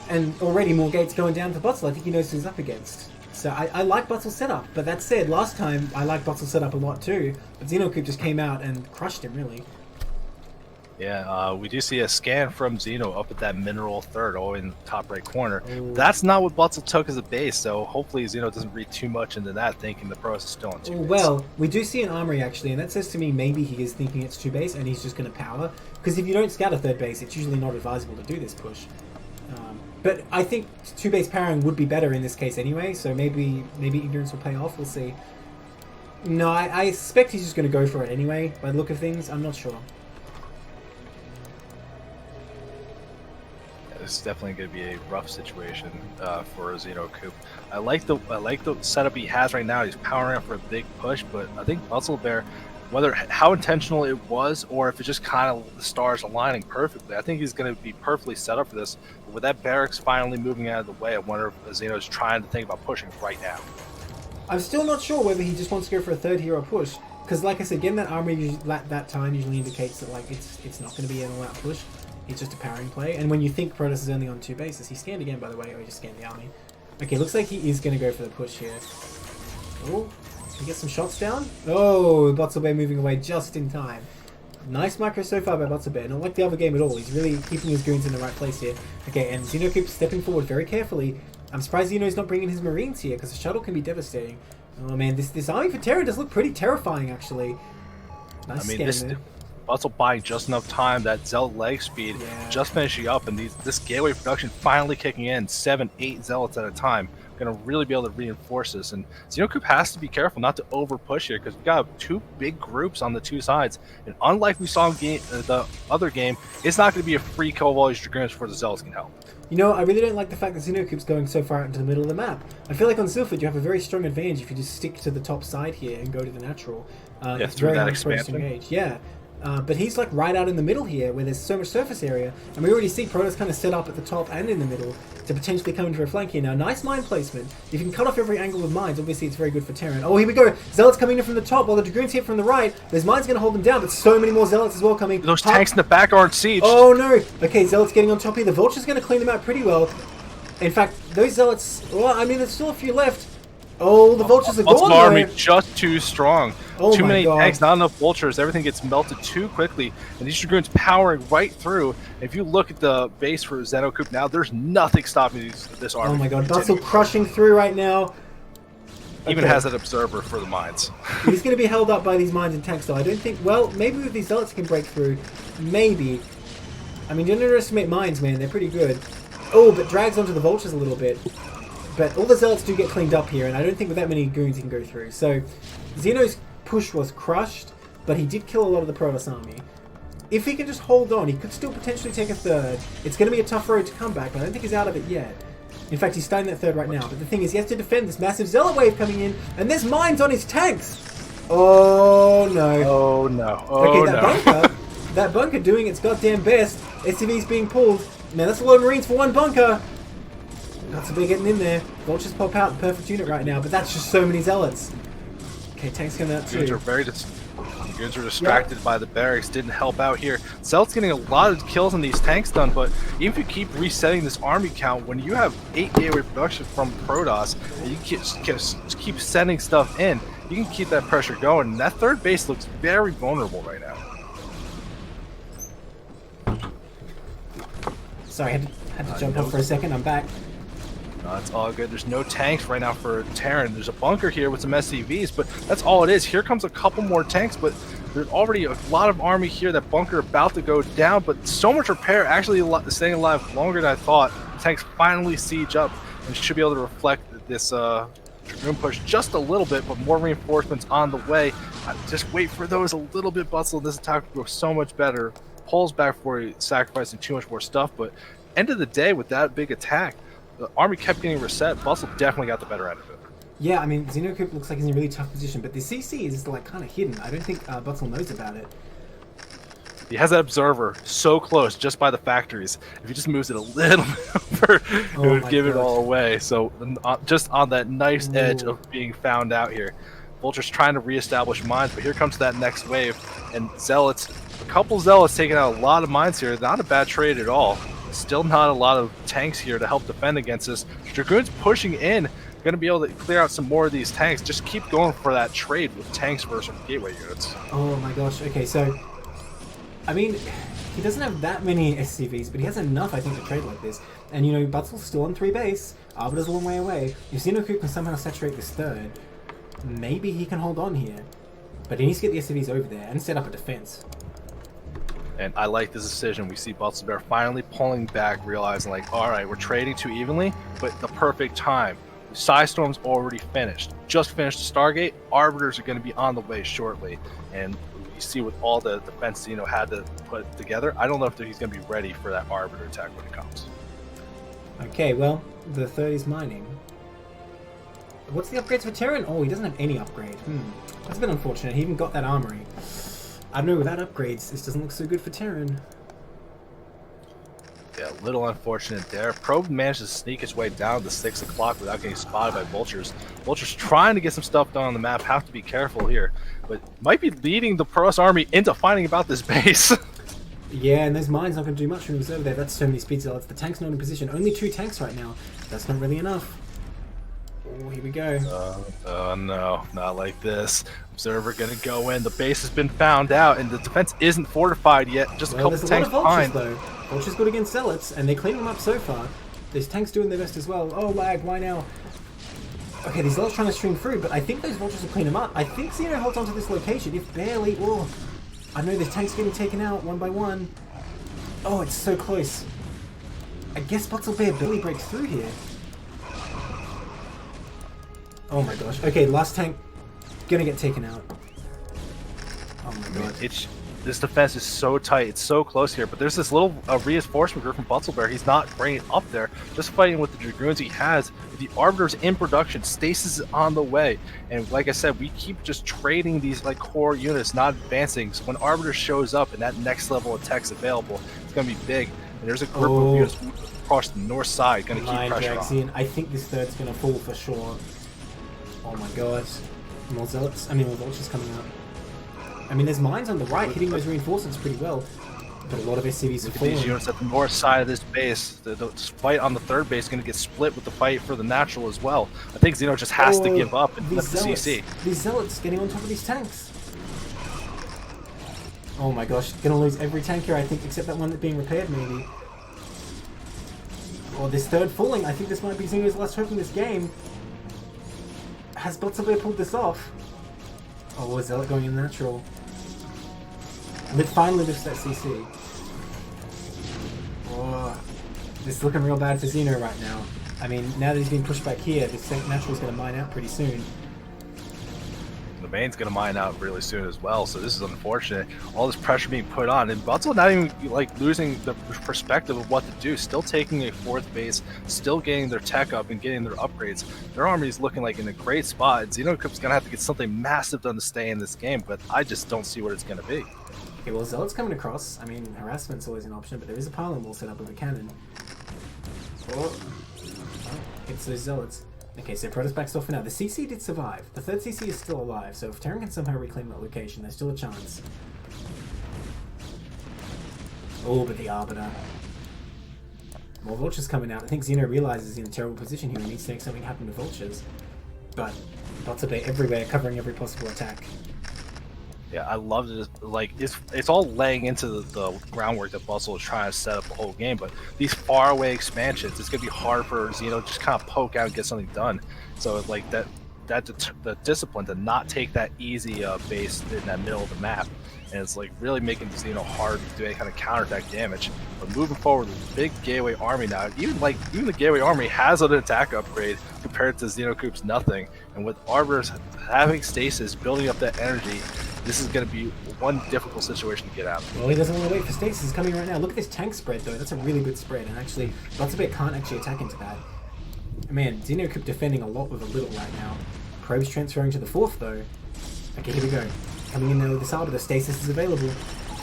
A: And already more gates going down for Butzel. I think he knows who he's up against. So I like Butzel's setup, but that said, last time I liked Butzel's setup a lot too, but Xenocoop just came out and crushed him, really.
B: Yeah, we do see a scan from Xeno up at that mineral third, oh, in the top right corner.
C: Ooh.
B: That's not what Butzel took as a base, so hopefully Xeno doesn't read too much into that, thinking the Protoss is still on 2 base.
C: Well, we do see an armory actually, and that says to me maybe he is thinking it's 2 base and he's just going to power. Because if you don't scout a 3rd base, it's usually not advisable to do this push. But I think 2 base powering would be better in this case anyway, so maybe ignorance will pay off. We'll see. No, I suspect he's just going to go for it anyway. By the look of things, I'm not sure.
B: This is definitely going to be a rough situation for Xeno Coop. I like the setup he has right now. He's powering up for a big push, but I think Butzel Bear, whether how intentional it was or if it's just kind of the stars aligning perfectly, I think he's going to be perfectly set up for this. But with that barracks finally moving out of the way, I wonder if Xeno's trying to think about pushing right now.
C: I'm still not sure whether he just wants to go for a 3rd hero push. Because like I said, getting that armory that time usually indicates that like it's not going to be an all-out push. It's just a powering play. And when you think Protoss is only on 2 bases, he scanned again, by the way, or he just scanned the army. Okay, looks like he is going to go for the push here. Oh, he gets some shots down. Oh, Butzelbear moving away just in time. Nice micro so far by Butzelbear. Not like the other game at all. He's really keeping his goons in the right place here. Okay, and Xeno keeps stepping forward very carefully. I'm surprised Xeno's not bringing his Marines here, because the shuttle can be devastating. Oh man, this army for Terra does look pretty terrifying, actually. Nice scan there.
B: Butzel buying just enough time, that Zealot leg speed just finishing up, and this gateway production finally kicking in, 7-8 Zealots at a time. Going to really be able to reinforce this, and Xenocoop has to be careful not to over push here, because we've got 2 big groups on the 2 sides, and unlike we saw in the other game, it's not going to be a free kill of all these Dragoons before the Zealots can help.
C: You know, I really don't like the fact that Xenocoop's going so far out into the middle of the map. I feel like on Silphid you have a very strong advantage if you just stick to the top side here and go to the natural. It's
B: through
C: very
B: that
C: hard for us to engage. Yeah. But he's like right out in the middle here where there's so much surface area, and we already see Protoss kind of set up at the top and in the middle to potentially come into a flank here. Now, nice mine placement. If you can cut off every angle with mines, obviously it's very good for Terran. Oh, here we go. Zealots coming in from the top while the Dragoons hit from the right. There's mines going to hold them down, but so many more Zealots as well coming.
B: Those tanks in the back aren't sieged.
C: Oh no. Okay, Zealots getting on top here. The Vulture's going to clean them out pretty well. In fact, those Zealots, well, I mean, there's still a few left. Oh, the Vultures are gone.
B: Army just too strong.
C: Oh
B: too many
C: God.
B: tanks, not enough Vultures. Everything gets melted too quickly, and these Dragoons powering right through. If you look at the base for Xenocoop now, there's nothing stopping this army.
C: Oh my God, Butzel crushing through right now.
B: Even has that observer for the mines.
C: He's going to be held up by these mines and tanks, though. I don't think. Well, maybe with these Zealots he can break through. Maybe. I mean, don't underestimate mines, man. They're pretty good. Oh, but drags onto the Vultures a little bit. But all the Zealots do get cleaned up here, and I don't think with that many goons he can go through. So, Xeno's push was crushed, but he did kill a lot of the Protoss army. If he can just hold on, he could still potentially take a 3rd. It's going to be a tough road to come back, but I don't think he's out of it yet. In fact, he's starting that 3rd right now. But the thing is, he has to defend this massive Zealot wave coming in, and there's mines on his tanks! Oh, no.
B: Oh, no. Oh,
C: okay, that bunker doing its goddamn best. SCV's being pulled. Man, that's a lot of Marines for one bunker. That's a bit getting in there. Vultures pop out, perfect unit right now, but that's just so many Zealots. Okay, tanks coming out too.
B: Goons are distracted by the barracks, didn't help out here. Zealots getting a lot of kills on these tanks done, but even if you keep resetting this army count, when you have 8 gateway production from Protoss, and you keep sending stuff in, you can keep that pressure going, and that 3rd base looks very vulnerable right now.
C: Sorry, had to jump off for a second. I'm back.
B: No, it's all good. There's no tanks right now for Terran. There's a bunker here with some SCVs, but that's all it is. Here comes a couple more tanks, but there's already a lot of army here. That bunker about to go down, but so much repair. Actually staying alive longer than I thought. Tanks finally siege up and should be able to reflect this Dragoon push just a little bit, but more reinforcements on the way. Just wait for those a little bit, Butzel. This attack will go so much better. Pulls back for you, sacrificing too much more stuff, but end of the day, with that big attack, the army kept getting reset. Butzel definitely got the better end of it.
C: Yeah, I mean, Xenocoop looks like he's in a really tough position, but the CC is like kind of hidden. I don't think Butzel knows about it.
B: He has that observer so close just by the factories. If he just moves it a little bit over, it would give it all away. So just on that nice edge of being found out here. Vulture's trying to reestablish mines, but here comes that next wave. And Zealots, a couple Zealots taking out a lot of mines here. Not a bad trade at all. Still not a lot of tanks here to help defend against this. Dragoons pushing in, going to be able to clear out some more of these tanks. Just keep going for that trade with tanks versus gateway units.
C: Oh my gosh. Okay, so I mean, He doesn't have that many SCVs, but he has enough, I think, to trade like this. And, you know, Butzel's still on 3 base. Arbiter's a long way away. If Xenocoop can somehow saturate this third, maybe he can hold on here. But he needs to get the SCVs over there and set up a defense.
B: And I like this decision. We see Bear finally pulling back, realizing like, all right, we're trading too evenly, but the perfect time. Psystorm's already finished. Just finished the Stargate. Arbiters are going to be on the way shortly. And you see with all the defense had to put together, I don't know if he's going to be ready for that Arbiter attack when it comes.
C: Okay, well, the third is mining. What's the upgrades for Terran? Oh, he doesn't have any upgrade. That's a bit unfortunate. He even got that armory. I don't know, without upgrades, this doesn't look so good for Terran.
B: Yeah, a little unfortunate there. Probe managed to sneak his way down to 6 o'clock without getting spotted by Vultures. Vultures trying to get some stuff done on the map. Have to be careful here. But might be leading the Protoss army into finding about this base.
C: Yeah, and those mines not going to do much for him over there. That's so many speed zealots. The tank's not in position. Only 2 tanks right now. That's not really enough. Oh, here we go.
B: Oh no, not like this. Observer gonna go in. The base has been found out, and the defense isn't fortified yet. Just a couple tanks behind.
C: Though. Vulture's good against zealots, and they're cleaning them up so far. These tanks doing their best as well. Oh, lag, why now? Okay, these zealots trying to stream through, but I think those vultures will clean them up. I think Xeno holds onto this location, if barely. Oh, I know this tank's getting taken out one by one. Oh, it's so close. I guess Butzel Bear barely breaks through here. Oh my gosh. Okay, last tank gonna get taken out. Oh my god.
B: This defense is so tight. It's so close here. But there's this little reinforcement group from Butzelbear. He's not bringing up there. Just fighting with the Dragoons he has. The Arbiter's in production. Stasis is on the way. And like I said, we keep just trading these like core units, not advancing. So when Arbiter shows up and that next level of tech's available, it's going to be big. And there's a group of units across the north side going to keep pressure on.
C: I think this third's going to fall for sure. Oh my god. More zealots. I mean, more vultures coming out. I mean, there's mines on the right hitting those reinforcements pretty well, but a lot of SCVs are falling.
B: These units at the north side of this base, the fight on the third base is going to get split with the fight for the natural as well. I think Xeno just has to give up and let the CC.
C: These zealots getting on top of these tanks. Oh my gosh, gonna lose every tank here, I think, except that one that's being repaired, maybe. Oh, this third falling. I think this might be Xeno's last hope in this game. Has Butzelbear pulled this off? Oh, Zealot going in natural. It finally lifts that CC. Oh, this is looking real bad for Xeno right now. I mean, now that he's been pushed back here, this natural is going to mine out pretty soon.
B: The main's going to mine out really soon as well, so this is unfortunate. All this pressure being put on, and Butzel not even like losing the perspective of what to do. Still taking a fourth base, still getting their tech up and getting their upgrades. Their army is looking like in a great spot. Xenocoop's going to have to get something massive done to stay in this game, but I just don't see what it's going to be.
C: Okay, well, Zealot's coming across. I mean, harassment's always an option, but there is a pylon wall set up with a cannon. Oh, it's those Zealots. Okay, so Protoss backed off for now. The CC did survive. The third CC is still alive, so if Terran can somehow reclaim that location, there's still a chance. Oh, but the Arbiter. More Vultures coming out. I think Xeno realizes he's in a terrible position here and needs to make something happen to Vultures. But Butzelbear everywhere, covering every possible attack.
B: Yeah, I love it. Like it's all laying into the groundwork that Butzel is trying to set up the whole game. But these faraway expansions, it's gonna be hard for Xeno to just kind of poke out and get something done. So like the discipline to not take that easy base in that middle of the map, and it's like really making Xeno hard to do any kind of counterattack damage. But moving forward, the big Gateway army now, even the Gateway army has an attack upgrade compared to Xenocoop's nothing. And with Arbiters having stasis, building up that energy, this is going to be one difficult situation to get out of.
C: Well, he doesn't want to wait for stasis. He's coming right now. Look at this tank spread, though. That's a really good spread. And actually, Butzelbear can't actually attack into that. Man, Xenocoop defending a lot with a little right now. Probe's transferring to the fourth, though. Okay, here we go. Coming in there with this Arbiter. Stasis is available.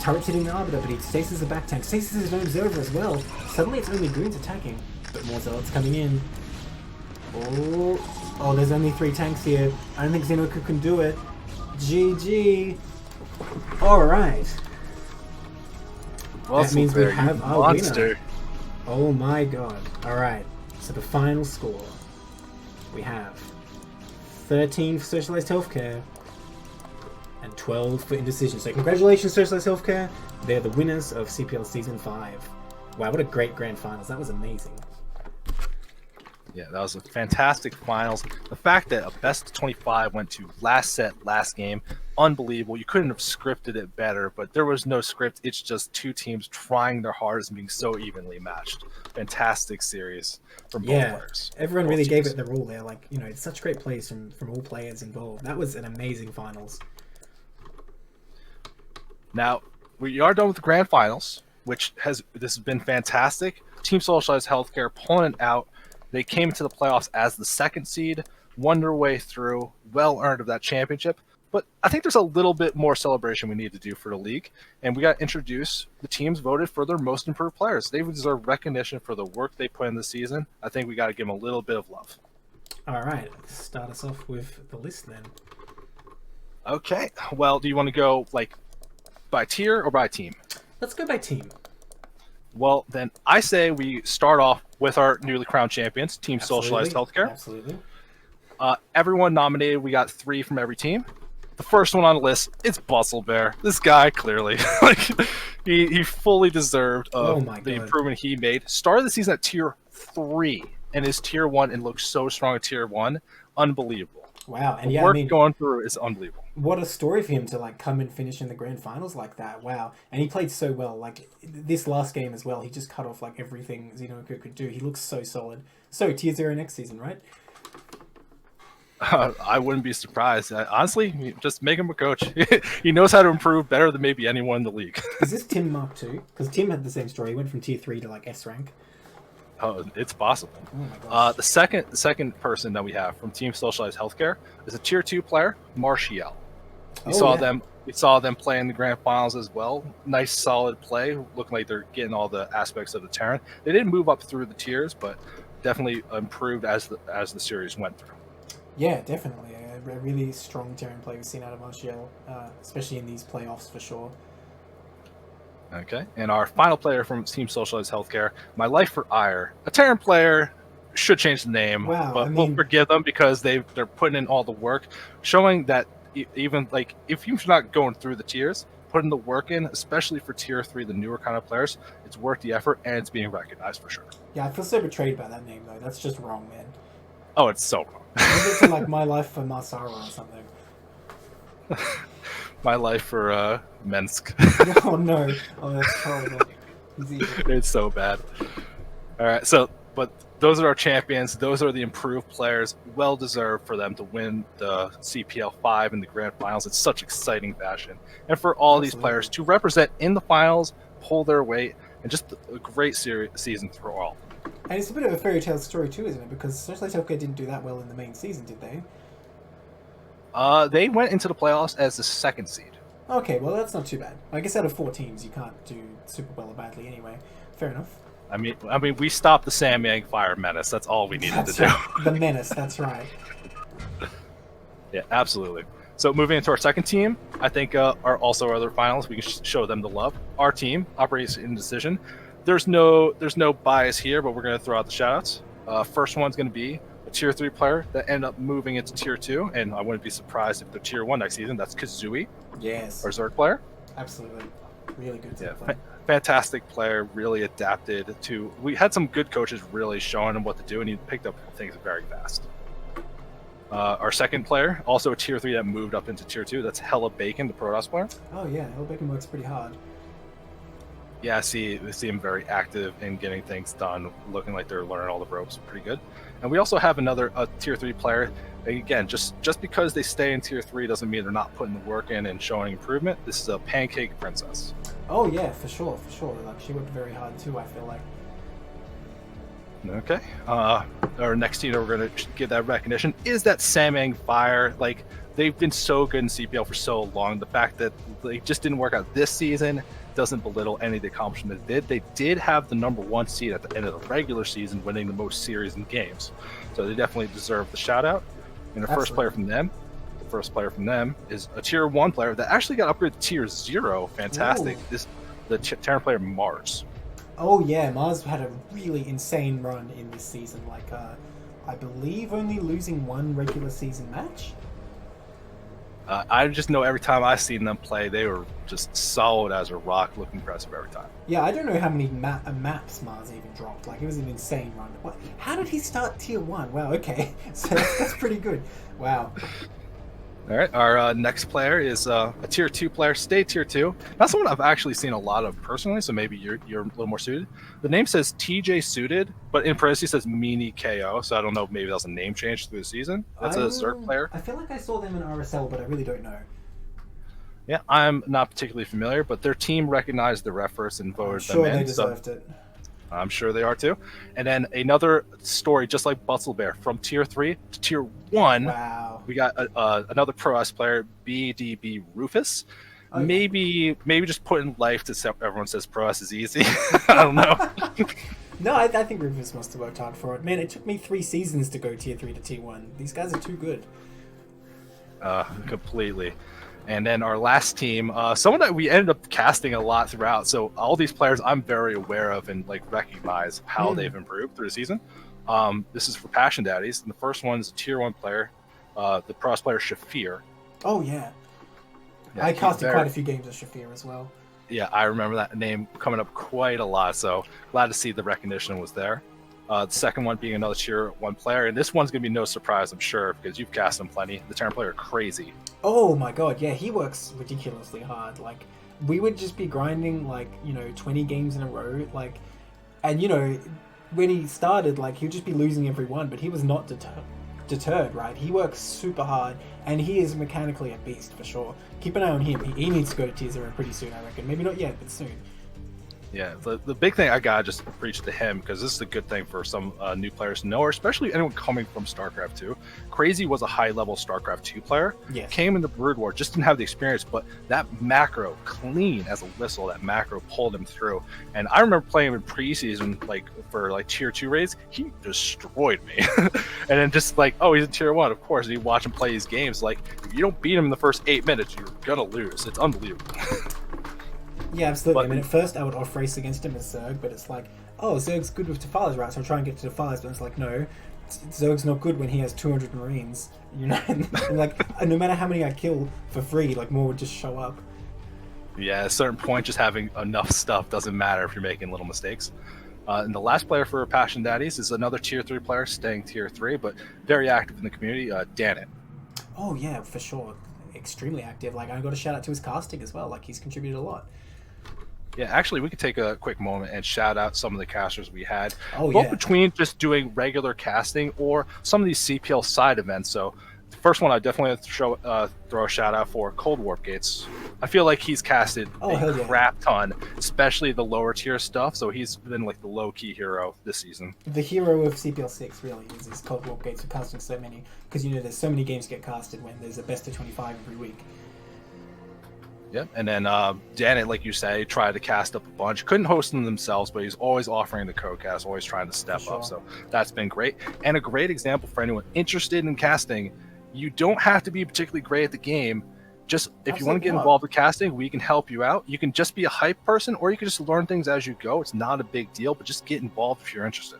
C: Turret's hitting the Arbiter, but he stasis the back tank. Stasis is an observer as well. Suddenly it's only Goons attacking. But more Zealots coming in. Oh, there's only 3 tanks here. I don't think Xenocoop can do it. GG. Alright.
B: Well,
C: that means we have our
B: monster.
C: winner. Oh my god. Alright. So the final score. We have 13 for Socialized Healthcare. and 12 for Indecision. So congratulations, Socialized Healthcare. They're the winners of CPL Season 5. Wow, what a great grand finals. That was amazing.
B: Yeah, that was a fantastic finals. The fact that a best of 25 went to last set, last game, unbelievable. You couldn't have scripted it better, but there was no script. It's just two teams trying their hardest and being so evenly matched. Fantastic series from both players.
C: Everyone
B: both
C: really
B: teams.
C: gave it their all there. Like, you know, it's such great plays from all players involved. That was an amazing finals.
B: Now, we are done with the grand finals, this has been fantastic. Team Socialized Healthcare pulling it out. They came into the playoffs as the second seed, won their way through, well earned of that championship. But I think there's a little bit more celebration we need to do for the league, and we got to introduce the teams voted for their most improved players. They deserve recognition for the work they put in the season. I think we got to give them a little bit of love.
C: All right, let's start us off with the list then.
B: Okay. Well, do you want to go like by tier or by team?
C: Let's go by team.
B: Well, then I say we start off with our newly crowned champions, Team Socialized Healthcare.
C: Absolutely.
B: Everyone nominated. We got 3 from every team. The first one on the list, it's Bustle Bear. This guy clearly, like, he fully deserved the improvement he made. Started the season at tier 3 and is tier 1 and looks so strong at tier 1. Unbelievable.
C: Wow, and
B: the work going through is unbelievable.
C: What a story for him to like come and finish in the grand finals like that. Wow, and he played so well. Like this last game as well, he just cut off like everything Xenoko could do. He looks so solid. So tier 0 next season, right?
B: I wouldn't be surprised. Honestly, just make him a coach. He knows how to improve better than maybe anyone in the league.
C: Is this Tim Mark II? Because Tim had the same story. He went from tier 3 to like S rank.
B: Oh, it's possible.
C: Oh my gosh.
B: The second person that we have from Team Socialized Healthcare is a tier 2 player, Martial. We saw them play in the grand finals as well. Nice, solid play. Looking like they're getting all the aspects of the Terran. They didn't move up through the tiers, but definitely improved as the series went through.
C: Yeah, definitely. A really strong Terran play we've seen out of Martial, especially in these playoffs for sure.
B: Okay, and our final player from Team Socialized Healthcare, My Life for Ire. A Terran player, should change the name, but we'll forgive them because they're putting in all the work, showing that even like if you're not going through the tiers, putting the work in, especially for tier 3, the newer kind of players, it's worth the effort and it's being recognized for sure.
C: Yeah, I feel so betrayed by that name though. That's just wrong, man.
B: Oh, it's so wrong.
C: It's like My Life for Marsara or something.
B: My Life for Minsk.
C: Oh no! Oh, that's horrible.
B: It's so bad. All right, but those are our champions. Those are the improved players. Well deserved for them to win the CPL 5 in the grand finals. It's such exciting fashion, and for all these players to represent in the finals, pull their weight, and just a great season for all.
C: And it's a bit of a fairy tale story too, isn't it? Because Socialized Healthcare didn't do that well in the main season, did they?
B: They went into the playoffs as the second seed.
C: Okay, well that's not too bad. I guess out of 4 teams, you can't do super well or badly anyway. Fair enough.
B: I mean, we stopped the Samyang Fire Menace. That's all we needed to do.
C: The Menace, that's right.
B: Yeah, absolutely. So moving into our second team, I think are also our other finals. We can show them the love. Our team operates Indecision. There's no bias here, but we're going to throw out the shoutouts. First one's going to be a tier 3 player that ended up moving into tier 2, and I wouldn't be surprised if they're tier 1 next season. That's Kazooie.
C: Yes.
B: Our Zerg player.
C: Absolutely. Really good
B: Yeah,
C: player.
B: fantastic player. Really adapted to. We had some good coaches really showing him what to do, and he picked up things very fast. Our second player, also a tier 3 that moved up into tier 2. That's Hella Bacon, the Protoss player.
C: Oh yeah, Hella Bacon works pretty hard.
B: Yeah, we see him very active in getting things done, looking like they're learning all the ropes pretty good. And we also have another tier 3 player. Again, just because they stay in tier 3 doesn't mean they're not putting the work in and showing improvement. This is a Pancake Princess.
C: Oh yeah, for sure. Like she worked very hard too, I feel like.
B: Okay. Our next team that we're going to give that recognition is that Samyang Fire. Like, they've been so good in CPL for so long. The fact that they just didn't work out this season doesn't belittle any of the accomplishments they did. They did have the #1 seed at the end of the regular season, winning the most series and games. So they definitely deserve the shout out. And the first player from them is a tier 1 player that actually got upgraded to tier 0. Fantastic.
C: Ooh.
B: This the Terran player Mars.
C: Oh yeah, Mars had a really insane run in this season. Like, I believe only losing 1 regular season match.
B: I just know every time I've seen them play, they were just solid as a rock, looking impressive every time.
C: Yeah, I don't know how many maps Mars even dropped. Like, it was an insane run. What? How did he start tier 1? Wow, okay. So that's pretty good. Wow.
B: All right, our next player is a tier 2 player, stay tier 2. Not someone I've actually seen a lot of personally, so maybe you're a little more suited. The name says TJ Suited, but in parentheses says Mini KO, so I don't know if maybe that was a name change through the season. That's a Zerg player.
C: I feel like I saw them in RSL, but I really don't know.
B: Yeah, I'm not particularly familiar, but their team recognized their efforts and voted them in.
C: Sure, they deserved it.
B: I'm sure they are too. And then another story, just like Butzelbear, from tier 3 to tier 1.
C: Wow.
B: We got another Pro S player, BDB Rufus.
C: Oh,
B: maybe just putting life to everyone says Pro S is easy. I don't know.
C: No, I think Rufus must have worked hard for it. Man, it took me 3 seasons to go tier 3 to tier 1. These guys are too good.
B: Completely. And then our last team, someone that we ended up casting a lot throughout. So all these players I'm very aware of and like recognize how they've improved through the season. This is for Passion Daddies. And the first one is a tier 1 player, the Pros player Shafir.
C: Oh, yeah. I casted quite a few games of Shafir as well.
B: Yeah, I remember that name coming up quite a lot. So glad to see the recognition was there. The second one being another tier 1 player. And this one's going to be no surprise, I'm sure, because you've cast him plenty. The Terran player Crazy.
C: Oh my god, yeah, he works ridiculously hard. Like, we would just be grinding, like, 20 games in a row, like, and, when he started, like, he'd just be losing every one, but he was not deterred, right? He works super hard, and he is mechanically a beast, for sure. Keep an eye on him. He needs to go to tier 0 pretty soon, I reckon. Maybe not yet, but soon.
B: Yeah, the big thing I gotta just preach to him, because this is a good thing for some new players to know, or especially anyone coming from StarCraft 2. Crazy was a high-level StarCraft 2 player.
C: Yes.
B: Came into Brood War, just didn't have the experience, but that macro, clean as a whistle, that macro pulled him through. And I remember playing him in preseason, like, for, like, tier 2 raids. He destroyed me. And then just, like, oh, he's in tier 1, of course. And you watch him play these games, like, if you don't beat him in the first 8 minutes, you're gonna lose. It's unbelievable.
C: Yeah, absolutely.
B: But,
C: I mean, at first I would off-race against him as Zerg, but it's like, oh, Zerg's good with Defiles, right? So I'll try and get to Defiles, but it's like, no, Zerg's not good when he has 200 Marines, and like, no matter how many I kill for free, like, more would just show up.
B: Yeah, at a certain point, just having enough stuff doesn't matter if you're making little mistakes. And the last player for Passion Daddies is another tier 3 player, staying tier 3, but very active in the community, Danet.
C: Oh, yeah, for sure. Extremely active. Like, I got a shout out to his casting as well. Like, he's contributed a lot.
B: Yeah, actually, we could take a quick moment and shout out some of the casters we had.
C: Oh,
B: both
C: yeah.
B: between just doing regular casting or some of these CPL side events. So the first one I definitely have to throw a shout out for Cold Warp Gates. I feel like he's casted a crap ton, especially the lower tier stuff. So he's been like the low-key hero this season.
C: The hero of CPL 6 really is Cold Warp Gates for casting so many. Because, there's so many games get casted when there's a best of 25 every week.
B: Yep, and then Janet, like you say, tried to cast up a bunch. Couldn't host them themselves, but he's always offering the co-cast, always trying to step up. So that's been great. And a great example for anyone interested in casting. You don't have to be particularly great at the game. Just if you want to get involved with casting, we can help you out. You can just be a hype person, or you can just learn things as you go. It's not a big deal, but just get involved if you're interested.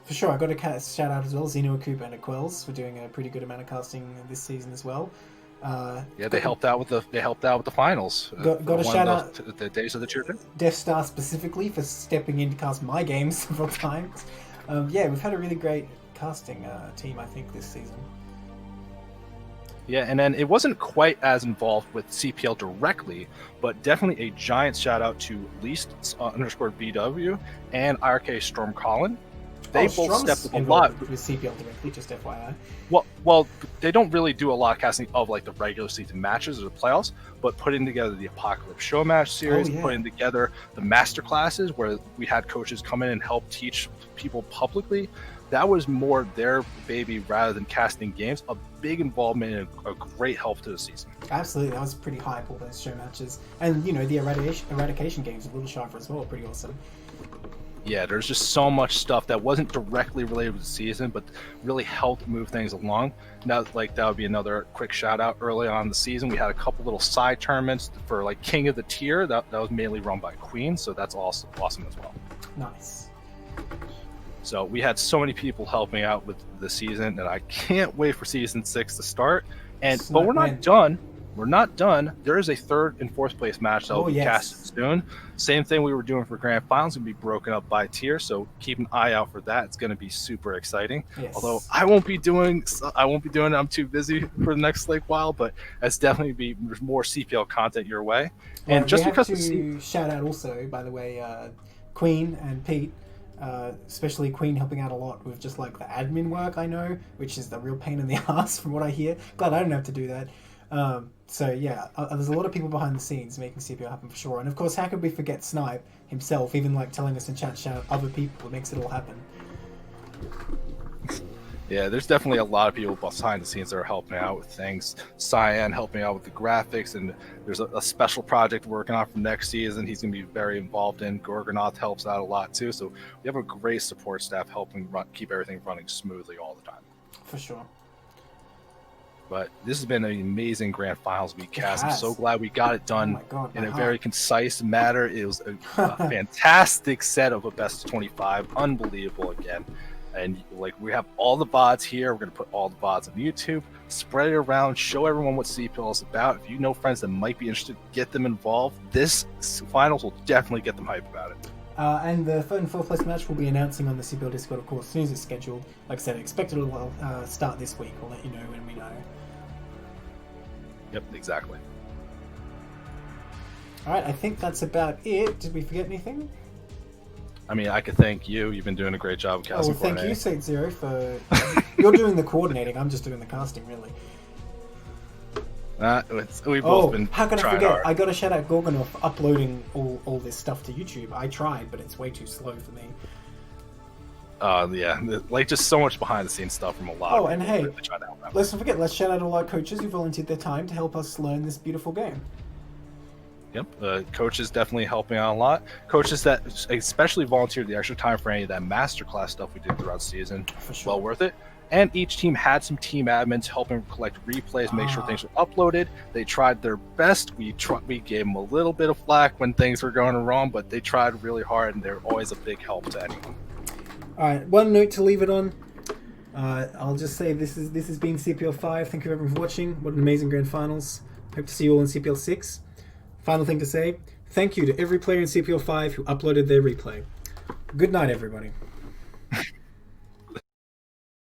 C: For sure, I got a shout out as well, Xeno, Coop, and Aquels for doing a pretty good amount of casting this season as well.
B: Yeah, they helped out with the finals.
C: Got a shout out
B: the days of the tier 2.
C: Death Star specifically for stepping in to cast my games several times. Yeah, we've had a really great casting team, I think, this season.
B: Yeah, and then it wasn't quite as involved with CPL directly, but definitely a giant shout out to Least_BW and RK Storm Colin. They both stepped up a lot
C: with CPL directly, just FYI.
B: Well, they don't really do a lot of casting of like the regular season matches or the playoffs, but putting together the Apocalypse Show Match series, putting together the master classes where we had coaches come in and help teach people publicly. That was more their baby rather than casting games. A big involvement and a great help to the season.
C: Absolutely, that was pretty hype, all those show matches. And, the eradication games with Little Shiver as well, pretty awesome.
B: Yeah, there's just so much stuff that wasn't directly related with the season, but really helped move things along. Now, like, that would be another quick shout out early on in the season. We had a couple little side tournaments for like King of the Tier. That was mainly run by Queen, so that's awesome as well.
C: Nice.
B: So we had so many people helping out with the season, and I can't wait for season 6 to start. But we're not done. we're not done. There is a 3rd and 4th place match that will be cast soon. Same thing we were doing for grand finals, will be broken up by tier, so keep an eye out for that. It's going to be super exciting.
C: Yes.
B: Although I won't be doing it. I'm too busy for the next while, but it's definitely be more CPL content your way.
C: Well,
B: and just because
C: shout out also, by the way, Queen and Pete. Especially Queen helping out a lot with just like the admin work, I know, which is the real pain in the ass from what I hear. Glad I don't have to do that. So yeah, there's a lot of people behind the scenes making CPL happen for sure. And of course, how could we forget Snipe himself, even like telling us in chat, shout out other people, it makes it all happen.
B: Yeah, there's definitely a lot of people behind the scenes that are helping out with things. Cyan helping out with the graphics, and there's a special project working on for next season he's going to be very involved in. Gorgonoth helps out a lot too, so we have a great support staff helping keep everything running smoothly all the time.
C: For sure.
B: But this has been an amazing grand finals week, Cass. I'm so glad we got it done in a very concise manner. It was a fantastic set of a best of 25, unbelievable again. And like we have all the VODs here. We're going to put all the VODs on YouTube, spread it around, show everyone what CPL is about. If you know friends that might be interested, get them involved. This finals will definitely get them hyped about it.
C: And the 3rd and 4th place match we'll be announcing on the CPL Discord, of course, as soon as it's scheduled. Like I said, expect it will start this week. We'll let you know when we know.
B: Yep, exactly.
C: Alright, I think that's about it. Did we forget anything?
B: I mean, I could thank you. You've been doing a great job of casting.
C: Oh, well, thank you, Sate Zero, for... You're doing the coordinating. I'm just doing the casting, really.
B: We've both been
C: how can I
B: trying
C: forget?
B: hard.
C: I got to shout out Gorgonoff for uploading all this stuff to YouTube. I tried, but it's way too slow for me.
B: Yeah, like just so much behind the scenes stuff from a lot of people.
C: And hey,
B: really try to help out.
C: let's not forget, let's shout out all our coaches who volunteered their time to help us learn this beautiful game.
B: Yep, coaches definitely helping out a lot. Coaches that especially volunteered the extra time for any of that masterclass stuff we did throughout the season.
C: For sure.
B: Well worth it. And each team had some team admins helping collect replays, make sure things were uploaded. They tried their best. We gave them a little bit of flack when things were going wrong, but they tried really hard, and they're always a big help to anyone.
C: All right, one note to leave it on. I'll just say this has been CPL 5. Thank you everyone for watching. What an amazing grand finals. Hope to see you all in CPL 6. Final thing to say, thank you to every player in CPL 5 who uploaded their replay. Good night, everybody.